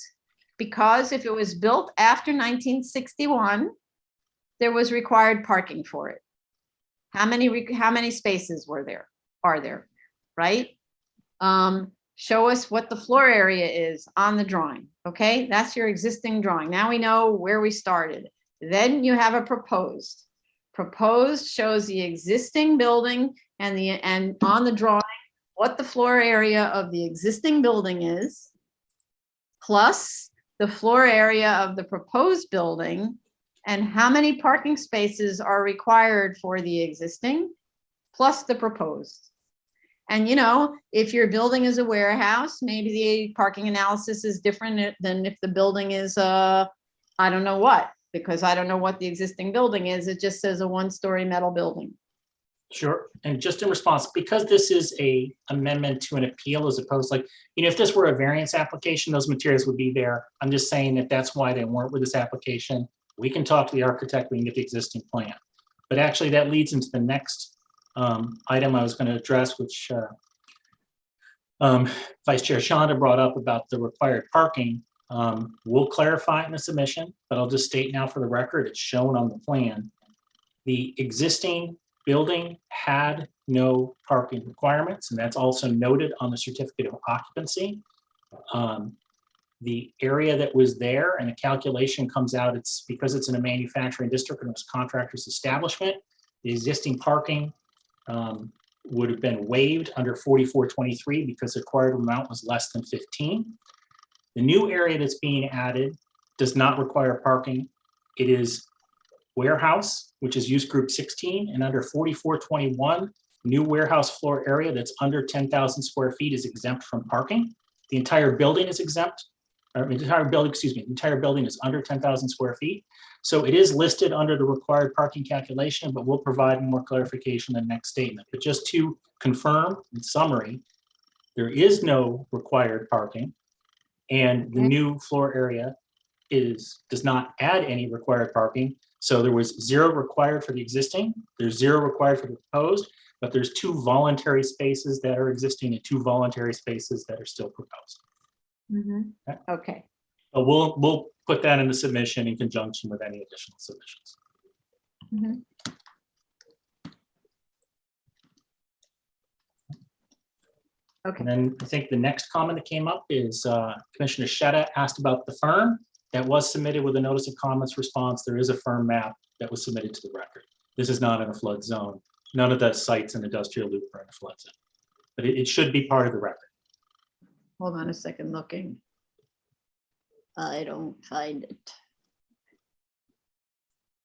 because if it was built after 1961, there was required parking for it. How many spaces are there, right? Show us what the floor area is on the drawing, okay? That's your existing drawing. Now we know where we started. Then you have a proposed. Proposed shows the existing building and on the drawing, what the floor area of the existing building is, plus the floor area of the proposed building, and how many parking spaces are required for the existing, plus the proposed. And if your building is a warehouse, maybe the parking analysis is different than if the building is I don't know what, because I don't know what the existing building is. It just says a one-story metal building. Sure. And just in response, because this is a amendment to an appeal as opposed like, if this were a variance application, those materials would be there. I'm just saying that that's why they weren't with this application. We can talk to the architect, we can get the existing plan. But actually that leads into the next item I was going to address, which Vice Chair Shanda brought up about the required parking. We'll clarify it in the submission, but I'll just state now for the record, it's shown on the plan. The existing building had no parking requirements, and that's also noted on the certificate of occupancy. The area that was there and a calculation comes out, it's because it's in a manufacturing district and it's contractor's establishment, the existing parking would have been waived under 4423 because the required amount was less than 15. The new area that's being added does not require parking. It is warehouse, which is use group 16, and under 4421, new warehouse floor area that's under 10,000 square feet is exempt from parking. The entire building is exempt. or the entire building, excuse me, the entire building is under 10,000 square feet. So it is listed under the required parking calculation, but we'll provide more clarification in the next statement. But just to confirm, in summary, there is no required parking, and the new floor area does not add any required parking. So there was 0 required for the existing, there's 0 required for the proposed, but there's 2 voluntary spaces that are existing and 2 voluntary spaces that are still proposed. Okay. But we'll put that in the submission in conjunction with any additional submissions. Okay. And then I think the next comment that came up is Commissioner Sheta asked about the firm that was submitted with a notice of comments response. There is a firm map that was submitted to the record. This is not in a flood zone. None of the sites in industrial loop are in a flood zone, but it should be part of the record. Hold on a second, looking. I don't find it.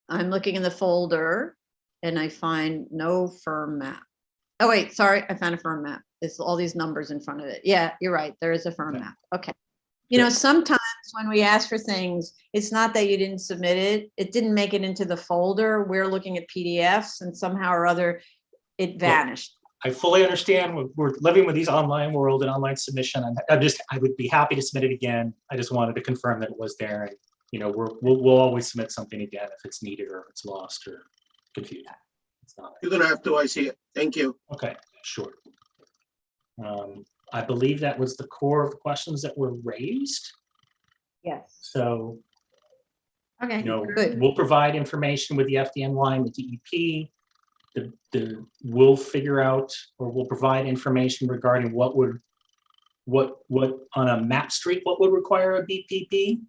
I'm looking in the folder and I find no firm map. Oh, wait, sorry, I found a firm map. It's all these numbers in front of it. Yeah, you're right. There is a firm map. Okay. You know, sometimes when we ask for things, it's not that you didn't submit it. It didn't make it into the folder. We're looking at PDFs and somehow or other it vanished. I fully understand. We're living with these online world and online submission. I would be happy to submit it again. I just wanted to confirm that it was there. And, you know, we'll always submit something again if it's needed or if it's lost or confused. You don't have to, I see it. Thank you. Okay, sure. I believe that was the core of the questions that were raised. Yes. So, okay, you know, good. We'll provide information with the FDN line, the DEP. We'll figure out, or we'll provide information regarding what on a map street, what would require a BPP.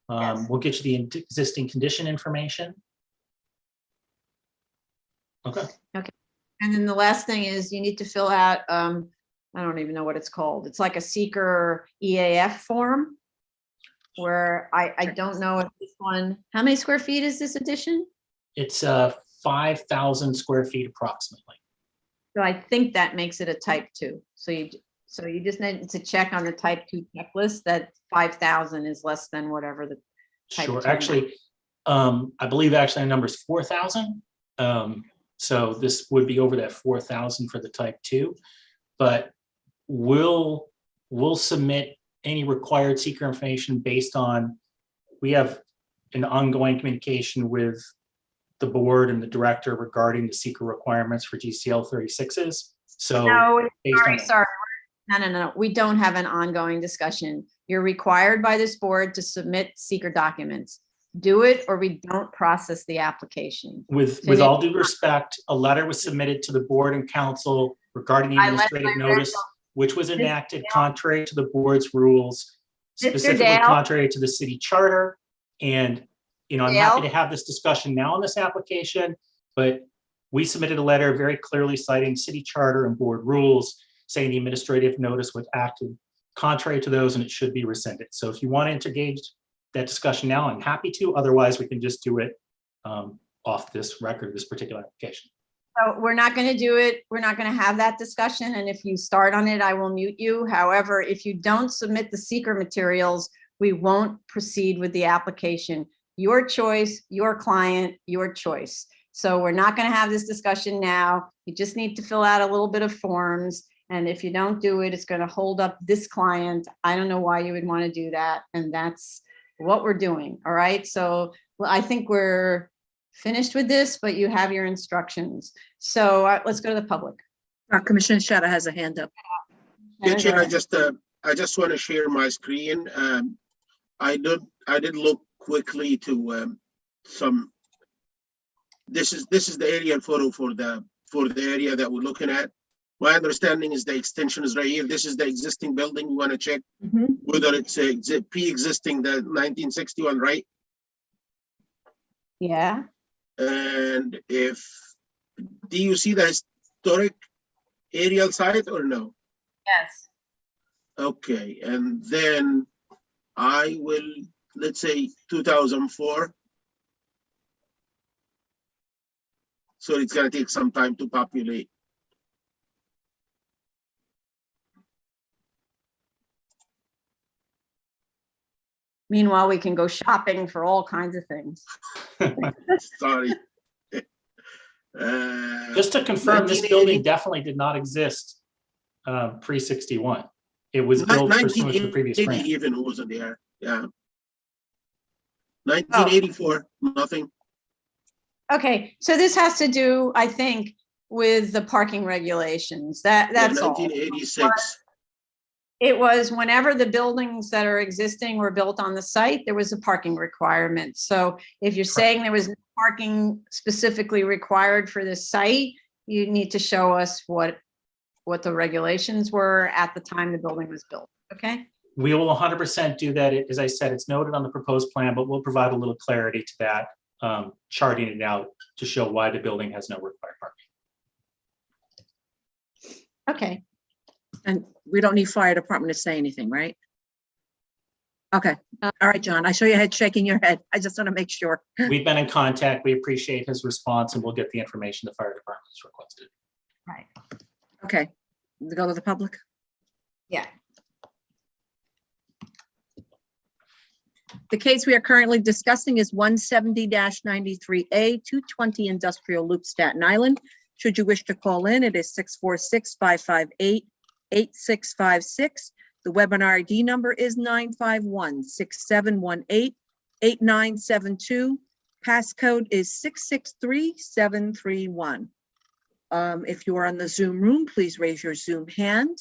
We'll get you the existing condition information. Okay. Okay. And then the last thing is you need to fill out, I don't even know what it's called. It's like a seeker EAF form where I don't know if this one, how many square feet is this addition? It's 5,000 square feet approximately. So I think that makes it a type 2. So you just need to check on the type 2 checklist that 5,000 is less than whatever the type Sure. 2 Actually, I believe actually the number is 4,000. So this would be over that 4,000 for the type 2, but we'll submit any required seeker information based on, we have an ongoing communication with the board and the director regarding the seeker requirements for GCL 36s. So no, based sorry. No. We don't have an ongoing discussion. You're required by this board to submit seeker documents. Do it or we don't process the application. With all due respect, a letter was submitted to the board and council regarding the administrative notice, which was enacted contrary to the board's rules, specifically contrary to the city charter. And, you know, I'm happy to have this discussion now on this application, but we submitted a letter very clearly citing city charter and board rules, saying the administrative notice was acted contrary to those and it should be rescinded. So if you want to engage that discussion now, I'm happy to. Otherwise, we can just do it off this record, this particular application. So we're not going to do it. We're not going to have that discussion. And if you start on it, I will mute you. However, if you don't submit the seeker materials, we won't proceed with the application. Your choice, your client, your choice. So we're not going to have this discussion now. You just need to fill out a little bit of forms. And if you don't do it, it's going to hold up this client. I don't know why you would want to do that. And that's what we're doing. All right. So well, I think we're finished with this, but you have your instructions. So let's go to the public. Commissioner Sheta has a hand up. Yeah, Chair, I just want to share my screen. I did look quickly to some. This is the aerial photo for the area that we're looking at. My understanding is the extension is right here. This is the existing building. You want to check whether it's pre-existing the 1961, right? Yeah. And do you see the historic aerial site or no? Yes. Okay, and then I will, let's say 2004. So it's gonna take some time to populate. Meanwhile, we can go shopping for all kinds of things. Sorry. Just to confirm, this building 1980 definitely did not exist pre-61. It was built pursuant to the previous 1980 grant. even wasn't there. Yeah. 1984, nothing. Okay, so this has to do, I think, with the parking regulations. That's all. 1986. It was whenever the buildings that are existing were built on the site, there was a parking requirement. So if you're saying there was no parking specifically required for this site, you need to show us what the regulations were at the time the building was built, okay? We will 100% do that. As I said, it's noted on the proposed plan, but we'll provide a little clarity to that, charting it out to show why the building has no required parking. Okay. And we don't need fire department to say anything, right? Okay. All right, John, I saw your head shaking your head. I just want to make sure. We've been in contact. We appreciate his response, and we'll get the information the fire department has requested. Right. Okay, go to the public. Yeah. The case we are currently discussing is 170-93A, 220 Industrial Loop, Staten Island. Should you wish to call in, it is 646-558-8656. The webinar ID number is 951-6718-8972. Passcode is 663731. If you are in the Zoom room, please raise your Zoom hand.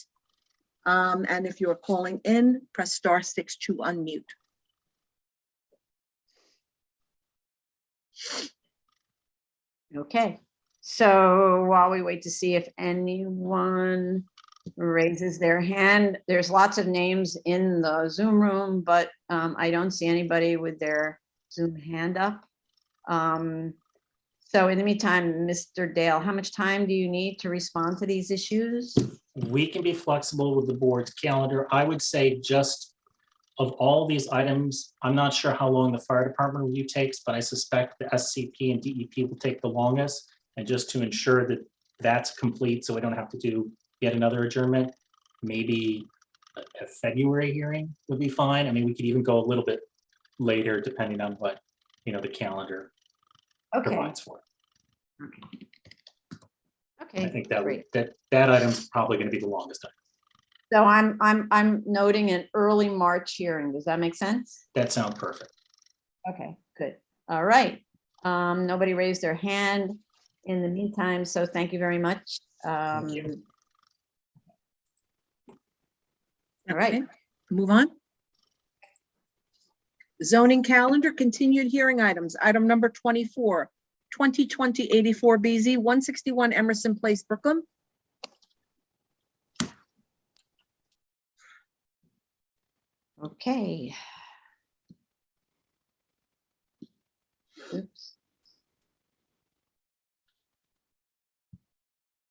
And if you are calling in, press *6 to unmute. Okay, so while we wait to see if anyone raises their hand, there's lots of names in the Zoom room, but I don't see anybody with their Zoom hand up. So in the meantime, Mr. Dale, how much time do you need to respond to these issues? We can be flexible with the board's calendar. I would say just of all these items, I'm not sure how long the fire department review takes, but I suspect the SCP and DEP will take the longest. And just to ensure that that's complete, so we don't have to do yet another adjournment, maybe a February hearing would be fine. I mean, we could even go a little bit later depending on what, the calendar provides for. Okay, I think that great. that item's probably going to be the longest item. So I'm noting an early March hearing. Does that make sense? That sounds perfect. Okay, good. All right. Nobody raised their hand in the meantime, so thank you very much. Thank you. All right. Okay, move on. Zoning calendar, continued hearing items. Item number 24, 2020-84BZ, 161 Emerson Place, Brooklyn. Okay. Oops.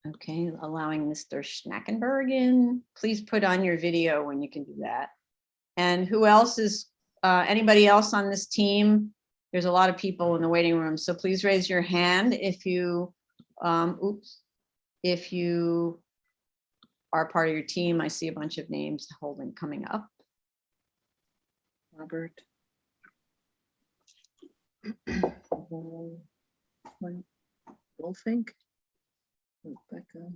Okay, allowing Mr. Schnackenberg in. Please put on your video when you can do that. And who else is, anybody else on this team? There's a lot of people in the waiting room, so please raise your hand if you, if you are part of your team. I see a bunch of names coming up. Robert. Wolfink. Rebecca.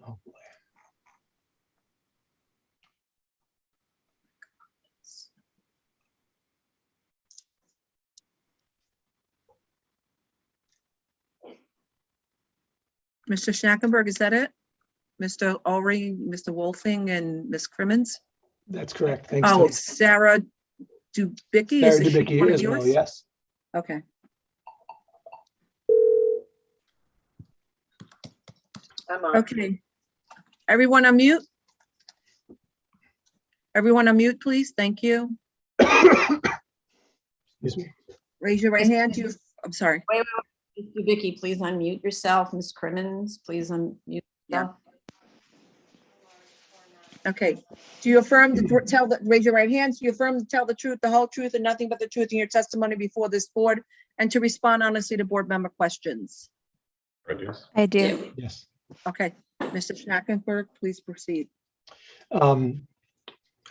Oh, boy. Mr. Schnackenberg, is that it? Mr. Ulrich, Mr. Wolfing, and Ms. Crimmins? That's correct. Thanks. Oh, Tony. Sarah Dubicki? Sarah Is she Dubicki one of as well, yours? yes. Okay. Okay. Everyone unmute? Everyone unmute, please. Thank you. Excuse me. Raise your right hand. I'm sorry. Wait. Vicky, please unmute yourself. Ms. Crimmins, please unmute yourself. Okay. Do you affirm to raise your right hand? Do you affirm to tell the truth, the whole truth, and nothing but the truth in your testimony before this board, and to respond honestly to board member questions? I do. I do. Yes. Okay. Mr. Schnackenberg, please proceed. Hi,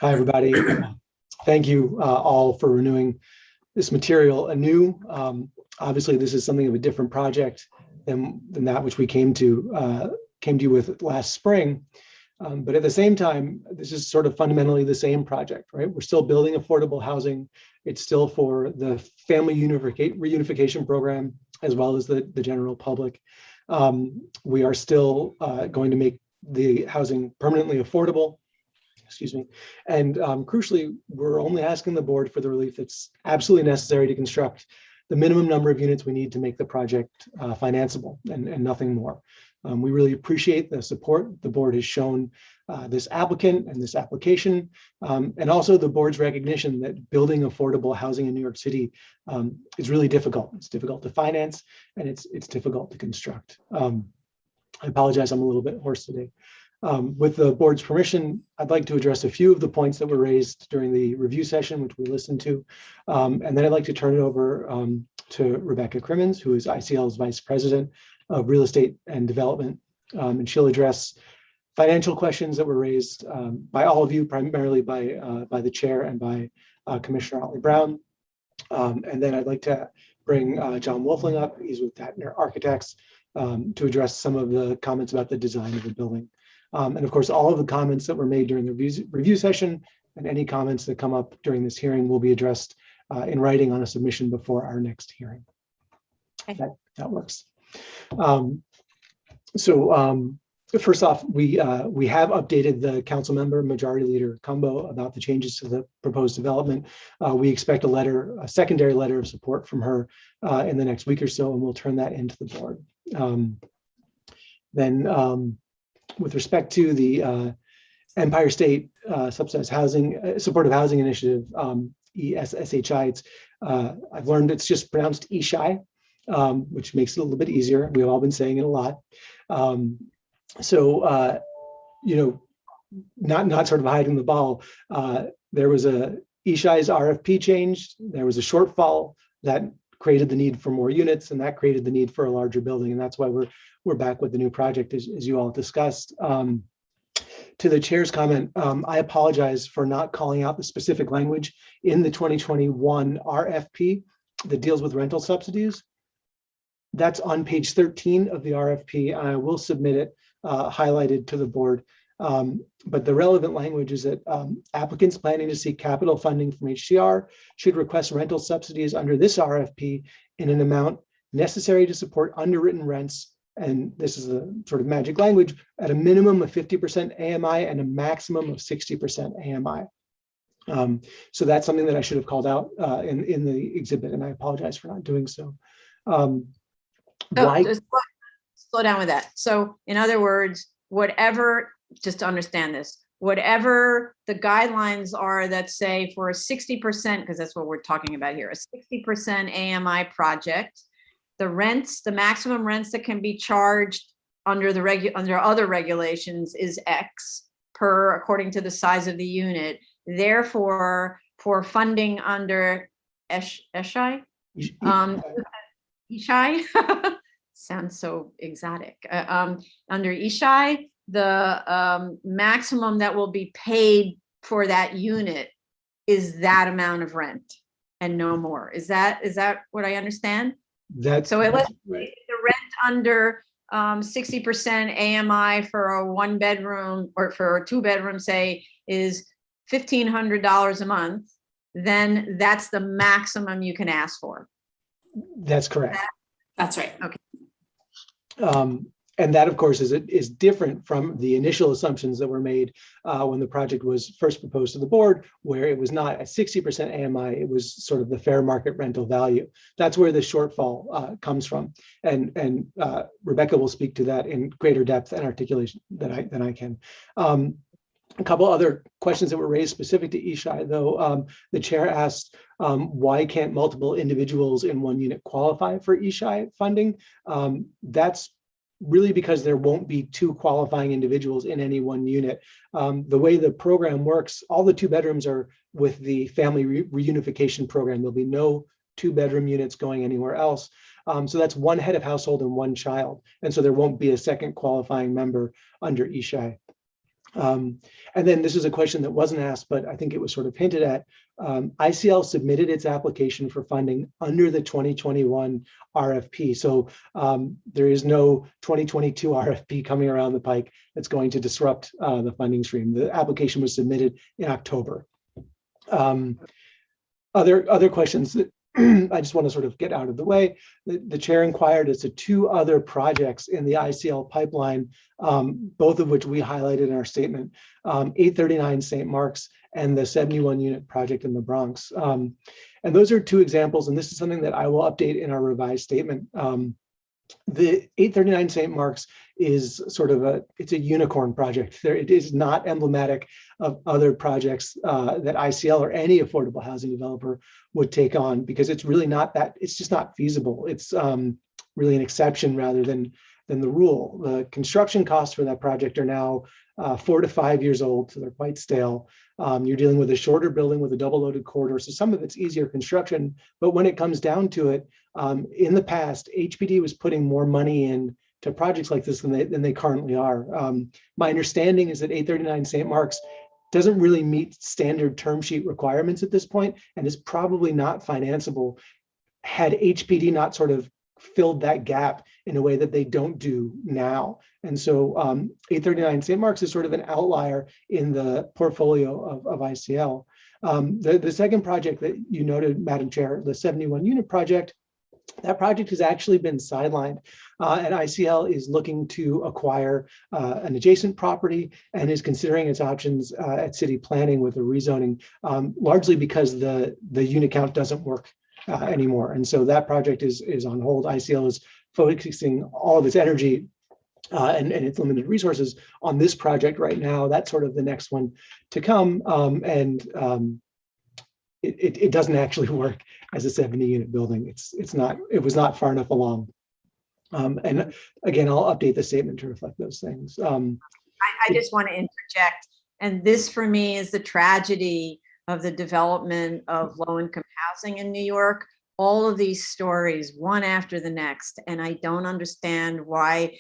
everybody. Thank you all for renewing this material anew. Obviously, this is something of a different project than that which we came to you with last spring. But at the same time, this is sort of fundamentally the same project, right? We're still building affordable housing. It's still for the family reunification program, as well as the general public. We are still going to make the housing permanently affordable, excuse me. And crucially, we're only asking the board for the relief that's absolutely necessary to construct the minimum number of units we need to make the project financeable and nothing more. We really appreciate the support the board has shown this applicant and this application, and also the board's recognition that building affordable housing in New York City is really difficult. It's difficult to finance, and it's difficult to construct. I apologize, I'm a little bit hoarse today. With the board's permission, I'd like to address a few of the points that were raised during the review session, which we listened to. And then I'd like to turn it over to Rebecca Crimmins, who is ICL's Vice President of Real Estate and Development. And she'll address financial questions that were raised by all of you, primarily by the chair and by Commissioner Otley Brown. And then I'd like to bring John Wolfling up. He's with Tatner Architects to address some of the comments about the design of the building. And of course, all of the comments that were made during the review session and any comments that come up during this hearing will be addressed in writing on a submission before our next hearing. Okay. That works. First off, we have updated the council member, Majority Leader Cumbo, about the changes to the proposed development. We expect a secondary letter of support from her in the next week or so, and we'll turn that into the board. With respect to the Empire State Subsidized Housing Supportive Housing Initiative, ESSHI, I've learned it's just pronounced ESHI, which makes it a little bit easier. We've all been saying it a lot. Not sort of hiding the ball. There was a ESHI's RFP changed. There was a shortfall that created the need for more units, and that created the need for a larger building. And that's why we're back with the new project, as you all discussed. To the chair's comment, I apologize for not calling out the specific language in the 2021 RFP that deals with rental subsidies. That's on page 13 of the RFP. I will submit it highlighted to the board. But the relevant language is that applicants planning to seek capital funding from HCR should request rental subsidies under this RFP in an amount necessary to support underwritten rents. And this is the sort of magic language, at a minimum of 50% AMI and a maximum of 60% AMI. So that's something that I should have called out in the exhibit, and I apologize for not doing so. Just slow down with that. So in other words, whatever, just to understand this, whatever the guidelines are that say for a 60%, because that's what we're talking about here, a 60% AMI project, the rents, the maximum rents that can be charged under under other regulations is X per according to the size of the unit. Therefore, for funding under ESHI, ESHI sounds so exotic. Under ESHI, the maximum that will be paid for that unit is that amount of rent and no more. Is that what I understand? So let's the rent under 60% AMI for a 1-bedroom or for a 2-bedroom, say, is $1,500 a month. Then that's the maximum you can ask for. That's correct. That's right. Okay. And that, of course, is different from the initial assumptions that were made when the project was first proposed to the board, where it was not at 60% AMI, it was sort of the fair market rental value. That's where the shortfall comes from. And Rebecca will speak to that in greater depth and articulation than I can. A couple other questions that were raised specific to ESHI, though. The chair asked, why can't multiple individuals in one unit qualify for ESHI funding? That's really because there won't be 2 qualifying individuals in any one unit. The way the program works, all the 2-bedrooms are with the family reunification program. There'll be no 2-bedroom units going anywhere else. So that's 1 head of household and 1 child. And so there won't be a second qualifying member under ESHI. And then this is a question that wasn't asked, but I think it was sort of hinted at. ICL submitted its application for funding under the 2021 RFP. So there is no 2022 RFP coming around the pike that's going to disrupt the funding stream. The application was submitted in October. Other questions that I just want to sort of get out of the way. The chair inquired as to two other projects in the ICL pipeline, both of which we highlighted in our statement, 839 St. Mark's and the 71 unit project in the Bronx. And those are two examples, and this is something that I will update in our revised statement. The 839 St. Mark's is sort of it's a unicorn project. It is not emblematic of other projects that ICL or any affordable housing developer would take on, because it's really not that, it's just not feasible. It's really an exception rather than the rule. The construction costs for that project are now 4 to 5 years old, so they're quite stale. You're dealing with a shorter building with a double loaded corridor, so some of it's easier construction, but when it comes down to it, in the past, HPD was putting more money in to projects like this than they currently are. My understanding is that 839 St. Mark's doesn't really meet standard term sheet requirements at this point, and is probably not financeable had HPD not sort of filled that gap in a way that they don't do now. And so 839 St. Mark's is sort of an outlier in the portfolio of ICL. The second project that you noted, Madam Chair, the 71 unit project, that project has actually been sidelined, and ICL is looking to acquire an adjacent property and is considering its options at city planning with a rezoning, largely because the unit count doesn't work anymore. And so that project is on hold. ICL is focusing all of its energy and its limited resources on this project right now. That's sort of the next one to come. It doesn't actually work as a 70 unit building. It was not far enough along. And again, I'll update the statement to reflect those things. I just want to interject. And this for me is the tragedy of the development of low-income housing in New York. All of these stories, one after the next. And I don't understand why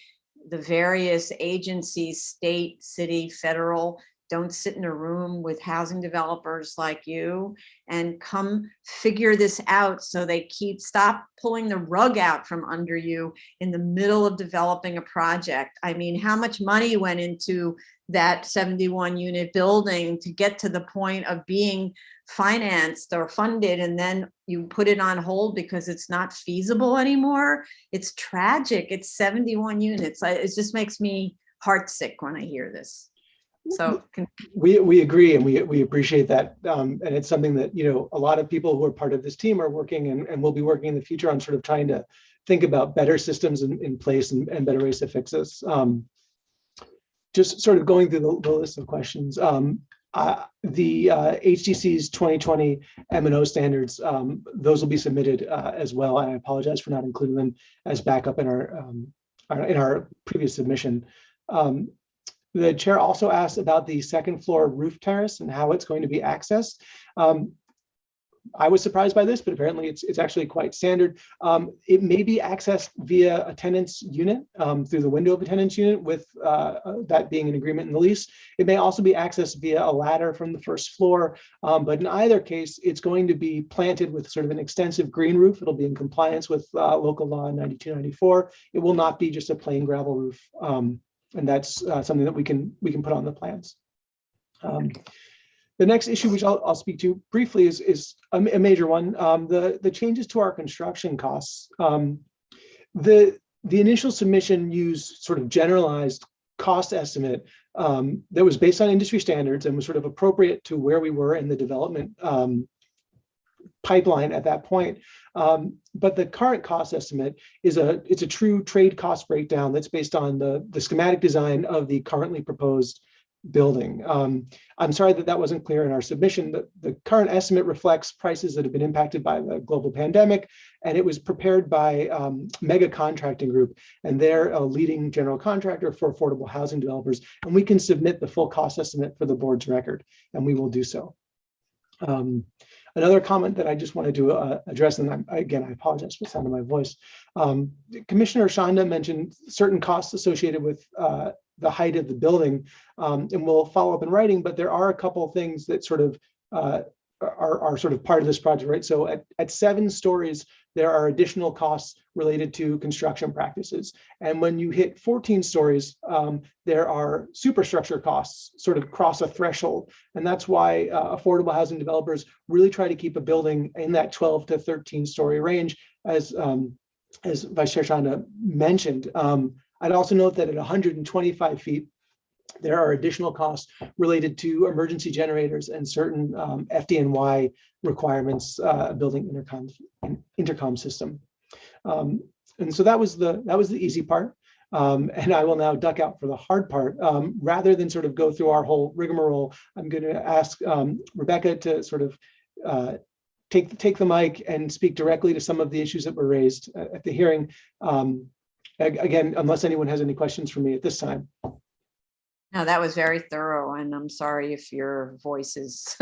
the various agencies, state, city, federal, don't sit in a room with housing developers like you and come figure this out, so they stop pulling the rug out from under you in the middle of developing a project. I mean, how much money went into that 71 unit building to get to the point of being financed or funded, and then you put it on hold because it's not feasible anymore? It's tragic. It's 71 units. It just makes me heartsick when I hear this. So we agree, and we appreciate that, and it's something that, you know, a lot of people who are part of this team are working and will be working in the future on, sort of trying to think about better systems in place and better ways to fix this. Just sort of going through the list of questions. The HDC's 2020 M&O standards, those will be submitted as well. And I apologize for not including them as backup in our previous submission. The chair also asked about the second floor roof terrace and how it's going to be accessed. I was surprised by this, but apparently it's actually quite standard. It may be accessed via a tenant's unit, through the window of a tenant's unit, with that being an agreement in the lease. It may also be accessed via a ladder from the first floor, but in either case, it's going to be planted with sort of an extensive green roof. It'll be in compliance with local law 9294. It will not be just a plain gravel roof. And that's something that we can put on the plans. The next issue, which I'll speak to briefly, is a major one. The changes to our construction costs. The initial submission used sort of generalized cost estimate that was based on industry standards and was sort of appropriate to where we were in the development pipeline at that point. But the current cost estimate is it's a true trade cost breakdown that's based on the schematic design of the currently proposed building. I'm sorry that wasn't clear in our submission. The current estimate reflects prices that have been impacted by the global pandemic, and it was prepared by Mega Contracting Group, and they're a leading general contractor for affordable housing developers. And we can submit the full cost estimate for the board's record, and we will do so. Another comment that I just wanted to address, and I apologize for the sound of my voice. Commissioner Shanda mentioned certain costs associated with the height of the building, and we'll follow up in writing, but there are a couple of things that sort of are sort of part of this project, right? So at 7 stories, there are additional costs related to construction practices. And when you hit 14 stories, there are superstructure costs sort of cross a threshold. And that's why affordable housing developers really try to keep a building in that 12 to 13 story range, as Vice Chair Chanda mentioned. I'd also note that at 125 feet, there are additional costs related to emergency generators and certain FDNY requirements, building intercom system. And so that was the easy part. And I will now duck out for the hard part. Rather than sort of go through our whole rigmarole, I'm going to ask Rebecca to sort of take the mic and speak directly to some of the issues that were raised at the hearing. Again, unless anyone has any questions for me at this time. No, that was very thorough, and I'm sorry if your voice is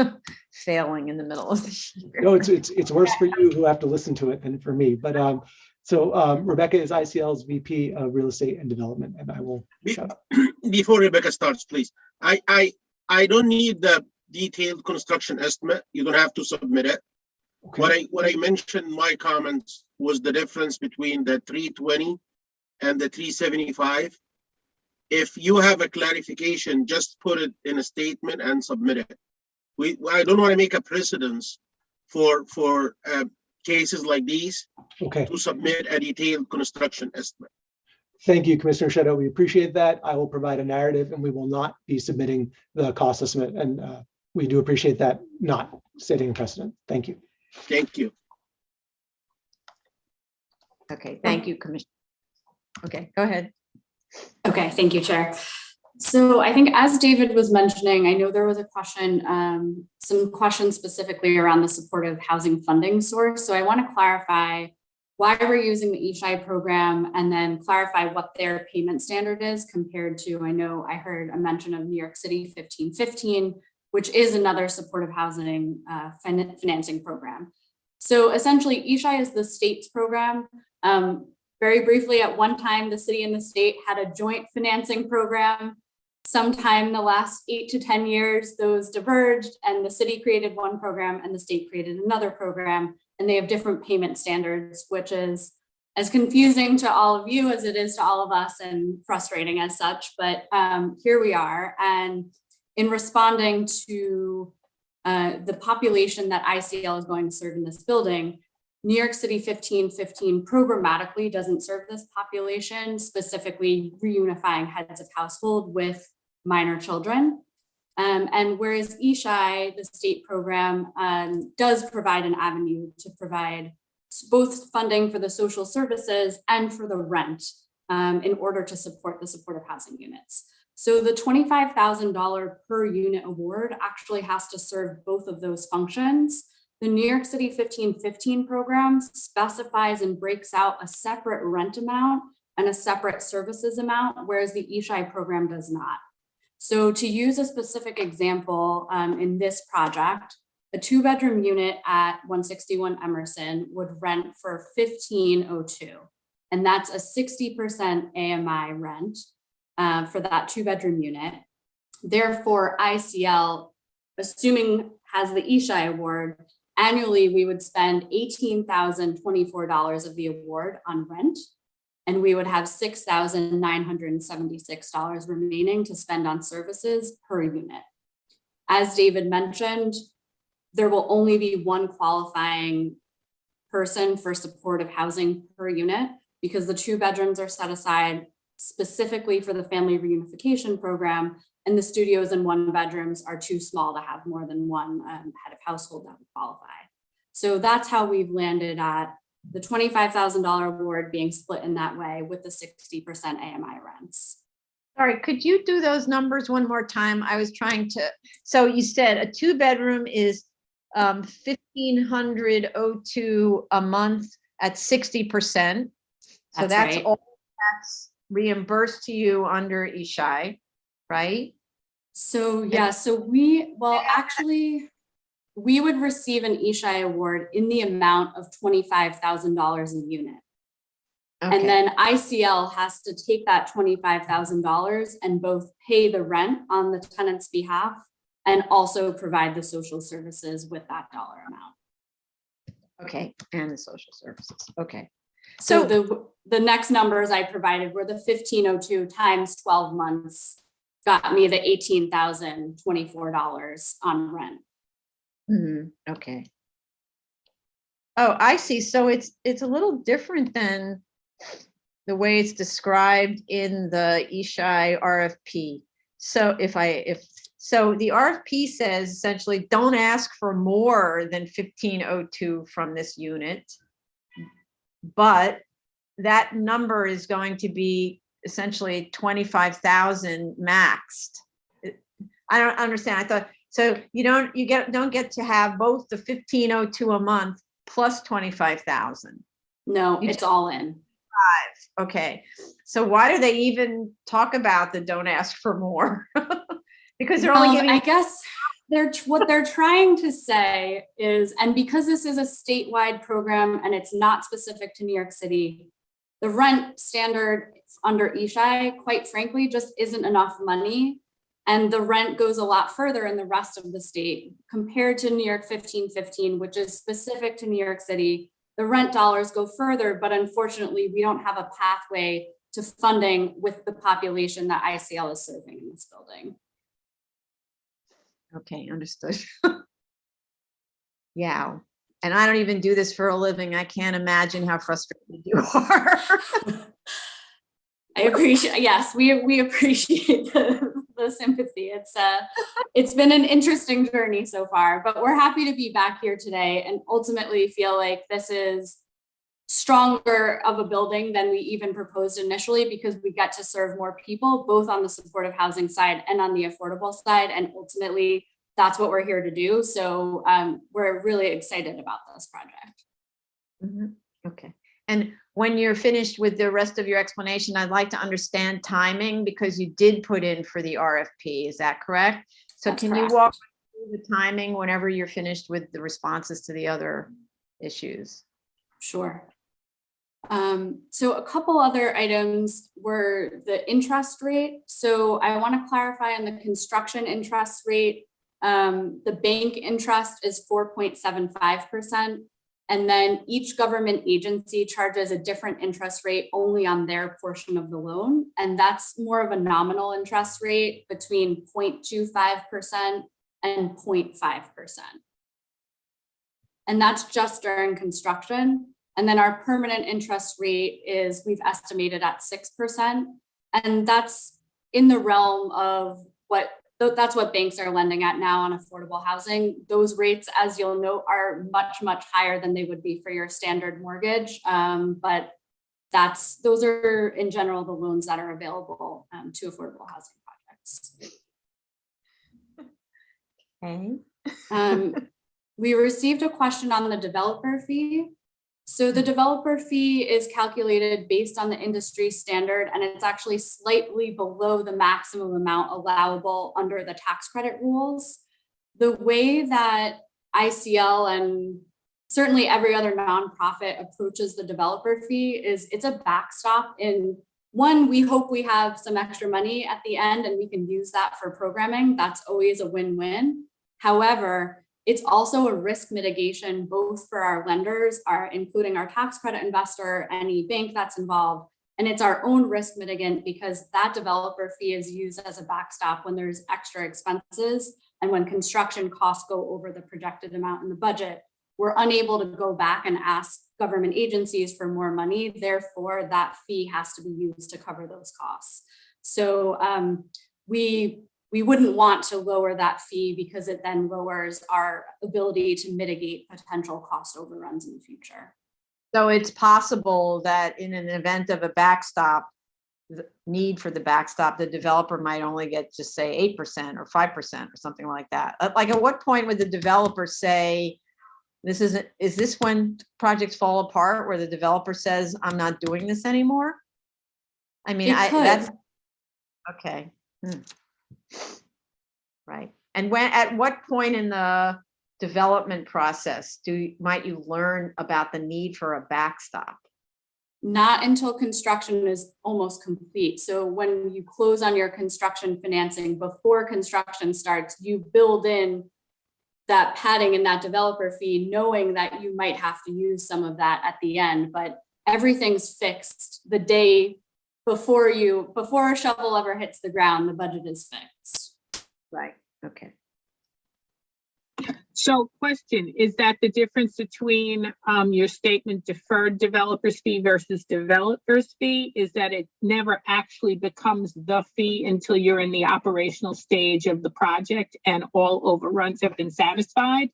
failing in the middle of the year. No, it's worse for you who have to listen to it than for me. But Rebecca is ICL's VP of Real Estate and Development, and I will shut up. Before Rebecca starts, please. I don't need the detailed construction estimate. You don't have to submit it. Okay. What I mentioned in my comments was the difference between the 320 and the 375. If you have a clarification, just put it in a statement and submit it. I don't want to make a precedence for cases like these to submit a detailed construction estimate. Thank you, Commissioner Shadow. We appreciate that. I will provide a narrative, and we will not be submitting the cost estimate. And we do appreciate that not setting a precedent. Thank you. Thank you. Okay, thank you, Commissioner. Okay, go ahead. Okay, thank you, Chair. So I think as David was mentioning, I know there was a question, some questions specifically around the supportive housing funding source. So I want to clarify why we're using the ESHI program and then clarify what their payment standard is compared to, I know I heard a mention of New York City 1515, which is another supportive housing financing program. So essentially ESHI is the state's program. Very briefly, at one time, the city and the state had a joint financing program. Sometime in the last 8 to 10 years, those diverged and the city created one program and the state created another program, and they have different payment standards, which is as confusing to all of you as it is to all of us and frustrating as such. But here we are. And in responding to the population that ICL is going to serve in this building, New York City 1515 programmatically doesn't serve this population, specifically reunifying heads of household with minor children. And whereas ESHI, the state program, does provide an avenue to provide both funding for the social services and for the rent in order to support the supportive housing units. So the $25,000 per unit award actually has to serve both of those functions. The New York City 1515 program specifies and breaks out a separate rent amount and a separate services amount, whereas the ESHI program does not. So to use a specific example in this project, a 2-bedroom unit at 161 Emerson would rent for $1,502, and that's a 60% AMI rent for that 2-bedroom unit. Therefore, ICL, assuming has the ESHI award, annually, we would spend $18,024 of the award on rent, and we would have $6,976 remaining to spend on services per unit. As David mentioned, there will only be one qualifying person for supportive housing per unit because the 2 bedrooms are set aside specifically for the family reunification program, and the studios and 1 bedrooms are too small to have more than one head of household that would qualify. So that's how we've landed at the $25,000 award being split in that way with the 60% AMI rents. Sorry, could you do those numbers one more time? I was trying to, so you said a 2-bedroom is $1,502 a month at 60%. So that's right. all that's reimbursed to you under ESHI, right? So yeah, so we would receive an ESHI award in the amount of $25,000 a unit. And Okay. then ICL has to take that $25,000 and both pay the rent on the tenant's behalf and also provide the social services with that dollar amount. Okay, and the social services. Okay. So the next numbers I provided were the 1502 times 12 months got me the $18,024 on rent. Okay. Oh, I see. So it's a little different than the way it's described in the Ishai RFP. So so the RFP says essentially don't ask for more than 1502 from this unit, but that number is going to be essentially 25,000 maxed. I don't understand. I thought, so you don't get to have both the 1502 a month plus 25,000. No, it's all in. Okay. So why do they even talk about the don't ask for more? Because they're only giving. I guess what they're trying to say is, and because this is a statewide program and it's not specific to New York City, the rent standard under Ishai, quite frankly, just isn't enough money. And the rent goes a lot further in the rest of the state compared to New York 1515, which is specific to New York City. The rent dollars go further, but unfortunately, we don't have a pathway to funding with the population that ICL is serving in this building. Okay, understood. Yeah. And I don't even do this for a living. I can't imagine how frustrated you are. I appreciate, yes, we appreciate the sympathy. It's been an interesting journey so far, but we're happy to be back here today and ultimately feel like this is stronger of a building than we even proposed initially because we get to serve more people, both on the supportive housing side and on the affordable side. And ultimately, that's what we're here to do. So we're really excited about this project. Okay. And when you're finished with the rest of your explanation, I'd like to understand timing because you did put in for the RFP. Is that correct? So That's can correct. you walk through the timing whenever you're finished with the responses to the other issues? Sure. So a couple other items were the interest rate. So I want to clarify on the construction interest rate, the bank interest is 4.75%. And then each government agency charges a different interest rate only on their portion of the loan. And that's more of a nominal interest rate between 0.25% and 0.5%. And that's just during construction. And then our permanent interest rate is, we've estimated at 6%. And that's in the realm of that's what banks are lending at now on affordable housing. Those rates, as you'll note, are much, much higher than they would be for your standard mortgage. But those are in general the loans that are available to affordable housing projects. Okay. We received a question on the developer fee. So the developer fee is calculated based on the industry standard, and it's actually slightly below the maximum amount allowable under the tax credit rules. The way that ICL and certainly every other nonprofit approaches the developer fee is it's a backstop. In one, we hope we have some extra money at the end and we can use that for programming. That's always a win-win. However, it's also a risk mitigation, both for our lenders, including our tax credit investor, any bank that's involved. And it's our own risk mitigant because that developer fee is used as a backstop when there's extra expenses and when construction costs go over the projected amount in the budget. We're unable to go back and ask government agencies for more money. Therefore, that fee has to be used to cover those costs. So we wouldn't want to lower that fee because it then lowers our ability to mitigate potential cost overruns in the future. So it's possible that in an event of a backstop, the need for the backstop, the developer might only get just say 8% or 5% or something like that. Like at what point would the developer say, is this when projects fall apart where the developer says, I'm not doing this anymore? I mean, that's okay. Right. And at what point in the development process might you learn about the need for a backstop? not until construction is almost complete. So when you close on your construction financing before construction starts, you build in that padding and that developer fee, knowing that you might have to use some of that at the end, but everything's fixed the day before a shovel ever hits the ground, the budget is fixed. Right, okay. So question, is that the difference between your statement deferred developer's fee versus developer's fee? Is that it never actually becomes the fee until you're in the operational stage of the project and all overruns have been satisfied?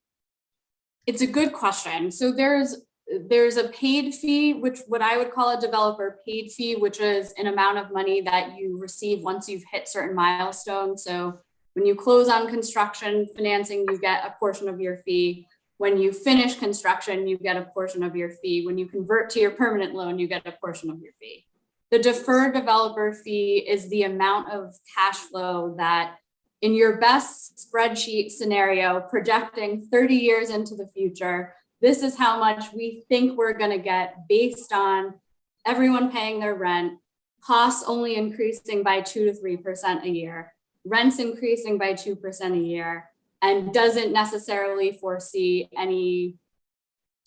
It's a good question. So there's a paid fee, which what I would call a developer paid fee, which is an amount of money that you receive once you've hit certain milestones. So when you close on construction financing, you get a portion of your fee. When you finish construction, you get a portion of your fee. When you convert to your permanent loan, you get a portion of your fee. The deferred developer fee is the amount of cash flow that in your best spreadsheet scenario, projecting 30 years into the future, this is how much we think we're going to get based on everyone paying their rent, costs only increasing by 2 to 3% a year, rents increasing by 2% a year, and doesn't necessarily foresee any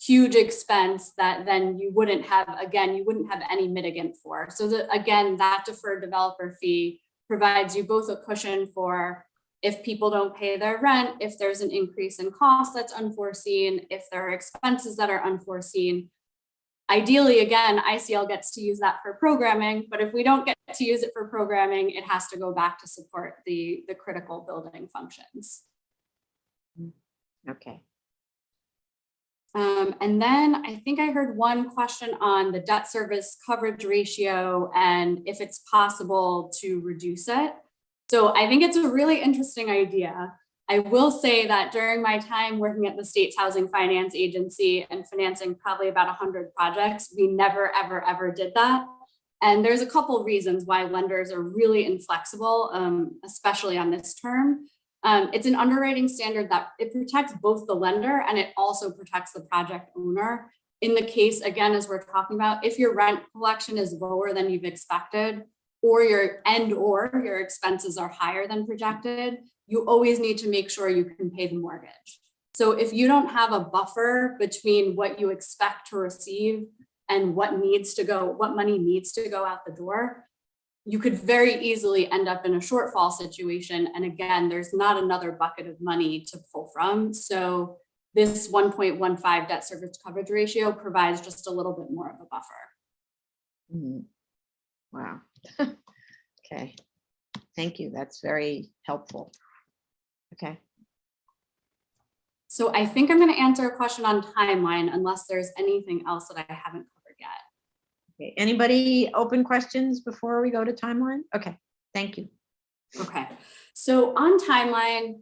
huge expense that then you wouldn't have any mitigant for. So that deferred developer fee provides you both a cushion for if people don't pay their rent, if there's an increase in cost that's unforeseen, if there are expenses that are unforeseen. Ideally, again, ICL gets to use that for programming, but if we don't get to use it for programming, it has to go back to support the critical building functions. Okay. And then I think I heard one question on the debt service coverage ratio and if it's possible to reduce it. So I think it's a really interesting idea. I will say that during my time working at the State's Housing Finance Agency and financing probably about 100 projects, we never, ever, ever did that. And there's a couple reasons why lenders are really inflexible, especially on this term. It's an underwriting standard that it protects both the lender and it also protects the project owner. In the case, again, as we're talking about, if your rent collection is lower than you've expected, or your expenses are higher than projected, you always need to make sure you can pay the mortgage. So if you don't have a buffer between what you expect to receive and what money needs to go out the door, you could very easily end up in a shortfall situation. And again, there's not another bucket of money to pull from. So this 1.15 debt service coverage ratio provides just a little bit more of a buffer. Mm-hmm. Wow. Okay. Thank you. That's very helpful. Okay. So I think I'm going to answer a question on timeline unless there's anything else that I haven't covered yet. Okay. Anybody open questions before we go to timeline? Okay. Thank you. Okay. So on timeline,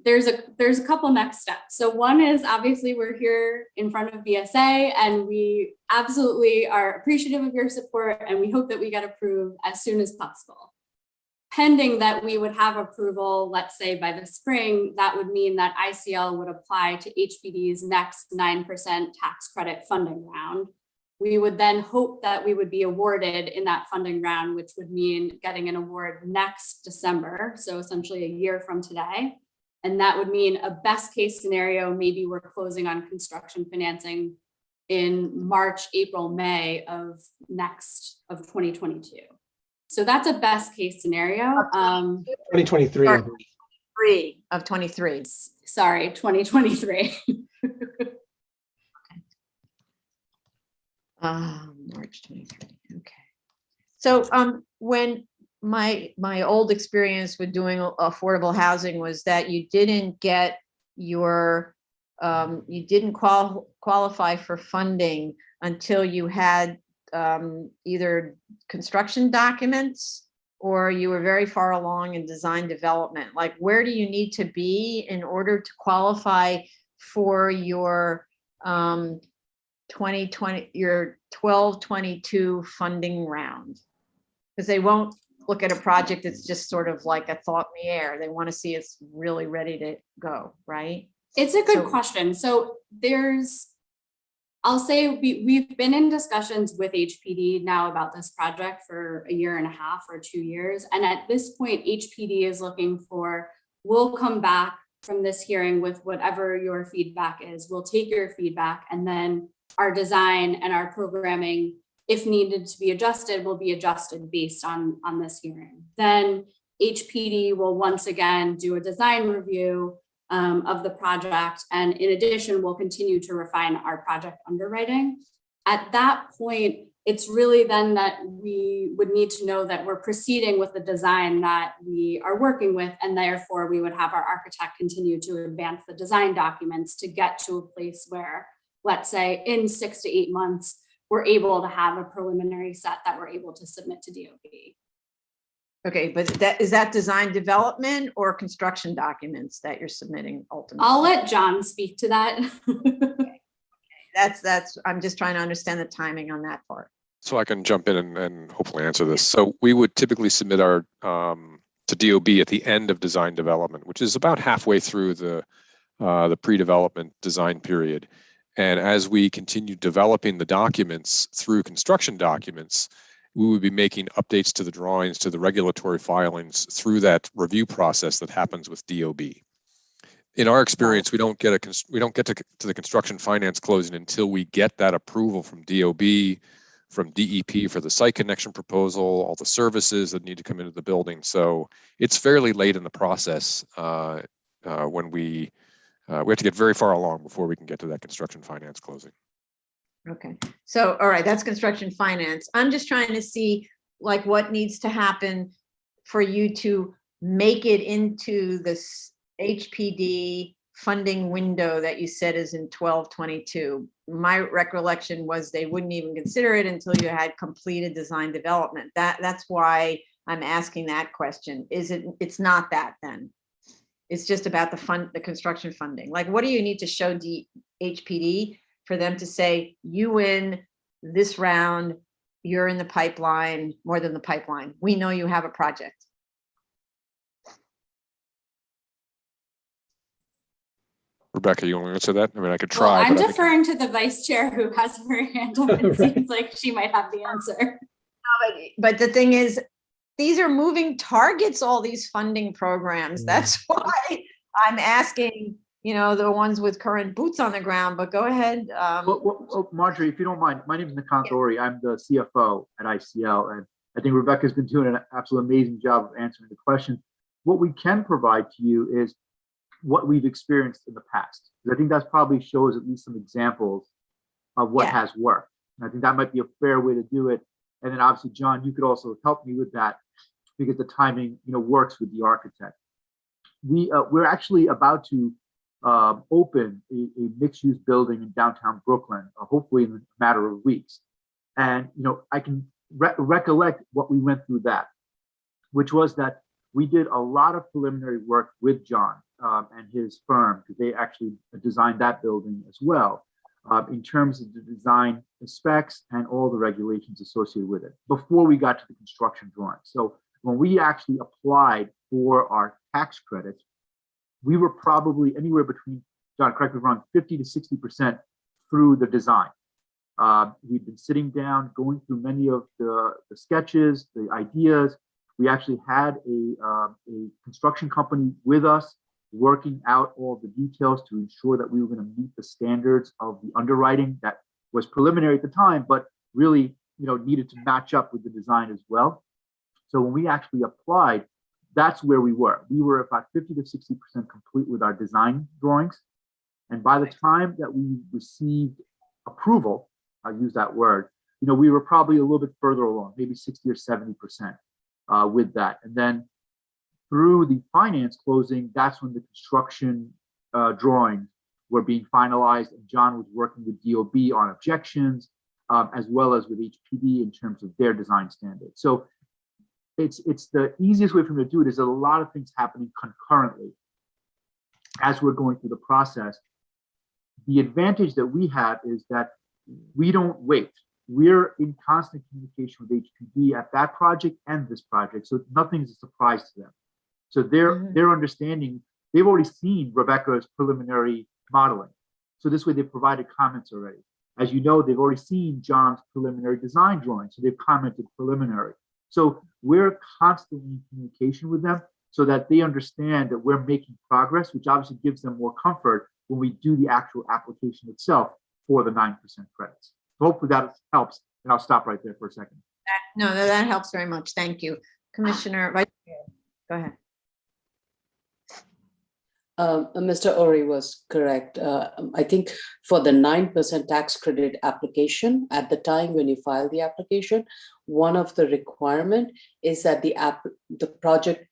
there's a couple next steps. So one is obviously we're here in front of BSA and we absolutely are appreciative of your support and we hope that we get approved as soon as possible. Pending that we would have approval, let's say by the spring, that would mean that ICL would apply to HPD's next 9% tax credit funding round. We would then hope that we would be awarded in that funding round, which would mean getting an award next December. So essentially a year from today. And that would mean a best case scenario, maybe we're closing on construction financing in March, April, May of 2022. So that's a best case scenario. 2023. Of 23. Sorry, 2023. March 23. Okay. So when my old experience with doing affordable housing was that you didn't get your you didn't qualify for funding until you had either construction documents or you were very far along in design development. Like, where do you need to be in order to qualify for your 1222 funding round? Because they won't look at a project that's just sort of like a thought in the air. They want to see it's really ready to go, right? It's a good question. So there's I'll say we've been in discussions with HPD now about this project for a year and a half or 2 years. And at this point, HPD is looking for, we'll come back from this hearing with whatever your feedback is. We'll take your feedback, and then our design and our programming, if needed to be adjusted, will be adjusted based on this hearing. Then HPD will once again do a design review of the project. And in addition, we'll continue to refine our project underwriting. At that point, it's really then that we would need to know that we're proceeding with the design that we are working with, and therefore we would have our architect continue to advance the design documents to get to a place where, let's say, in 6 to 8 months, we're able to have a preliminary set that we're able to submit to DOB. Okay, but is that design development or construction documents that you're submitting ultimately? I'll let John speak to that. That's, I'm just trying to understand the timing on that part. So I can jump in and hopefully answer this. So we would typically submit our to DOB at the end of design development, which is about halfway through the pre-development design period. And as we continue developing the documents through construction documents, we would be making updates to the drawings, to the regulatory filings through that review process that happens with DOB. In our experience, we don't get to the construction finance closing until we get that approval from DOB, from DEP for the site connection proposal, all the services that need to come into the building. So it's fairly late in the process when we have to get very far along before we can get to that construction finance closing. Okay, so, all right, that's construction finance. I'm just trying to see like what needs to happen for you to make it into this HPD funding window that you said is in 12/22. My recollection was they wouldn't even consider it until you had completed design development. That's why I'm asking that question. It's not that then. It's just about the construction funding. Like, what do you need to show HPD for them to say, you win this round, you're in the pipeline, more than the pipeline. We know you have a project. Rebecca, you want to answer that? I mean, I could Well, try. I'm but deferring to the vice chair who has her hand up and seems like she might have the answer. But the thing is, these are moving targets, all these funding programs. That's why I'm asking, the ones with current boots on the ground, but go ahead. Marjorie, if you don't mind, my name is Nikant Ori. I'm the CFO at ICL, and I think Rebecca's been doing an absolutely amazing job of answering the question. What we can provide to you is what we've experienced in the past. I think that probably shows at least some examples of what has worked. And I think that might be a fair way to do it. And then obviously, John, you could also help me with that because the timing, works with the architect. We're actually about to open a mixed-use building in downtown Brooklyn, hopefully in a matter of weeks. And I can recollect what we went through that, which was that we did a lot of preliminary work with John and his firm, because they actually designed that building as well, in terms of the design, the specs, and all the regulations associated with it before we got to the construction drawing. So when we actually applied for our tax credits, we were probably anywhere between, John, correct me if I'm wrong, 50 to 60% through the design. We've been sitting down, going through many of the sketches, the ideas. We actually had a construction company with us working out all the details to ensure that we were going to meet the standards of the underwriting that was preliminary at the time, but really, needed to match up with the design as well. So when we actually applied, that's where we were. We were about 50 to 60% complete with our design drawings. And by the time that we received approval, I'll use that word, we were probably a little bit further along, maybe 60 or 70% with that. And then through the finance closing, that's when the construction drawings were being finalized, and John was working with DOB on objections, as well as with HPD in terms of their design standards. So it's the easiest way for me to do it is a lot of things happening concurrently as we're going through the process. The advantage that we have is that we don't wait. We're in constant communication with HPD at that project and this project, so nothing's a surprise to them. So their understanding, they've already seen Rebecca's preliminary modeling. So this way they provided comments already. As you know, they've already seen John's preliminary design drawing, so they've commented preliminary. So we're constantly in communication with them so that they understand that we're making progress, which obviously gives them more comfort when we do the actual application itself for the 9% credits. So hopefully that helps, and I'll stop right there for a second. No, that helps very much. Thank you. Commissioner, Vice Chair, go ahead. Mr. Ori was correct. I think for the 9% tax credit application, at the time when you file the application, one of the requirement is that the project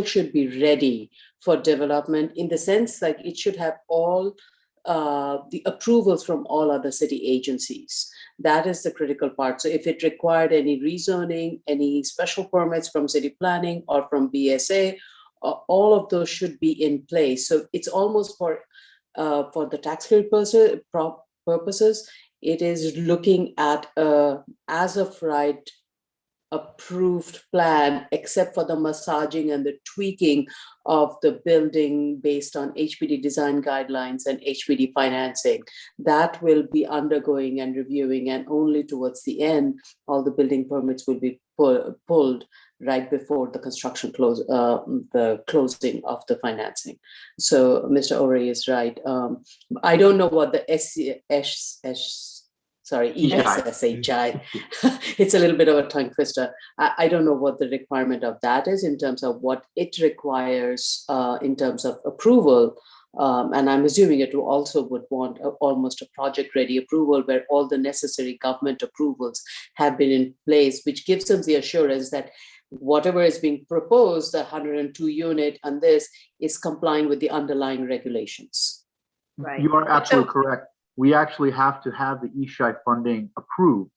should be ready for development, in the sense like it should have all the approvals from all other city agencies. That is the critical part. So if it required any rezoning, any special permits from city planning or from BSA, all of those should be in place. So it's almost for the tax credit purposes, it is looking at as of right approved plan, except for the massaging and the tweaking of the building based on HPD design guidelines and HPD financing. That will be undergoing and reviewing, and only towards the end, all the building permits will be pulled right before the construction the closing of the financing. So Mr. Ori is right. I don't know what the ESSHI, it's a little bit of a tongue twister. I don't know what the requirement of that is in terms of what it requires in terms of approval. And I'm assuming it also would want almost a project-ready approval where all the necessary government approvals have been in place, which gives them the assurance that whatever is being proposed, the 102 unit and this, is complying with the underlying regulations. Right. You are absolutely correct. We actually have to have the ESHI funding approved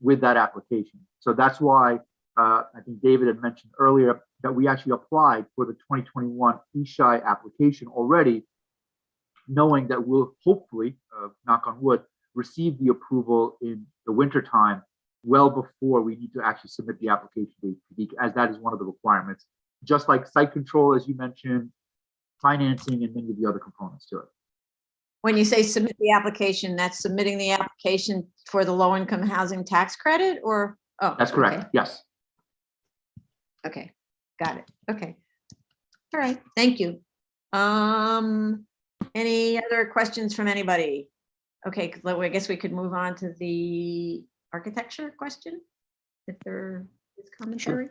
with that application. So that's why I think David had mentioned earlier that we actually applied for the 2021 ESHI application already, knowing that we'll hopefully, knock on wood, receive the approval in the wintertime, well before we need to actually submit the application to HPD, as that is one of the requirements, just like site control, as you mentioned, financing, and many of the other components to it. When you say submit the application, that's submitting the application for the low-income housing tax credit, or? Oh, that's correct. Okay. Yes. Okay, got it. Okay. All right, thank you. Any other questions from anybody? Okay, I guess we could move on to the architecture question, if there is commentary.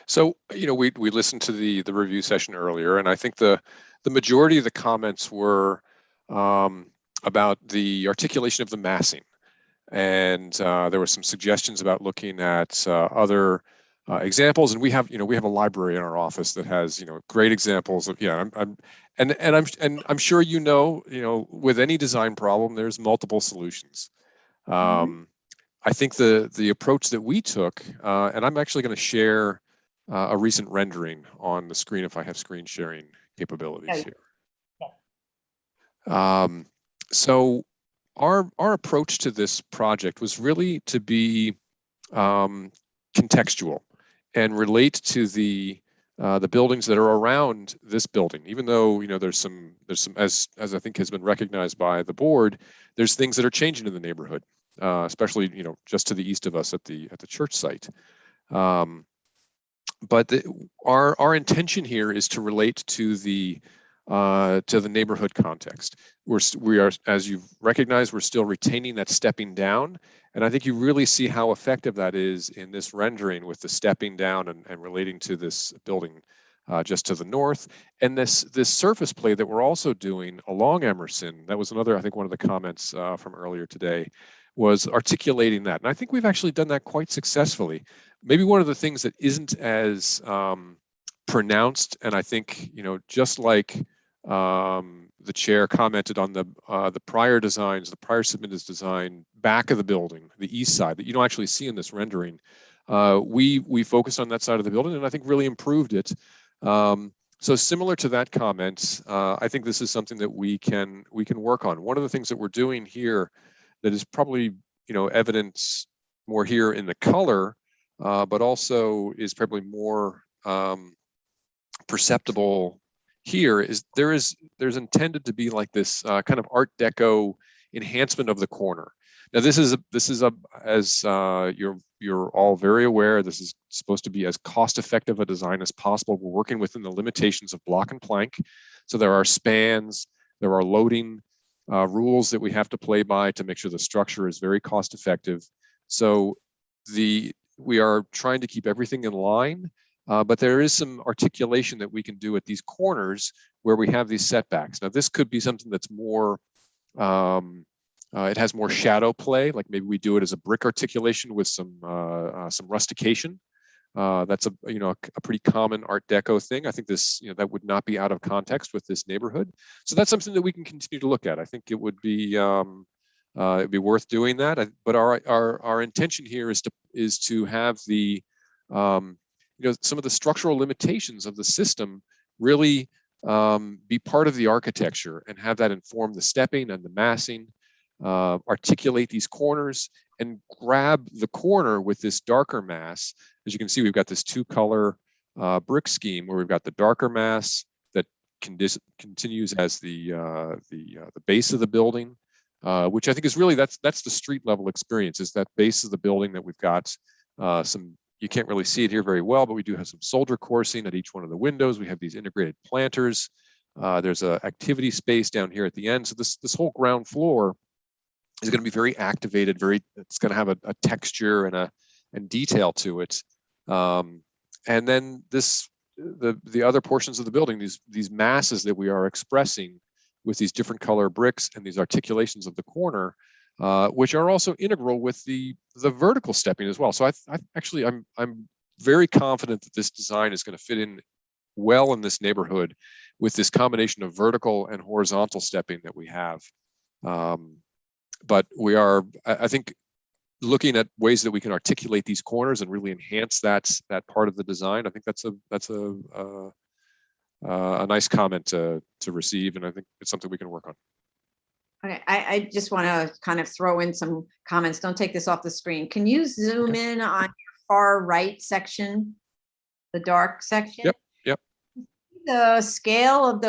So, you know, we listened to the review session earlier, and I think the majority of the comments were about the articulation of the massing. And there were some suggestions about looking at other examples, and we have a library in our office that has great examples of I'm sure with any design problem there's multiple solutions. I think the approach that we took, and I'm actually going to share a recent rendering on the screen if I have screen sharing capabilities here. So our approach to this project was really to be contextual and relate to the buildings that are around this building. Even though there's some as I think has been recognized by the board, there's things that are changing in the neighborhood, especially just to the east of us at the church site. But our intention here is to relate to the neighborhood context. We are, as you've recognized, we're still retaining that stepping down, and I think you really see how effective that is in this rendering with the stepping down and relating to this building just to the north, and this surface play that we're also doing along Emerson. That was another, I think, one of the comments from earlier today, was articulating that, and I think we've actually done that quite successfully. Maybe one of the things that isn't as pronounced, and I think just like the chair commented on the prior designs, the prior submitted design back of the building, the east side, that you don't actually see in this rendering. We focused on that side of the building, and I think really improved it. So similar to that comment, I think this is something that we can work on. One of the things that we're doing here that is probably evident more here in the color, but also is probably more perceptible here is there's intended to be like this kind of Art Deco enhancement of the corner. Now this is as you're all very aware, this is supposed to be as cost-effective a design as possible. We're working within the limitations of block and plank, so there are spans, there are loading rules that we have to play by to make sure the structure is very cost-effective. So we are trying to keep everything in line, but there is some articulation that we can do at these corners where we have these setbacks. Now this could be something that's more it has more shadow play, like maybe we do it as a brick articulation with some rustication. That's a pretty common Art Deco thing. I think this that would not be out of context with this neighborhood. So that's something that we can continue to look at. I think it would be it'd be worth doing that. But our intention here is to have the some of the structural limitations of the system really be part of the architecture and have that inform the stepping and the massing. Articulate these corners and grab the corner with this darker mass. As you can see, we've got this 2-color brick scheme where we've got the darker mass that continues as the base of the building, which I think is really that's the street level experience, is that base of the building that we've got some. You can't really see it here very well, but we do have some soldier coursing at each one of the windows. We have these integrated planters. There's an activity space down here at the end. So this whole ground floor is going to be very activated. It's going to have a texture and detail to it. And then the other portions of the building, these masses that we are expressing with these different color bricks and these articulations of the corner, which are also integral with the vertical stepping as well. So I'm very confident that this design is going to fit in well in this neighborhood with this combination of vertical and horizontal stepping that we have. But we are, I think, looking at ways that we can articulate these corners and really enhance that part of the design. I think that's a nice comment to receive, and I think it's something we can work on. Okay, I just want to kind of throw in some comments. Don't take this off the screen. Can you zoom in on your far right section, the dark section? Yep. The scale of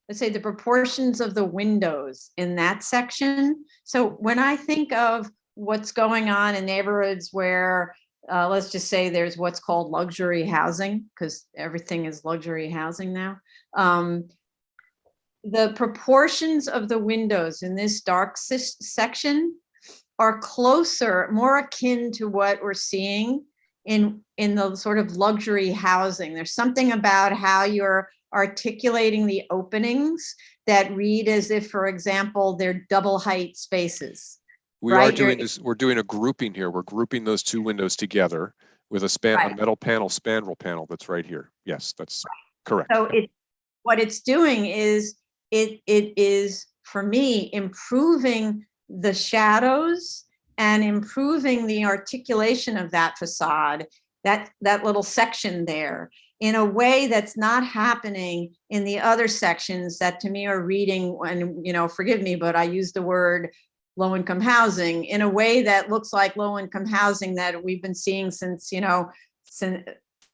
let's say the proportions of the windows in that section. So when I think of what's going on in neighborhoods where, let's just say there's what's called luxury housing, because everything is luxury housing now. The proportions of the windows in this dark section are closer, more akin to what we're seeing in the sort of luxury housing. There's something about how you're articulating the openings that read as if, for example, they're double height spaces. We are doing this. We're doing a grouping here. We're grouping those two windows together with a metal panel, spandrel panel that's right here. Yes, that's correct. So what it's doing is it is, for me, improving the shadows and improving the articulation of that facade, that little section there, in a way that's not happening in the other sections that to me are reading, and forgive me, but I use the word low-income housing in a way that looks like low-income housing that we've been seeing since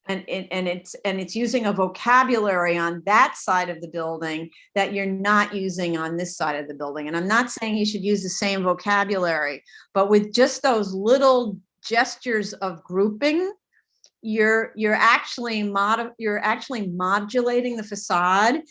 it's using a vocabulary on that side of the building that you're not using on this side of the building. And I'm not saying you should use the same vocabulary, but with just those little gestures of grouping, you're actually modulating the facade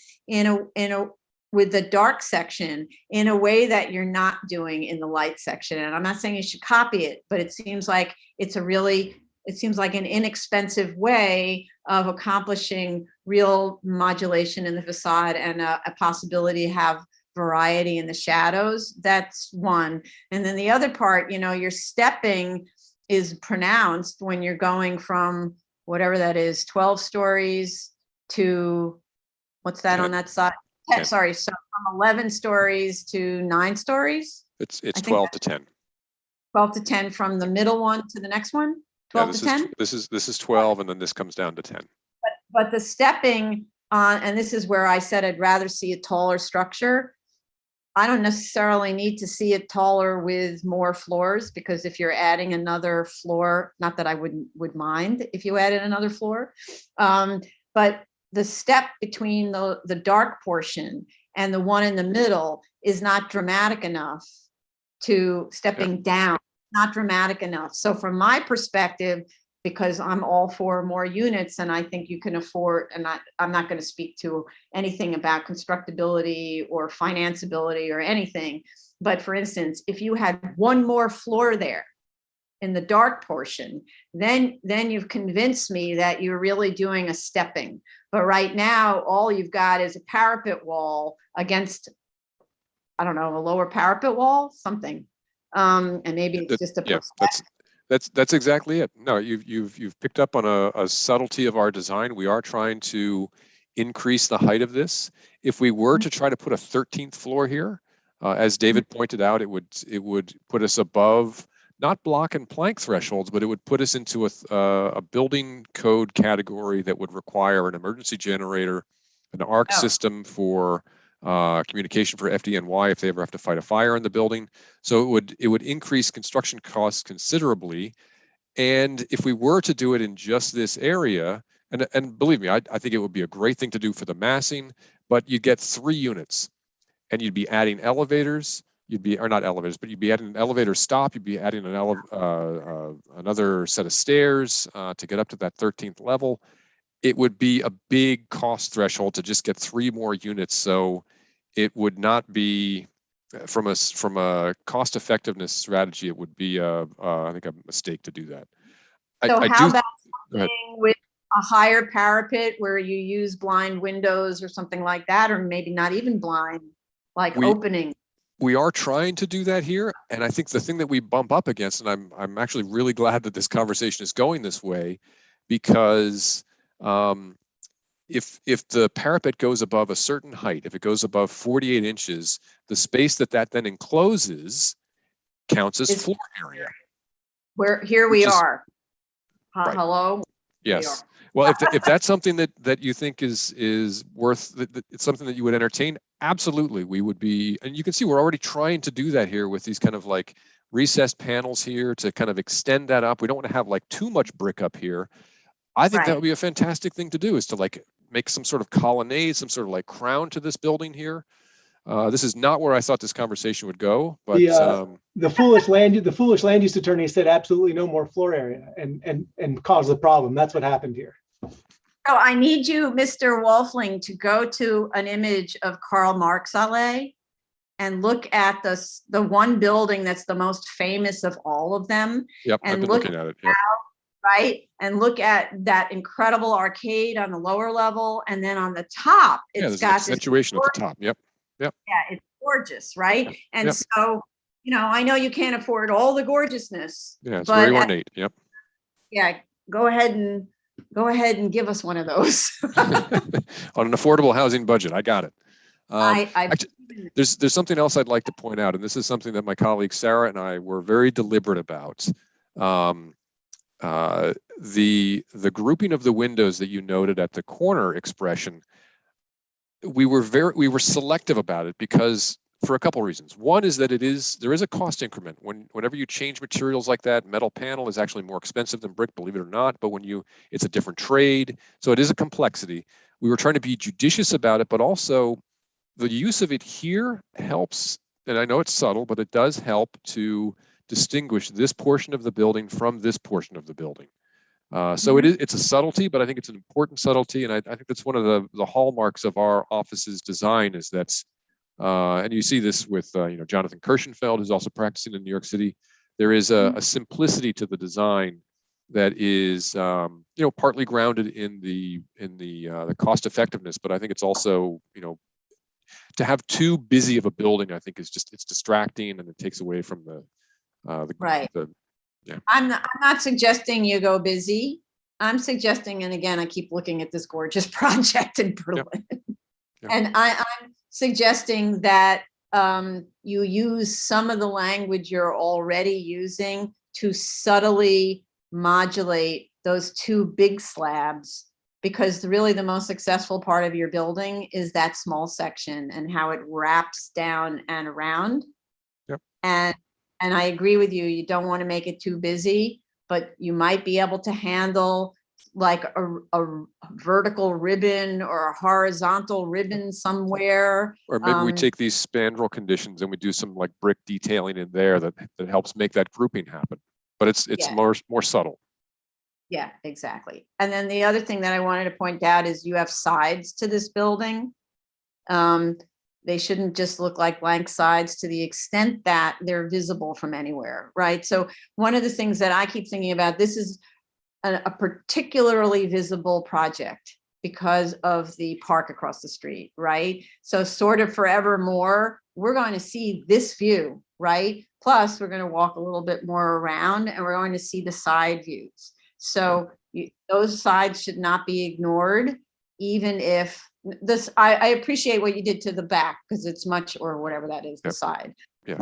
with the dark section in a way that you're not doing in the light section. And I'm not saying you should copy it, but it seems like an inexpensive way of accomplishing real modulation in the facade and a possibility to have variety in the shadows. That's one. And then the other part, your stepping is pronounced when you're going from whatever that is, 12 stories to, what's that 10. On that side? 10. Sorry, so from 11 stories to 9 stories? It's 12 to 10. 12 to 10 from the middle one to the next one? 12 to 10? This is 12, and then this comes down to 10. But the stepping on, and this is where I said I'd rather see a taller structure. I don't necessarily need to see it taller with more floors, because if you're adding another floor, not that I would mind if you added another floor, but the step between the dark portion and the one in the middle is not dramatic enough to stepping down, not dramatic enough. So from my perspective, because I'm all for more units and I think you can afford, and I'm not going to speak to anything about constructability or financeability or anything. But for instance, if you had one more floor there in the dark portion, then you've convinced me that you're really doing a stepping. But right now, all you've got is a parapet wall against, I don't know, a lower parapet wall, something. And maybe it's just a perspective. That's exactly it. No, you've picked up on a subtlety of our design. We are trying to increase the height of this. If we were to try to put a 13th floor here, as David pointed out, it would put us above not block and plank thresholds, but it would put us into a building code category that would require an emergency generator, an ARC system for communication for FDNY if they ever have to fight a fire in the building. So it would increase construction costs considerably. And if we were to do it in just this area, and believe me, I think it would be a great thing to do for the massing, but you'd get 3 units and you'd be adding elevators, or not elevators, but you'd be adding an elevator stop, you'd be adding another set of stairs to get up to that 13th level. It would be a big cost threshold to just get 3 more units. So it would not be, from a cost effectiveness strategy, it would be I think a mistake to do that. So how about something with a higher parapet where you use blind windows or something like that, or maybe not even blind, like opening? We are trying to do that here, and I think the thing that we bump up against, and I'm actually really glad that this conversation is going this way, because if the parapet goes above a certain height, if it goes above 48 inches, the space that then encloses counts as floor area. Here we are. Right. Hello. Yes. Well, if that's something that you think is worth, it's something that you would entertain, absolutely, we would be. And you can see we're already trying to do that here with these kind of like recessed panels here to kind of extend that up. We don't want to have like too much brick up here. I think that would be a fantastic thing to do, is to like make some sort of colonnade, some sort of like crown to this building here. This is not where I thought this conversation would go, but the foolish land use attorney said absolutely no more floor area and caused the problem. That's what happened here. So I need you, Mr. Wolfling, to go to an image of Karl Marx Allee and look at the one building that's the most famous of all of them. Yep, and I've been look looking at it. Yep. Right, and look at that incredible arcade on the lower level, and then on the top, it's got this accentuation at the top. Yep. Yeah, it's gorgeous, right? And so, I know you can't afford all the gorgeousness. Yeah, it's very ornate. Yep. Yeah, go ahead and give us one of those. On an affordable housing budget, I got it. Actually, there's something else I'd like to point out, and this is something that my colleague Sarah and I were very deliberate about. The grouping of the windows that you noted at the corner expression, we were selective about it because for a couple of reasons. One is that there is a cost increment. Whenever you change materials like that, metal panel is actually more expensive than brick, believe it or not, but it's a different trade. So it is a complexity. We were trying to be judicious about it, but also the use of it here helps, and I know it's subtle, but it does help to distinguish this portion of the building from this portion of the building. So it's a subtlety, but I think it's an important subtlety, and I think that's one of the hallmarks of our office's design is that, and you see this with Jonathan Kirschenfeld, who's also practicing in New York City. There is a simplicity to the design that is partly grounded in the cost effectiveness, but I think it's also to have too busy of a building, I think it's distracting and it takes away from the right. Yeah. I'm not suggesting you go busy. I'm suggesting, and again, I keep looking at this gorgeous project in Berlin. Yep. And I'm suggesting that you use some of the language you're already using to subtly modulate those 2 big slabs, because really the most successful part of your building is that small section and how it wraps down and around. Yep. And I agree with you, you don't want to make it too busy, but you might be able to handle like a vertical ribbon or a horizontal ribbon somewhere. Or maybe we take these spandrel conditions and we do some like brick detailing in there that helps make that grouping happen. But it's Yeah. more subtle. Yeah, exactly. And then the other thing that I wanted to point out is you have sides to this building. They shouldn't just look like blank sides to the extent that they're visible from anywhere, right? So one of the things that I keep thinking about, this is a particularly visible project because of the park across the street, right? So sort of forevermore, we're going to see this view, right? Plus, we're going to walk a little bit more around and we're going to see the side views. So those sides should not be ignored, even if this, I appreciate what you did to the back because it's much, or whatever that is, the side. Yeah.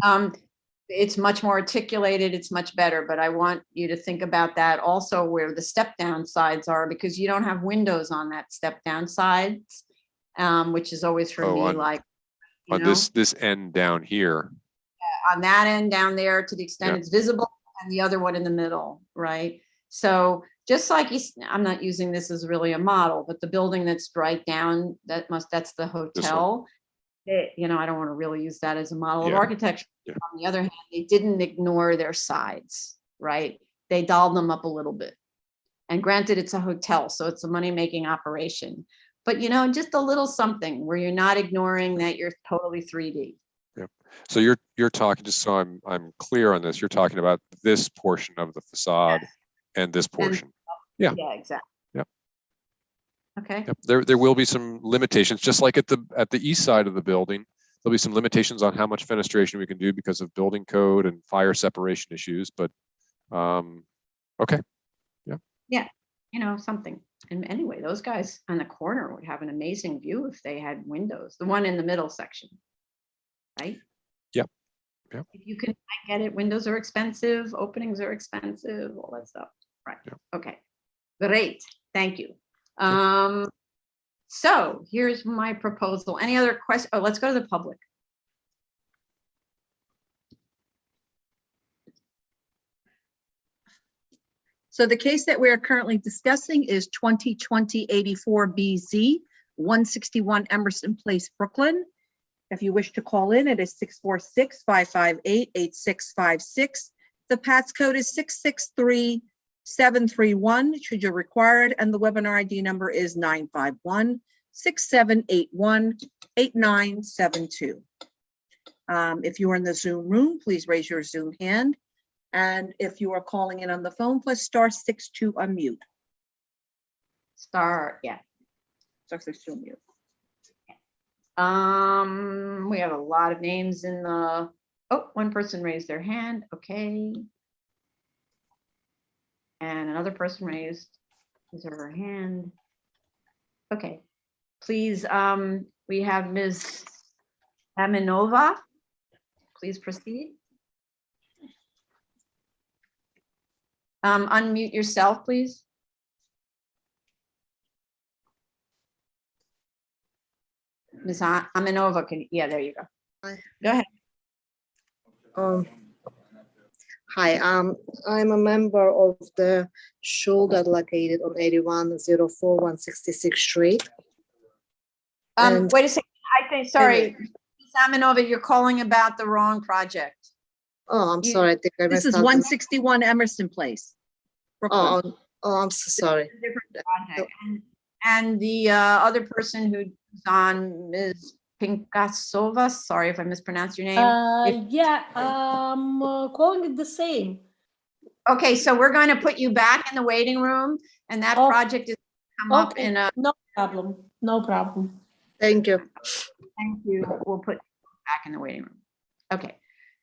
It's much more articulated, it's much better, but I want you to think about that also where the step down sides are, because you don't have windows on that step down sides, which is always for me like, you know, this end down here. on that end down there to the extent it's visible, and the other one in the middle, right? So just like I'm not using this as really a model, but the building that's right down, that's the hotel. You know, I don't want to really use that as a model of architecture. On the other hand, they didn't ignore their sides, right? They dolled them up a little bit. And granted, it's a hotel, so it's a money-making operation. But, you know, just a little something where you're not ignoring that you're totally 3D. Yep. So you're talking, just so I'm clear on this, you're talking about this portion of the facade and this portion. Yeah, exactly. Yep. Okay. Yep. There will be some limitations, just like at the east side of the building. There'll be some limitations on how much fenestration we can do because of building code and fire separation issues. But okay. Yeah. Yeah. You know, something. And anyway, those guys on the corner would have an amazing view if they had windows. The one in the middle section, right? Yep. Yep. If you can, I get it. Windows are expensive. Openings are expensive. All that stuff. Right. Yep. Okay. Great. Thank you. So here's my proposal. Any other questions? Oh, let's go to the public. So the case that we're currently discussing is 2020-84BZ, 161 Emerson Place, Brooklyn. If you wish to call in, it is 646-558-8656. The Passcode is 663731, should you require it, and the webinar ID number is 951-6781-8972. If you are in the Zoom room, please raise your Zoom hand. And if you are calling in on the phone, press *6 to unmute. *6 to unmute. We have a lot of names in the, one person raised their hand, okay. And another person raised his or her hand. Okay, please, we have Ms. Aminova. Please proceed. Unmute yourself, please. Ms. Aminova, yeah, there you go. Go ahead. Hi, I'm a member of the shul that located on 8104 166th Street. Wait a second. I think, sorry, Ms. Aminova, you're calling about the wrong project. Oh, I'm sorry. I think I This messed is up. 161 Emerson Place, Brooklyn. I'm so sorry. Different project. And the other person who's on, Ms. Pinkasova, sorry if I mispronounced your name. I'm calling it the same. Okay, so we're going to put you back in the waiting room, and that project is come up in a. No problem. No problem. Thank you. Thank you. We'll put you back in the waiting room. Okay.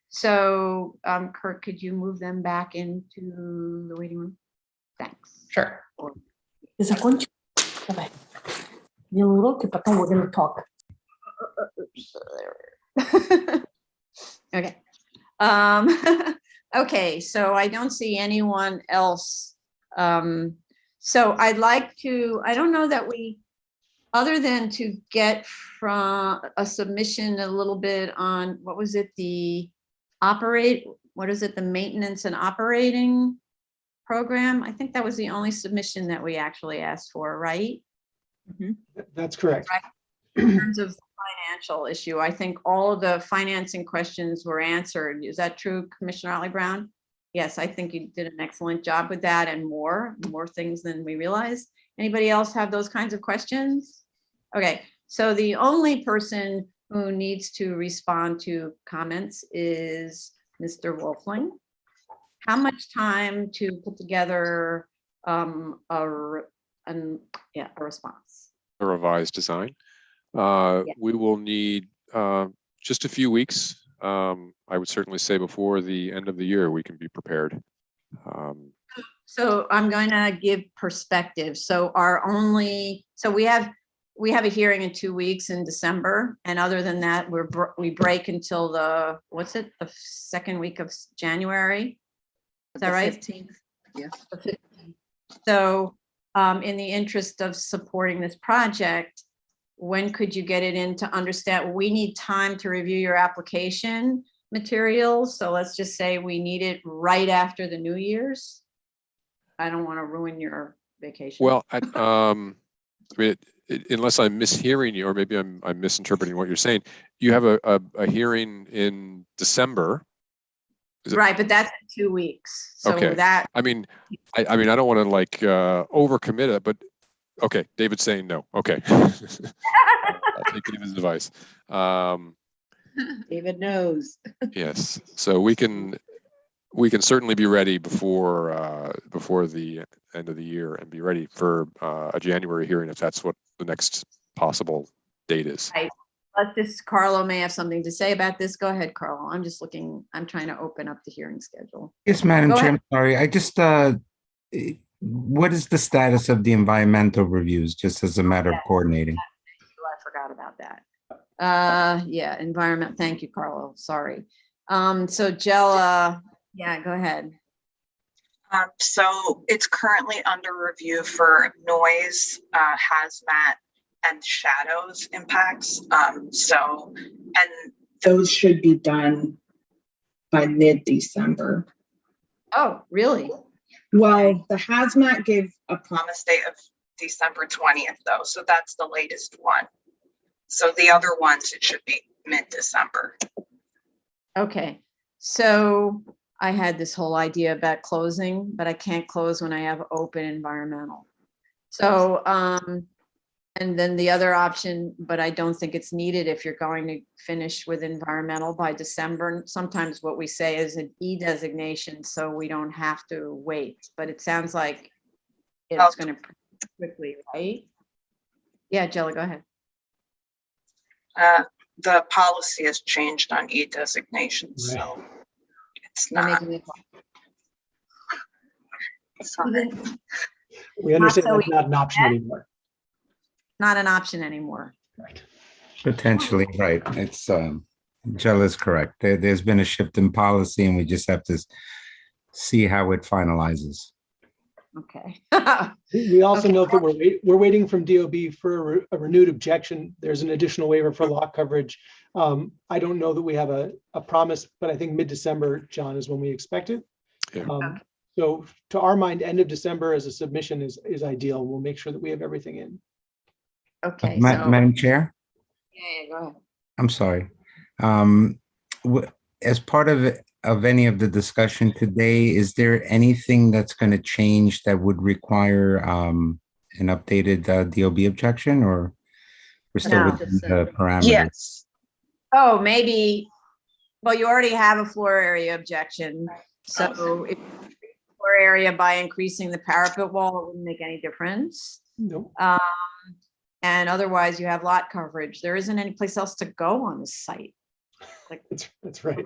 So, Kurt, could you move them back into the waiting room? Thanks. Sure. Закончим? Давай. Делай уроки, потом we're going to talk. Okay. Okay, so I don't see anyone else. So I'd like to, I don't know that we, other than to get from a submission a little bit on, what was it, the maintenance and operating program. I think that was the only submission that we actually asked for, right? That's correct. In terms of the financial issue, I think all of the financing questions were answered. Is that true, Commissioner Otley Brown? Yes, I think you did an excellent job with that and more things than we realized. Anybody else have those kinds of questions? Okay, so the only person who needs to respond to comments is Mr. Wolfling. How much time to put together a response? A revised design. We will need just a few weeks. I would certainly say before the end of the year, we can be prepared. So I'm going to give perspective. So we have a hearing in 2 weeks in December. And other than that, we break until the second week of January. Is that right? 15th. Yes. So in the interest of supporting this project, when could you get it in to understand? We need time to review your application materials. So let's just say we need it right after the New Year's. I don't want to ruin your vacation. Well, I mean, unless I'm mishearing you, or maybe I'm misinterpreting what you're saying, you have a hearing in December. Right, but that's in 2 weeks. So okay. I mean, I don't want to like overcommit it, but okay. David's saying no. Okay. I'll take David's advice. David knows. Yes. So we can certainly be ready before the end of the year and be ready for a January hearing if that's what the next possible date is. Right. Carlo may have something to say about this. Go ahead, Carlo. I'm trying to open up the hearing schedule. Yes, Madam Go Chair, ahead. I'm sorry. I just, what is the status of the environmental reviews, just as a matter of coordinating? I forgot about that. Yeah, environment. Thank you, Carlo. Sorry. So Jella, yeah, go ahead. So it's currently under review for noise, hazmat, and shadows impacts. And those should be done by mid-December. Oh, really? Well, the hazmat gave a promise date of December 20th though, so that's the latest one. So the other ones, it should be mid-December. Okay, so I had this whole idea about closing, but I can't close when I have open environmental. So, and then the other option, but I don't think it's needed if you're going to finish with environmental by December. Sometimes what we say is an E designation, so we don't have to wait, but it sounds like it's going to quickly, right? Yeah, Jella, go ahead. The policy has changed on E designations, so it's not. Sorry. We understand that's not an option anymore. Not an option anymore. Right. Potentially, right. It's, Jella's correct. There's been a shift in policy and we just have to see how it finalizes. Okay. We also note that we're waiting from DOB for a renewed objection. There's an additional waiver for lot coverage. I don't know that we have a promise, but I think mid-December, John, is when we expect it. Yeah. So to our mind, end of December as a submission is ideal. We'll make sure that we have everything in. Okay. Madam Chair? Yeah, go ahead. I'm sorry. As part of any of the discussion today, is there anything that's going to change that would require an updated DOB objection, or we're still within the parameters? Yes. Oh, maybe. Well, you already have a floor area objection. So if floor area by increasing the parapet wall, it wouldn't make any difference. No. And otherwise you have lot coverage. There isn't any place else to go on the site. Like, that's right.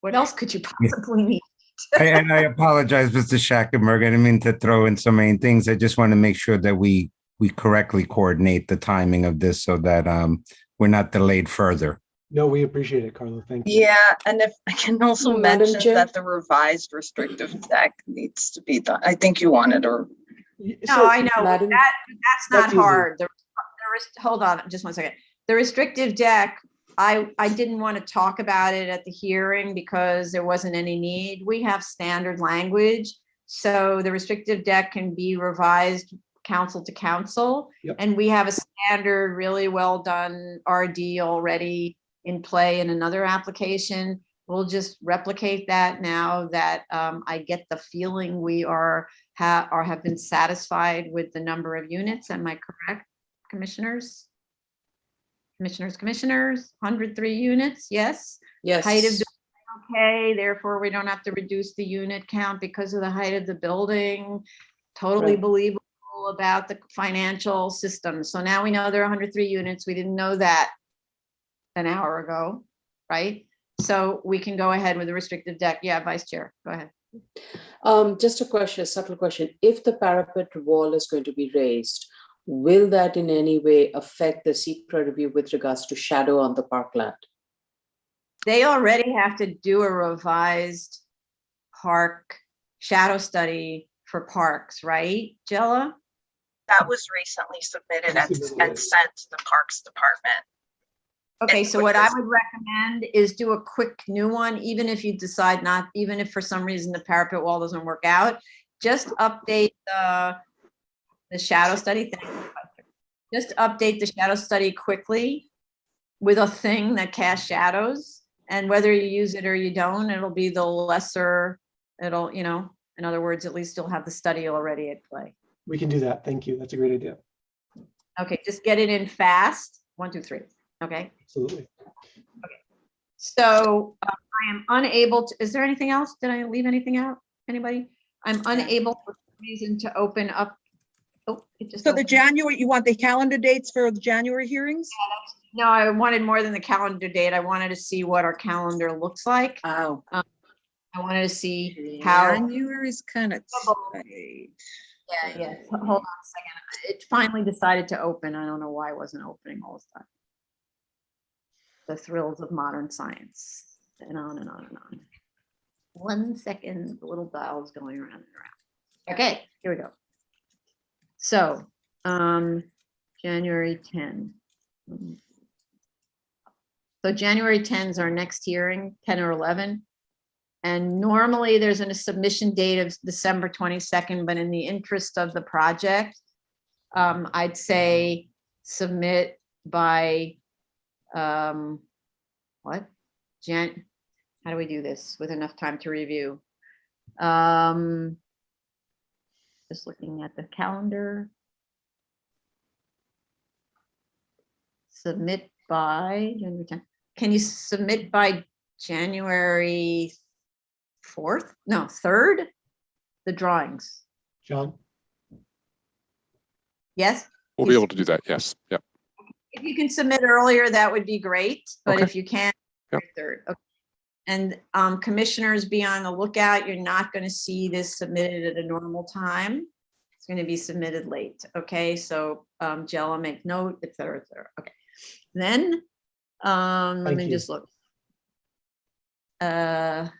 What else could you possibly need? And I apologize, Mr. Schackenberg. I didn't mean to throw in so many things. I just want to make sure that we correctly coordinate the timing of this so that we're not delayed further. No, we appreciate it, Carlo. Thank you. Yeah, and if I can also Madam mention Chair? that the revised restrictive deck needs to be done. I think you wanted to. No, I know. Madam- That's not That's easy. hard. Hold on just one second. The restrictive deck I didn't want to talk about it at the hearing because there wasn't any need. We have standard language. So the restrictive deck can be revised council to council. Yep. And we have a standard, really well done RD already in play in another application. We'll just replicate that now that I get the feeling we have been satisfied with the number of units. Am I correct, commissioners? Commissioners, 103 units, yes? Yes. Height of building, okay, therefore we don't have to reduce the unit count because of the height of the building. Totally Right. believable about the financial system. So now we know there are 103 units. We didn't know that an hour ago, right? So we can go ahead with the restrictive deck. Yeah, Vice Chair, go ahead. Just a question, a subtle question. If the parapet wall is going to be raised, will that in any way affect the secret review with regards to shadow on the parkland? They already have to do a revised park shadow study for parks, right, Jella? That was recently submitted and sent to the Parks Department. Okay, so what I would recommend is do a quick new one, even if you decide not, even if for some reason the parapet wall doesn't work out, just update the shadow study. Thank you. Just update the shadow study quickly with a thing that casts shadows, and whether you use it or you don't, it'll be the lesser, it'll, you know, in other words, at least you'll have the study already at play. We can do that. Thank you. That's a great idea. Okay, just get it in fast. 1, 2, 3. Okay. Absolutely. So I am unable to, is there anything else? Did I leave anything out? Anybody? I'm unable for some reason to open up. Oh, it just So the opened. January, you want the calendar dates for the January hearings? No, I wanted more than the calendar date. I wanted to see what our calendar looks like. Oh. I wanted to see how. January's kind of tight. Yeah. Hold on a second. It finally decided to open. I don't know why it wasn't opening all this time. The thrills of modern science, and on and on and on. 1 second, the little dial's going around and around. Okay, here we go. So, January 10. So January 10 is our next hearing, 10 or 11. And normally there's a submission date of December 22nd, but in the interest of the project, I'd say submit by, how do we do this with enough time to review? Just looking at the calendar. Submit by January 10th. Can you submit by January 4th? No, 3rd? The drawings. John? Yes? We'll be able to do that. Yes. Yep. If you can submit earlier, that would be great. But Okay. if you can't, Yep. 3rd. Okay. And commissioners, be on the lookout. You're not going to see this submitted at a normal time. It's going to be submitted late. Okay, so Jella, make note, et cetera, et cetera. Okay. Then let Thank me you. just look. A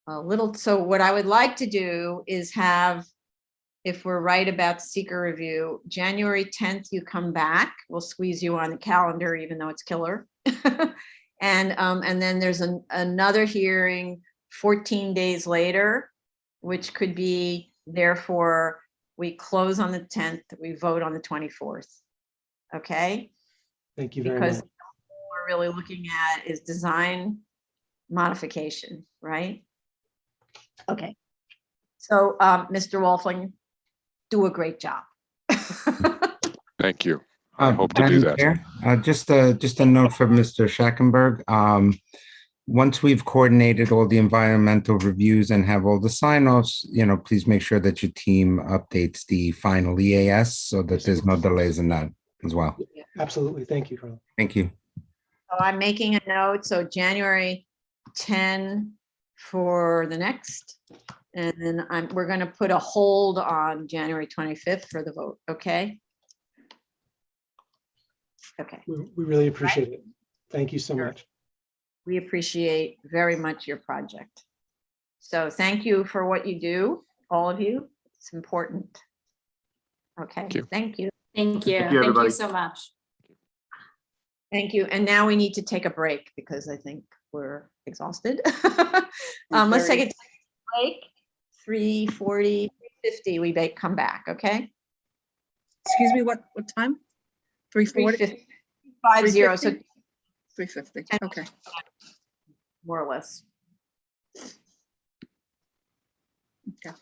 little, so what I would like to do is have, if we're right about seeker review, January 10th, you come back. We'll squeeze you on the calendar, even though it's killer. And then there's another hearing 14 days later, which could be, therefore, we close on the 10th, we vote on the 24th. Okay? Thank you very Because much. what we're really looking at is design modification, right? Okay. So, Mr. Wolfling, do a great job. Thank you. I hope to do Madam that. Chair, just a note from Mr. Schackenberg. Once we've coordinated all the environmental reviews and have all the sign-offs, please make sure that your team updates the final EAS so that there's no delays in that as well. Absolutely. Thank you, Carl. Thank you. So I'm making a note. So January 10 for the next, and then we're going to put a hold on January 25th for the vote. Okay. Okay. We really appreciate it. Thank you so much. We appreciate very much your project. So thank you for what you do, all of you. It's important. Okay. Thank you. Thank you. Thank you, Thank you everybody. so much. Thank you. And now we need to take a break because I think we're exhausted. Let's take a break. 3:40, 3:50, we may come back, okay? Excuse me, what time? 3:40? 3:50, so 3:50, okay. more or less. Okay.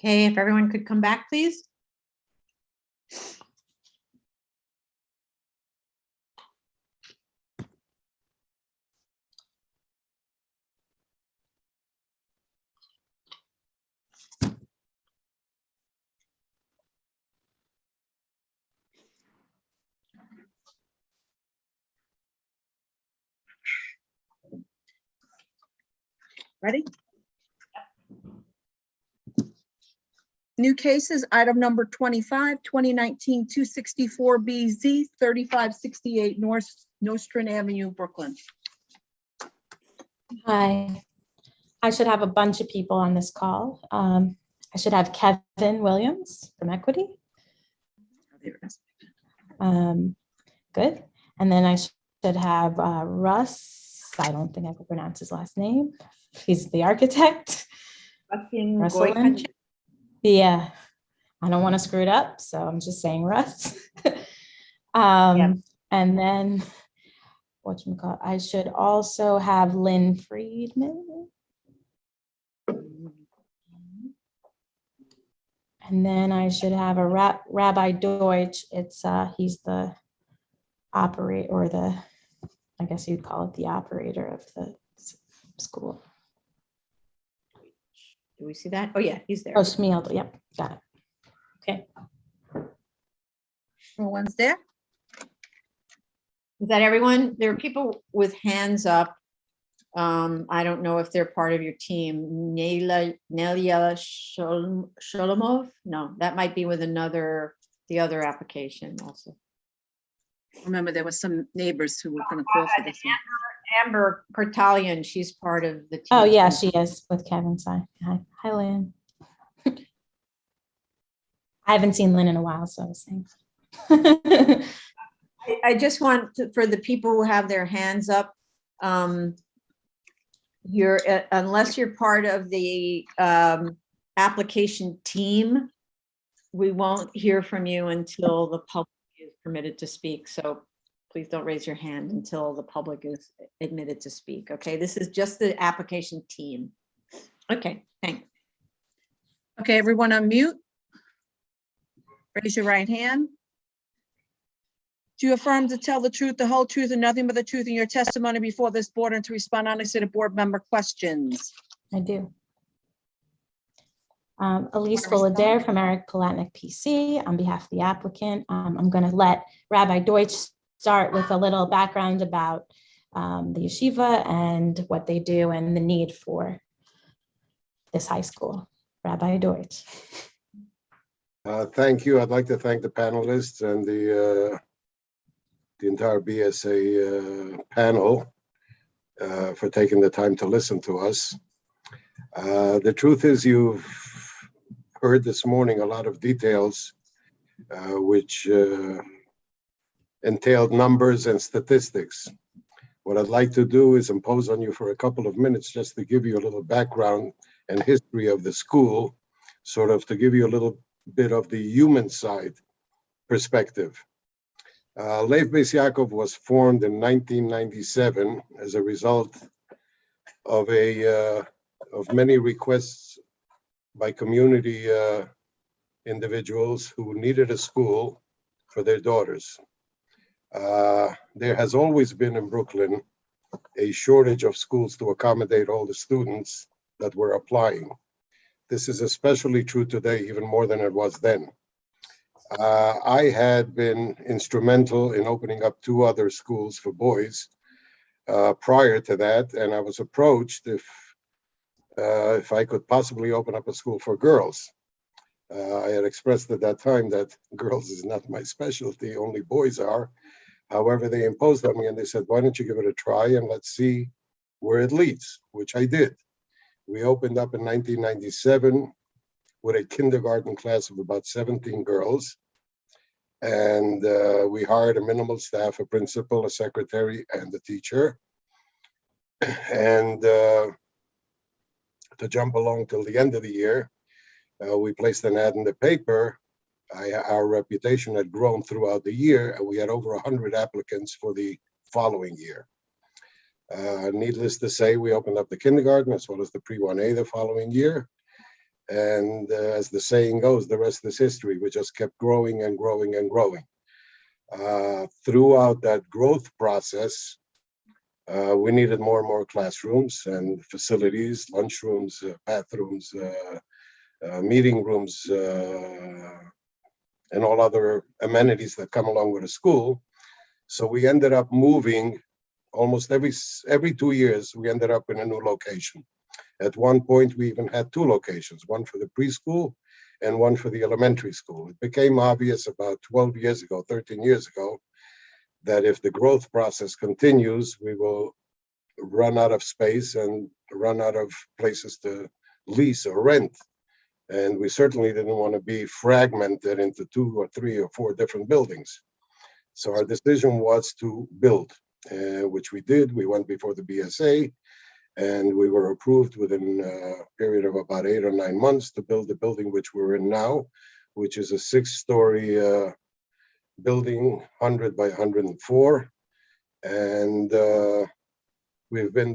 Okay, if everyone could come back, please. Ready? New cases, item number 25, 2019-264BZ, 3568 North Nostrand Avenue, Brooklyn. Hi. I should have a bunch of people on this call. I should have Kevin Williams from Equity. Good. And then I should have Russ. I don't think I could pronounce his last name. He's the architect. Russell Lynn. Yeah. I don't want to screw it up, so I'm just saying Russ. And then whatchamacallit, I should also have Lynn Friedman. And then I should have a Rabbi Deutsch. It's he's the operator, or the, I guess you'd call it the operator of the school. Do we see that? Oh, yeah, he's there. Oh, Schmiel, yep, got it. Okay. No one's there? Is that everyone? There are people with hands up. I don't know if they're part of your team. Nelia Sholomov? No, that might be with the other application also. Remember, there was some neighbors who were going to call for this one. Amber Kartalian, she's part of the team. Oh, yeah, she is with Kevin's side. Hi, Lynn. I haven't seen Lynn in a while, so I was saying. I just want to, for the people who have their hands up, unless you're part of the application team, we won't hear from you until the public is permitted to speak. So please don't raise your hand until the public is admitted to speak. Okay, this is just the application team. Okay, thanks. Okay, everyone unmute. Raise your right hand. Do you affirm to tell the truth, the whole truth, and nothing but the truth in your testimony before this board, and to respond honestly to board member questions? I do. Elise Fullader from Eric Palatnik PC on behalf of the applicant. I'm going to let Rabbi Deutsch start with a little background about the yeshiva and what they do and the need for this high school. Rabbi Deutsch. Thank you. I'd like to thank the panelists and the entire BSA panel for taking the time to listen to us. The truth is, you've heard this morning a lot of details which entailed numbers and statistics. What I'd like to do is impose on you for a couple of minutes just to give you a little background and history of the school, sort of to give you a little bit of the human side perspective. Lev Beis Yaakov was formed in 1997 as a result of many requests by community individuals who needed a school for their daughters. There has always been in Brooklyn a shortage of schools to accommodate all the students that were applying. This is especially true today, even more than it was then. I had been instrumental in opening up 2 other schools for boys prior to that, and I was approached if I could possibly open up a school for girls. I had expressed at that time that girls is not my specialty, only boys are. However, they imposed on me and they said, why don't you give it a try and let's see where it leads, which I did. We opened up in 1997 with a kindergarten class of about 17 girls. And we hired a minimal staff, a principal, a secretary, and a teacher. And to jump along till the end of the year, we placed an ad in the paper. Our reputation had grown throughout the year, and we had over 100 applicants for the following year. Needless to say, we opened up the kindergarten as well as the pre-1A the following year. And as the saying goes, the rest is history. We just kept growing and growing and growing. Throughout that growth process, we needed more and more classrooms and facilities, lunchrooms, bathrooms, meeting rooms, and all other amenities that come along with a school. So we ended up moving almost every 2 years, we ended up in a new location. At one point, we even had two locations, one for the preschool and one for the elementary school. It became obvious about 12 years ago, 13 years ago, that if the growth process continues, we will run out of space and run out of places to lease or rent. And we certainly didn't want to be fragmented into 2 or 3 or 4 different buildings. So our decision was to build, which we did. We went before the BSA, and we were approved within a period of about 8 or 9 months to build the building which we're in now, which is a 6-story building, 100 by 104. And we've been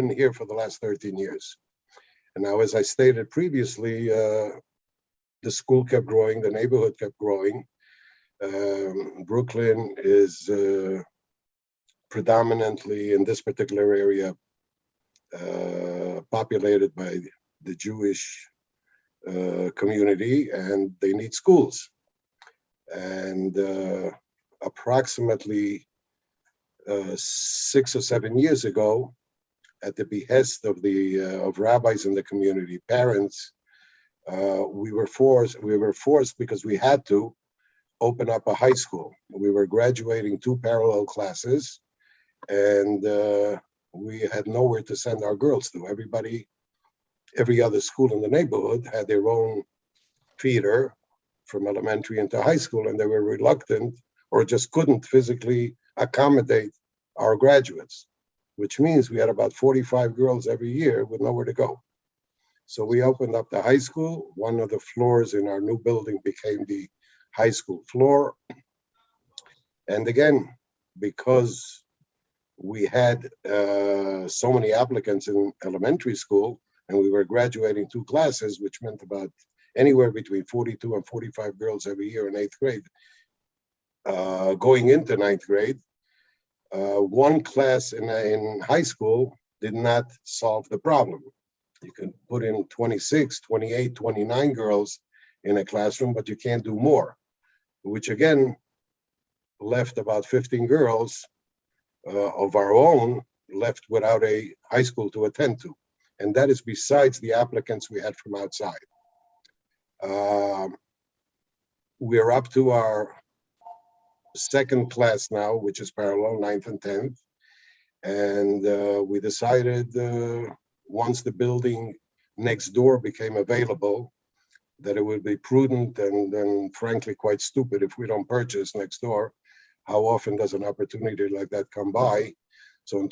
here for the last 13 years. And now, as I stated previously, the school kept growing, the neighborhood kept growing. Brooklyn is predominantly in this particular area populated by the Jewish community, and they need schools. And approximately 6 or 7 years ago, at the behest of rabbis in the community, parents, we were forced because we had to open up a high school. We were graduating 2 parallel classes, and we had nowhere to send our girls to. Every other school in the neighborhood had their own feeder from elementary into high school, and they were reluctant or just couldn't physically accommodate our graduates, which means we had about 45 girls every year with nowhere to go. So we opened up the high school. One of the floors in our new building became the high school floor. And again, because we had so many applicants in elementary school, and we were graduating 2 classes, which meant about anywhere between 42 and 45 girls every year in 8th grade. Going into 9th grade, one class in high school did not solve the problem. You can put in 26, 28, 29 girls in a classroom, but you can't do more, which again left about 15 girls of our own left without a high school to attend to. And that is besides the applicants we had from outside. We're up to our 2nd class now, which is parallel, 9th and 10th. And we decided once the building next door became available, that it would be prudent and frankly quite stupid if we don't purchase next door. How often does an opportunity like that come by? So in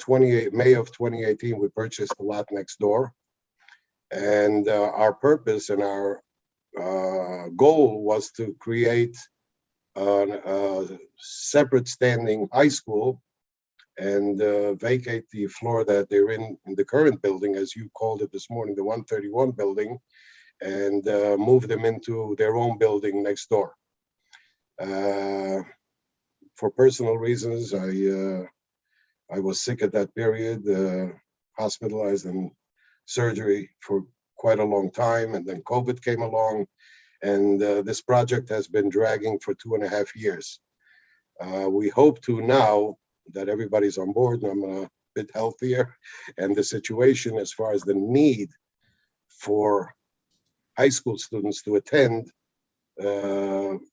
May of 2018, we purchased the lot next door. And our purpose and our goal was to create a separate standing high school and vacate the floor that they're in the current building, as you called it this morning, the 131 building, and move them into their own building next door. For personal reasons, I was sick at that period, hospitalized and surgery for quite a long time, and then COVID came along, and this project has been dragging for 2.5 years. We hope to now that everybody's on board and I'm a bit healthier, and the situation as far as the need for high school students to attend,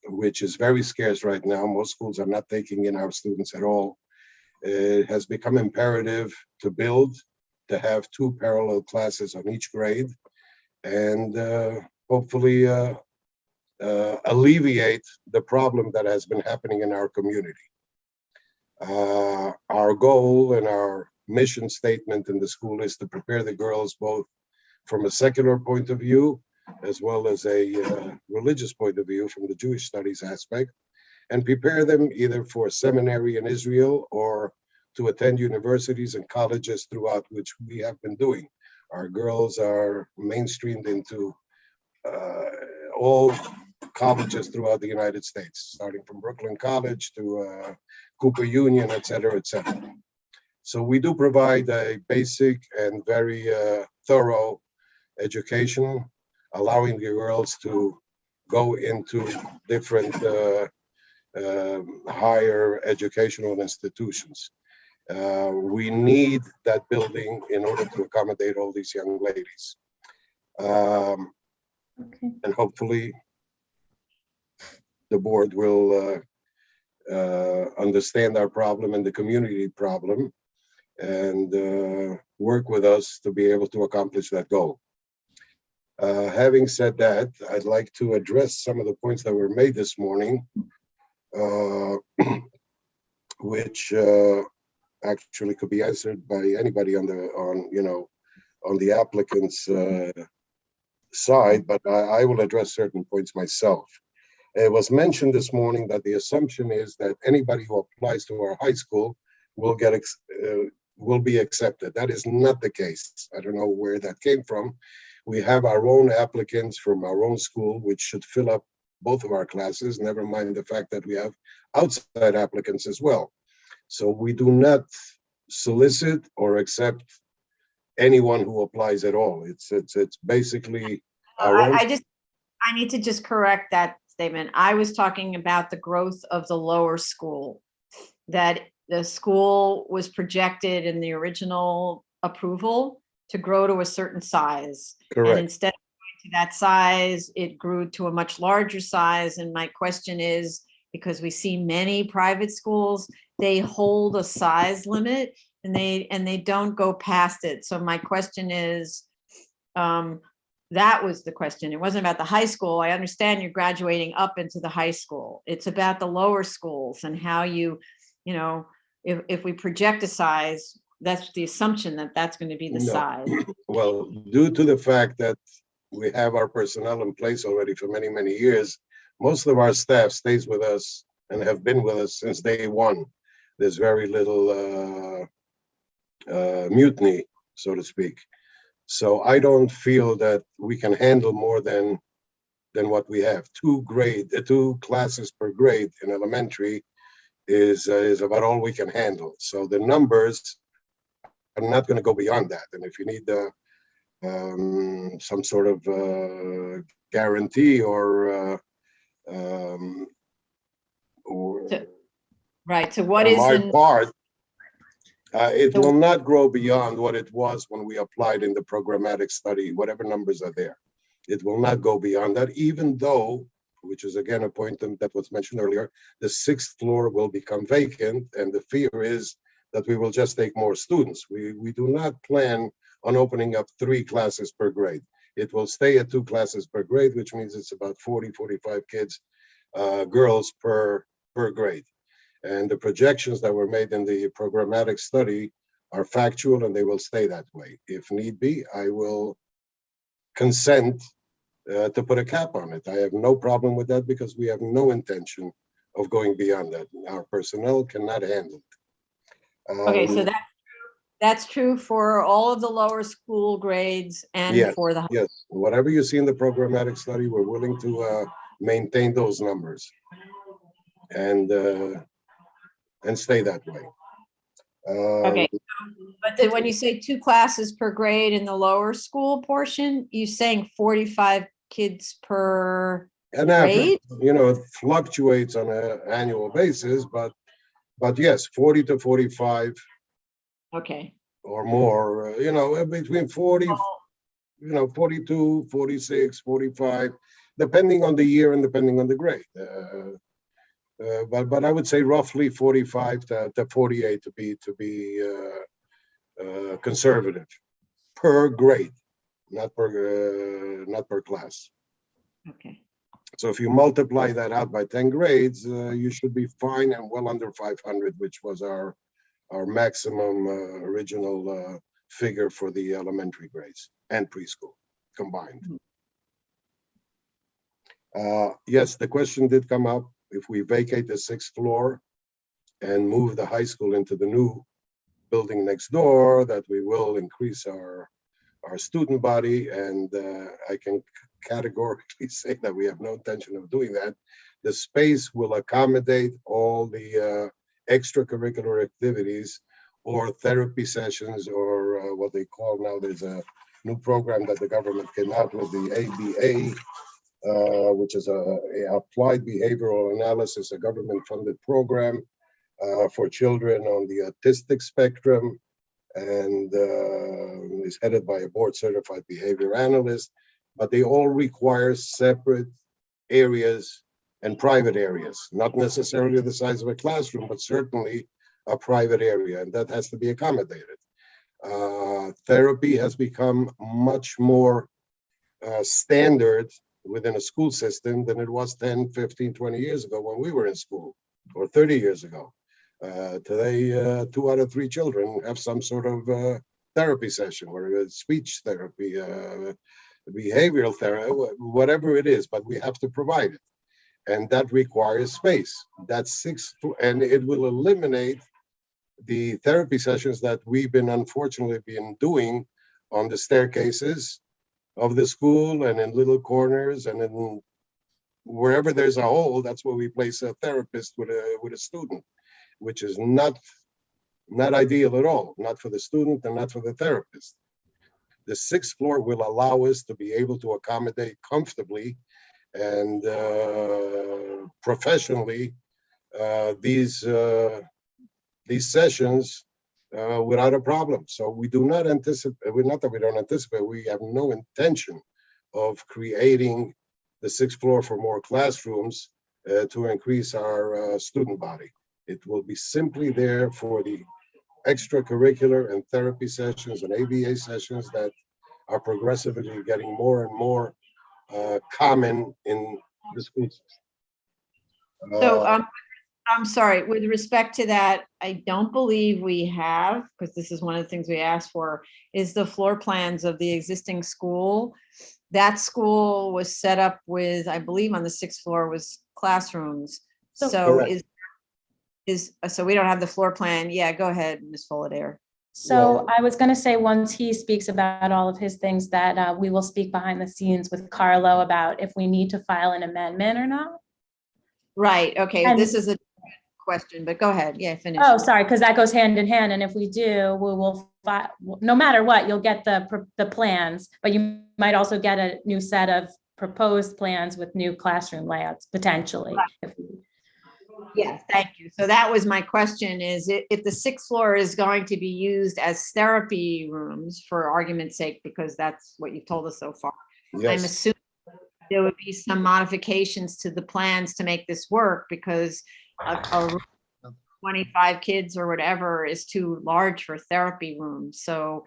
which is very scarce right now. Most schools are not taking in our students at all. It has become imperative to build, to have 2 parallel classes on each grade, and hopefully alleviate the problem that has been happening in our community. Our goal and our mission statement in the school is to prepare the girls both from a secular point of view as well as a religious point of view from the Jewish studies aspect, and prepare them either for seminary in Israel or to attend universities and colleges throughout, which we have been doing. Our girls are mainstreamed into all colleges throughout the United States, starting from Brooklyn College to Cooper Union, et cetera, et cetera. So we do provide a basic and very thorough education, allowing the girls to go into different higher educational institutions. We need that building in order to accommodate all these young ladies. And hopefully the board will understand our problem and the community problem and work with us to be able to accomplish that goal. Having said that, I'd like to address some of the points that were made this morning, which actually could be answered by anybody on the applicant's side, but I will address certain points myself. It was mentioned this morning that the assumption is that anybody who applies to our high school will be accepted. That is not the case. I don't know where that came from. We have our own applicants from our own school, which should fill up both of our classes, never mind the fact that we have outside applicants as well. So we do not solicit or accept anyone who applies at all. It's basically our own. I need to just correct that statement. I was talking about the growth of the lower school, that the school was projected in the original approval to grow to a certain size. Correct. And instead of going to that size, it grew to a much larger size. And my question is, because we see many private schools, they hold a size limit and they don't go past it. So my question is, that was the question. It wasn't about the high school. I understand you're graduating up into the high school. It's about the lower schools and how if we project a size, that's the assumption that that's going to be the size. Well, due to the fact that we have our personnel in place already for many, many years, most of our staff stays with us and have been with us since day one. There's very little mutiny, so to speak. So I don't feel that we can handle more than what we have. 2 classes per grade in elementary is about all we can handle. So the numbers are not going to go beyond that. And if you need some sort of guarantee or right. So what is my the part? It will not grow beyond what it was when we applied in the programmatic study, whatever numbers are there. It will not go beyond that, even though, which is again a point that was mentioned earlier, the 6th floor will become vacant, and the fear is that we will just take more students. We do not plan on opening up 3 classes per grade. It will stay at 2 classes per grade, which means it's about 40, 45 kids, girls per grade. And the projections that were made in the programmatic study are factual and they will stay that way. If need be, I will consent to put a cap on it. I have no problem with that because we have no intention of going beyond that. Our personnel cannot handle it. okay, so that's true for all of the lower school grades and yes, for the yes. Whatever you see in the programmatic study, we're willing to maintain those numbers and stay that way. Okay, but then when you say 2 classes per grade in the lower school portion, you're saying 45 kids per An grade? average, it fluctuates on an annual basis, but yes, 40 to 45. Okay. Or more, between 40, 42, 46, 45, depending on the year and depending on the grade. But I would say roughly 45 to 48 to be conservative per grade, not per class. Okay. So if you multiply that out by 10 grades, you should be fine and well under 500, which was our maximum original figure for the elementary grades and preschool combined. Yes, the question did come up. If we vacate the 6th floor and move the high school into the new building next door, that we will increase our our student body, and I can categorically say that we have no intention of doing that. The space will accommodate all the extracurricular activities or therapy sessions, or what they call now, there's a new program that the government came out with, the ABA, which is a applied behavioral analysis, a government-funded program for children on the autistic spectrum, and is headed by a board-certified behavior analyst. But they all require separate areas and private areas, not necessarily the size of a classroom, but certainly a private area, and that has to be accommodated. Therapy has become much more standard within a school system than it was 10, 15, 20 years ago when we were in school, or 30 years ago. Today, 2 out of 3 children have some sort of therapy session, or speech therapy, behavioral therapy, whatever it is, but we have to provide it. And that requires space. That's 6, and it will eliminate the therapy sessions that we've been unfortunately been doing on the staircases of the school and in little corners, and in wherever there's a hole, that's where we place a therapist with a student, which is not ideal at all, not for the student and not for the therapist. The 6th floor will allow us to be able to accommodate comfortably and professionally these sessions without a problem. So we do not anticipate, not that we don't anticipate, we have no intention of creating the 6th floor for more classrooms to increase our student body. It will be simply there for the extracurricular and therapy sessions and ABA sessions that are progressively getting more and more common in the school system. So I'm sorry, with respect to that, I don't believe we have, because this is one of the things we asked for, is the floor plans of the existing school. That school was set up with, I believe on the 6th floor was classrooms. So so we don't have the floor plan. Yeah, go ahead, Ms. Fullader. So I was going to say, once he speaks about all of his things, that we will speak behind the scenes with Carlo about if we need to file an amendment or not. Right. Okay. And this is a question, but go ahead. Yeah, finish. Oh, sorry, because that goes hand in hand. And if we do, we will, no matter what, you'll get the plans, but you might also get a new set of proposed plans with new classroom layouts, potentially. Yes, thank you. So that was my question, is if the 6th floor is going to be used as therapy rooms, for argument's sake, because that's what you've told us so far. Yes. I'm assuming there would be some modifications to the plans to make this work, because a 25 kids or whatever is too large for therapy rooms. So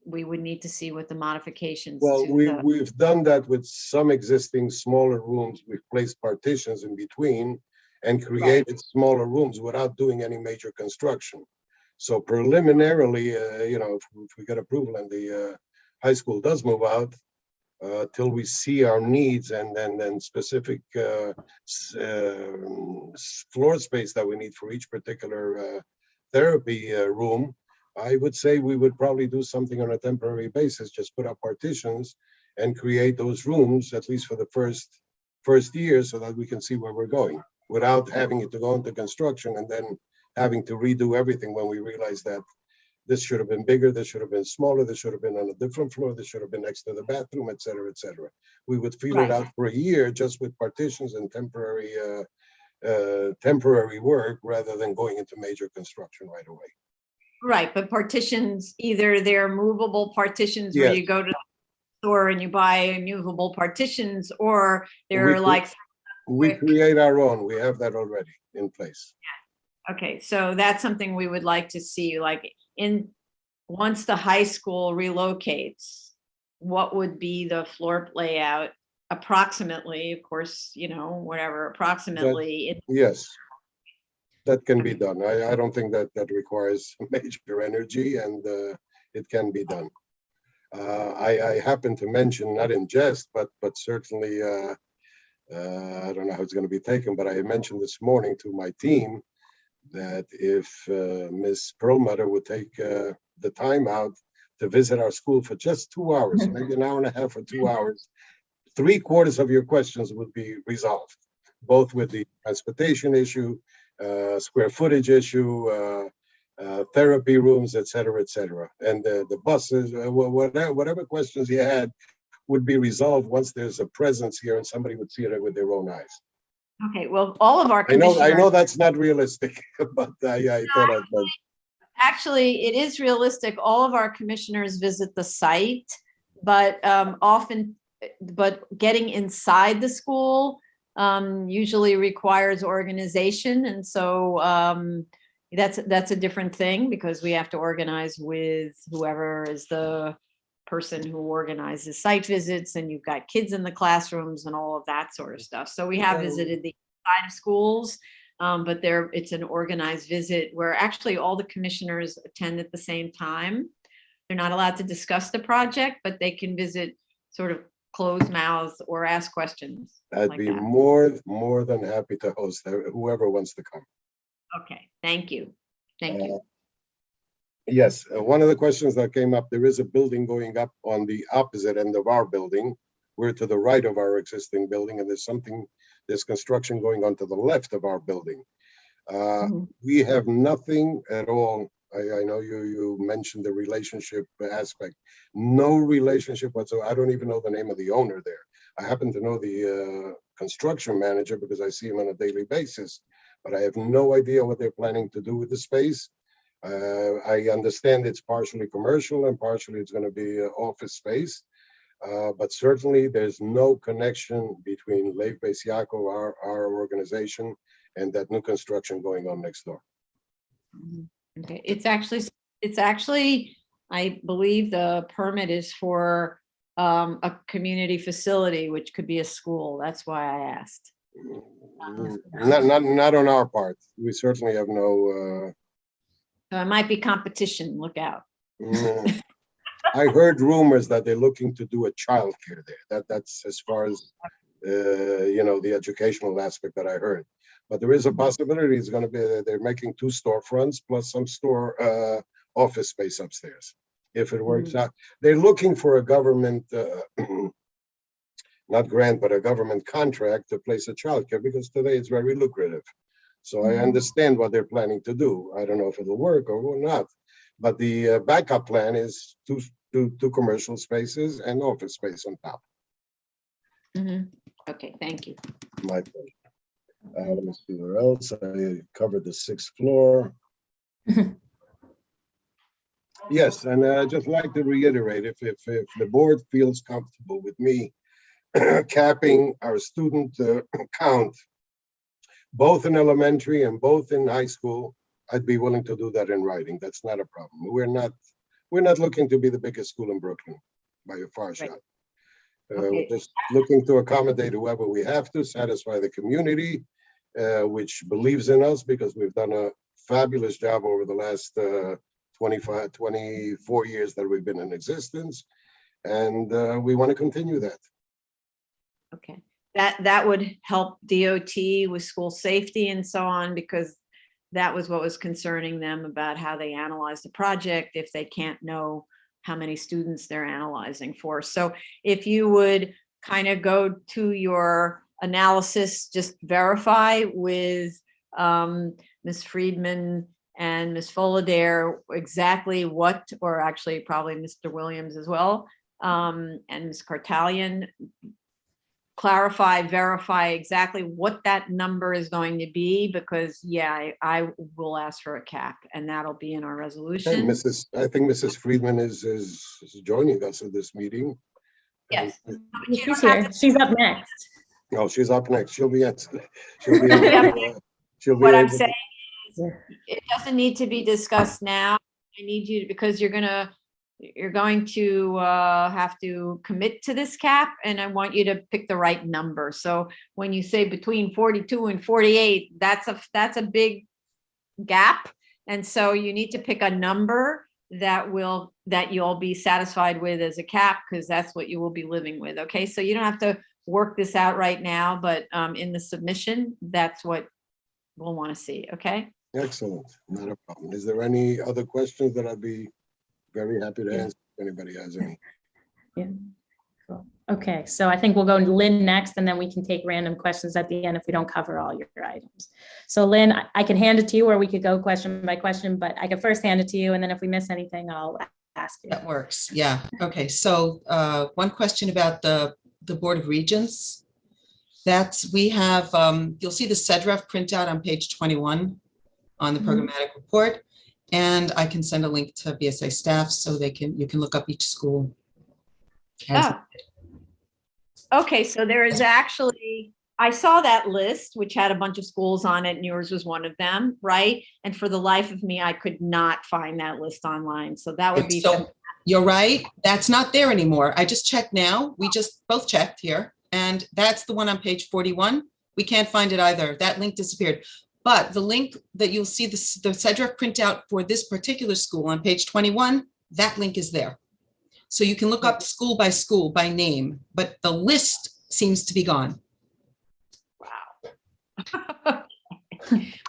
we would need to see what the modifications. Well, to we've done that with some existing smaller rooms. We've placed partitions in between and created smaller rooms without doing any major construction. So preliminarily, if we get approval and the high school does move out, till we see our needs and then specific floor space that we need for each particular therapy room, I would say we would probably do something on a temporary basis, just put up partitions and create those rooms, at least for the first year, so that we can see where we're going, without having it to go into construction and then having to redo everything when we realize that this should have been bigger, this should have been smaller, this should have been on a different floor, this should have been next to the bathroom, et cetera, et cetera. We would feel it out for a year just with partitions and temporary work, rather than going into major construction right away. Right, but partitions, either they're movable partitions where you go to the store and you buy movable partitions, or they're we create our own. We have that already in place. Yeah. Okay, so that's something we would like to see, like once the high school relocates, what would be the floor layout approximately? Of course, whatever, approximately. Yes, that can be done. I don't think that requires major energy, and it can be done. I happen to mention, not in jest, but certainly, I don't know how it's going to be taken, but I mentioned this morning to my team that if Ms. Perlmutter would take the time out to visit our school for just 2 hours, maybe an hour and a half or 2 hours, 3/4 of your questions would be resolved, both with the transportation issue, square footage issue, therapy rooms, et cetera, and the buses, whatever questions you had would be resolved once there's a presence here and somebody would see it with their own eyes. Okay, well, all of our I know commissioners, that's not realistic, but I thought I'd mention. actually, it is realistic. All of our commissioners visit the site, but but getting inside the school usually requires organization. And so that's a different thing because we have to organize with whoever is the person who organizes site visits, and you've got kids in the classrooms and all of that sort of stuff. So we have visited the inside of schools, but it's an organized visit where actually all the commissioners attend at the same time. They're not allowed to discuss the project, but they can visit sort of closed mouths or ask questions. I'd be more than happy to host whoever wants to come. Okay, thank you. Thank you. Yes, one of the questions that came up, there is a building going up on the opposite end of our building. We're to the right of our existing building, and there's construction going on to the left of our building. We have nothing at all. I know you mentioned the relationship aspect. No relationship whatsoever. I don't even know the name of the owner there. I happen to know the construction manager because I see him on a daily basis, but I have no idea what they're planning to do with the space. I understand it's partially commercial and partially it's going to be office space, but certainly there's no connection between Lev Beis Yaakov, our organization, and that new construction going on next door. Okay, it's actually, I believe the permit is for a community facility, which could be a school. That's why I asked. Not on our part. We certainly have no. So it might be competition. Look out. I heard rumors that they're looking to do a childcare there. That's as far as the educational aspect that I heard. But there is a possibility it's going to be they're making 2 storefronts plus some store office space upstairs. If it works out, they're looking for a government, not grant, but a government contract to place a childcare because today it's very lucrative. So I understand what they're planning to do. I don't know if it'll work or not, but the backup plan is two commercial spaces and office space on top. Okay, thank you. My pleasure. Let me see where else. I covered the 6th floor. Yes, and I'd just like to reiterate, if the board feels comfortable with me capping our student count, both in elementary and both in high school, I'd be willing to do that in writing. That's not a problem. We're not looking to be the biggest school in Brooklyn by a far shot. We're just looking to accommodate whoever we have to, satisfy the community, which believes in us because we've done a fabulous job over the last 24 years that we've been in existence. And we want to continue that. Okay, that would help DOT with school safety and so on, because that was what was concerning them about how they analyze the project if they can't know how many students they're analyzing for. So if you would kind of go to your analysis, just verify with Ms. Friedman and Ms. Fullader exactly what, or actually probably Mr. Williams as well, and Ms. Kartalian, clarify, verify exactly what that number is going to be, because I will ask for a cap and that'll be in our resolution. And I think Mrs. Friedman is joining us at this meeting. Yes. She's here. She's up next. Oh, she's up next. She'll be What I'm able saying is it doesn't need to be discussed now. I need you, because you're going to have to commit to this cap, and I want you to pick the right number. So when you say between 42 and 48, that's a big gap. And so you need to pick a number that you'll be satisfied with as a cap, because that's what you will be living with. Okay, so you don't have to work this out right now, but in the submission, that's what we'll want to see. Okay. Excellent. Not a problem. Is there any other questions that I'd be very happy to answer? anybody has any. Yeah. Cool. Okay, so I think we'll go to Lynn next, and then we can take random questions at the end if we don't cover all your items. So Lynn, I can hand it to you, or we could go question by question, but I can first hand it to you, and then if we miss anything, I'll ask you. That works, yeah. Okay, so one question about the Board of Regents. We have, you'll see the CEDREF printout on page 21 on the programmatic report, and I can send a link to BSA staff so you can look up each school. Oh. Okay, so there is actually, I saw that list, which had a bunch of schools on it, and yours was one of them, right? And for the life of me, I could not find that list online. So that would be. So you're right, that's not there anymore. I just checked now. We just both checked here, and that's the one on page 41. We can't find it either. That link disappeared. But the link that you'll see, the CEDREF printout for this particular school on page 21, that link is there. So you can look up school by name, but the list seems to be gone. Wow.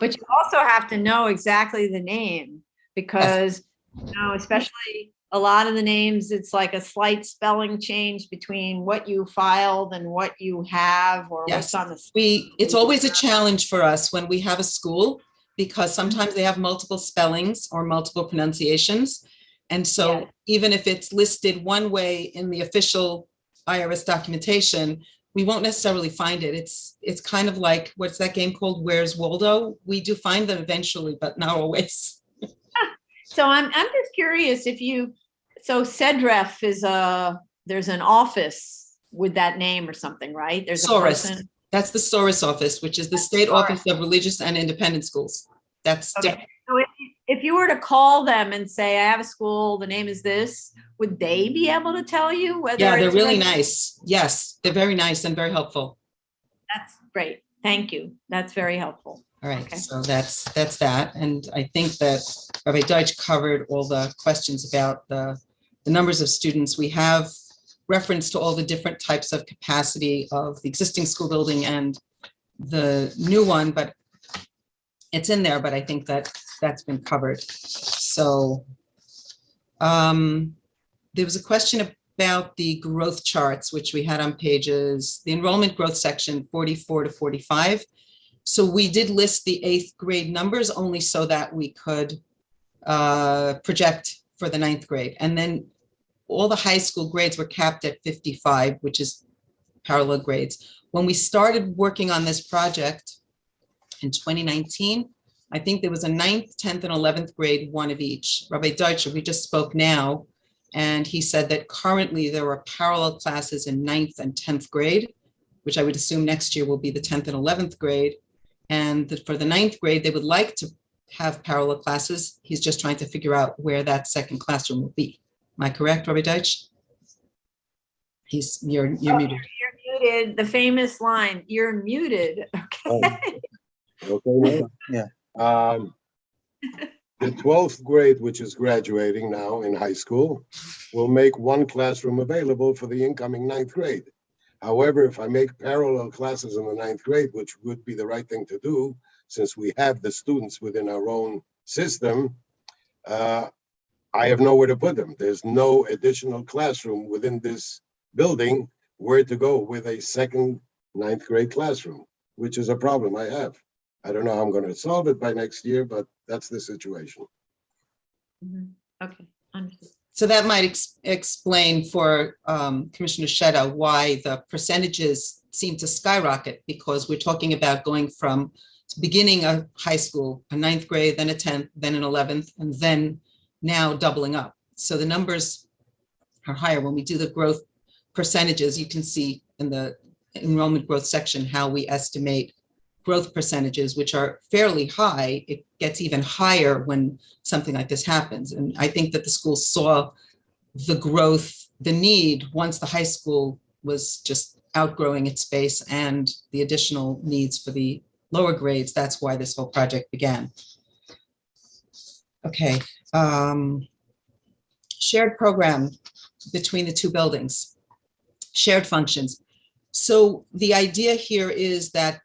But you also have to know exactly the name, because, you know, especially a lot of the names, it's like a slight spelling change between what you filed and what you have, or what's on the. It's always a challenge for us when we have a school, because sometimes they have multiple spellings or multiple pronunciations. And so even if it's listed one way in the official IRS documentation, we won't necessarily find it. It's kind of like, what's that game called? Where's Waldo? We do find them eventually, but not always. So I'm just curious if you, so CEDREF is there's an office with that name or something, right? There's a person. That's the SORIS office, which is the State Office of Religious and Independent Schools. That's different. So if you were to call them and say, I have a school, the name is this, would they be able to tell you whether? Yeah, they're it's really registered? nice. Yes, they're very nice and very helpful. That's great. Thank you. That's very helpful. All right, so that's that. And I think that Rabbi Deutsch covered all the questions about the numbers of students. We have reference to all the different types of capacity of the existing school building and the new one, but it's in there, but I think that that's been covered. So there was a question about the growth charts, which we had on pages, the enrollment growth section 44 to 45. So we did list the 8th grade numbers only so that we could project for the 9th grade. And then all the high school grades were capped at 55, which is parallel grades. When we started working on this project in 2019, I think there was a 9th, 10th, and 11th grade, one of each. Rabbi Deutscher, we just spoke now, and he said that currently there are parallel classes in 9th and 10th grade, which I would assume next year will be the 10th and 11th grade. And for the 9th grade, they would like to have parallel classes. He's just trying to figure out where that second classroom will be. Am I correct, Rabbi Deutsch? You're muted. You're muted. The famous line, you're muted. Okay. Okay. Yeah. The 12th grade, which is graduating now in high school, will make one classroom available for the incoming 9th grade. However, if I make parallel classes in the 9th grade, which would be the right thing to do, since we have the students within our own system, I have nowhere to put them. There's no additional classroom within this building where to go with a second 9th grade classroom, which is a problem I have. I don't know how I'm going to solve it by next year, but that's the situation. Okay, understood. So that might explain for Commissioner Shetta why the percentages seem to skyrocket, because we're talking about going from beginning of high school, a 9th grade, then a 10th, then an 11th, and then now doubling up. So the numbers are higher. When we do the growth percentages, you can see in the enrollment growth section how we estimate growth percentages, which are fairly high. It gets even higher when something like this happens. And I think that the school saw the growth, the need, once the high school was just outgrowing its space and the additional needs for the lower grades. That's why this whole project began. Okay. Shared program between the two buildings, shared functions. So the idea here is that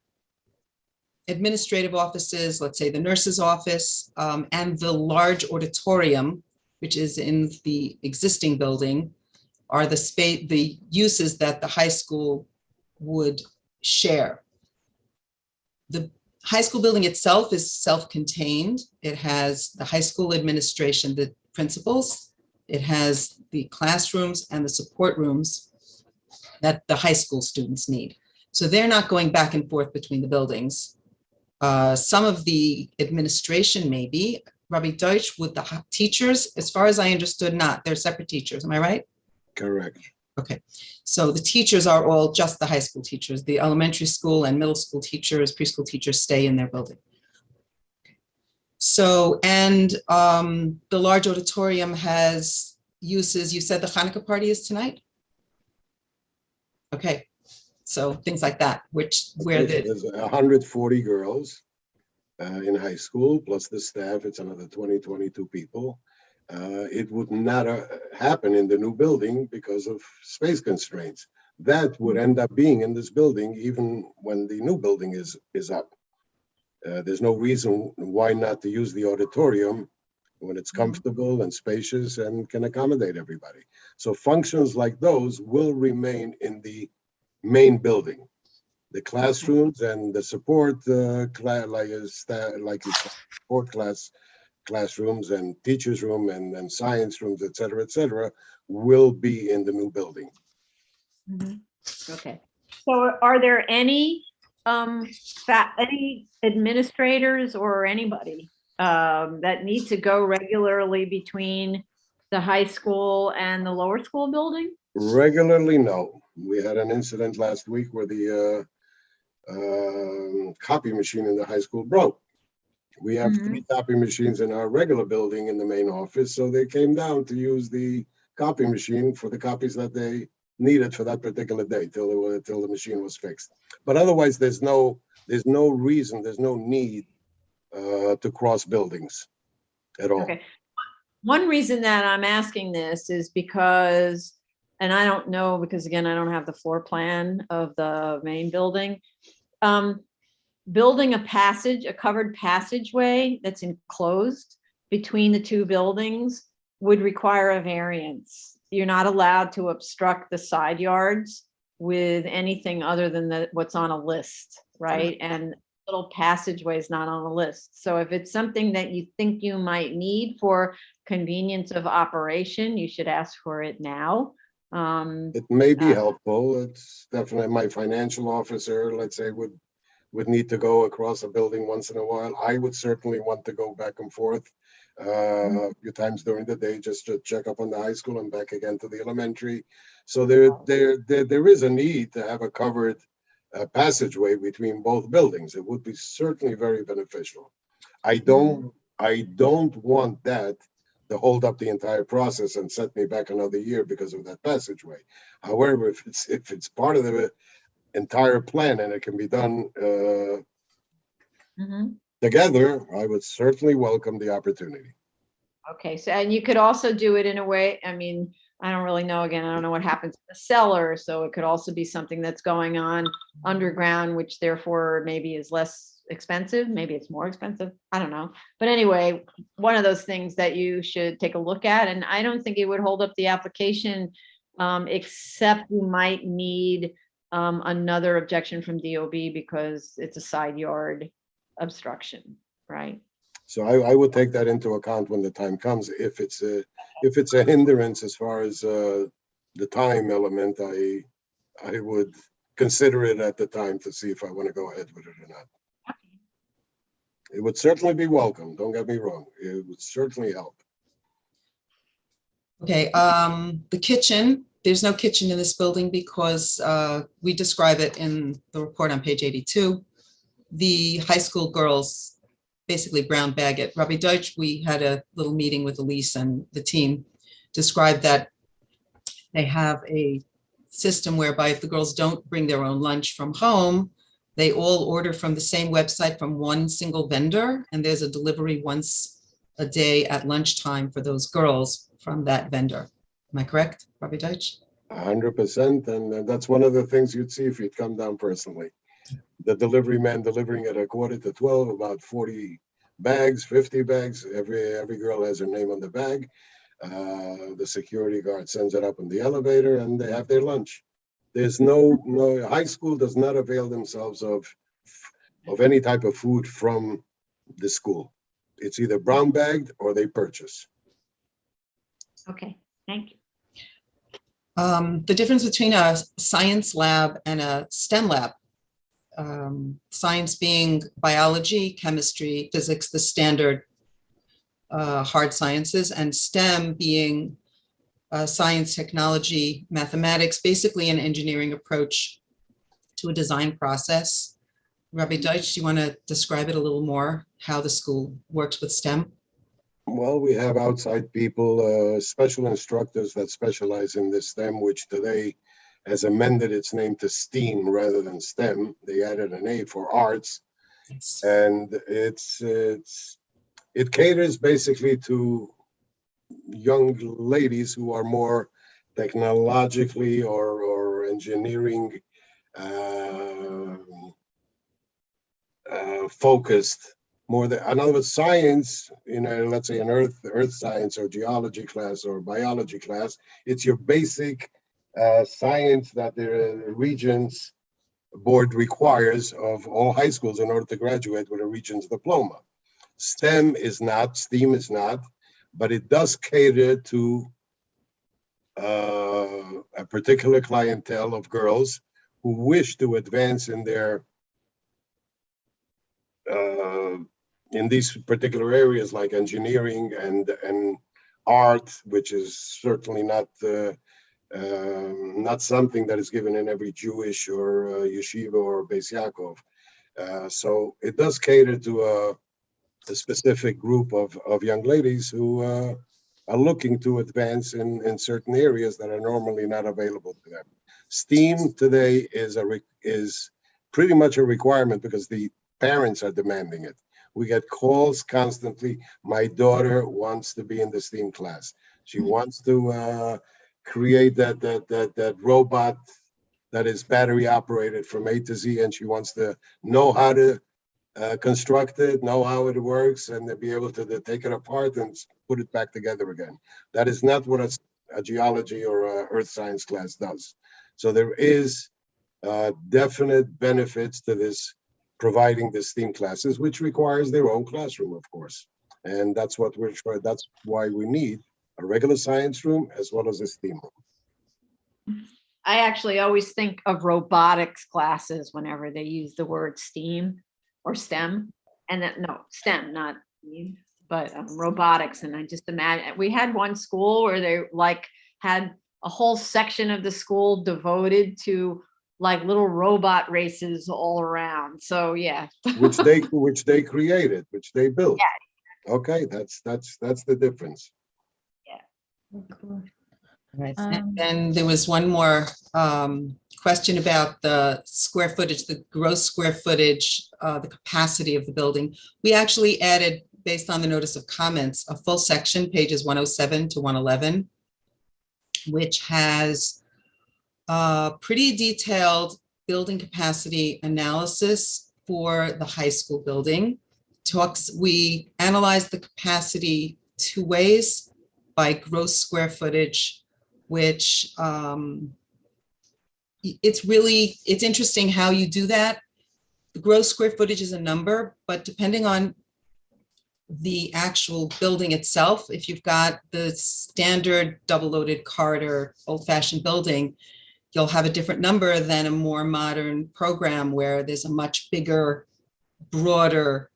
administrative offices, let's say the nurse's office, and the large auditorium, which is in the existing building, are the uses that the high school would share. The high school building itself is self-contained. It has the high school administration, the principals. It has the classrooms and the support rooms that the high school students need. So they're not going back and forth between the buildings. Some of the administration maybe, Rabbi Deutsch, with the teachers, as far as I understood, not. They're separate teachers, am I right? Correct. Okay, so the teachers are all just the high school teachers. The elementary school and middle school teachers, preschool teachers stay in their building. So, and the large auditorium has uses, you said the Hanukkah party is tonight? Okay, so things like that, where There's 140 girls in high school, plus the staff, it's another 22 people. It would not happen in the new building because of space constraints. That would end up being in this building even when the new building is up. There's no reason why not to use the auditorium when it's comfortable and spacious and can accommodate everybody. So functions like those will remain in the main building. The classrooms and the support support classrooms and teachers' room and science rooms, et cetera, will be in the new building. Okay. So are there any administrators or anybody that need to go regularly between the high school and the lower school building? Regularly, no. We had an incident last week where the copy machine in the high school broke. We have 3 copy machines in our regular building in the main office, so they came down to use the copy machine for the copies that they needed for that particular day till the machine was fixed. But otherwise, there's no reason, there's no need to cross buildings at all. Okay. One reason that I'm asking this is because, and I don't know, because again, I don't have the floor plan of the main building. Building a covered passageway that's enclosed between the 2 buildings would require a variance. You're not allowed to obstruct the side yards with anything other than what's on a list, right? And little passageway is not on a list. So if it's something that you think you might need for convenience of operation, you should ask for it now. It may be helpful. It's definitely my financial officer, let's say, would need to go across a building once in a while. I would certainly want to go back and forth a few times during the day just to check up on the high school and back again to the elementary. So there is a need to have a covered passageway between both buildings. It would be certainly very beneficial. I don't want that to hold up the entire process and set me back another year because of that passageway. However, if it's part of the entire plan and it can be done together, I would certainly welcome the opportunity. Okay, so, and you could also do it in a way, I mean, I don't really know, again, I don't know what happens in the cellar, so it could also be something that's going on underground, which therefore maybe is less expensive, maybe it's more expensive, I don't know. But anyway, one of those things that you should take a look at, and I don't think it would hold up the application, except you might need another objection from DOB because it's a side yard obstruction, right? So I would take that into account when the time comes. If it's a hindrance as far as the time element, I would consider it at the time to see if I want to go ahead with it or not. It would certainly be welcome. Don't get me wrong. It would certainly help. Okay, the kitchen, there's no kitchen in this building because we describe it in the report on page 82. The high school girls basically brown bag it. Rabbi Deutsch, we had a little meeting with Elise and the team, described that they have a system whereby if the girls don't bring their own lunch from home, they all order from the same website from one single vendor, and there's a delivery once a day at lunchtime for those girls from that vendor. Am I correct, Rabbi Deutsch? 100%, and that's one of the things you'd see if you'd come down personally. The delivery man delivering at 11:45, about 40 bags, 50 bags. Every girl has her name on the bag. The security guard sends it up in the elevator and they have their lunch. There's high school does not avail themselves of any type of food from the school. It's either brown bagged or they purchase. Okay, thank you. The difference between a science lab and a STEM lab, science being biology, chemistry, physics, the standard hard sciences, and STEM being science, technology, mathematics, basically an engineering approach to a design process. Rabbi Deutsch, do you want to describe it a little more, how the school works with STEM? Well, we have outside people, special instructors that specialize in this STEM, which today has amended its name to STEAM rather than STEM. They added an A for arts. Yes. And it caters basically to young ladies who are more technologically or engineering focused. More than, in other words, science, let's say an earth science or geology class or biology class, it's your basic science that the Regents Board requires of all high schools in order to graduate with a Regents diploma. STEM is not, STEAM is not, but it does cater to a particular clientele of girls who wish to advance in their in these particular areas like engineering and art, which is certainly not something that is given in every Jewish or yeshiva or Beis Yaakov. So it does cater to a specific group of young ladies who are looking to advance in certain areas that are normally not available to them. STEAM today is pretty much a requirement because the parents are demanding it. We get calls constantly. My daughter wants to be in the STEAM class. She wants to create that robot that is battery operated from A to Z, and she wants to know how to construct it, know how it works, and to be able to take it apart and put it back together again. That is not what a geology or a earth science class does. So there is definite benefits to this, providing the STEAM classes, which requires their own classroom, of course. And that's what we're trying, that's why we need a regular science room as well as a STEAM room. I actually always think of robotics classes whenever they use the word STEAM or STEM, and STEM, not STEAM, but robotics. And I just imagine, we had one school where they had a whole section of the school devoted to little robot races all around. So yeah. which they created, which they built. Yeah. Okay, that's the difference. Yeah. Cool. Right. And there was one more question about the square footage, the gross square footage, the capacity of the building. We actually added, based on the notice of comments, a full section, pages 107 to 111, which has pretty detailed building capacity analysis for the high school building. We analyzed the capacity two ways, by gross square footage, which it's interesting how you do that. The gross square footage is a number, but depending on the actual building itself, if you've got the standard double-loaded corridor old-fashioned building, you'll have a different number than a more modern program where there's a much bigger, broader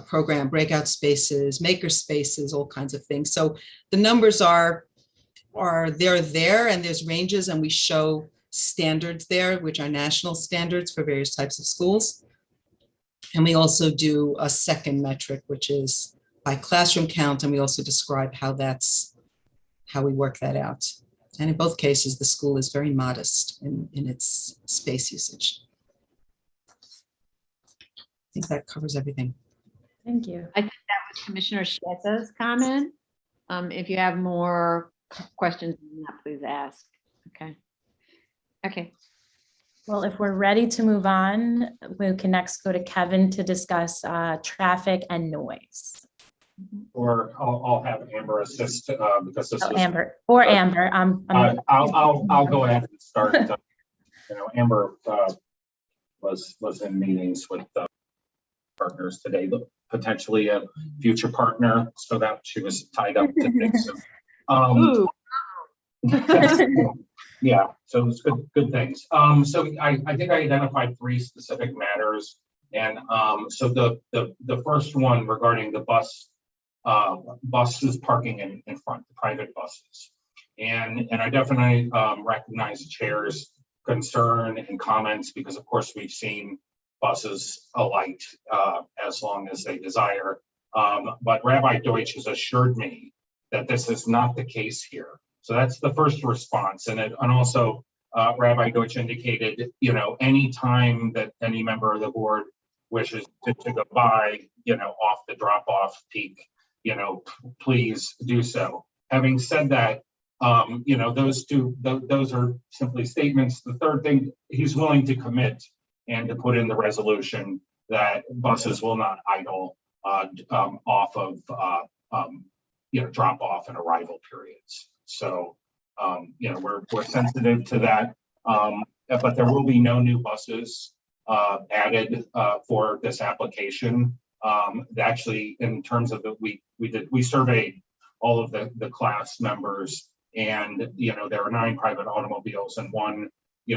program, breakout spaces, maker spaces, all kinds of things. So the numbers are there, and there's ranges, and we show standards there, which are national standards for various types of schools. And we also do a second metric, which is by classroom count, and we also describe how we work that out. And in both cases, the school is very modest in its space usage. I think that covers everything. Thank you. I think that was Commissioner Sheta's comment. If you have more questions, please ask. Okay. Okay. Well, if we're ready to move on, we can next go to Kevin to discuss traffic and noise. Or I'll have Amber assist, because this Oh, was. Amber, or Amber, I'll go ahead and start. Amber was in meetings with partners today, but potentially a future partner, so that she was tied up today. So, yeah, so it's good things. So I think I identified 3 specific matters, and so the first one regarding the buses parking in front, the private buses, and I definitely recognize the chair's concern and comments, because of course we've seen buses alight as long as they desire, but Rabbi Deutsch has assured me that this is not the case here. So that's the first response, and also Rabbi Deutsch indicated, any time that any member of the board wishes to go by, off the drop-off peak, please do so. Having said that, those are simply statements. The third thing, he's willing to commit and to put in the resolution that buses will not idle off of drop off and arrival periods. So we're sensitive to that, but there will be no new buses added for this application. Actually, in terms of we surveyed all of the class members, and there are 9 private automobiles and 1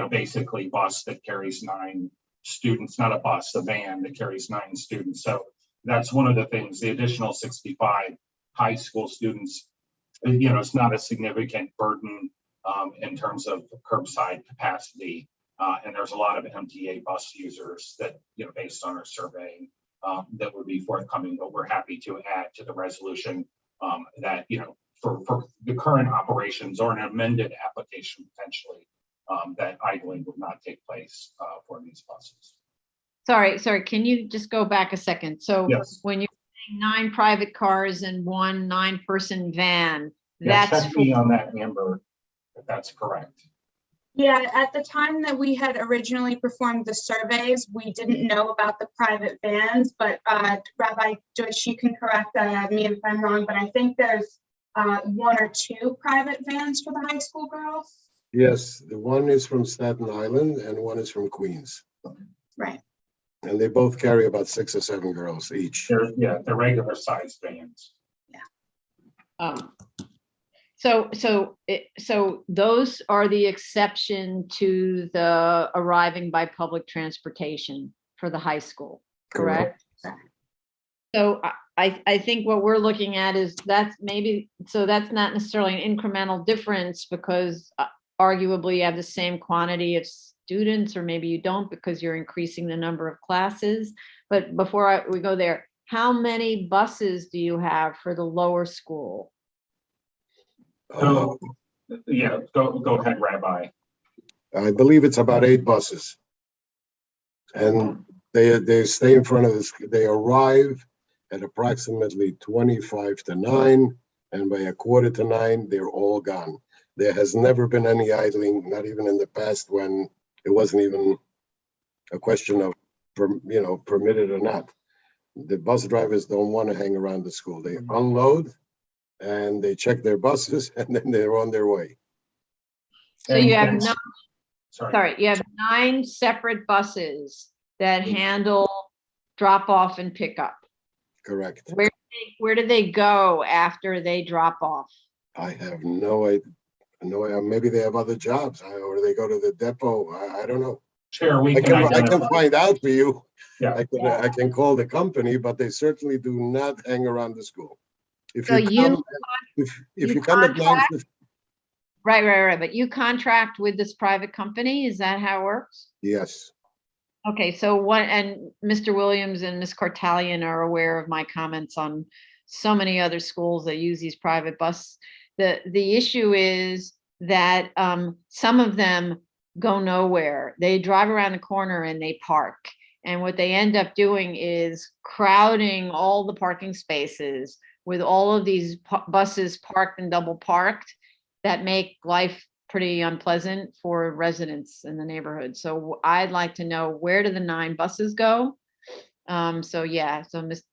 basically bus that carries 9 students, not a bus, a van that carries 9 students. So that's one of the things. The additional 65 high school students, it's not a significant burden in terms of curbside capacity, and there's a lot of MTA bus users that, based on our surveying, that would be forthcoming. But we're happy to add to the resolution that for the current operations or an amended application potentially, that idling would not take place for these buses. Sorry, can you just go back a second? So yes. When you're saying 9 private cars and 1 9-person van, Yeah, that's check me on that, Amber, if that's correct. Yeah, at the time that we had originally performed the surveys, we didn't know about the private vans, but Rabbi Deutsch, you can correct me if I'm wrong, but I think there's 1 or 2 private vans for the high school girls. Yes, the one is from Staten Island and 1 is from Queens. Right. And they both carry about 6 or 7 girls each. They're regular sized vans. Yeah. So those are the exception to the arriving by public transportation for the high school, correct? So I think what we're looking at is that's not necessarily an incremental difference, because arguably you have the same quantity of students, or maybe you don't because you're increasing the number of classes. But before we go there, how many buses do you have for the lower school? Yeah, go ahead, Rabbi. I believe it's about 8 buses. And they stay in front of this, they arrive at approximately 25 to 9, and by 8:45 they're all gone. There has never been any idling, not even in the past when it wasn't even a question of permitted or not. The bus drivers don't want to hang around the school. They unload and they check their buses, and then they're on their way. So you have you have 9 separate buses that handle drop off and pick up. Correct. Where do they go after they drop off? I have no idea. Maybe they have other jobs, or they go to the depot. I don't know. Chair, I can find out for you. Yeah. I can call the company, but they certainly do not hang around the school. If So you come at 9, right. But you contract with this private company. Is that how it works? yes. Okay, so and Mr. Williams and Ms. Cartalian are aware of my comments on so many other schools that use these private buses. The issue is that some of them go nowhere. They drive around the corner and they park. And what they end up doing is crowding all the parking spaces with all of these buses parked and double parked that make life pretty unpleasant for residents in the neighborhood. So I'd like to know, where do the 9 buses go? So yeah,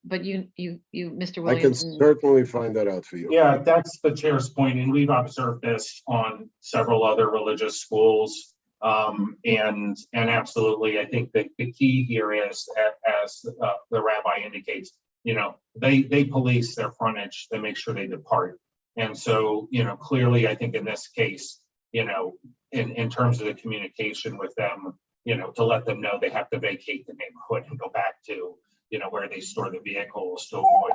but you, Mr. I can Williamson. certainly find that out for you. Yeah, that's the chair's point, and we've observed this on several other religious schools. And absolutely, I think that the key here is, as the rabbi indicates, they police their frontage, they make sure they depart. And so, clearly, I think in this case, in terms of the communication with them, to let them know they have to vacate the neighborhood and go back to, where they store the vehicles to avoid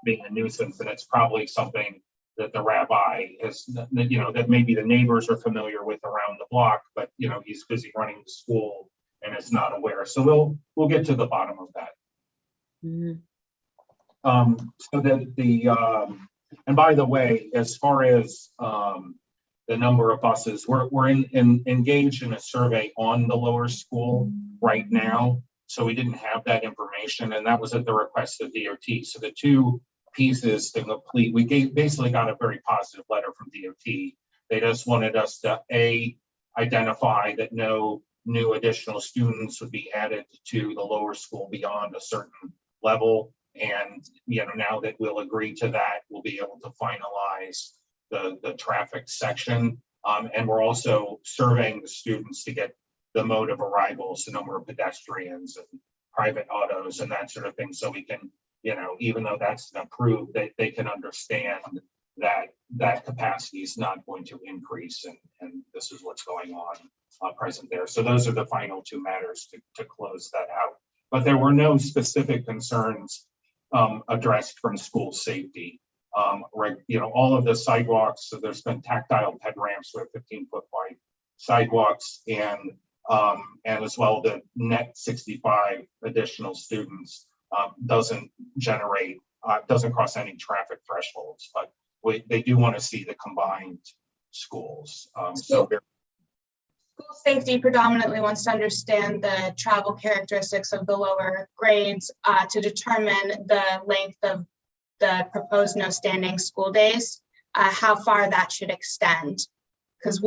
being a nuisance. And it's probably something that the rabbi is, that maybe the neighbors are familiar with around the block, but, he's busy running the school and is not aware. So we'll get to the bottom of that. So that and by the way, as far as the number of buses, we're engaged in a survey on the lower school right now. So we didn't have that information, and that was at the request of DOT. So the two pieces to complete, we basically got a very positive letter from DOT. They just wanted us to identify that no new additional students would be added to the lower school beyond a certain level. And now that we'll agree to that, we'll be able to finalize the traffic section. And we're also surveying the students to get the mode of arrivals, the number of pedestrians and private autos and that sort of thing. So we can, even though that's approved, they can understand that capacity is not going to increase, and this is what's going on present there. So those are the final two matters to close that out. But there were no specific concerns addressed from school safety. All of the sidewalks, so there's been tactile ped ramps with 15-foot wide sidewalks, and as well the net 65 additional students doesn't cross any traffic thresholds, but they do want to see the combined schools. School safety predominantly wants to understand the travel characteristics of the lower grades to determine the length of the proposed no standing school days, how far that should extend, because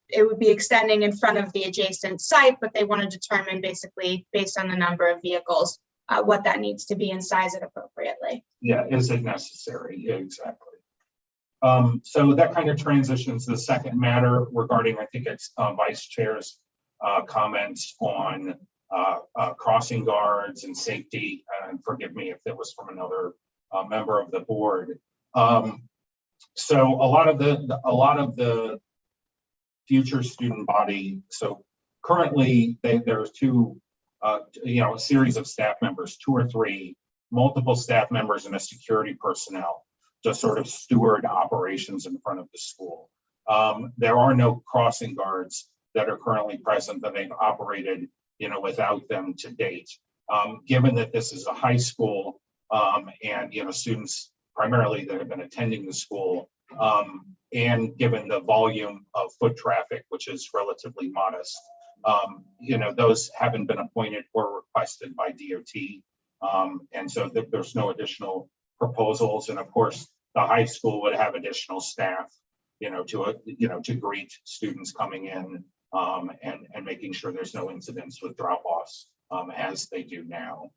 it would be extending in front of the adjacent site, but they want to determine basically based on the number of vehicles, what that needs to be and size it appropriately. Yeah, is it necessary? Yeah, exactly. So that kind of transitions to the second matter regarding, I think it's Vice Chair's comments on crossing guards and safety, and forgive me if it was from another member of the board. So a lot of the future student body. So currently there's two, a series of staff members, 2 or 3, multiple staff members and a security personnel to sort of steward operations in front of the school. There are no crossing guards that are currently present, that they've operated, without them to date. Given that this is a high school, and students primarily that have been attending the school, and given the volume of foot traffic, which is relatively modest, those haven't been appointed or requested by DOT. And so there's no additional proposals. And of course, the high school would have additional staff, to greet students coming in, and making sure there's no incidents with drop-offs, as they do now.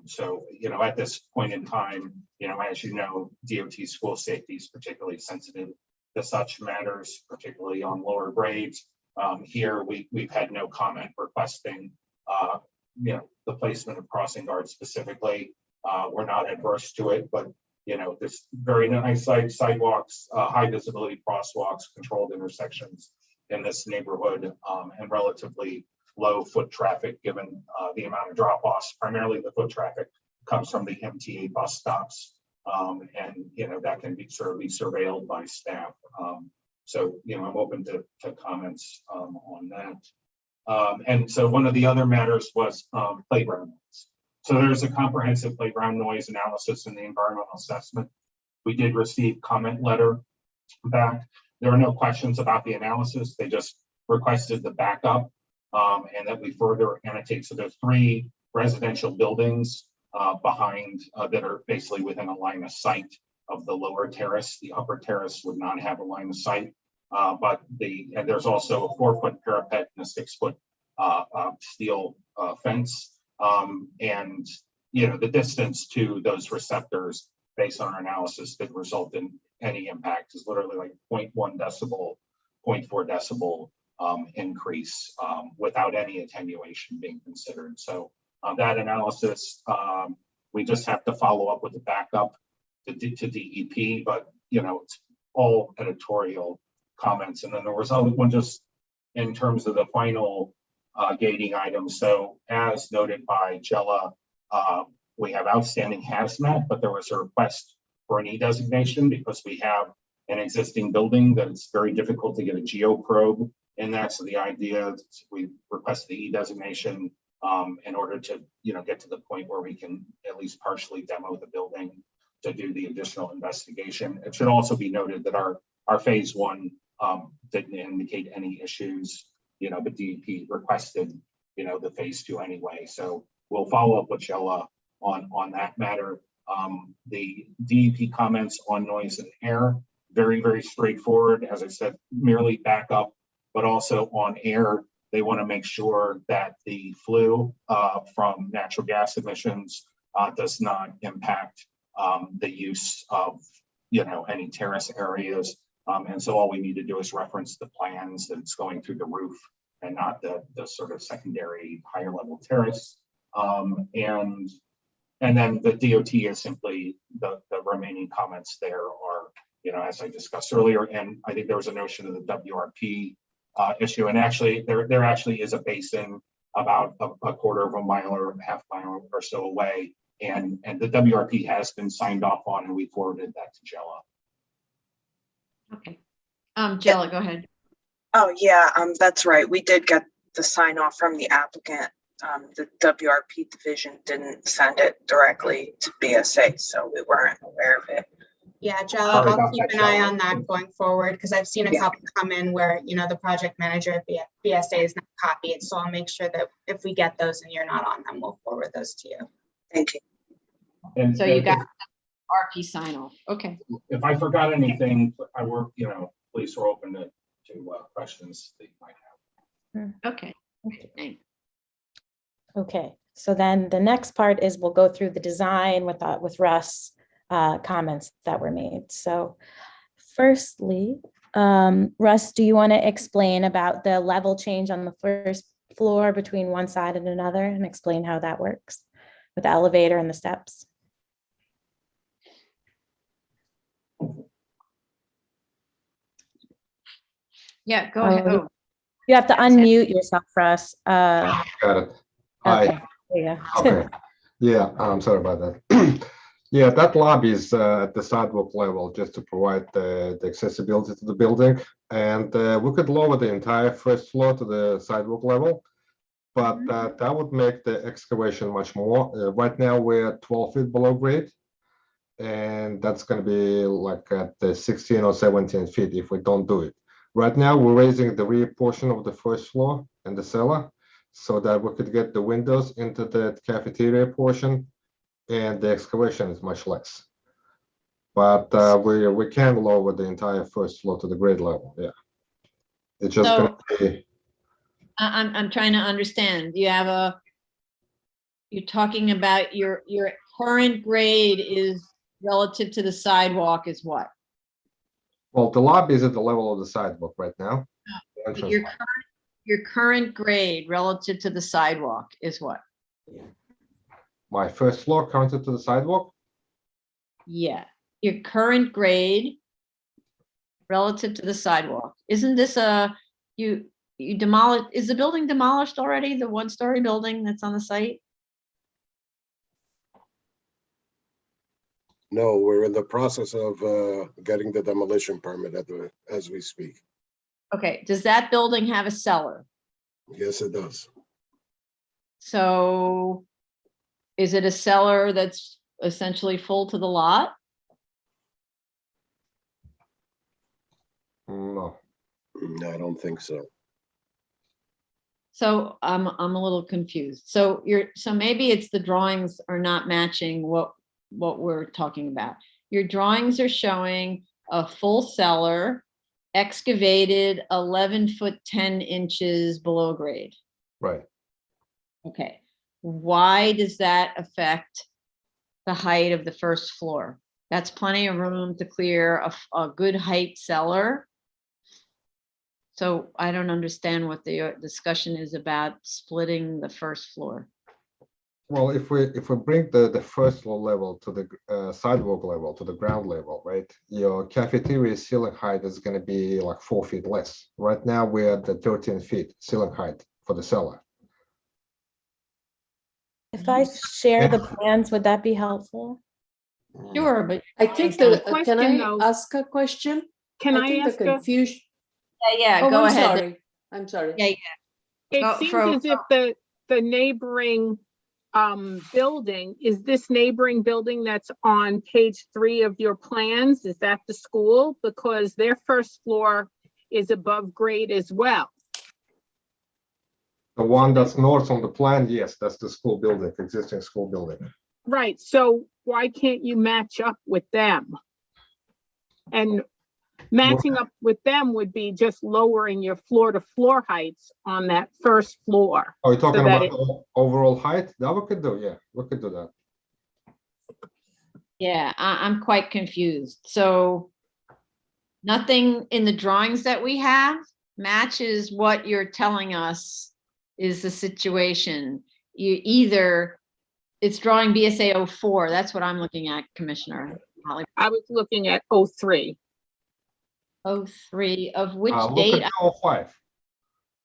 So, at this point in time, as DOT school safety is particularly sensitive to such matters, particularly on lower grades. Here, we've had no comment requesting, the placement of crossing guards specifically. We're not adverse to it, but, there's very nice sidewalks, high visibility crosswalks, controlled intersections in this neighborhood, and relatively low foot traffic given the amount of drop-offs. Primarily the foot traffic comes from the MTA bus stops, and that can be surveilled by staff. So I'm open to comments on that. And so one of the other matters was playground noise. So there's a comprehensive playground noise analysis in the environmental assessment. We did receive comment letter back. There are no questions about the analysis. They just requested the backup, and that we further annotate. So there's 3 residential buildings behind that are basically within a line of sight of the lower terrace. The upper terrace would not have a line of sight, but there's also a 4-foot parapet and a 6-foot steel fence And, you know, the distance to those receptors based on our analysis didn't result in any impact. Is literally like 0.1 decibel, 0.4 decibel increase without any attenuation being considered. So that analysis, we just have to follow up with the backup to DEP, but you know, it's all editorial comments. And then there was other one just in terms of the final gating items. So as noted by Jella, we have outstanding hazmat, but there was a request for an E designation because we have an existing building that it's very difficult to get a geoprobe in that. So the idea is we request the E designation in order to, you know, get to the point where we can at least partially demo the building to do the additional investigation. It should also be noted that our phase one didn't indicate any issues, you know, but DEP requested, you know, the phase two anyway. So we'll follow up with Jella on that matter. The DEP comments on noise and air, very, very straightforward. As I said, merely backup, but also on air, they want to make sure that the flue from natural gas emissions does not impact the use of, you know, any terrace areas. And so all we need to do is reference the plans that it's going through the roof and not the sort of secondary higher level terrace. And then the DOT is simply the remaining comments there are, you know, as I discussed earlier, and I think there was a notion of the WRP issue. And actually there actually is a basin about a quarter of a mile or half mile or so away. And the WRP has been signed off on, and we forwarded that to Jella. Okay. Jella, go ahead. Oh, yeah, that's right. We did get the sign off from the applicant. The WRP division didn't send it directly to BSA, so we weren't aware of it. Yeah, Jella, I'll keep an eye on that going forward because I've seen a couple come in where, you know, the project manager at BSA is not copied. So I'll make sure that if we get those and you're not on them, we'll forward those to you. Thank you. And So you got RP sign off. Okay. If I forgot anything, I work, you know, please, we're open to questions that you might have. Okay. Okay. Okay, so then the next part is we'll go through the design with Russ comments that were made. So firstly, Russ, do you want to explain about the level change on the first floor between one side and another and explain how that works with the elevator and the steps? Yeah, go ahead. Oh. You have to unmute yourself, Russ. Got it. Hi. Okay. Yeah. Okay. Yeah, I'm sorry about that. Yeah, that lobby is at the sidewalk level just to provide the accessibility to the building. And we could lower the entire first floor to the sidewalk level, but that would make the excavation much more. Right now we're 12 feet below grade, and that's going to be like at the 16 or 17 feet if we don't do it. Right now we're raising the rear portion of the first floor and the cellar, so that we could get the windows into the cafeteria portion, and the excavation is much less. But we can lower the entire first floor to the grade level. Yeah, it's just going to be. I'm trying to understand. You're talking about your current grade is relative to the sidewalk is what? Well, the lobby is at the level of the sidewalk right now. But your current grade relative to the sidewalk is what? My first floor counted to the sidewalk? Yeah, your current grade relative to the sidewalk. Isn't this you demolished, is the building demolished already? The one-story building that's on the site? No, we're in the process of getting the demolition permit as we speak. Okay, does that building have a cellar? Yes, it does. So is it a cellar that's essentially full to the lot? No. No, I don't think so. So I'm a little confused. So maybe it's the drawings are not matching what we're talking about. Your drawings are showing a full cellar excavated 11 foot 10 inches below grade. Right. Okay. why does that affect the height of the first floor? That's plenty of room to clear a good height cellar. So I don't understand what the discussion is about splitting the first floor. Well, if we bring the first floor level to the sidewalk level, to the ground level, right? Your cafeteria ceiling height is going to be like 4 feet less. Right now we're at the 13 feet ceiling height for the cellar. If I share the plans, would that be helpful? Sure, but I think the can I question, though- ask a question? Can I think ask the a- confusion. Yeah, Oh, go I'm ahead. sorry. I'm sorry. Yeah. It Go seems for- as if the neighboring building, is this neighboring building that's on page 3 of your plans? Is that the school? Because their first floor is above grade as well. The one that's north on the plan, yes, that's the school building, existing school building. Right, so why can't you match up with them? And matching up with them would be just lowering your floor to floor heights on that first floor. Are you talking so that about the overall height? That we could do, yeah, we could do that. Yeah, I'm quite confused. So nothing in the drawings that we have matches what you're telling us is the situation. You either, it's drawing BSA 04, that's what I'm looking at, Commissioner Holly. I was looking at 03. 03, of which Look date? at 05.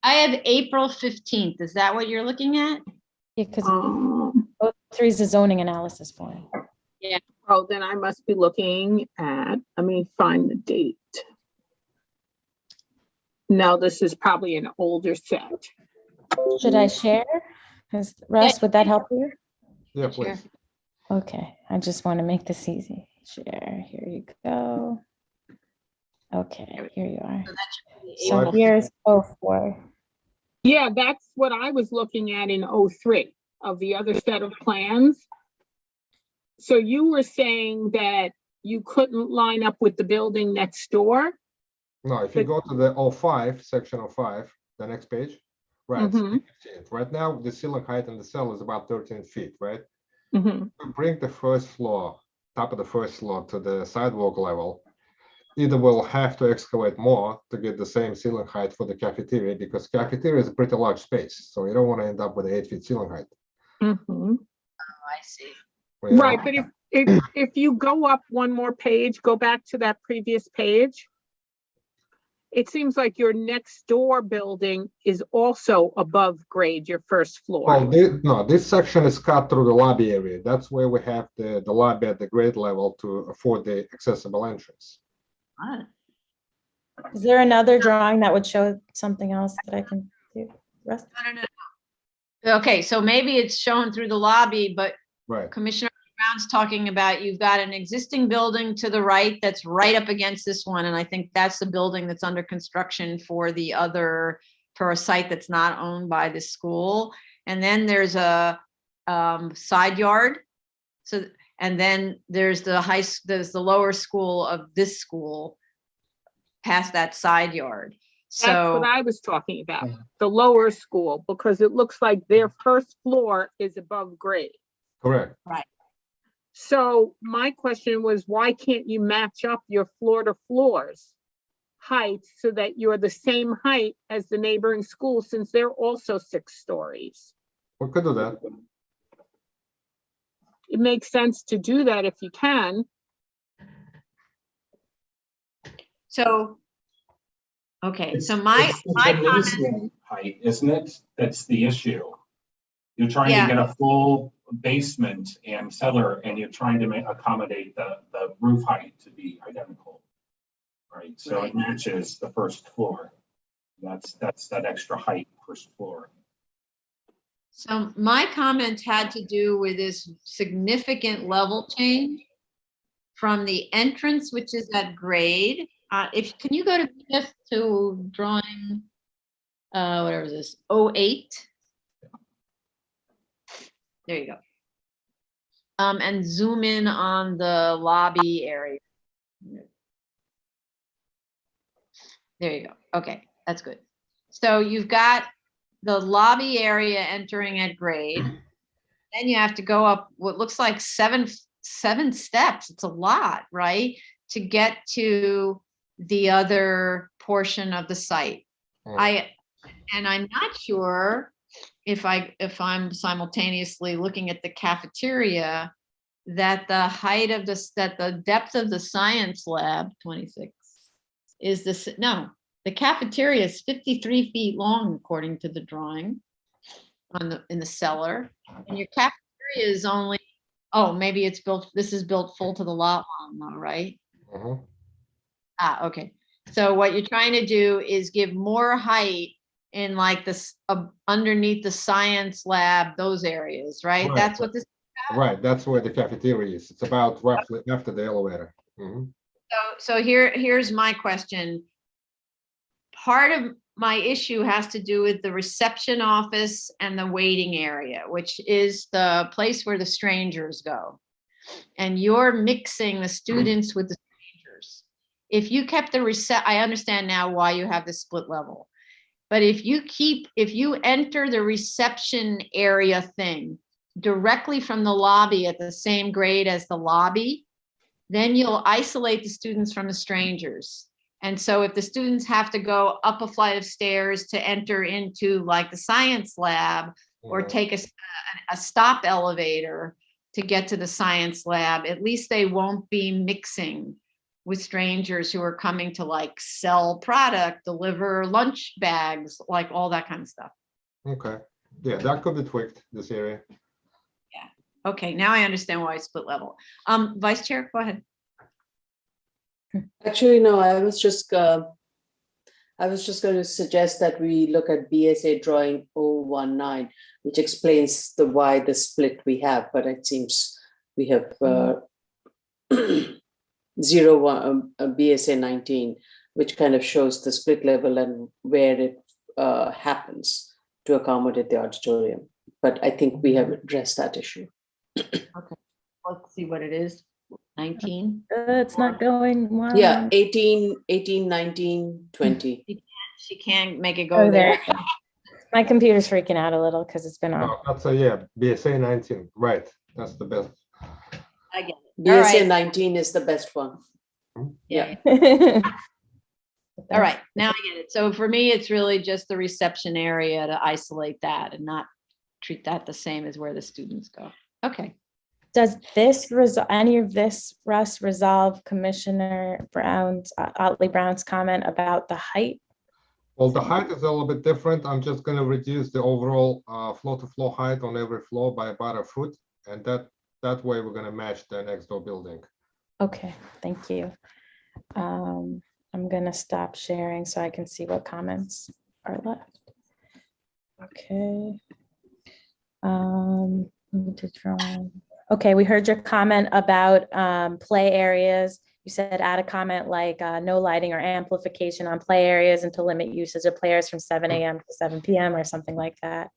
I have April 15th. Is that what you're looking at? Yeah, because 03 is the zoning analysis form. Yeah. Oh, then I must be looking at, let me find the date. No, this is probably an older set. Should I share? Russ, would that help you? Yeah, please. Okay, I just want to make this easy. Share, here you go. Okay, here you are. So here's 04. Yeah, that's what I was looking at in 03 of the other set of plans. So you were saying that you couldn't line up with the building next door? No, if you go to the 05, section 05, the next page, right? Mhm. 15th. Right now, the ceiling height in the cell is about 13 feet, right? Mhm. To bring the first floor, top of the first floor to the sidewalk level, either we'll have to excavate more to get the same ceiling height for the cafeteria, because cafeteria is a pretty large space, so you don't want to end up with an 8 feet ceiling height. Mhm. I see. Right, but if you go up one more page, go back to that previous page. It seems like your next door building is also above grade, your first floor. Well, no, this section is cut through the lobby area. That's where we have the lobby at the grade level to afford the accessible entrance. Is there another drawing that would show something else that I can do? Russ? Okay, so maybe it's shown through the lobby, but Right. Commissioner Brown's talking about, you've got an existing building to the right that's right up against this one, and I think that's the building that's under construction for a site that's not owned by the school. And then there's a side yard. So, and then there's there's the lower school of this school past that side yard. That's So what I was talking about, the lower school, because it looks like their first floor is above grade. Correct. Right. So my question was, why can't you match up your floor to floors heights so that you're the same height as the neighboring school, since they're also 6 stories? We could do that. It makes sense to do that if you can. So, okay, so It's my the comment, gymnasium height, isn't it? That's the issue. You're trying Yeah. to get a full basement and cellar, and you're trying to accommodate the roof height to be identical. Right, so it matches the first floor. That's that extra height first floor. so my comment had to do with this significant level change from the entrance, which is at grade. Can you go to drawing, whatever is this, 08? There you go. And zoom in on the lobby area. There you go. Okay, that's good. So you've got the lobby area entering at grade. Then you have to go up what looks like seven steps. It's a lot, right? To get to the other portion of the site. And I'm not sure if I'm simultaneously looking at the cafeteria, that the depth of the science lab, 26, is this, no, the cafeteria is 53 feet long, according to the drawing in the cellar. And your cafeteria is only, oh, maybe it's built, this is built full to the lot line though, right? Okay. So what you're trying to do is give more height in like this underneath the science lab, those areas, right? Right. That's what this. Right, that's where the cafeteria is. It's about roughly after the elevator. So here's my question. Part of my issue has to do with the reception office and the waiting area, which is the place where the strangers go. And you're mixing the students with the strangers. If you kept I understand now why you have the split level. But if you enter the reception area thing directly from the lobby at the same grade as the lobby, then you'll isolate the students from the strangers. And so if the students have to go up a flight of stairs to enter into like the science lab or take a stop elevator to get to the science lab, at least they won't be mixing with strangers who are coming to like sell product, deliver lunch bags, like all that kind of stuff. Okay. Yeah, that could be tweaked, this area. Yeah. Okay, now I understand why it's split level. Vice Chair, go ahead. Actually, no, I was just going to suggest that we look at BSA drawing 019, which explains why the split we have, but it seems we have 01 BSA 19, which kind of shows the split level and where it happens to accommodate the auditorium. But I think we have addressed that issue. Okay, let's see what it is. 19. It's not going well. Yeah, 18, 19, 20. She can't make it go there. My computer's freaking out a little because it's been on. Oh, that's BSA 19. Right, that's the best. I get it. BSA 19 is the best one. Yeah. All right, now I get it. So for me, it's really just the reception area to isolate that and not treat that the same as where the students go. Okay. Does this any of this, Russ, resolve Commissioner Otley Brown's comment about the height? Well, the height is a little bit different. I'm just going to reduce the overall floor-to-floor height on every floor by about a foot, and that way we're going to match the next door building. Okay, thank you. I'm going to stop sharing so I can see what comments are left. Okay. Okay, we heard your comment about play areas. You said add a comment like no lighting or amplification on play areas and to limit usage of players from 7 a.m. to 7 p.m. or something like that.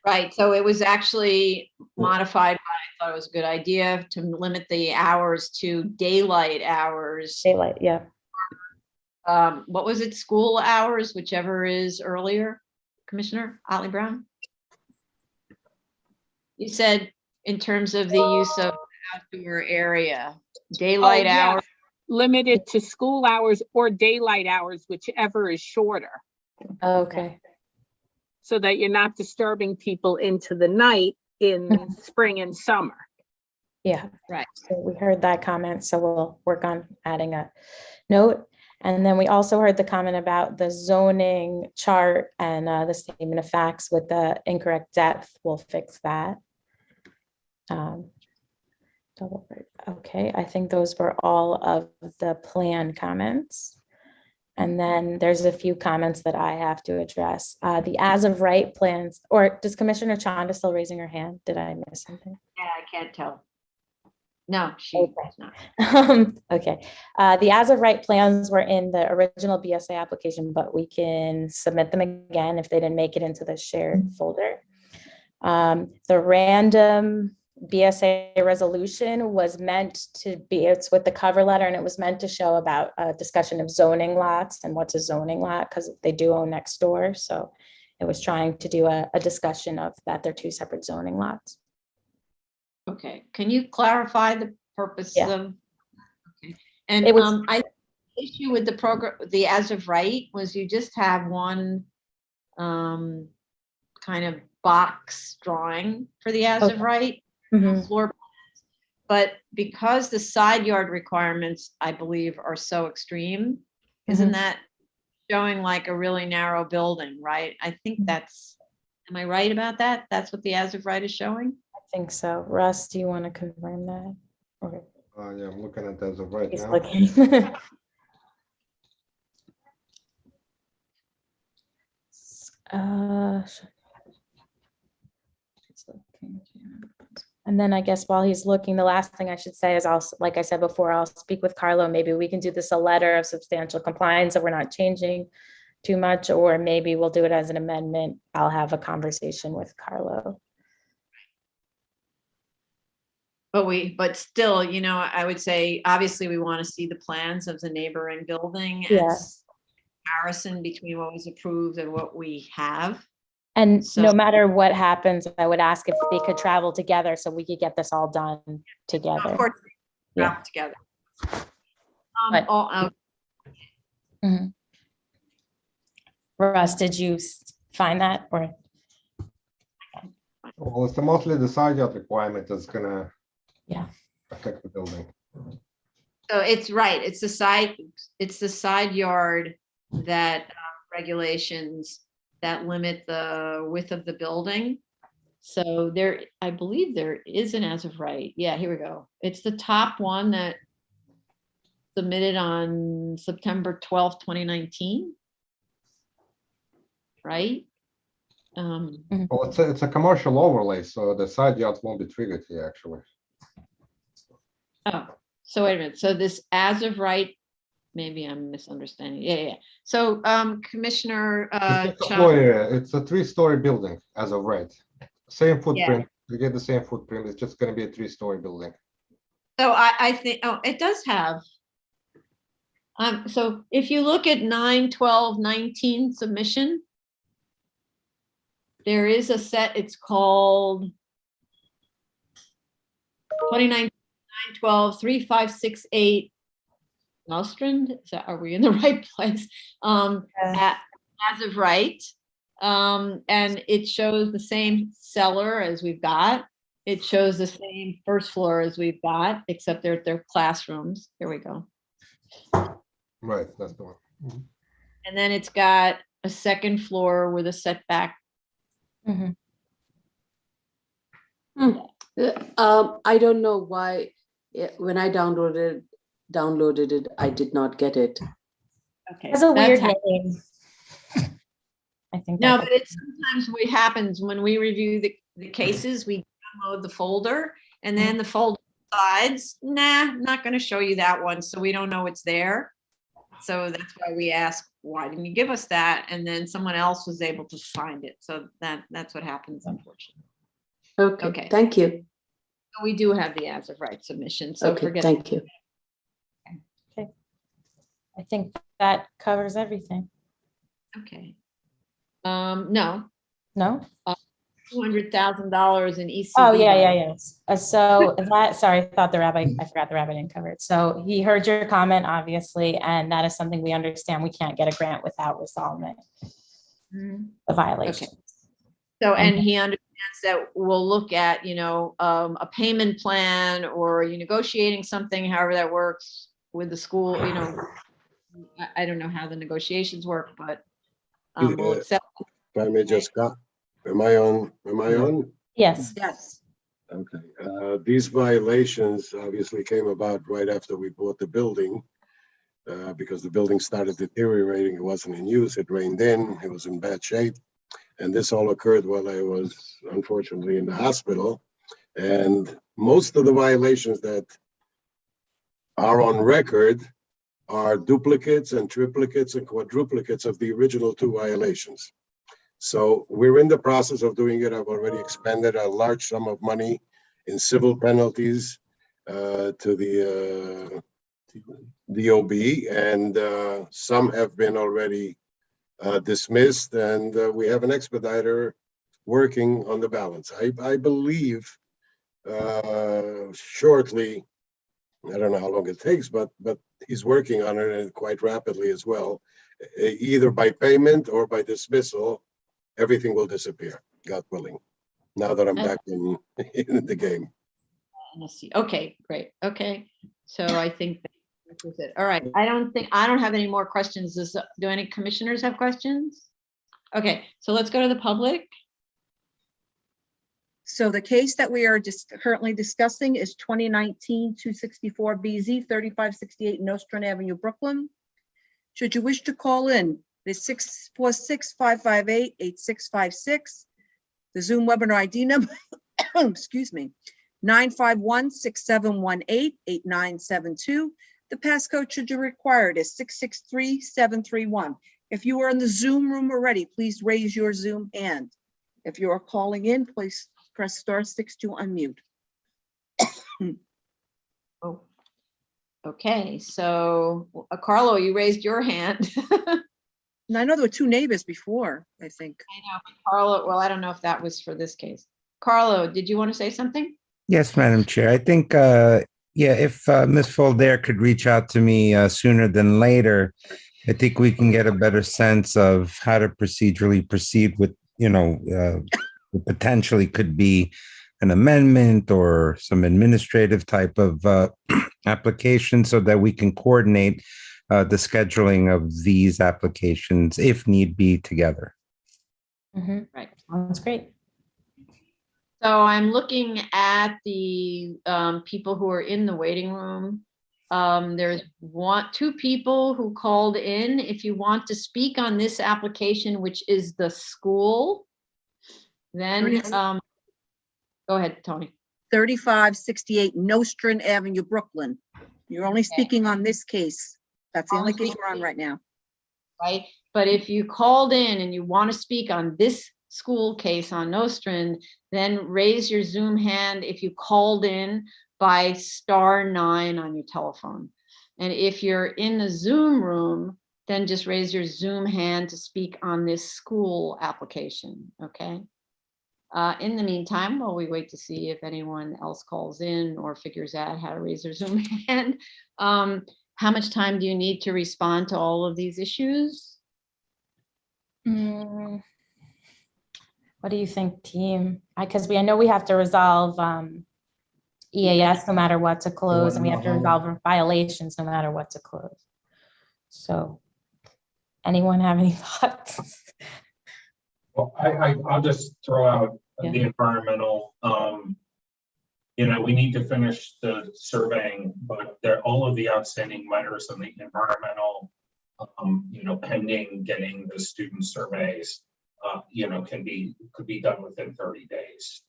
Right, so it was actually modified. I thought it was a good idea to limit the hours to daylight hours. Daylight, yeah. What was it, school hours, whichever is earlier, Commissioner Otley Brown? You said in terms of the use of outdoor area, daylight hours. Limited to school hours or daylight hours, whichever is shorter. Okay. So that you're not disturbing people into the night in spring and summer. Yeah, right. So we heard that comment, so we'll work on adding a note. And then we also heard the comment about the zoning chart and the statement of facts with the incorrect depth. We'll fix that. Okay, I think those were all of the plan comments. And then there's a few comments that I have to address. The as of right plans, or does Commissioner Chanda still raising her hand? Did I miss something? Yeah, I can't tell. No, she's not. Okay, the as of right plans were in the original BSA application, but we can submit them again if they didn't make it into the shared folder. The random BSA resolution was meant to be, it's with the cover letter, and it was meant to show about a discussion of zoning lots and what's a zoning lot, because they do own next door. So it was trying to do a discussion of that they're two separate zoning lots. Okay, can you clarify the purpose Yeah. of? Okay. And It was- I issue with the program, the as of right was you just have one kind of box drawing for the as of Okay. right. Mhm. Floor plans. But because the side yard requirements, I believe, are so extreme, isn't Mhm. that showing like a really narrow building, right? I think that's, am I right about that? That's what the as of right is showing? I think so. Russ, do you want to confirm that? Okay. Yeah, I'm looking at as of right He's now. looking. Uh, And then I guess while he's looking, the last thing I should say is also, like I said before, I'll speak with Carlo. Maybe we can do this a letter of substantial compliance if we're not changing too much, or maybe we'll do it as an amendment. I'll have a conversation with Carlo. But still, you know, I would say, obviously, we want to see the plans of the neighboring building and Yeah. comparison between what was approved and what we have. And So- no matter what happens, I would ask if they could travel together so we could get this all done together. Of course, Yeah. travel together. But- Mhm. Russ, did you find that or? Well, it's mostly the side yard requirement that's gonna Yeah. affect the building. So it's right, it's the side yard that regulations that limit the width of the building. So there, I believe there is an as of right. Yeah, here we go. It's the top one that submitted on September 12th, 2019. Right? Well, it's a commercial overlay, so the side yards won't be triggered here, actually. Oh, so wait a minute. So this as of right, maybe I'm misunderstanding. Yeah. So Commissioner It's a Chung- floor area. It's a 3-story building as of right. Same footprint. You get the same footprint. It's just gonna be a 3-story building. So I think, oh, it does have. So if you look at 9/12/19 submission, there is a set, it's called 29/9/12/3568 Nostrand. So are we in the right place? As of right. And it shows the same cellar as we've got. It shows the same first floor as we've got, except they're classrooms. Here we go. Right, that's the one. And then it's got a second floor with a setback. I don't know why, when I downloaded it, I did not get it. Okay. That's a weird hap- name. I think. No, that's but it sometimes what happens when we review the cases, we download the folder and then the folder decides, nah, not going to show you that one. So we don't know it's there. So that's why we ask, why didn't you give us that? And then someone else was able to find it. So that's what happens, unfortunately. Okay, thank you. So we do have the as of right submission. So Okay, forget. thank you. Okay. I think that covers everything. Okay. No. No? $200,000 in ECB. Oh, yeah, bond. yes. So that, sorry, I forgot the rabbi didn't cover it. So he heard your comment, obviously, and that is something we understand. We can't get a grant without resolving the violation. Okay. So, and he understands that we'll look at, a payment plan or you negotiating something, however that works with the school, I don't know how the negotiations work, but we'll accept. If I may just cut, am I on? Yes. Yes. Okay, these violations obviously came about right after we bought the building, because the building started deteriorating. It wasn't in use, it rained in, it was in bad shape. And this all occurred while I was unfortunately in the hospital. And most of the violations that are on record are duplicates and triplicates and quadruplicates of the original 2 violations. So we're in the process of doing it. I've already expended a large sum of money in civil penalties to the DOB, and some have been already dismissed, and we have an expediter working on the balance. I believe shortly. I don't know how long it takes, but he's working on it and quite rapidly as well. Either by payment or by dismissal, everything will disappear, God willing. Now that I'm back in the game. Let's see. Okay, great. Okay, so I think that was it. All right. I don't have any more questions. Do any commissioners have questions? Okay, so let's go to the public. So the case that we are currently discussing is 2019-264 BZ, 3568 Nostrand Avenue, Brooklyn. Should you wish to call in, it's 646-558-8656. The Zoom webinar ID number, excuse me, 951-6718-8972. The passcode, should you require it, is 663731. If you are in the Zoom room already, please raise your Zoom hand. If you are calling in, please press *6 to unmute. Oh, okay. So Carlo, you raised your hand. And I know there were two neighbors before, I think. I know, Carlo, well, I don't know if that was for this case. Carlo, did you want to say something? Yes, Madam Chair. I think, yeah, if Ms. Folder could reach out to me sooner than later, I think we can get a better sense of how to procedurally proceed with, potentially could be an amendment or some administrative type of application so that we can coordinate the scheduling of these applications, if need be, together. Right. Sounds great. So I'm looking at the people who are in the waiting room. There's two people who called in. If you want to speak on this application, which is the school, then go ahead, Tony. 3568 Nostrand Avenue, Brooklyn. You're only speaking on this case. That's the only case we're on right now. Right, but if you called in and you want to speak on this school case on Nostrand, then raise your Zoom hand if you called in by *9 on your telephone. And if you're in the Zoom room, then just raise your Zoom hand to speak on this school application, okay? In the meantime, while we wait to see if anyone else calls in or figures out how to raise their Zoom hand, how much time do you need to respond to all of these issues? What do you think, team? Because I know we have to resolve EAS no matter what to close, and we have to resolve violations no matter what to close. So, anyone have any thoughts? Well, I'll just throw out the environmental. We need to finish the surveying, but all of the outstanding matters on the environmental, pending getting the student surveys, could be done within 30 days.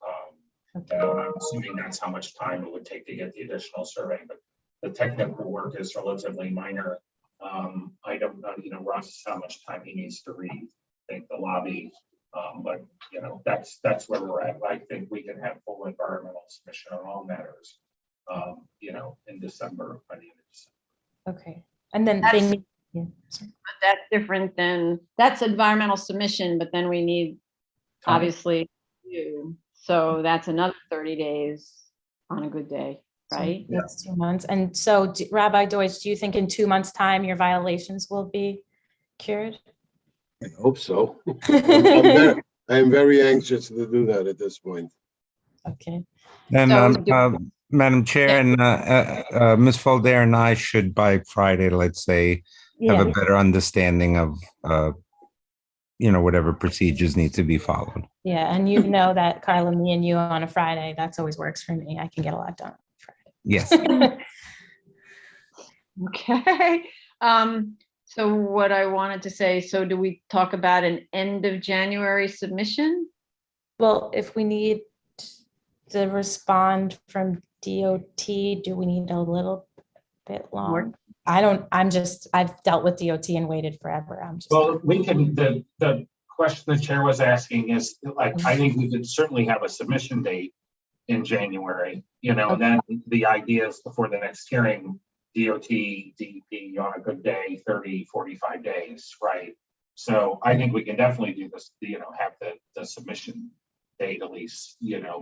I'm assuming that's how much time it would take to get the additional survey, but the technical work is relatively minor. I don't know, Russ, how much time he needs to rethink the lobby. But that's where we're at. I think we can have full environmental submission on all matters, in December, by the end of December. Okay, and then but that's different than, that's environmental submission, but then we need, obviously, you. So that's another 30 days on a good day, right? So that's 2 months. And so, Rabbi Deutsch, do you think in 2 months' time your violations will be cured? I hope so. I'm very anxious to do that at this point. Okay. And Madam Chair, and Ms. Folder and I should by Friday, let's say, have a better understanding of whatever procedures need to be followed. Yeah, and you know that, Carla, me and you on a Friday, that's always works for me. I can get a lot done on Friday. Yes. Okay. So what I wanted to say, so do we talk about an end of January submission? Well, if we need to respond from DOT, do we need a little bit long? I've dealt with DOT and waited forever. Well, we can, the question the chair was asking is, I think we could certainly have a submission date in January, and then the idea is before the next hearing, DOT, DEP on a good day, 30, 45 days, right? So I think we can definitely do this, have the submission date at least,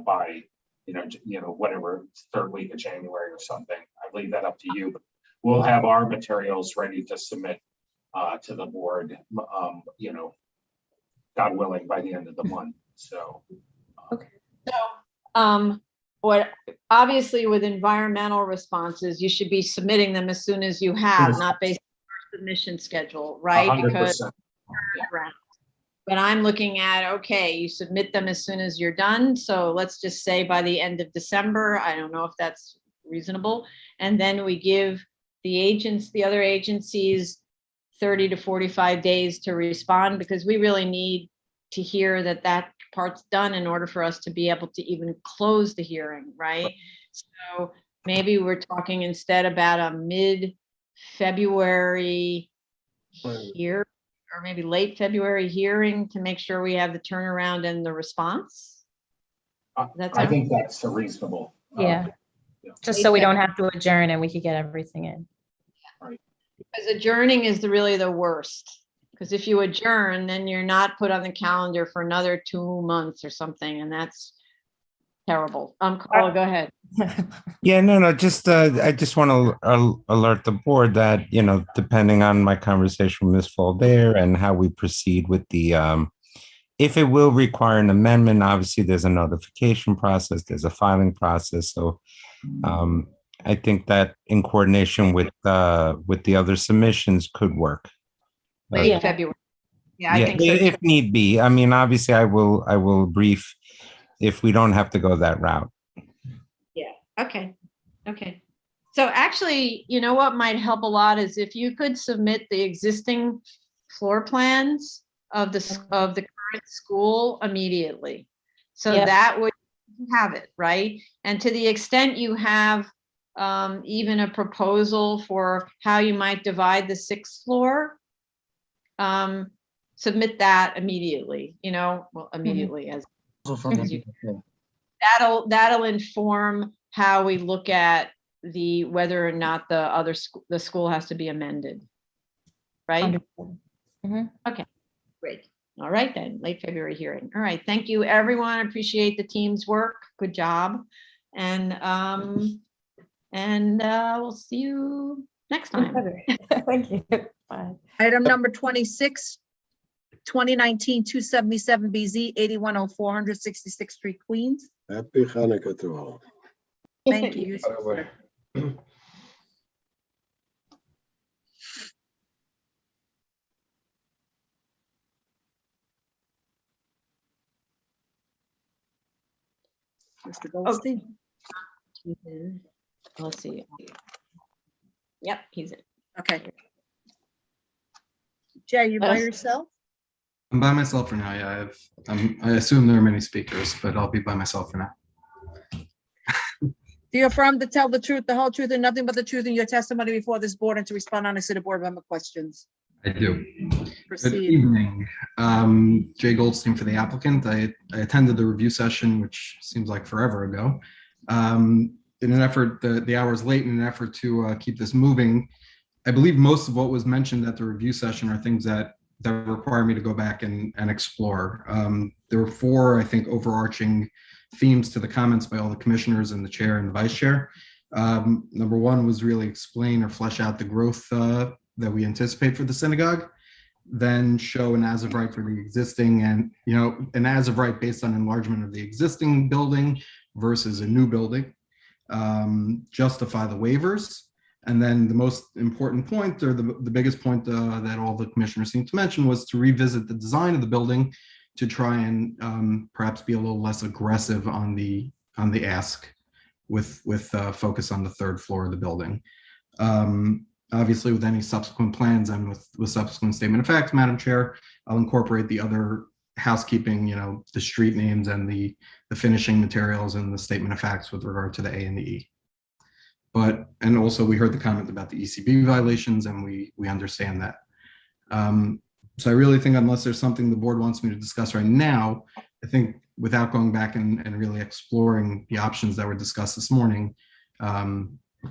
by whatever, third week of January or something. I leave that up to you. But we'll have our materials ready to submit to the board, God willing, by the end of the month. So. What obviously with environmental responses, you should be submitting them as soon as you have, not based on your submission schedule, right? 100%. Because Yeah. but I'm looking at, okay, you submit them as soon as you're done. So let's just say by the end of December. I don't know if that's reasonable. And then we give the other agencies 30 to 45 days to respond, because we really need to hear that part's done in order for us to be able to even close the hearing, right? So maybe we're talking instead about a mid-February here, or maybe late February hearing to make sure we have the turnaround and the response. I think that's reasonable. Yeah. Just so we don't have to adjourn and we could get everything in. Right. Because adjourning is really the worst. Because if you adjourn, then you're not put on the calendar for another 2 months or something, and that's terrible. Carla, go ahead. Yeah, no, just I just want to alert the board that, depending on my conversation with Ms. Falder and how we proceed with the, if it will require an amendment, obviously there's a notification process, there's a filing process. So I think that in coordination with the other submissions could work. Late February. Yeah, I think so. If need be. I mean, obviously I will brief if we don't have to go that route. Yeah. Okay. So actually, you know what might help a lot is if you could submit the existing floor plans of the current school immediately. So that would have it, right? And to the extent you have even a proposal for how you might divide the 6th floor, submit that immediately, immediately as you can. That'll inform how we look at whether or not the school has to be amended, right? Okay, great. All right then, late February hearing. All right, thank you everyone. Appreciate the team's work. Good job, and we'll see you next time. Thank you. Bye. Item number 26, 2019-277BZ, 8104 166th Street, Queens. Happy Hanukkah to all. Thank you. Mr. Goldstein. Let's see. Yep, he's in. Okay. Jay, you by yourself? I'm by myself for now. Yeah, I assume there are many speakers, but I'll be by myself for now. Do you affirm to tell the truth, the whole truth, and nothing but the truth in your testimony before this board, and to respond honestly to board member questions? I do. Proceed. Good evening. Jay Goldstein for the applicant. I attended the review session, which seems like forever ago. In an effort, the hour's late, in an effort to keep this moving, I believe most of what was mentioned at the review session are things that require me to go back and explore. There were 4, I think, overarching themes to the comments by all the commissioners and the chair and the vice chair. Number 1 was really explain or flesh out the growth that we anticipate for the synagogue, then show an as of right for the existing, and an as of right based on enlargement of the existing building versus a new building, justify the waivers. And then the most important point, or the biggest point that all the commissioners seemed to mention, was to revisit the design of the building to try and perhaps be a little less aggressive on the ask, with focus on the 3rd floor of the building. Obviously, with any subsequent plans and with subsequent statement of facts, Madam Chair, I'll incorporate the other housekeeping, the street names and the finishing materials and the statement of facts with regard to the A and the E. And also we heard the comment about the ECB violations, and we understand that. So I really think, unless there's something the board wants me to discuss right now, I think without going back and really exploring the options that were discussed this morning,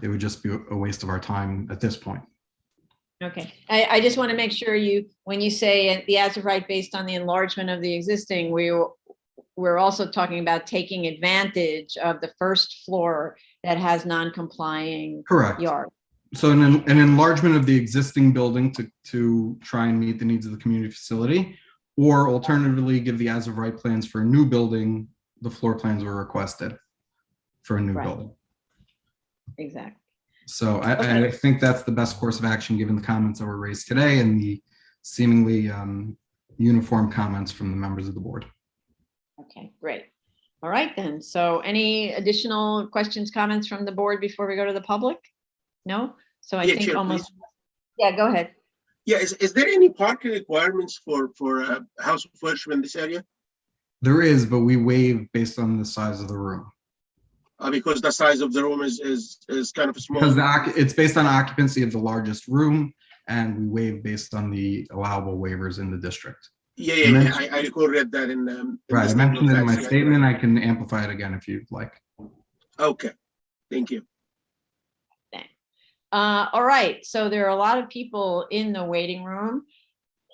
it would just be a waste of our time at this point. Okay, I just want to make sure when you say the as of right based on the enlargement of the existing, we're also talking about taking advantage of the first floor that has non-complying Correct. yard. So an enlargement of the existing building to try and meet the needs of the community facility, or alternatively give the as of right plans for a new building. The floor plans were requested for a new Right. building. Exactly. So Okay. I think that's the best course of action, given the comments that were raised today and the seemingly uniform comments from the members of the board. Okay, great. All right then. So any additional questions, comments from the board before we go to the public? No? So I Yeah, think Chair, almost, yeah, go ahead. Yeah, is there any parking requirements for House of Worship in this area? There is, but we waive based on the size of the room. Because the size of the room is kind of small. Because it's based on occupancy of the largest room, and we waive based on the allowable waivers in the district. Yeah. I read that in Right, the I mentioned it in my facts, yeah. statement. I can amplify it again if you'd like. Okay, thank you. All right, so there are a lot of people in the waiting room.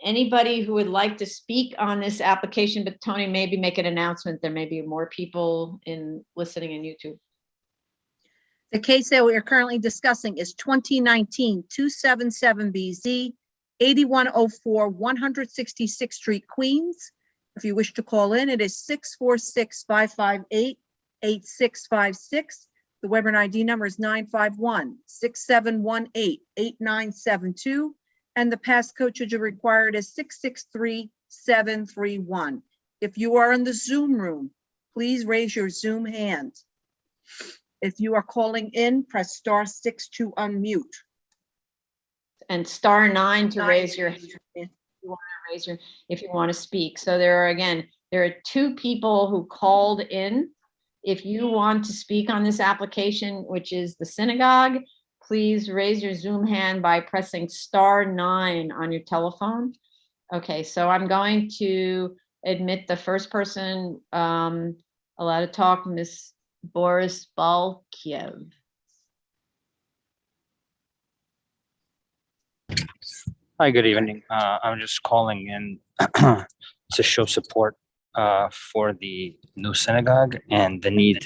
Anybody who would like to speak on this application, but Tony, maybe make an announcement. There may be more people listening in YouTube. The case that we are currently discussing is 2019-277BZ, 8104 166th Street, Queens. If you wish to call in, it is 646-558-8656. The Weber ID number is 951-6718-8972. And the passcode should you require it is 663731. If you are in the Zoom room, please raise your Zoom hand. If you are calling in, press *6 to unmute. And *9 to raise your hand if you want to speak. So there are 2 people who called in. If you want to speak on this application, which is the synagogue, please raise your Zoom hand by pressing *9 on your telephone. Okay, so I'm going to admit the first person allowed to talk, Ms. Boris Balkiev. Hi, good evening. I'm just calling in to show support for the new synagogue and the need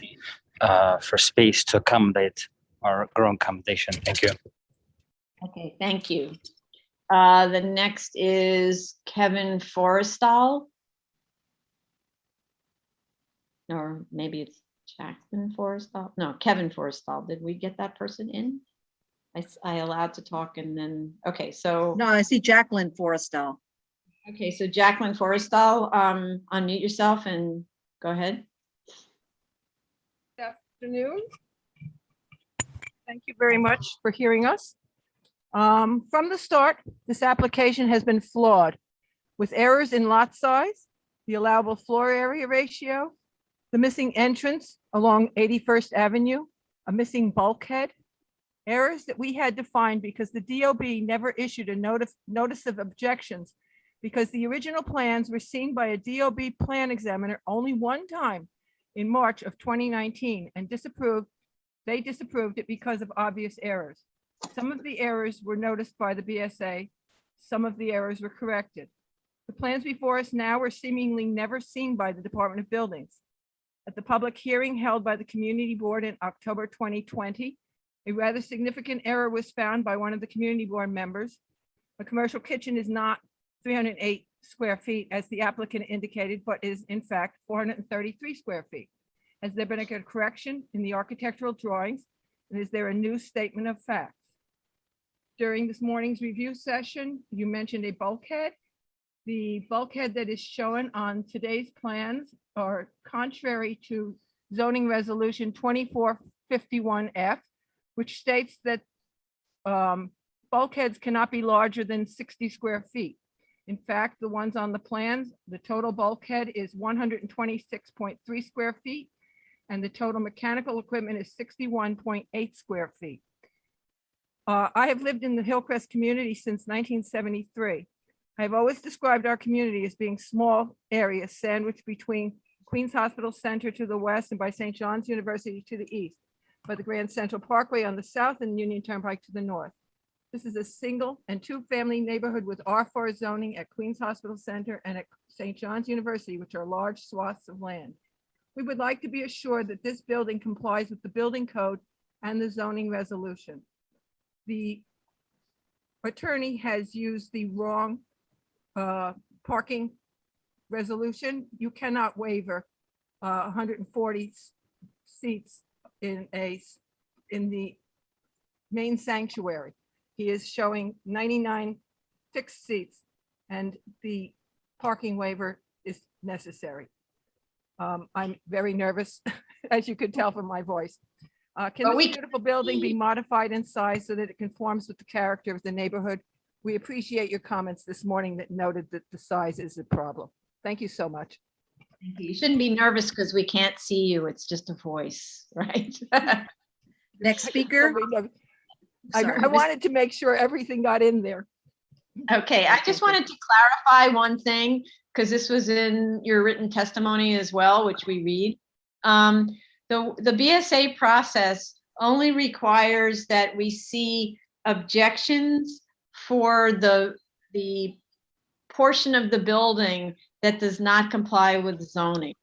for space to accommodate our growing accommodation. Thank you. Okay, thank you. The next is Kevin Forrestal. Or maybe it's Jackson Forrestal. No, Kevin Forrestal. Did we get that person in? I allowed to talk and then, okay, so. No, I see Jacqueline Forrestal. Okay, so Jacqueline Forrestal, unmute yourself and go ahead. Good afternoon. Thank you very much for hearing us. From the start, this application has been flawed with errors in lot size, the allowable floor area ratio, the missing entrance along 81st Avenue, a missing bulkhead, errors that we had to find because the DOB never issued a notice of objections because the original plans were seen by a DOB plan examiner only one time in March of 2019 and they disapproved it because of obvious errors. Some of the errors were noticed by the BSA. Some of the errors were corrected. The plans before us now were seemingly never seen by the Department of Buildings. At the public hearing held by the Community Board in October 2020, a rather significant error was found by one of the Community Board members. A commercial kitchen is not 308 square feet as the applicant indicated, but is in fact 433 square feet. Has there been a correction in the architectural drawings? And is there a new statement of facts? During this morning's review session, you mentioned a bulkhead. The bulkhead that is shown on today's plans are contrary to zoning resolution 2451F, which states that bulkheads cannot be larger than 60 square feet. In fact, the ones on the plans, the total bulkhead is 126.3 square feet, and the total mechanical equipment is 61.8 square feet. I have lived in the Hillcrest community since 1973. I've always described our community as being small areas sandwiched between Queens Hospital Center to the west and by St. John's University to the east, by the Grand Central Parkway on the south and Union Turnpike to the north. This is a single and two-family neighborhood with R4 zoning at Queens Hospital Center and at St. John's University, which are large swaths of land. We would like to be assured that this building complies with the building code and the zoning resolution. The attorney has used the wrong parking resolution. You cannot waiver 140 seats in the main sanctuary. He is showing 99 fixed seats, and the parking waiver is necessary. I'm very nervous, as you could tell from my voice. Can this beautiful building be modified in size so that it conforms with the character of the neighborhood? We appreciate your comments this morning that noted that the size is a problem. Thank you so much. You shouldn't be nervous because we can't see you. It's just a voice, right? Next speaker. I wanted to make sure everything got in there. Okay, I just wanted to clarify one thing, because this was in your written testimony as well, which we read. The BSA process only requires that we see objections for the portion of the building that does not comply with zoning.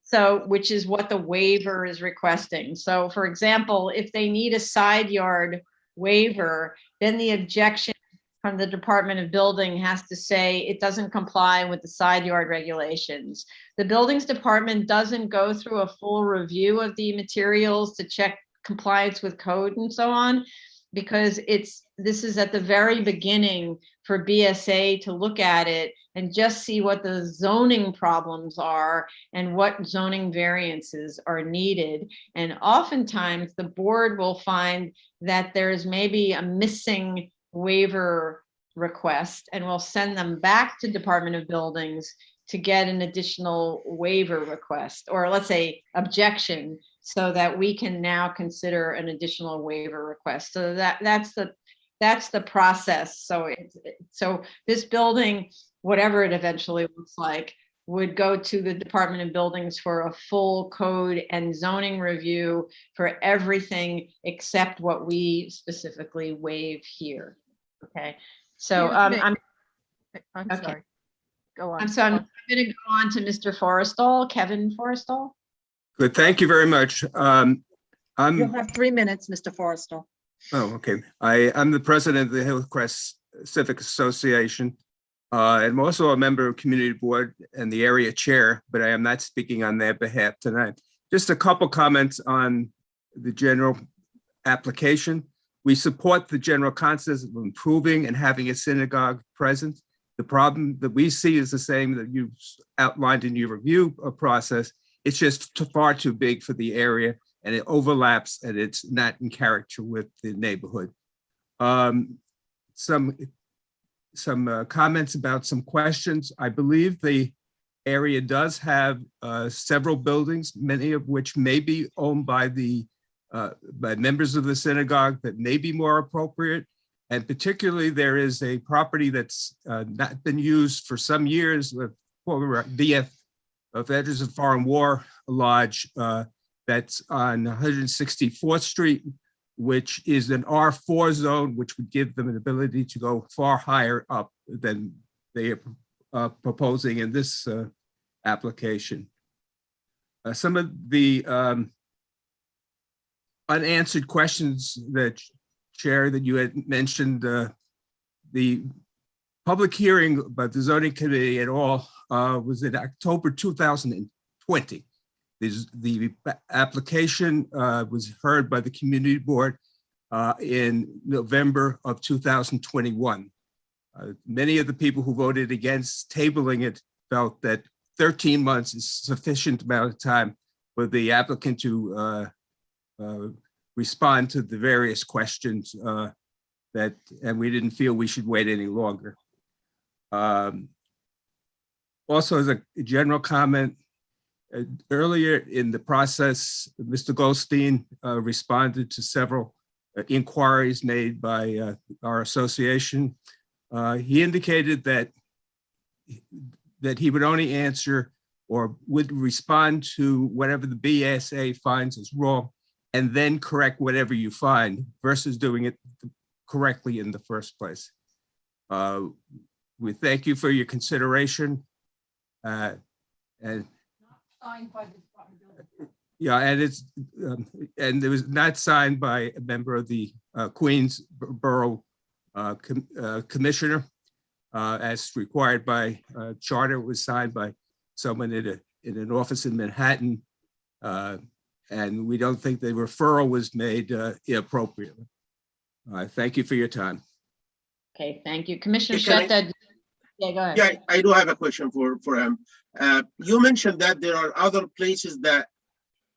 So, which is what the waiver is requesting. So for example, if they need a side yard waiver, then the objection from the Department of Building has to say it doesn't comply with the side yard regulations. The Buildings Department doesn't go through a full review of the materials to check compliance with code and so on, because this is at the very beginning for BSA to look at it and just see what the zoning problems are and what zoning variances are needed. And oftentimes the board will find that there's maybe a missing waiver request, and we'll send them back to Department of Buildings to get an additional waiver request, or let's say objection, so that we can now consider an additional waiver request. So that's the process. So this building, whatever it eventually looks like, would go to the Department of Buildings for a full code and zoning review for everything except what we specifically waive here. Okay, so I'm okay. Sorry. Go on. So I'm going to go on to Mr. Forrestal, Kevin Forrestal. Good, thank you very much. You'll have 3 minutes, Mr. Forrestal. Oh, okay. I'm the president of the Hillcrest Civic Association. I'm also a member of Community Board and the area chair, but I am not speaking on their behalf tonight. Just a couple comments on the general application. We support the general concept of improving and having a synagogue present. The problem that we see is the same that you outlined in your review process. It's just far too big for the area, and it overlaps, and it's not in character with the neighborhood. Some comments about some questions. I believe the area does have several buildings, many of which may be owned by members of the synagogue that may be more appropriate. And particularly, there is a property that's not been used for some years with former VF, Veterans of Foreign War Lodge, that's on 164th Street, which is an R4 zone, which would give them an ability to go far higher up than they are proposing in this application. Some of the unanswered questions that Chair, that you had mentioned, the public hearing about the zoning committee at all was in October 2020. The application was heard by the community board in November of 2021. Many of the people who voted against tabling it felt that 13 months is sufficient amount of time for the applicant to respond to the various questions and we didn't feel we should wait any longer. Also, as a general comment, earlier in the process, Mr. Goldstein responded to several inquiries made by our association. He indicated that he would only answer or would respond to whatever the BSA finds is wrong, and then correct whatever you find, versus doing it correctly in the first place. We thank you for your consideration. And yeah, and it's and it was not signed by a member of the Queens Borough Commissioner, as required by charter. It was signed by someone in an office in Manhattan, and we don't think the referral was made inappropriately. Thank you for your time. Okay, thank you. Commissioner Can I- Shetta. Yeah, go ahead. Yeah, I do have a question for him. You mentioned that there are other places that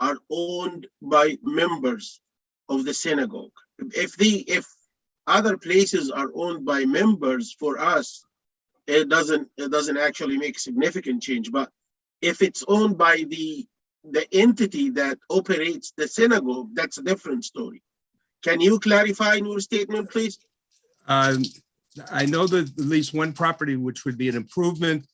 are owned by members of the synagogue. If other places are owned by members, for us, it doesn't actually make significant change. But if it's owned by the entity that operates the synagogue, that's a different story. Can you clarify in your statement, please? I know that at least one property, which would be an improvement,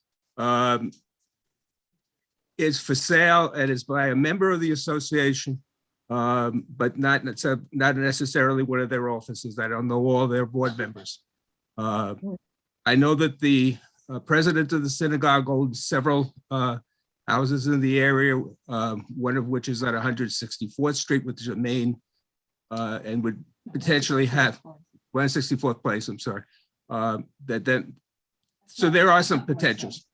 is for sale and is by a member of the association, but not necessarily one of their offices. I don't know all their board members. I know that the president of the synagogue owns several houses in the area, one of which is at 164th Street, which is a main, and would potentially have 164th Place, I'm sorry. So there are some potentials.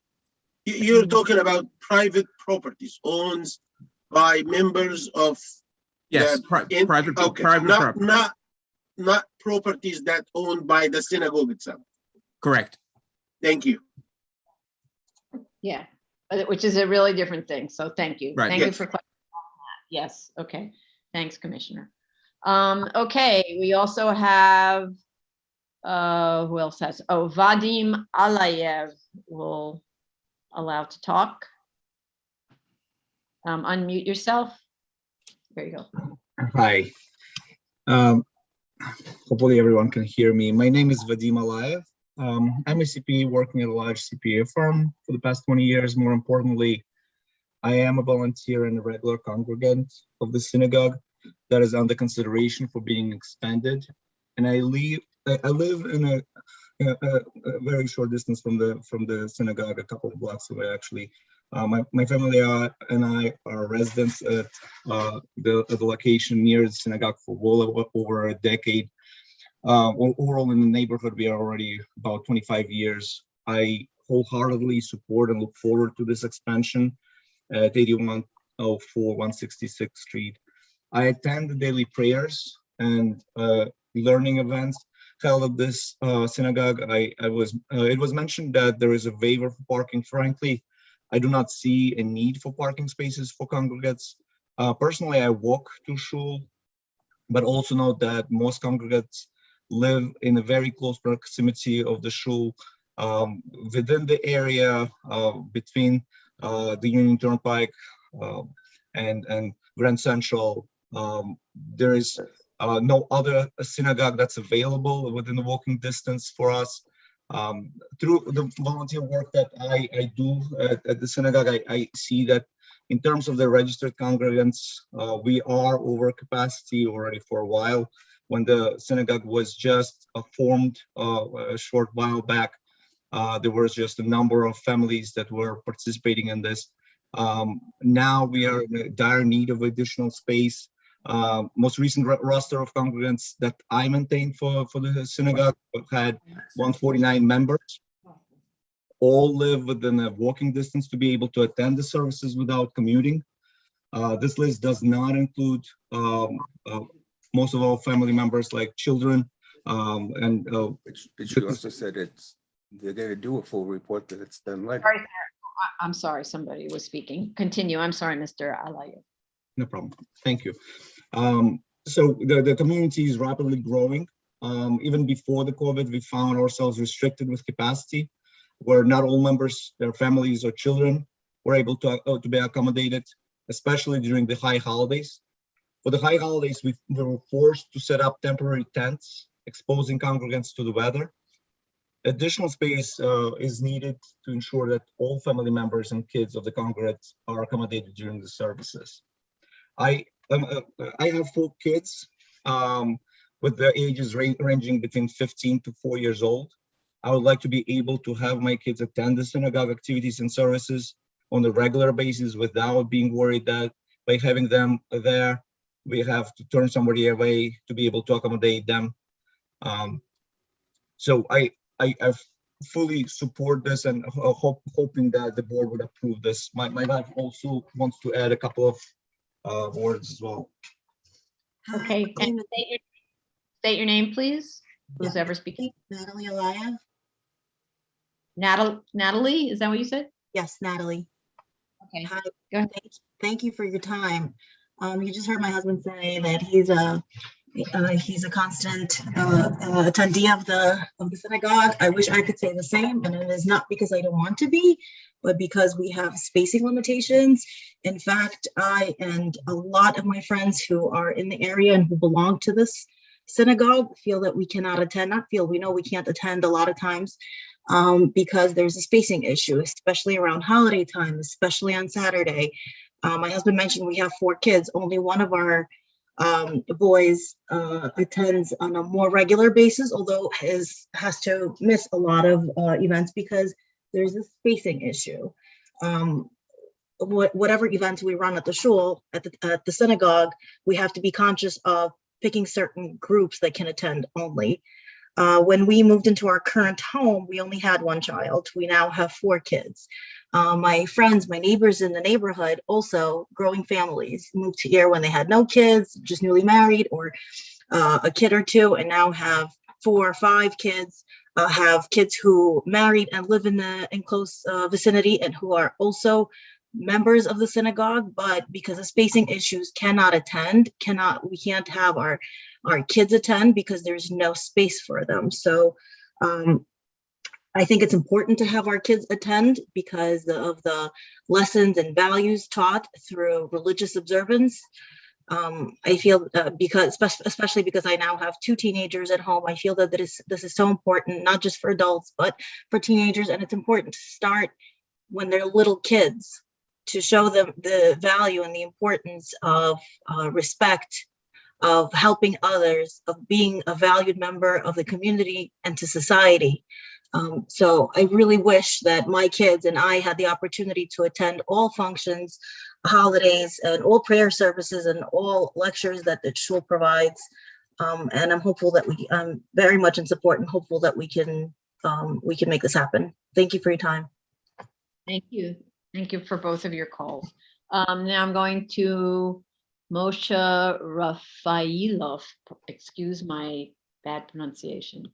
You're talking about private properties owned by members of Yes, the private okay, property. not properties that owned by the synagogue itself. Correct. Thank you. Yeah, which is a really different thing. So thank you. Right. Thank you Yes. for clarifying that. Yes, okay. Thanks, Commissioner. Okay, we also have, who else has, Vadim Alayev will allow to talk. Unmute yourself. There you go. Hi. Hopefully everyone can hear me. My name is Vadim Alayev. I'm a CPA working at a large CPA firm for the past 20 years. More importantly, I am a volunteer and a regular congregant of the synagogue that is under consideration for being expanded. And I live in a very short distance from the synagogue, a couple of blocks away, actually. My family and I are residents at the location near the synagogue for well over a decade. Overall in the neighborhood, we are already about 25 years. I wholeheartedly support and look forward to this expansion at 8104 166th Street. I attend the daily prayers and learning events held at this synagogue. It was mentioned that there is a waiver for parking. Frankly, I do not see a need for parking spaces for congregants. Personally, I walk to shul, but also note that most congregants live in a very close proximity of the shul, within the area between the Union Turnpike and Grand Central. There is no other synagogue that's available within the walking distance for us. Through the volunteer work that I do at the synagogue, I see that in terms of the registered congregants, we are over capacity already for a while. When the synagogue was just formed a short while back, there was just a number of families that were participating in this. Now we are in dire need of additional space. Most recent roster of congregants that I maintained for the synagogue had 149 members. All live within a walking distance to be able to attend the services without commuting. This list does not include most of our family members, like children. But you also said they're going to do a full report that it's done later. Sorry, sir. I'm sorry, somebody was speaking. Continue. I'm sorry, Mr. Alayev. No problem. Thank you. So the community is rapidly growing. Even before the COVID, we found ourselves restricted with capacity, where not all members, their families or children, were able to be accommodated, especially during the high holidays. For the high holidays, we were forced to set up temporary tents, exposing congregants to the weather. Additional space is needed to ensure that all family members and kids of the congregants are accommodated during the services. I have 4 kids. with their ages ranging between 15 to 4 years old. I would like to be able to have my kids attend the synagogue activities and services on a regular basis without being worried that by having them there, we have to turn somebody away to be able to accommodate them. So I fully support this and hoping that the board would approve this. My wife also wants to add a couple of words as well. Okay, and state your name, please. Who's ever speaking? Natalie Alaya. Natalie, is that what you said? Yes, Natalie. Okay. Hi. Go ahead. Thank you for your time. You just heard my husband say that he's a constant attendee of the synagogue. I wish I could say the same, and it is not because I don't want to be, but because we have spacing limitations. In fact, I and a lot of my friends who are in the area and who belong to this synagogue feel that we cannot attend, not feel, we know we can't attend a lot of times because there's a spacing issue, especially around holiday time, especially on Saturday. My husband mentioned we have 4 kids. Only one of our boys attends on a more regular basis, although has to miss a lot of events because there's a spacing issue. Whatever events we run at the shul, at the synagogue, we have to be conscious of picking certain groups that can attend only. When we moved into our current home, we only had 1 child. We now have 4 kids. My friends, my neighbors in the neighborhood, also growing families, moved here when they had no kids, just newly married, or a kid or 2, and now have 4 or 5 kids, have kids who married and live in close vicinity and who are also members of the synagogue, but because of spacing issues cannot attend, we can't have our kids attend because there's no space for them. So I think it's important to have our kids attend because of the lessons and values taught through religious observance. I feel because, especially because I now have 2 teenagers at home, I feel that this is so important, not just for adults, but for teenagers. And it's important to start when they're little kids, to show them the value and the importance of respect, of helping others, of being a valued member of the community and to society. So I really wish that my kids and I had the opportunity to attend all functions, holidays, and all prayer services and all lectures that the shul provides. And I'm hopeful that I'm very much in support and hopeful that we can make this happen. Thank you for your time. Thank you. Thank you for both of your calls. Now I'm going to Moshe Rafailov. Excuse my bad pronunciation.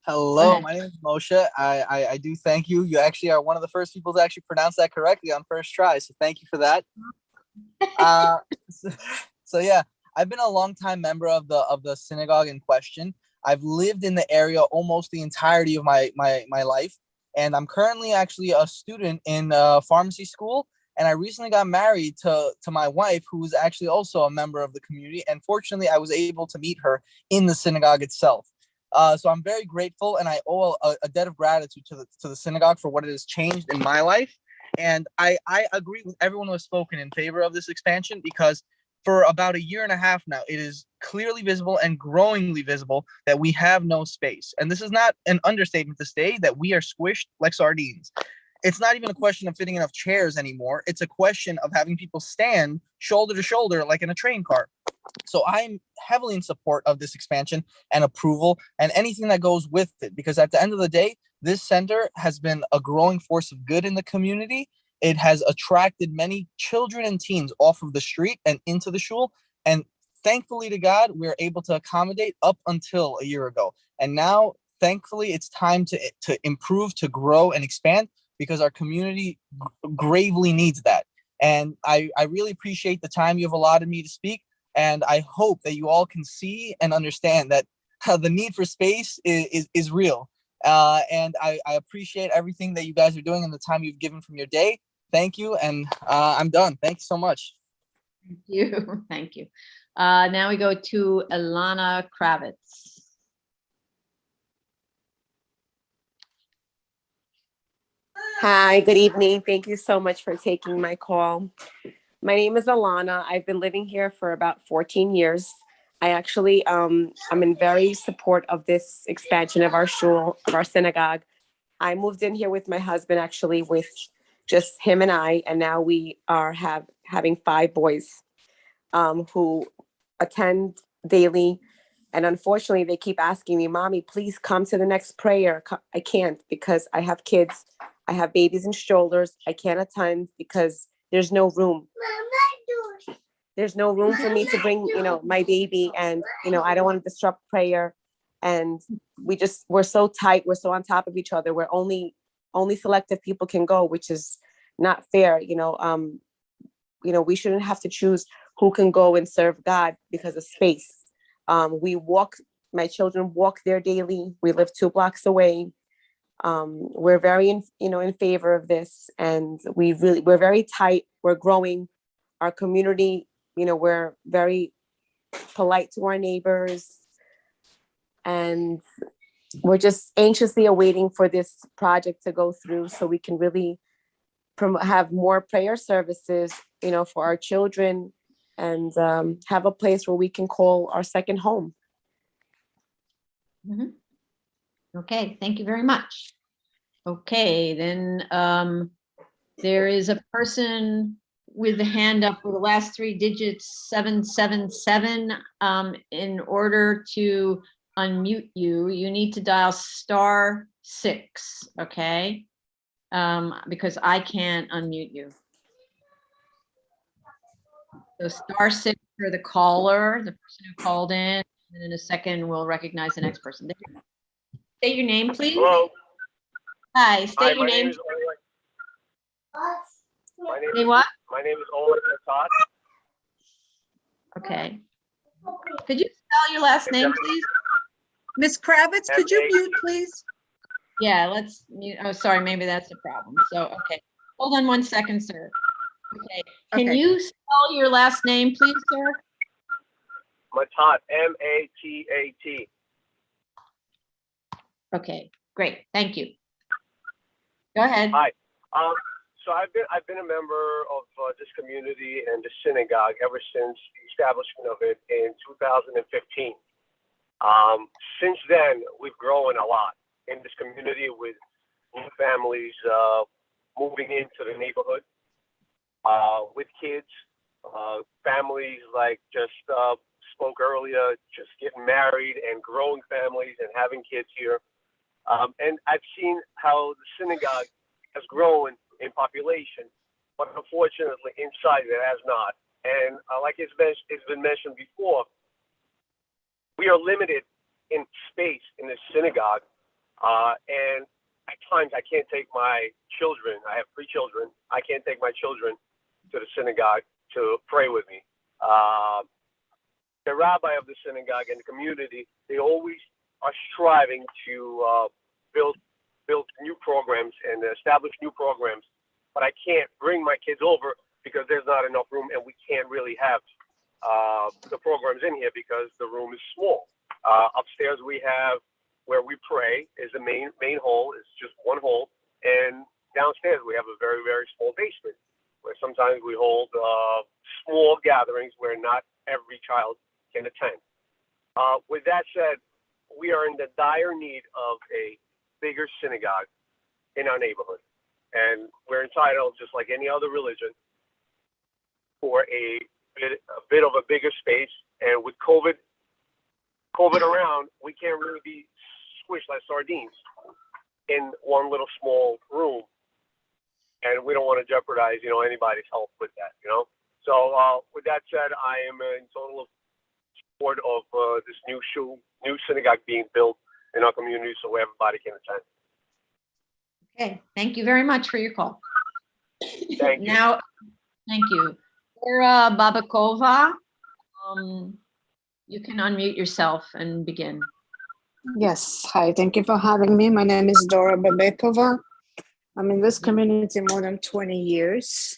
Hello, my name is Moshe. I do thank you. You actually are one of the first people to actually pronounce that correctly on first try. So thank you for that. So yeah, I've been a longtime member of the synagogue in question. I've lived in the area almost the entirety of my life. And I'm currently actually a student in pharmacy school. And I recently got married to my wife, who is actually also a member of the community. And fortunately, I was able to meet her in the synagogue itself. So I'm very grateful, and I owe a debt of gratitude to the synagogue for what it has changed in my life. And I agree with everyone who has spoken in favor of this expansion, because for about 1.5 years now, it is clearly visible and growingly visible that we have no space. And this is not an understatement to say that we are squished like sardines. It's not even a question of fitting enough chairs anymore. It's a question of having people stand shoulder to shoulder like in a train car. So I'm heavily in support of this expansion and approval and anything that goes with it, because at the end of the day, this center has been a growing force of good in the community. It has attracted many children and teens off of the street and into the shul. And thankfully to God, we're able to accommodate up until 1 year ago. And now, thankfully, it's time to improve, to grow and expand, because our community gravely needs that. And I really appreciate the time you've allotted me to speak. And I hope that you all can see and understand that the need for space is real. And I appreciate everything that you guys are doing and the time you've given from your day. Thank you. And I'm done. Thank you so much. Thank you. Thank you. Now we go to Ilana Kravitz. Hi, good evening. Thank you so much for taking my call. My name is Alana. I've been living here for about 14 years. I actually, I'm in very support of this expansion of our shul, of our synagogue. I moved in here with my husband, actually, with just him and I, and now we are having 5 boys who attend daily. And unfortunately, they keep asking me, Mommy, please come to the next prayer. I can't because I have kids. I have babies in strollers. I can't attend because there's no room. There's no room for me to bring, my baby, and, I don't want to disrupt prayer. And we're so tight. We're so on top of each other. We're only selective people can go, which is not fair. We shouldn't have to choose who can go and serve God because of space. My children walk there daily. We live 2 blocks away. We're very in favor of this, and we're very tight. We're growing our community. We're very polite to our neighbors, and we're just anxiously awaiting for this project to go through so we can really have more prayer services, for our children, and have a place where we can call our second home. Mhm. Okay, thank you very much. Okay, then there is a person with the hand up with the last 3 digits, 777. In order to unmute you, you need to dial *6, okay? Because I can't unmute you. So *6 for the caller, the person who called in, and in a second we'll recognize the next person. State your name, please. Hello. Hi, state your name. Say what? My name is Oleg Nassat. Okay. Could you spell your last name, please? Miss Kravitz, could you mute, please? Yeah, let's mute. Oh, sorry, maybe that's the problem. So, okay. Hold on 1 second, sir. Okay. Can you spell your last name, please, sir? Matat, M-A-T-A-T. Okay, great. Thank you. Go ahead. Hi. So I've been a member of this community and the synagogue ever since the establishment of it in 2015. Since then, we've grown a lot in this community with new families moving into the neighborhood, with kids, families like just spoke earlier, just getting married and growing families and having kids here. And I've seen how the synagogue has grown in population, but unfortunately inside it has not. And like it's been mentioned before, we are limited in space in this synagogue. And at times I can't take my children. I have 3 children. I can't take my children to the synagogue to pray with me. The rabbi of the synagogue and the community, they always are striving to build new programs and establish new programs, but I can't bring my kids over because there's not enough room, and we can't really have the programs in here because the room is small. Upstairs we have where we pray is the main hall. It's just one hall, and downstairs we have a very, very small basement where sometimes we hold small gatherings where not every child can attend. With that said, we are in the dire need of a bigger synagogue in our neighborhood. And we're entitled, just like any other religion, for a bit of a bigger space. And with COVID around, we can't really be squished like sardines in one little small room. And we don't want to jeopardize, anybody's health with that, So with that said, I am in total support of this new synagogue being built in our community so everybody can attend. Okay, thank you very much for your call. Thank you. Now, thank you. Laura Babakova, you can unmute yourself and begin. Yes, hi, thank you for having me. My name is Dora Babekova. I'm in this community more than 20 years.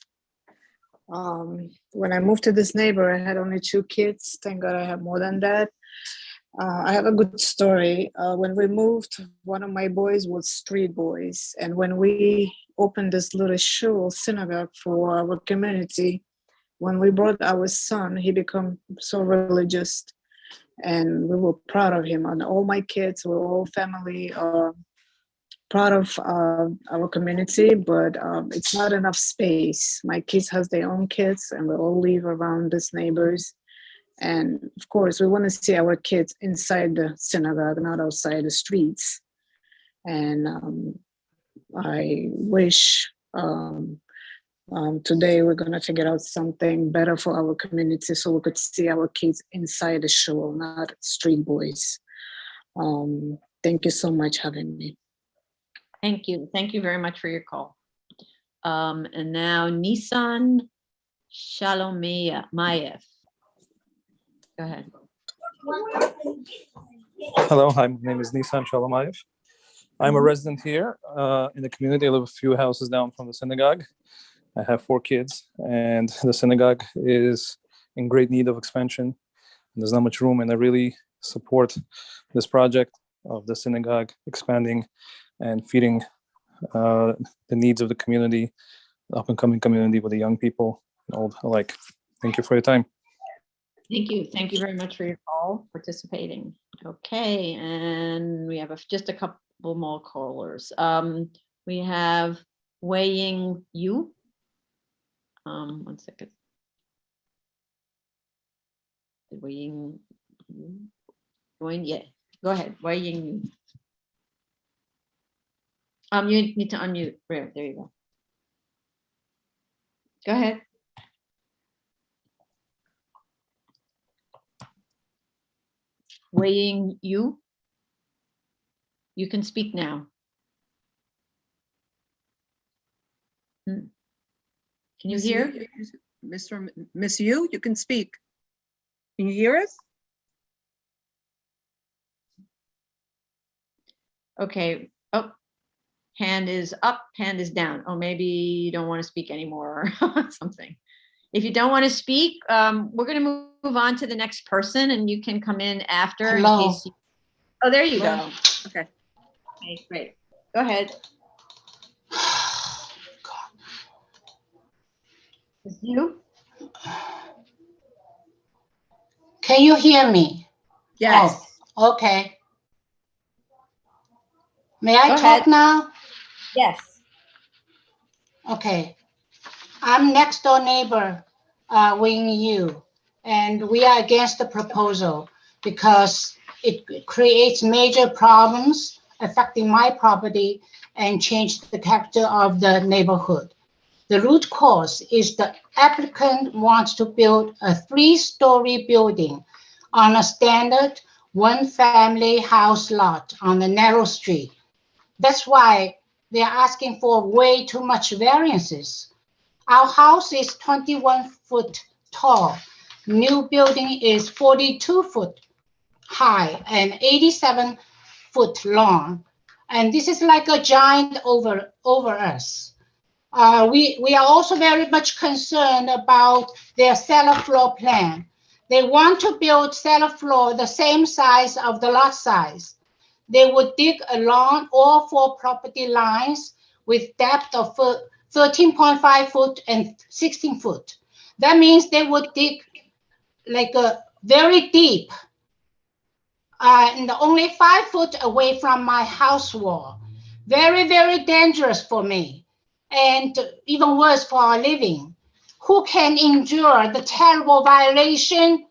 When I moved to this neighborhood, I had only 2 kids. Thank God I have more than that. I have a good story. When we moved, one of my boys was street boys. And when we opened this little shul synagogue for our community, when we brought our son, he became so religious. And we were proud of him. And all my kids, we're all family, proud of our community, but it's not enough space. My kids has their own kids, and we all live around these neighbors. And of course, we want to see our kids inside the synagogue, not outside the streets. And I wish today we're going to figure out something better for our community so we could see our kids inside the shul, not street boys. Thank you so much for having me. Thank you. Thank you very much for your call. And now Nissan Shalomayev. Go ahead. Hello, hi, my name is Nissan Shalomayev. I'm a resident here in the community. I live a few houses down from the synagogue. I have 4 kids, and the synagogue is in great need of expansion. There's not much room, and I really support this project of the synagogue expanding and feeding the needs of the community, the up-and-coming community with the young people and old alike. Thank you for your time. Thank you. Thank you very much for your call, participating. Okay, and we have just a couple more callers. We have Wei-Ying Yu. 1 second. Wei-Ying Yu. Yeah, go ahead. Wei-Ying Yu. You need to unmute. There you go. Go ahead. Wei-Ying Yu. You can speak now. Can you hear? Miss Yu, you can speak. Can you hear us? Okay. Oh, hand is up, hand is down. Oh, maybe you don't want to speak anymore or something. If you don't want to speak, we're going to move on to the next person, and you can come in after. Hello. In case you... Oh, there you Hello. go. Okay. Okay, great. Go ahead. Is you? Can you hear me? Yes. Oh, okay. May I Go talk ahead. now? Yes. Okay. I'm next door neighbor, Wing Yu, and we are against the proposal because it creates major problems affecting my property and change the character of the neighborhood. The root cause is the applicant wants to build a 3-story building on a standard 1-family house lot on a narrow street. That's why they're asking for way too much variances. Our house is 21 foot tall. New building is 42 foot high and 87 foot long. And this is like a giant over us. We are also very much concerned about their cellar floor plan. They want to build cellar floor the same size of the lot size. They would dig along all 4 property lines with depth of 13.5 foot and 16 foot. That means they would dig like a very deep and only 5 foot away from my house wall. Very, very dangerous for me. And even worse for our living. Who can endure the terrible vibration,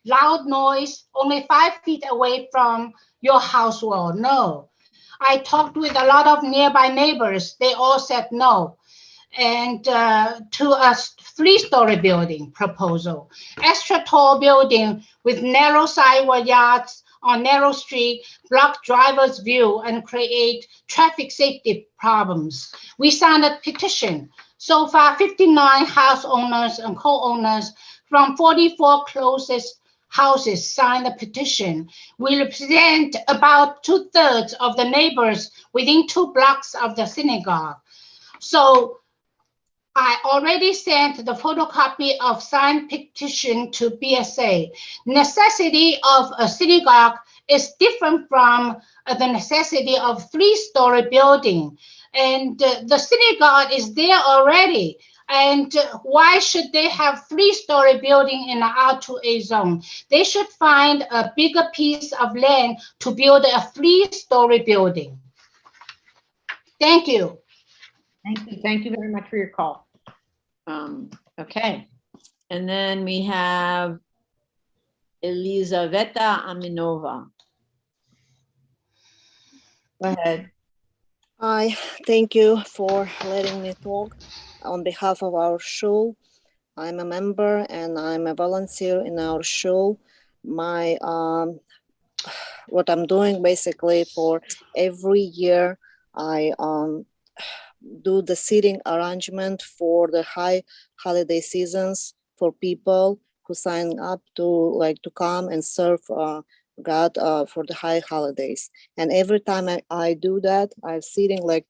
loud noise, only 5 feet away from your house wall? No. I talked with a lot of nearby neighbors. They all said no. And to a 3-story building proposal, extra tall building with narrow sidewalk yards on narrow street, block driver's view and create traffic safety problems. We signed a petition. So far, 59 house owners and co-owners from 44 closest houses signed the petition. We represent about 2/3 of the neighbors within 2 blocks of the synagogue. So I already sent the photocopy of signed petition to BSA. Necessity of a synagogue is different from the necessity of 3-story building. And the synagogue is there already. And why should they have 3-story building in the R2A zone? They should find a bigger piece of land to build a 3-story building. Thank you. Thank you. Thank you very much for your call. Okay. And then we have Elizaveta Aminova. Go ahead. Hi, thank you for letting me talk. On behalf of our show, I'm a member and I'm a volunteer in our show. My what I'm doing basically for every year, I do the seating arrangement for the high holiday seasons for people who sign up to come and serve God for the high holidays. And every time I do that, I'm sitting like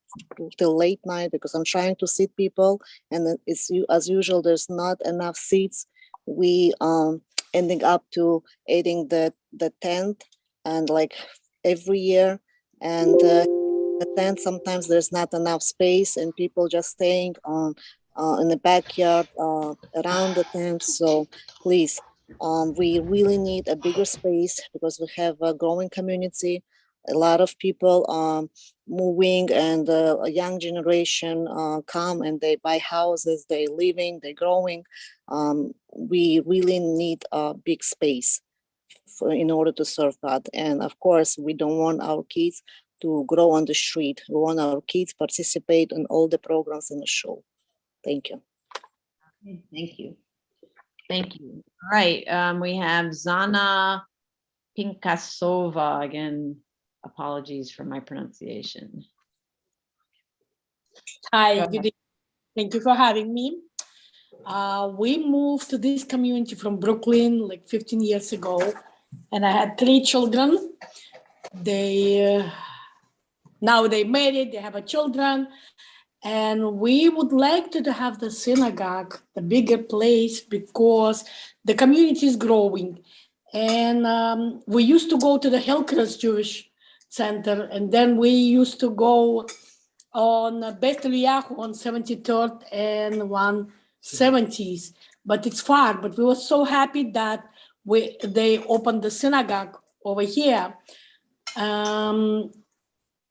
till late night because I'm trying to seat people, and it's as usual, there's not enough seats. We ending up to eating the tent, and like every year, and the tent, sometimes there's not enough space and people just staying on in the backyard around the tent. So please, we really need a bigger space because we have a growing community, a lot of people moving, and a young generation come and they buy houses, they living, they growing. We really need a big space in order to serve God. And of course, we don't want our kids to grow on the street. We want our kids participate in all the programs in the show. Thank you. Thank you. Thank you. All right, we have Zana Pinkasova. Again, apologies for my pronunciation. Hi, Go good ahead. evening. Thank you for having me. We moved to this community from Brooklyn like 15 years ago, and I had 3 children. They now they married, they have a children, and we would like to have the synagogue, the bigger place, because the community is growing. And we used to go to the Hillcrest Jewish Center, and then we used to go on Beth Eliyahu on 73rd and 170s, but it's far. But we were so happy that they opened the synagogue over here.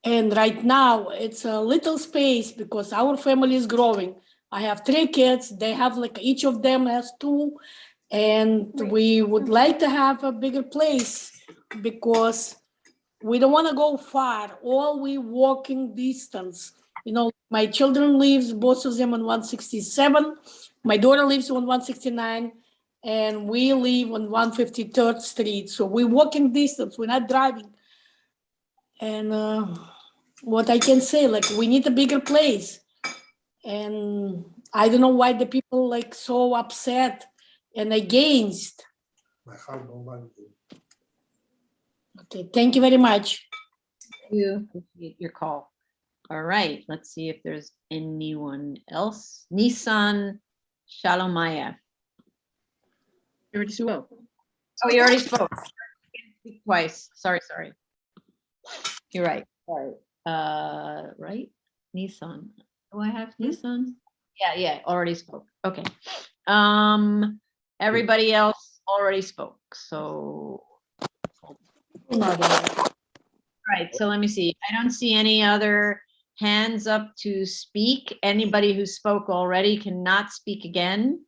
And right now it's a little space because our family is growing. I have 3 kids. They have like each of them has 2, and we would like to have a bigger place because we don't want to go far. All we walking distance. You know, my children lives, both of them on 167. My daughter lives on 169, and we live on 153rd Street. So we're walking distance. We're not driving. And what I can say, like, we need a bigger place. And I don't know why the people like so upset and against. Okay, thank you very much. Thank you. Appreciate your call. All right, let's see if there's anyone else. Nissan Shalomayev. You already spoke. Oh, you already spoke. Speak twice. Sorry. You're right. Sorry. Right? Nissan. Do I have Nissan? Yeah, already spoke. Okay. Everybody else already spoke. So all right, so let me see. I don't see any other hands up to speak. Anybody who spoke already cannot speak again.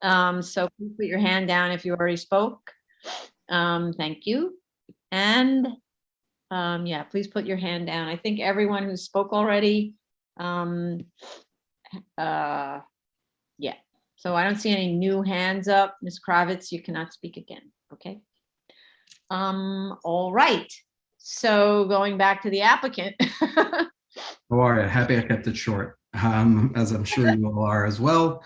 So please put your hand down if you already spoke. Thank you. And yeah, please put your hand down. I think everyone who spoke already. Yeah, so I don't see any new hands up. Ms. Kravitz, you cannot speak again. Okay. All right. So going back to the applicant. How are you? Happy I kept it short, as I'm sure you all are as well.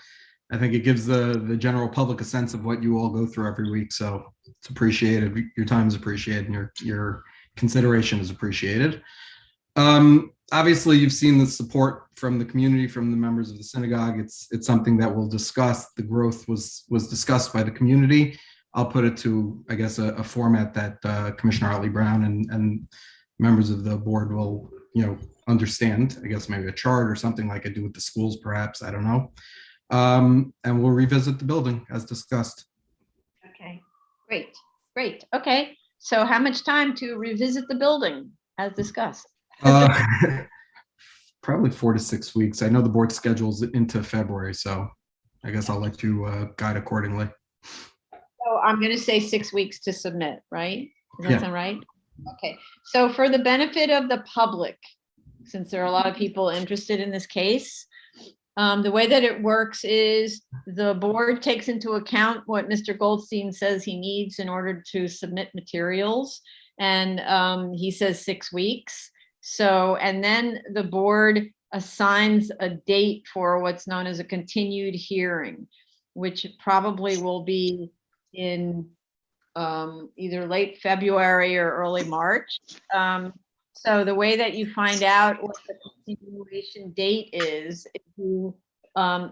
I think it gives the general public a sense of what you all go through every week. So it's appreciated. Your time is appreciated, and your consideration is appreciated. Obviously, you've seen the support from the community, from the members of the synagogue. It's something that we'll discuss. The growth was discussed by the community. I'll put it to, I guess, a format that Commissioner Otley Brown and members of the board will understand. I guess maybe a chart or something like I do with the schools, perhaps. I don't know. And we'll revisit the building as discussed. Okay, great, great. Okay, so how much time to revisit the building as discussed? Probably 4 to 6 weeks. I know the board schedules into February, so I guess I'll let you guide accordingly. So I'm going to say 6 weeks to submit, right? Does that Yeah. sound right? Okay, so for the benefit of the public, since there are a lot of people interested in this case, the way that it works is the board takes into account what Mr. Goldstein says he needs in order to submit materials. And he says 6 weeks. So, and then the board assigns a date for what's known as a continued hearing, which probably will be in either late February or early March. So the way that you find out what the continuation date is, if you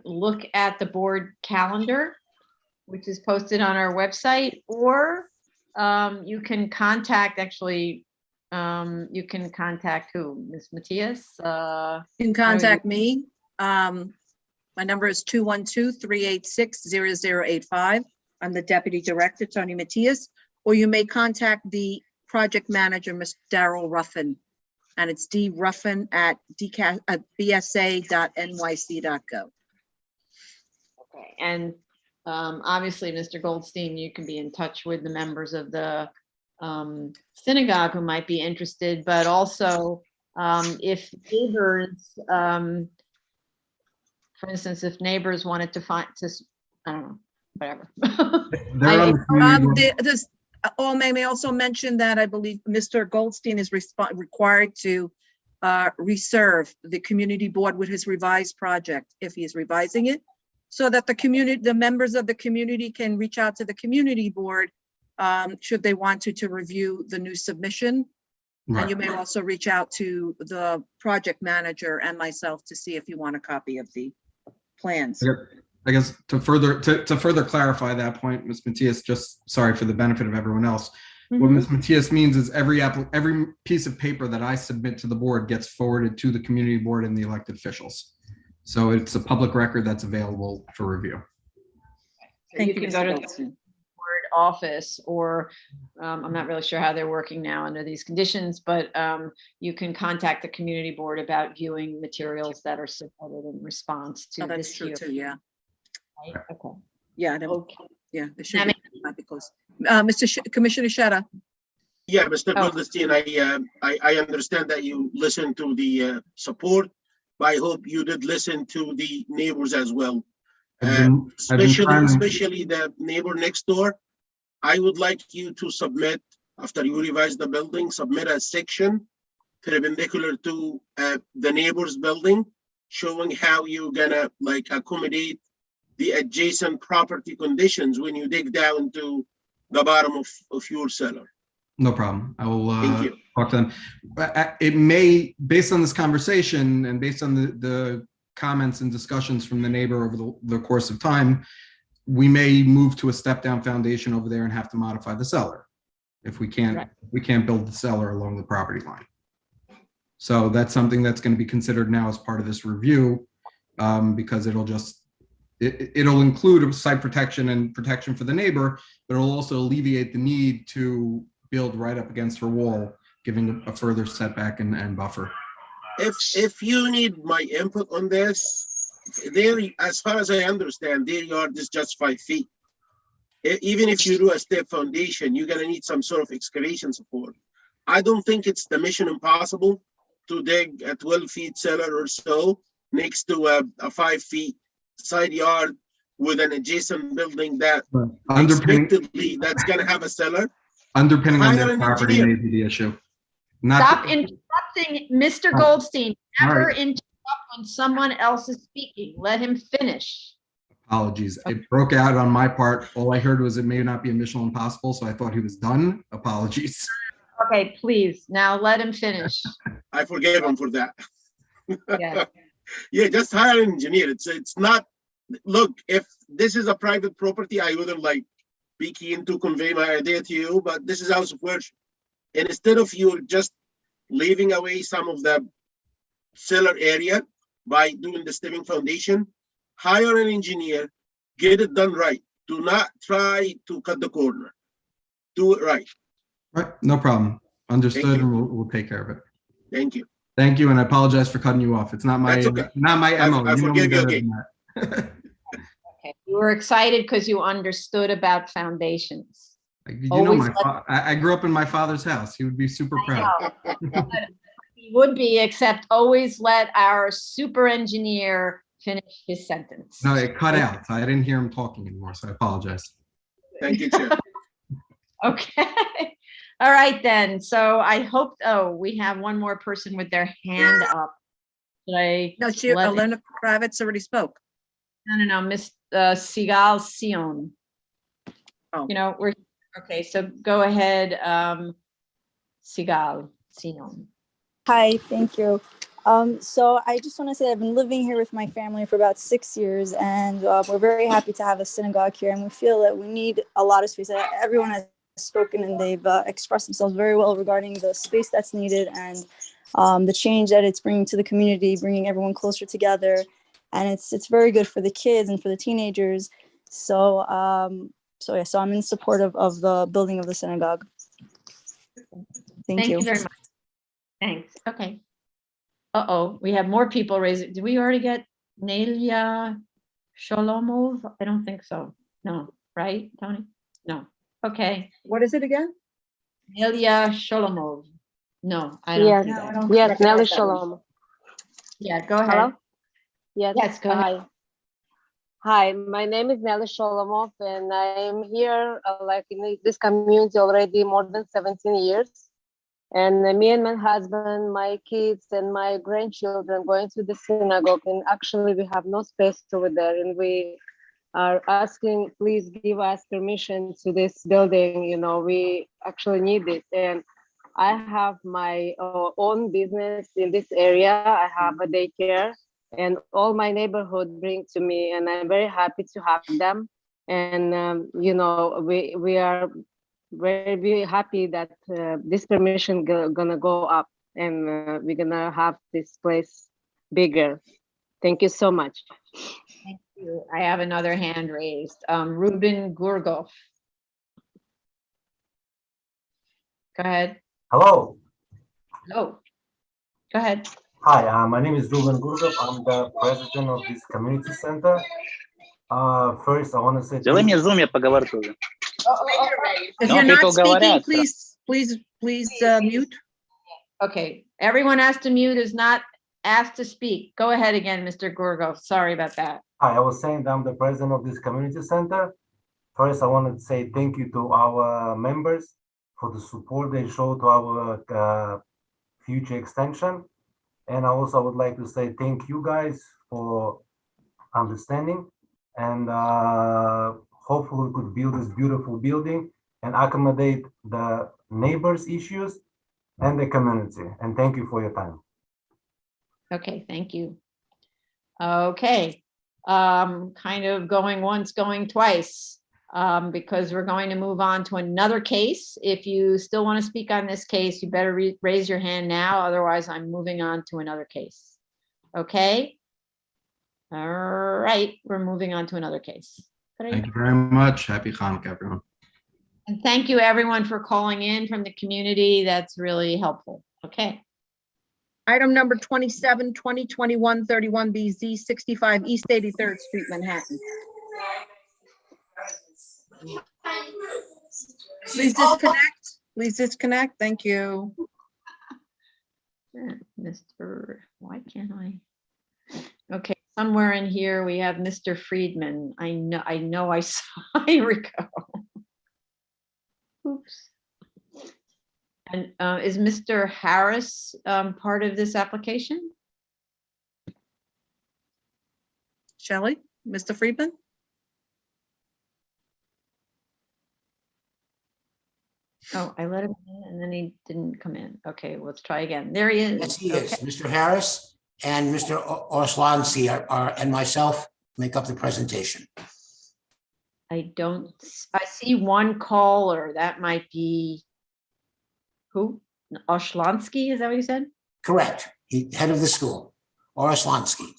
look at the board calendar, which is posted on our website, or you can contact, actually, you can contact who? Ms. Matias? You can contact me. My number is 212-386-0085. I'm the Deputy Director, Tony Matias, or you may contact the project manager, Mr. Darrell Ruffin, and it's bsa.nyc.gov. Okay, and obviously, Mr. Goldstein, you can be in touch with the members of the synagogue who might be interested, but also if neighbors, for instance, if neighbors wanted to find, I don't know, whatever. May also mention that I believe Mr. Goldstein is required to reserve the community board with his revised project if he is revising it, so that the members of the community can reach out to the community board should they want to review the new submission. Right. And you may also reach out to the project manager and myself to see if you want a copy of the plans. I guess to further clarify that point, Ms. Matias, just sorry for the benefit of everyone else. What Ms. Matias means is every piece of paper that I submit to the board gets forwarded to the community board and the elected officials. So it's a public record that's available for review. So you can go to the board office, or I'm not really sure how they're working now under these conditions, but you can contact the community board about viewing materials that are submitted in response to Oh, that's this true hearing. too, yeah. Right? Okay. Yeah. Okay. Yeah, there should be close. Commissioner Sheta. Yeah, Mr. Goldstein, I understand that you listened to the support, but I hope you did listen to the neighbors as well. Especially the neighbor next door. I would like you to submit, after you revise the building, submit a section perpendicular to the neighbor's building, showing how you're gonna accommodate the adjacent property conditions when you dig down to the bottom of your cellar. No problem. I will Thank you. talk to them. It may, based on this conversation and based on the comments and discussions from the neighbor over the course of time, we may move to a step down foundation over there and have to modify the cellar if we can't build the cellar along the property line. So that's something that's going to be considered now as part of this review, because it'll include site protection and protection for the neighbor, but it'll also alleviate the need to build right up against her wall, giving a further setback and buffer. If you need my input on this, as far as I understand, their yard is just 5 feet. Even if you do a step foundation, you're gonna need some sort of excavation support. I don't think it's the mission impossible to dig a 12 feet cellar or so next to a 5 feet side yard with an adjacent building that expectedly that's gonna have a cellar. Underpinning on Hire their an property engineer. may be the issue. Stop interrupting Mr. Goldstein. Never right. interrupt when someone else is speaking. Let him finish. Apologies. It broke out on my part. All I heard was it may not be a mission impossible, so I thought he was done. Apologies. Okay, please, now let him finish. I forgave him for that. Yeah. Yeah, just hire an engineer. It's not, look, if this is a private property, I wouldn't be keen to convey my idea to you, but this is house of worship. And instead of you just leaving away some of the cellar area by doing the stepping foundation. Hire an engineer, get it done right. Do not try to cut the corner. Do it right. Right, no problem. Understood, and we'll take care of it. Thank you. Thank you, and I apologize for cutting you off. It's not my That's okay. not my MO. I You know me forgive you better again. than that. Okay. You were excited because you understood about foundations. You know, Always my I grew up in my father's house. He would be super proud. He would be, except always let our super engineer finish his sentence. No, it cut out. I didn't hear him talking anymore, so I apologize. Thank you, Chair. Okay. All right, then. So I hope, oh, we have one more person with their hand up. Should I? No, let- Elena Kravitz already spoke. No, Miss Sigal Sion. Oh. You know, we're, okay, so go ahead, Sigal Sion. Hi, thank you. So I just want to say I've been living here with my family for about 6 years, and we're very happy to have a synagogue here, and we feel that we need a lot of space. Everyone has spoken and they've expressed themselves very well regarding the space that's needed and the change that it's bringing to the community, bringing everyone closer together, and it's very good for the kids and for the teenagers. So so I'm in support of the building of the synagogue. Thank you. Thank you very much. Thanks. Okay. Uh-oh, we have more people raising. Did we already get Nelia Sholomov? I don't think so. No, right, Tony? No. Okay. What is it again? Nelia Sholomov. No, I don't Yes, see that. yes, Nelly Shalom. Yeah, go ahead. Hello? Yes, Yes, go ahead. Hi, my name is Nelly Sholomov, and I'm here like in this community already more than 17 years. And me and my husband, my kids, and my grandchildren going to the synagogue, and actually we have no space over there, and we are asking, please give us permission to this building. You know, we actually need this. And I have my own business in this area. I have a daycare, and all my neighborhood bring to me, and I'm very happy to have them. And you know, we are very happy that this permission gonna go up, and we're gonna have this place bigger. Thank you so much. Thank you. I have another hand raised. Ruben Gurgov. Go ahead. Hello. Hello. Go ahead. Hi, my name is Ruben Gurgov. I'm the president of this community center. First, I want to say. Давай мне в зуме поговор тоже. If No, you're not people speaking, говорят. please mute. Okay, everyone asked to mute is not asked to speak. Go ahead again, Mr. Gurgov. Sorry about that. Hi, I was saying that I'm the president of this community center. First, I want to say thank you to our members for the support they show to our future extension. And I also would like to say thank you guys for understanding, and hopefully we could build this beautiful building and accommodate the neighbors' issues and the community. And thank you for your time. Okay, thank you. Okay, kind of going once, going twice, because we're going to move on to another case. If you still want to speak on this case, you better raise your hand now. Otherwise, I'm moving on to another case. Okay. All right, we're moving on to another case. Thank you very much. Happy Hanukkah, everyone. And thank you everyone for calling in from the community. That's really helpful. Okay. Item number 27, 2021 31BZ 65 East 83rd Street, Manhattan. Please disconnect. Please disconnect. Thank you. Mr. Why can't I? Okay, somewhere in here we have Mr. Friedman. I know I saw. Here we go. Oops. And is Mr. Harris part of this application? Shelley, Mr. Friedman? Oh, I let him in and then he didn't come in. Okay, let's try again. There he is. Yes, he is. Mr. Harris and Mr. Orslansi and myself make up the presentation. I see one caller. That might be who? Oshlansky, is that what you said? Correct. Head of the school, Orslansky.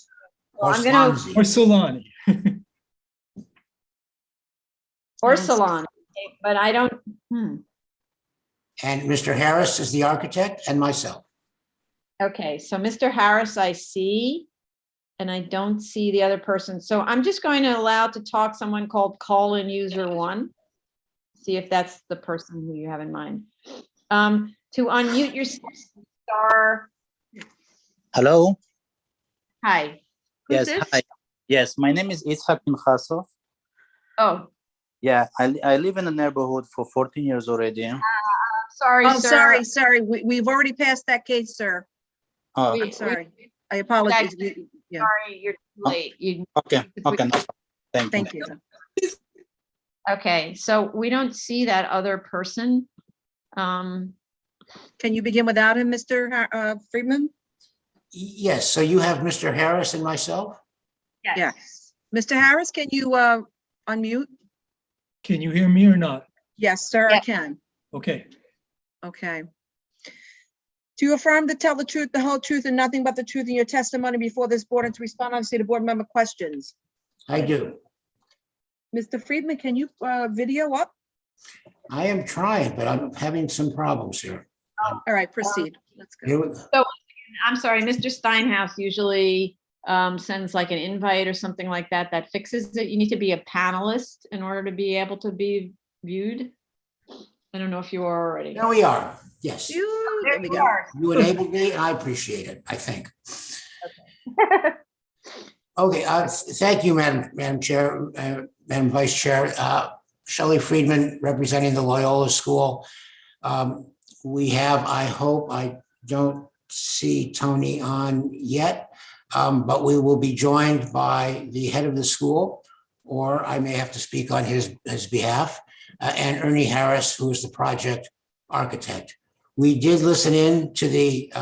Well, I'm gonna- Orslansky. Or Solani. Or Salon, but I don't, And Mr. Harris is the architect and myself. Okay, so Mr. Harris, I see, and I don't see the other person. So I'm just going to allow to talk someone called call-in user 1. See if that's the person who you have in mind. To unmute your star. Hello. Hi. Who's Yes. this? Hi. Yes. My name is Itzhak Pinchasov. Oh, Yeah. I live in the neighborhood for 14 years already. sorry, Oh, sir. sorry. We've already passed that case, sir. Oh, I'm sorry. I apologize. Yeah. Sorry, you're too late. You, okay. Okay. No, thank you. Thank you. okay, so we don't see that other person. Can you begin without him, Mr. Friedman? Yes, so you have Mr. Harris and myself? Yes. Mr. Harris, can you unmute? Can you hear me or not? Yes, sir, I can. Okay. Okay. Do you affirm to tell the truth, the whole truth, and nothing but the truth in your testimony before this board and to respond honestly to board member questions? I do. Mr. Friedman, can you video up? I am trying, but I'm having some problems here. All right, proceed. Let's go. Here we go. So, I'm sorry, Mr. Steinhaus usually sends like an invite or something like that, that fixes it. You need to be a panelist in order to be able to be viewed. I don't know if you are already. There we are. Yes. There we go. You enabled me, and I appreciate it, I think. Okay, thank you, Madam Chair, Madam Vice Chair. Shelley Friedman, representing the Loyola School. We have, I hope, I don't see Tony on yet, but we will be joined by the head of the school, or I may have to speak on his behalf, and Ernie Harris, who is the project architect. We did listen in to the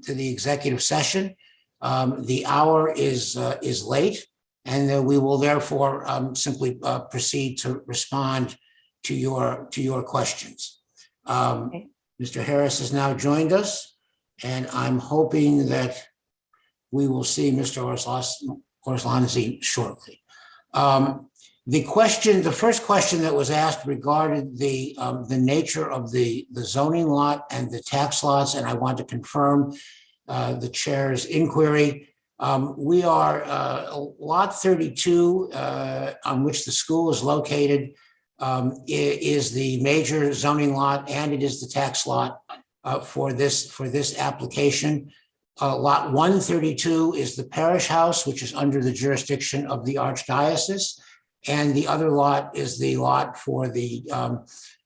executive session. The hour is late, and we will therefore simply proceed to respond to your questions. Mr. Harris has now joined us, and I'm hoping that we will see Mr. Orslansky shortly. The first question that was asked regarded the nature of the zoning lot and the tax lots, and I want to confirm the chair's inquiry. We are lot 32, on which the school is located, is the major zoning lot, and it is the tax lot for this application. Lot 132 is the parish house, which is under the jurisdiction of the Archdiocese. And the other lot is the lot for the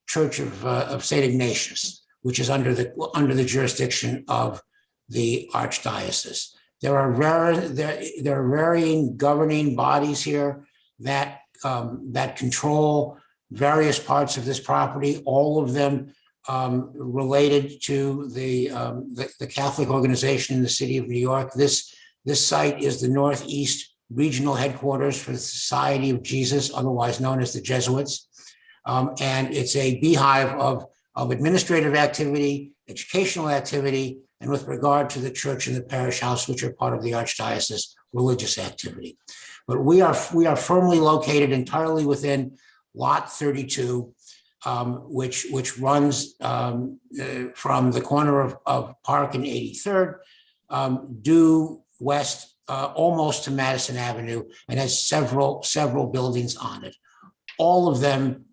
Church of St. Ignatius, which is under the jurisdiction of the Archdiocese. There are varying governing bodies here that control various parts of this property, all of them related to the Catholic organization in the city of New York. This site is the Northeast Regional Headquarters for the Society of Jesus, otherwise known as the Jesuits. And it's a beehive of administrative activity, educational activity, and with regard to the church and the parish house, which are part of the Archdiocese, religious activity. But we are firmly located entirely within Lot 32, which runs from the corner of Park and 83rd due west almost to Madison Avenue, and has several buildings on it. All of them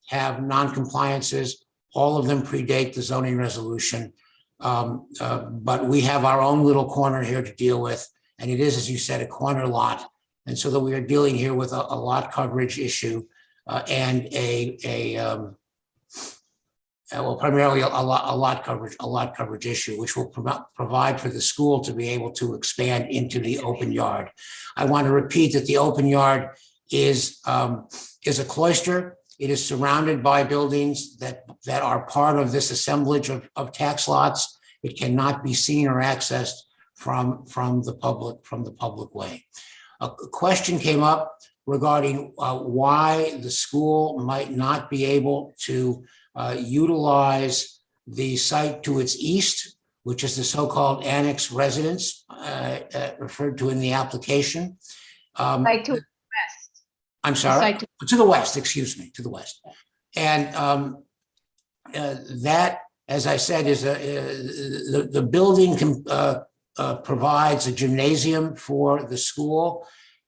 have non-compliances. All of them predate the zoning resolution. But we have our own little corner here to deal with. And it is, as you said, a corner lot. And so that we are dealing here with a lot coverage issue and primarily a lot coverage issue, which will provide for the school to be able to expand into the open yard. I want to repeat that the open yard is a cloister. It is surrounded by buildings that are part of this assemblage of tax lots. It cannot be seen or accessed from the public way. A question came up regarding why the school might not be able to utilize the site to its east, which is the so-called annex residence referred to in the application. Site to the west. I'm The sorry, site to the west, excuse me, to the west. And that, as I said, is the building provides a gymnasium for the school,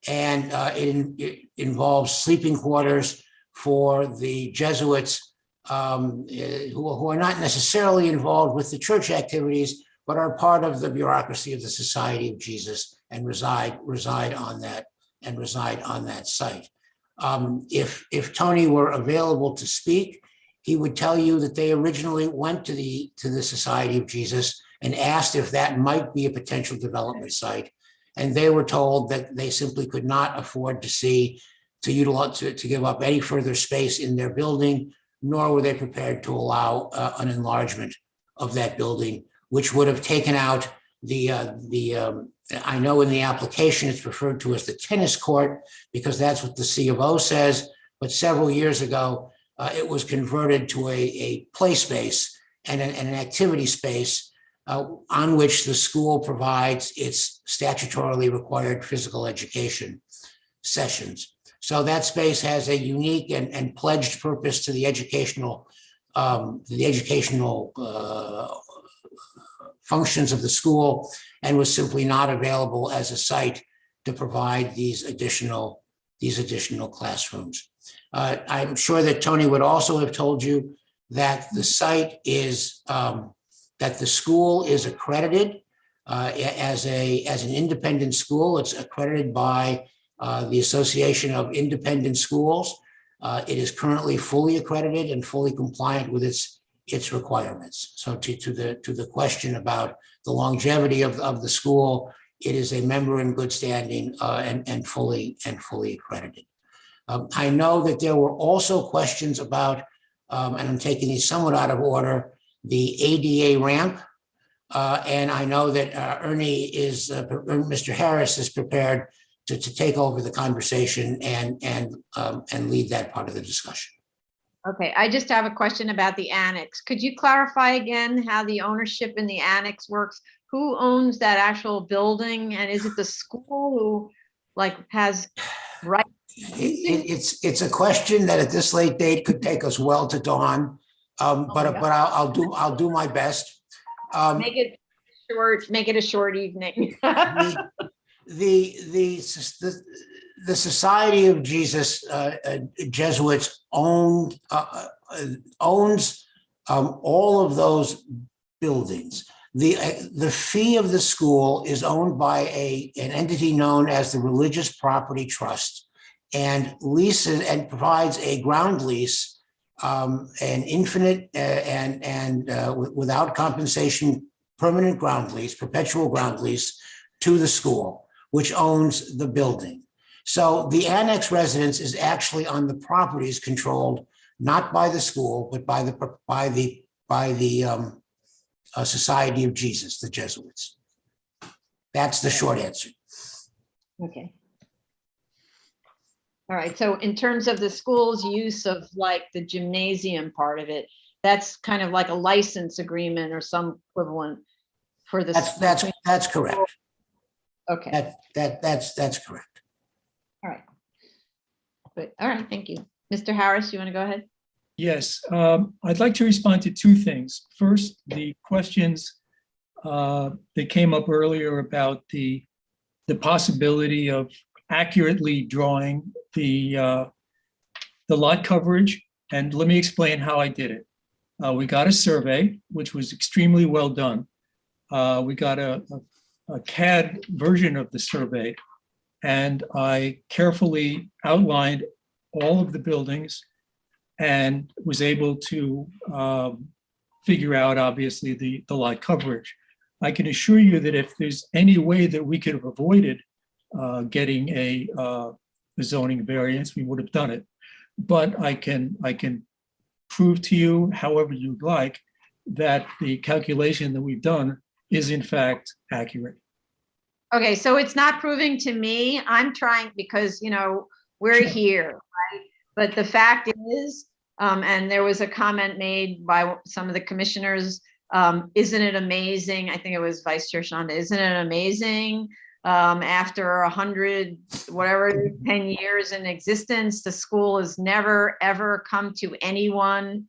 and it involves sleeping quarters for the Jesuits who are not necessarily involved with the church activities, but are part of the bureaucracy of the Society of Jesus and reside on that site. If Tony were available to speak, he would tell you that they originally went to the Society of Jesus and asked if that might be a potential development site. And they were told that they simply could not afford to give up any further space in their building, nor were they prepared to allow an enlargement of that building, which would have taken out I know in the application it's referred to as the tennis court, because that's what the C of O says, but several years ago, it was converted to a play space and an activity space on which the school provides its statutorily required physical education sessions. So that space has a unique and pledged purpose to the educational functions of the school, and was simply not available as a site to provide these additional classrooms. I'm sure that Tony would also have told you that the site is, that the school is accredited as an independent school. It's accredited by the Association of Independent Schools. It is currently fully accredited and fully compliant with its requirements. So to the question about the longevity of the school, it is a member in good standing and fully accredited. I know that there were also questions about, and I'm taking these somewhat out of order, the ADA ramp. And I know that Mr. Harris is prepared to take over the conversation and lead that part of the discussion. Okay, I just have a question about the annex. Could you clarify again how the ownership in the annex works? Who owns that actual building? And is it the school who has rights? It's a question that at this late date could take us well to dawn, but I'll do my best. Make it short. Make it a short evening. The Society of Jesus Jesuits owns all of those buildings. The fee of the school is owned by an entity known as the Religious Property Trust, and leases and provides a ground lease, an infinite and without compensation permanent ground lease, perpetual ground lease to the school, which owns the building. So the annex residence is actually on the properties controlled not by the school, but by the Society of Jesus, the Jesuits. That's the short answer. Okay. All right. So in terms of the school's use of the gymnasium part of it, that's kind of like a license agreement or some equivalent for the. That's correct. Okay. That's correct. All right. But all right. Thank you. Mr. Harris, you want to go ahead? Yes, I'd like to respond to two things. First, the questions that came up earlier about the possibility of accurately drawing the lot coverage, and let me explain how I did it. We got a survey, which was extremely well done. We got a CAD version of the survey, and I carefully outlined all of the buildings and was able to figure out, obviously, the lot coverage. I can assure you that if there's any way that we could have avoided getting a zoning variance, we would have done it. But I can prove to you, however you'd like, that the calculation that we've done is in fact accurate. Okay, so it's not proving to me. I'm trying because, we're Sure. here, right? But the fact is And there was a comment made by some of the commissioners. Isn't it amazing? I think it was Vice Chair Shonda. Isn't it amazing? After 100, whatever, 10 years in existence, the school has never, ever come to anyone,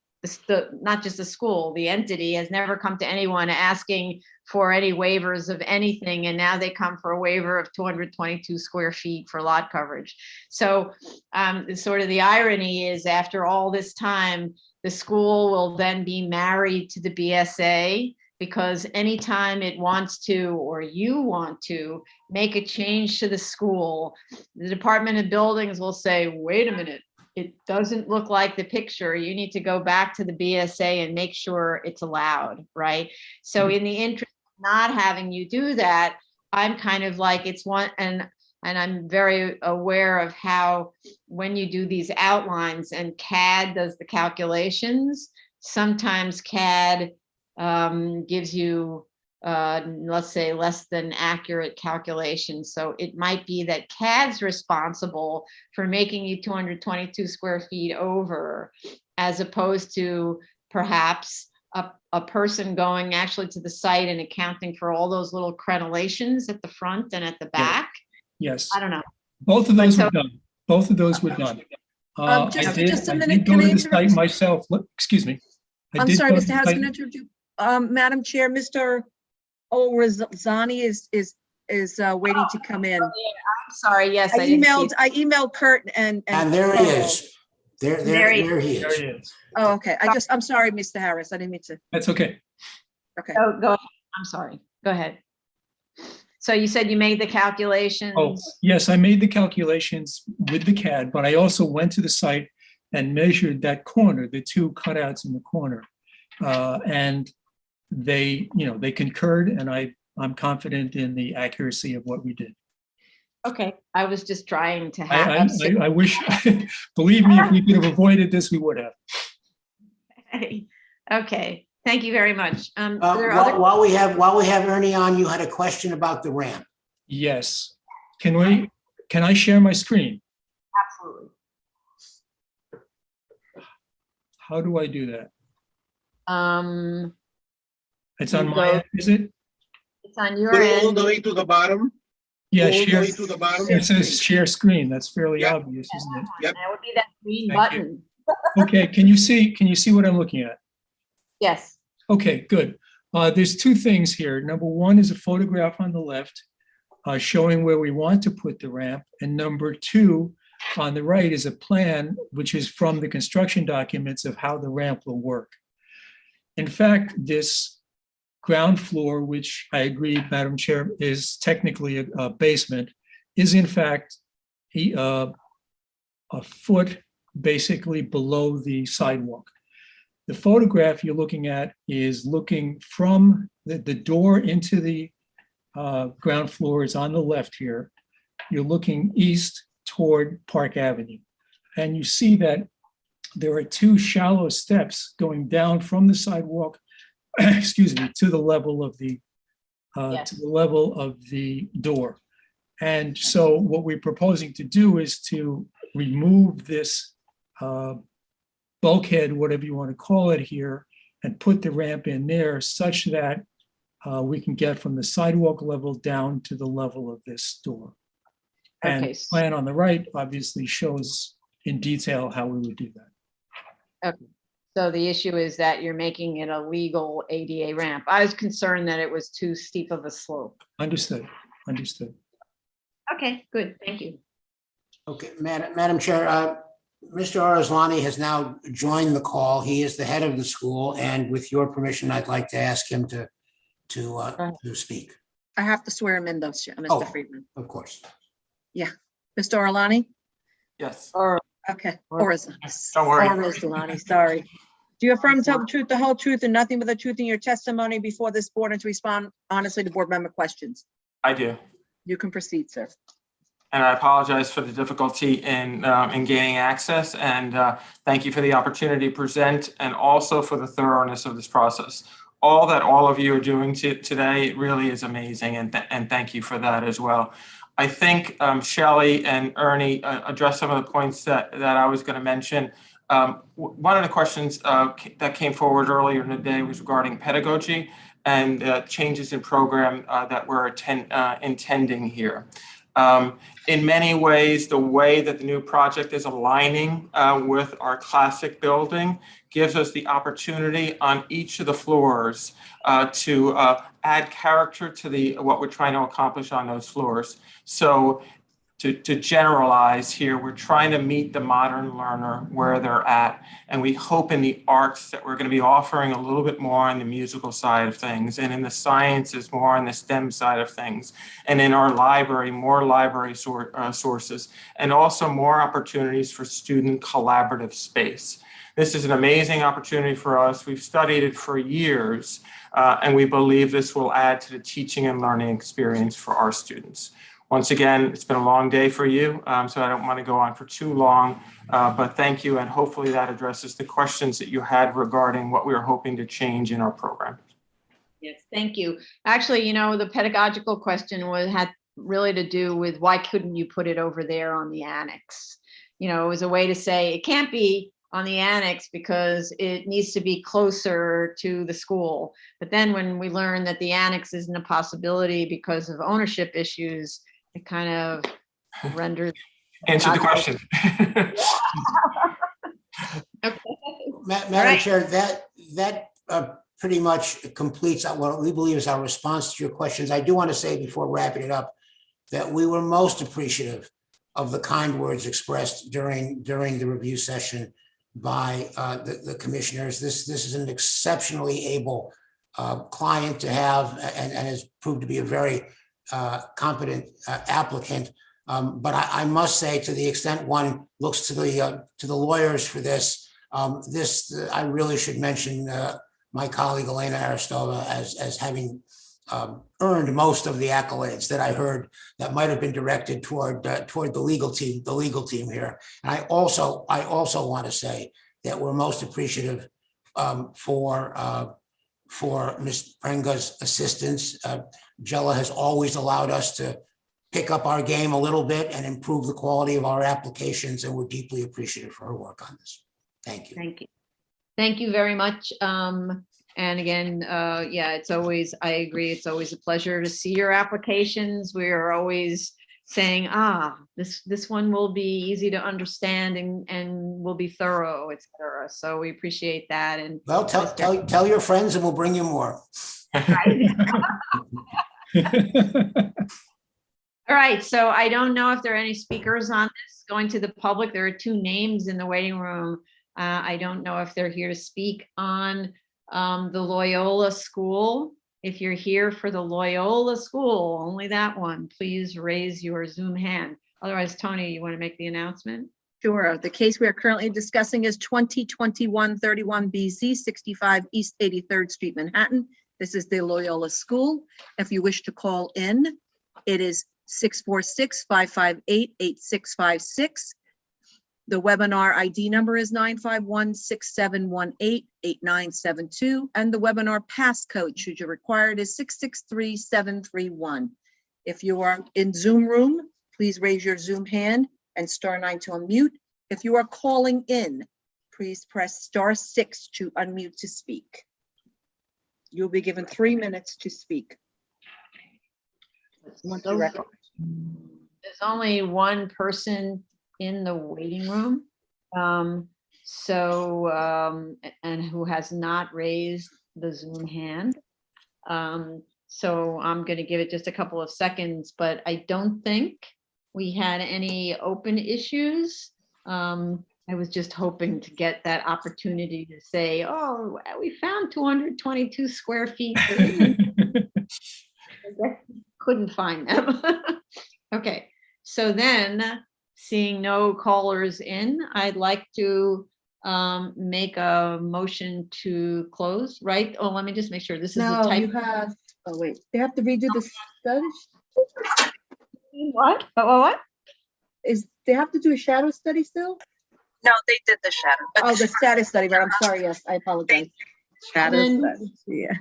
not just the school, the entity has never come to anyone asking for any waivers of anything. And now they come for a waiver of 222 square feet for lot coverage. So sort of the irony is, after all this time, the school will then be married to the BSA, because anytime it wants to, or you want to make a change to the school, the Department of Buildings will say, wait a minute, it doesn't look like the picture. You need to go back to the BSA and make sure it's allowed, right? So in the interest of not having you do that, I'm kind of like, it's one, and I'm very aware of how when you do these outlines and CAD does the calculations, sometimes CAD gives you, let's say, less than accurate calculations. So it might be that CAD's responsible for making you 222 square feet over, as opposed to perhaps a person going actually to the site and accounting for all those little crenellations at the front and at the back. Yes. I don't know. Both of those were done. Both of those were done. Just a I minute, did go can to I the site interrupt? myself. Excuse me. I'm did sorry, go to Mr. the House, site- can I interrupt you? Madam Chair, Mr. Orazani is waiting to come in. I'm sorry, yes, I didn't see emailed, it. I emailed Kurt and. And there he is. There There he he There is. he is. Oh, okay. I'm sorry, Mr. Harris. I didn't mean to. That's okay. Okay. Oh, go ahead. I'm sorry. Go ahead. So you said you made the calculations? Oh, yes, I made the calculations with the CAD, but I also went to the site and measured that corner, the two cutouts in the corner. And they concurred, and I'm confident in the accuracy of what we did. Okay, I was just trying to have. I wish, believe me, if we could have avoided this, we would have. Okay, thank you very much. Are there other- While we have Ernie on, you had a question about the ramp. Yes. Can I share my screen? Absolutely. How do I do that? It's on you my go- end, is it? It's on your Go all end. the way to the bottom. Yeah, All the share. way to the bottom. It says share screen. That's fairly Yeah. obvious, isn't it? Yep. That would be that green Thank you. button. Okay, can you see what I'm looking at? Yes. Okay, good. There's two things here. Number one is a photograph on the left showing where we want to put the ramp. And number two, on the right is a plan, which is from the construction documents of how the ramp will work. In fact, this ground floor, which I agree, Madam Chair, is technically a basement, is in fact a foot basically below the sidewalk. The photograph you're looking at is looking from the door into the ground floor is on the left here. You're looking east toward Park Avenue. And you see that there are two shallow steps going down from the sidewalk, excuse me, to the level of the door. And so what we're proposing to do is to remove this bulkhead, whatever you want to call it here, and put the ramp in there such that we can get from the sidewalk level down to the level of this door. And Okay. the plan on the right obviously shows in detail how we would do that. Okay. So the issue is that you're making it a legal ADA ramp. I was concerned that it was too steep of a slope. Understood, understood. Okay, good. Thank you. Okay, Madam Chair, Mr. Orazlani has now joined the call. He is the head of the school, and with your permission, I'd like to ask him to speak. I have to swear him in though, Mr. Oh. Friedman. Of course. Yeah. Mr. Orlani? Yes. Okay. Don't worry. Orlani, sorry. Do you affirm to tell the truth, the whole truth, and nothing but the truth in your testimony before this board and to respond honestly to board member questions? I do. You can proceed, sir. And I apologize for the difficulty in gaining access, and thank you for the opportunity to present and also for the thoroughness of this process. All of you are doing today really is amazing, and thank you for that as well. I think Shelley and Ernie addressed some of the points that I was going to mention. One of the questions that came forward earlier in the day was regarding pedagogy and changes in program that we're intending here. In many ways, the way that the new project is aligning with our classic building gives us the opportunity on each of the floors to add character to what we're trying to accomplish on those floors. So to generalize here, we're trying to meet the modern learner where they're at. And we hope in the arts that we're going to be offering a little bit more on the musical side of things, and in the sciences more on the STEM side of things, and in our library, more library sources, and also more opportunities for student collaborative space. This is an amazing opportunity for us. We've studied it for years, and we believe this will add to the teaching and learning experience for our students. Once again, it's been a long day for you, so I don't want to go on for too long, but thank you, and hopefully that addresses the questions that you had regarding what we were hoping to change in our program. Yes, thank you. Actually, you know, the pedagogical question had really to do with why couldn't you put it over there on the annex? You know, it was a way to say it can't be on the annex because it needs to be closer to the school. But then when we learned that the annex isn't a possibility because of ownership issues, it kind of renders. Answer the question. Okay. Madam Chair, that pretty much completes what we believe is our response to your questions. I do want to say before wrapping it up that we were most appreciative of the kind words expressed during the review session by the commissioners. This is an exceptionally able client to have, and has proved to be a very competent applicant. But I must say, to the extent one looks to the lawyers for this, I really should mention my colleague Elena Aristova as having earned most of the accolades that I heard that might have been directed toward the legal team here. And I also want to say that we're most appreciative for Ms. Prenga's assistance. Jella has always allowed us to pick up our game a little bit and improve the quality of our applications, and we're deeply appreciative for her work on this. Thank you. Thank you. Thank you very much. And again, yeah, it's always, I agree, it's always a pleasure to see your applications. We are always saying, this one will be easy to understand and will be thorough, et cetera. So we appreciate that. And well, tell your friends and we'll bring you more. All right, so I don't know if there are any speakers on this going to the public. There are 2 names in the waiting room. I don't know if they're here to speak on the Loyola School. If you're here for the Loyola School, only that one, please raise your Zoom hand. Otherwise, Tony, you want to make the announcement? Sure. The case we are currently discussing is 2021-31BZ 65 East 83rd Street, Manhattan. This is the Loyola School. If you wish to call in, it is 646-558-8656. The webinar ID number is 951-6718-8972, and the webinar passcode, should you require it, is 663731. If you are in Zoom room, please raise your Zoom hand and *9 to unmute. If you are calling in, please press *6 to unmute to speak. You'll be given 3 minutes to speak. There's only one person in the waiting room, and who has not raised the Zoom hand. So I'm going to give it just a couple of seconds, but I don't think we had any open issues. I was just hoping to get that opportunity to say, oh, we found 222 square feet. Couldn't find them. Okay, so then, seeing no callers in, I'd like to make a motion to close, right? Oh, let me just make sure this is the No, type. you have, oh wait, they have to redo the study? What? What? They have to do a shadow study still? No, they did the shadow. Oh, the status study, right, I'm sorry, yes, I apologize. Shadow And study, yeah.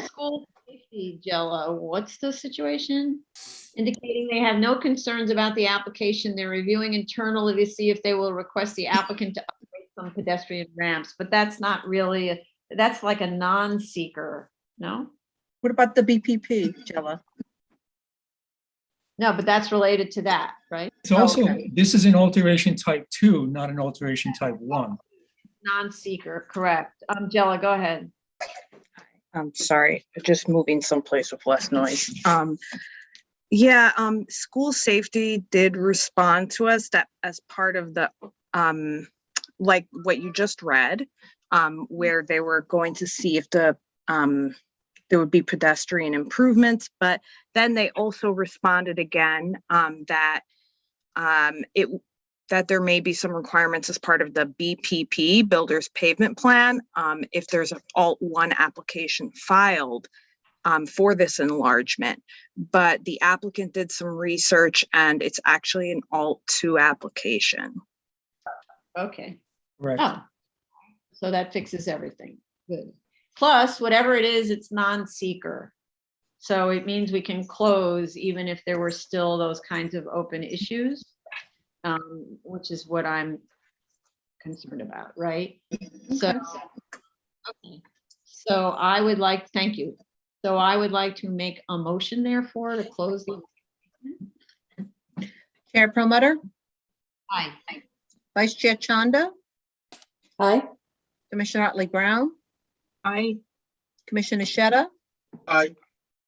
School safety, Jella, what's the situation? Indicating they have no concerns about the application. They're reviewing internally to see if they will request the applicant to upgrade some pedestrian ramps, but that's not really, that's like a non-seeker, no? What about the BPP, Jella? No, but that's related to that, right? It's also, Okay. this is an alteration type 2, not an alteration type 1. Non-seeker, correct. Jella, go ahead. I'm sorry, just moving someplace with less noise. Yeah, school safety did respond to us that as part of the, like what you just read, where they were going to see if the, there would be pedestrian improvements, but then they also responded again, that that there may be some requirements as part of the BPP, Builders Pavement Plan, if there's an Alt-1 application filed for this enlargement. But the applicant did some research and it's actually an Alt-2 application. Okay. Right. Oh, so that fixes everything. Good. Plus, whatever it is, it's non-seeker. So it means we can close even if there were still those kinds of open issues, which is what I'm concerned about, right? So, okay. So I would like, thank you. So I would like to make a motion therefore to close the. Chair Perlmutter, Aye. Vice Chair Chanda, Aye. Commissioner Otley Brown. Aye. Commissioner Sheta, Aye.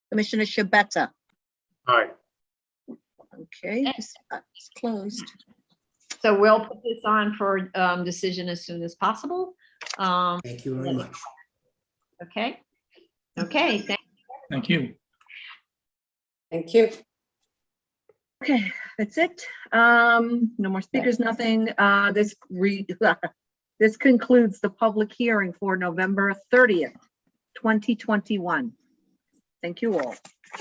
Commissioner Shabeta. Aye. Okay, it's closed. So we'll put this on for decision as soon as possible. Thank you very much. Okay. Okay, Thank you. Thank you. Okay, that's it. No more speakers, nothing. This concludes the public hearing for November 30th, 2021. Thank you all.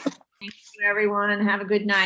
thank you, everyone. Have a good night.